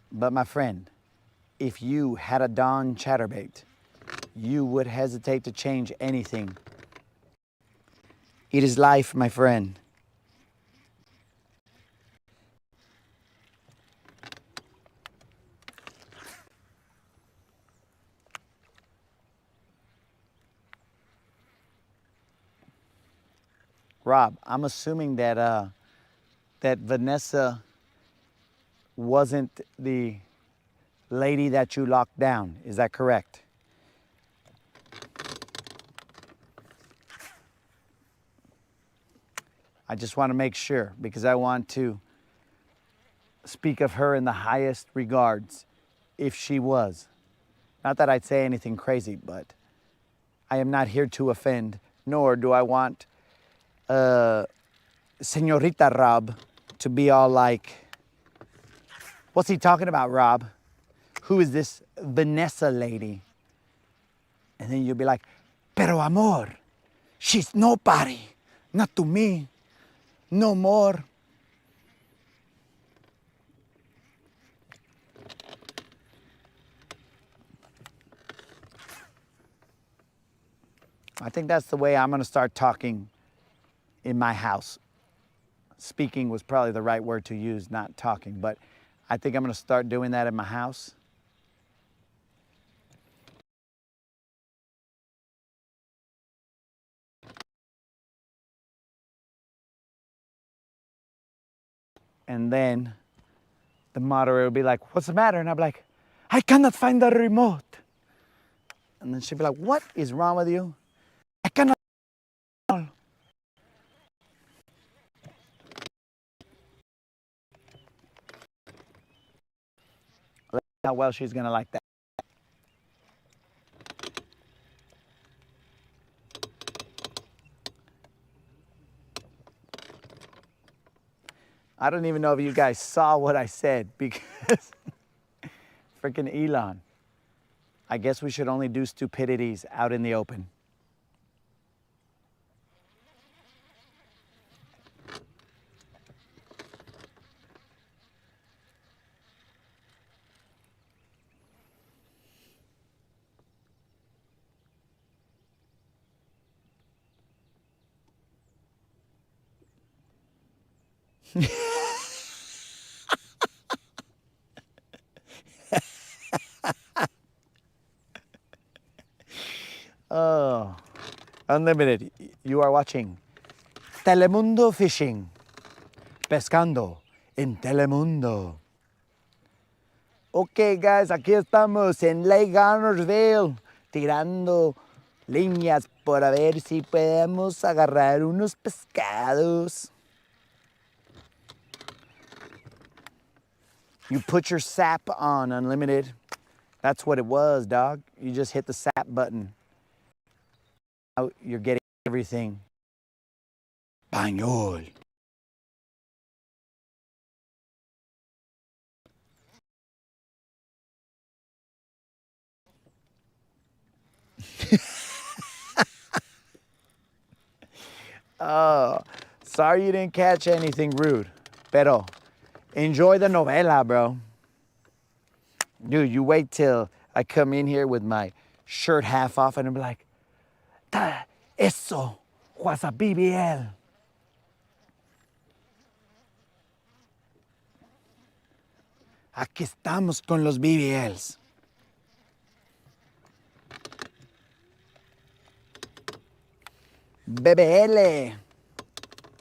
But my friend, if you had a Don chatterbait, you would hesitate to change anything. It is life, my friend. Rob, I'm assuming that that Vanessa wasn't the lady that you locked down. Is that correct? I just want to make sure because I want to speak of her in the highest regards if she was. Not that I'd say anything crazy, but I am not here to offend, nor do I want Senorita Rob to be all like, what's he talking about, Rob? Who is this Vanessa lady? And then you'll be like, pero amor, she's nobody, not to me, no more. I think that's the way I'm gonna start talking in my house. Speaking was probably the right word to use, not talking, but I think I'm gonna start doing that in my house. And then the moderator will be like, what's the matter? And I'll be like, I cannot find the remote. And then she'll be like, what is wrong with you? I cannot. How well she's gonna like that. I don't even know if you guys saw what I said because freaking Elon. I guess we should only do stupidities out in the open. Oh, Unlimited, you are watching Telemundo Fishing, pescando en Telemundo. Ok, guys, aquí estamos en Lake Guntersville, tirando líneas para ver si podemos agarrar unos pescados. You put your sap on, Unlimited. That's what it was, dog. You just hit the sap button. Now you're getting everything. Español. Oh, sorry you didn't catch anything rude. Pero enjoy the novela, bro. Dude, you wait till I come in here with my shirt half off and I'm like, eso was a BBL. Aquí estamos con los BBLs. BBL.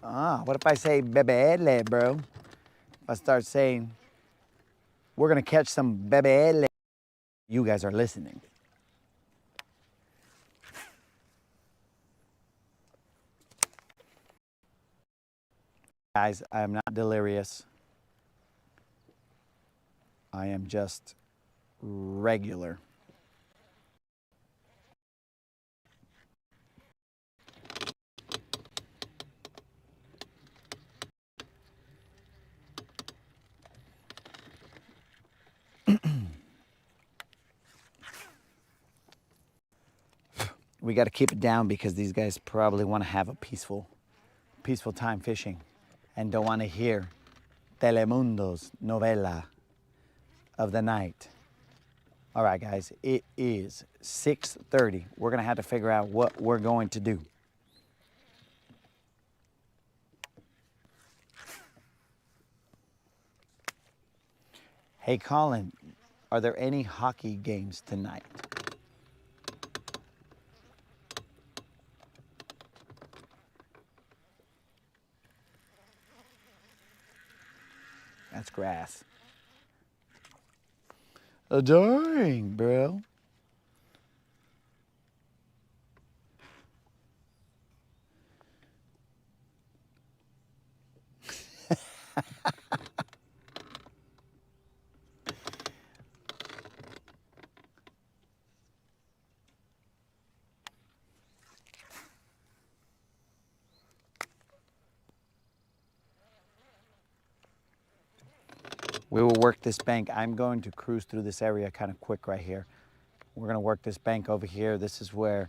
Ah, what if I say BBL, bro? If I start saying, we're gonna catch some BBL, you guys are listening. Guys, I am not delirious. I am just regular. We got to keep it down because these guys probably want to have a peaceful time fishing and don't want to hear Telemundo's novela of the night. All right, guys, it is 6:30. We're going to have to figure out what we're going to do. Hey, Colin, are there any hockey games tonight? That's grass. Adoring, bro. We will work this bank. I'm going to cruise through this area kind of quick right here. We're gonna work this bank over here. This is where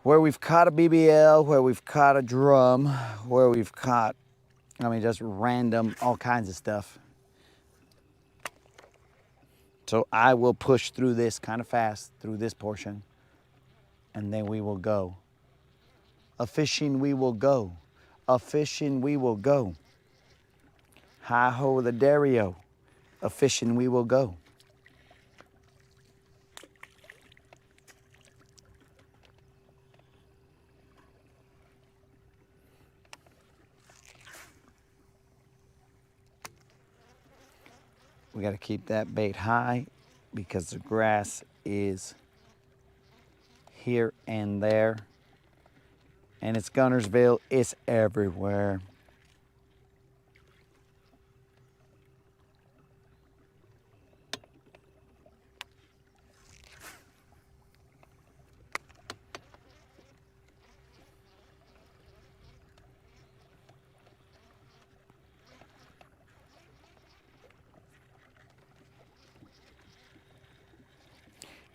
we've caught a BBL, where we've caught a drum, where we've caught, I mean, just random, all kinds of stuff. So I will push through this kind of fast, through this portion, and then we will go. A fishing we will go. A fishing we will go. Hi-ho the Dario. A fishing we will go. We got to keep that bait high because the grass is here and there. And it's Guntersville, it's everywhere.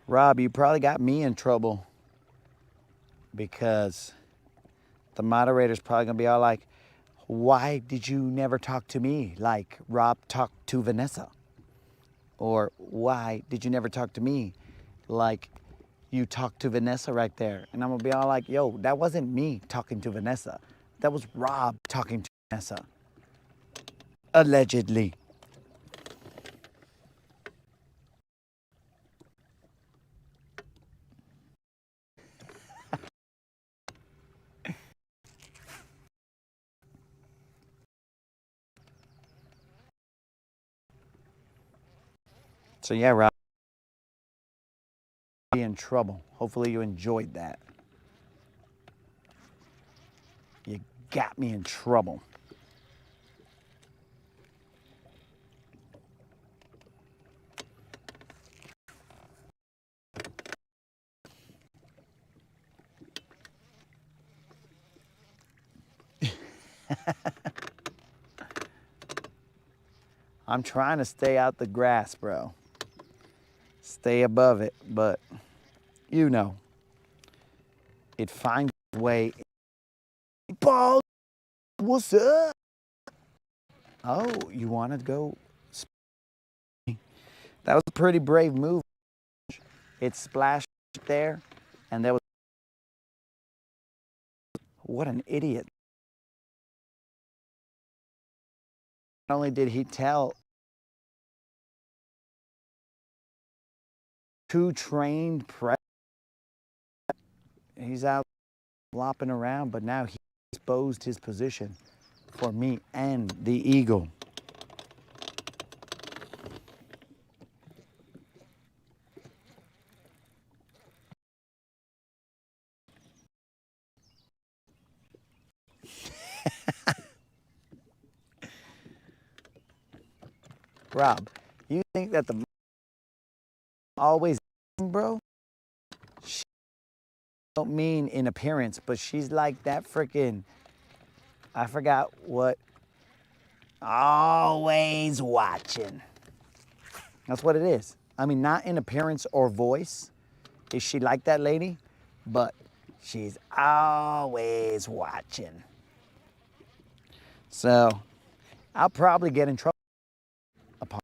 Rob, you probably got me in trouble because the moderator's probably gonna be all like, why did you never talk to me like Rob talked to Vanessa? Or why did you never talk to me like you talked to Vanessa right there? And I'm gonna be all like, yo, that wasn't me talking to Vanessa. That was Rob talking to Vanessa. Allegedly. So yeah, Rob, be in trouble. Hopefully you enjoyed that. You got me in trouble. I'm trying to stay out the grass, bro. Stay above it, but you know, it finds its way. Paul, what's up? Oh, you want to go? That was a pretty brave move. It splashed there, and there was. What an idiot. Not only did he tell two trained press, he's out flopping around, but now he exposed his position for me and the eagle. Rob, you think that the always, bro? She don't mean in appearance, but she's like that freaking, I forgot what, always watching. That's what it is. I mean, not in appearance or voice is she like that lady, but she's always watching. So I'll probably get in trouble upon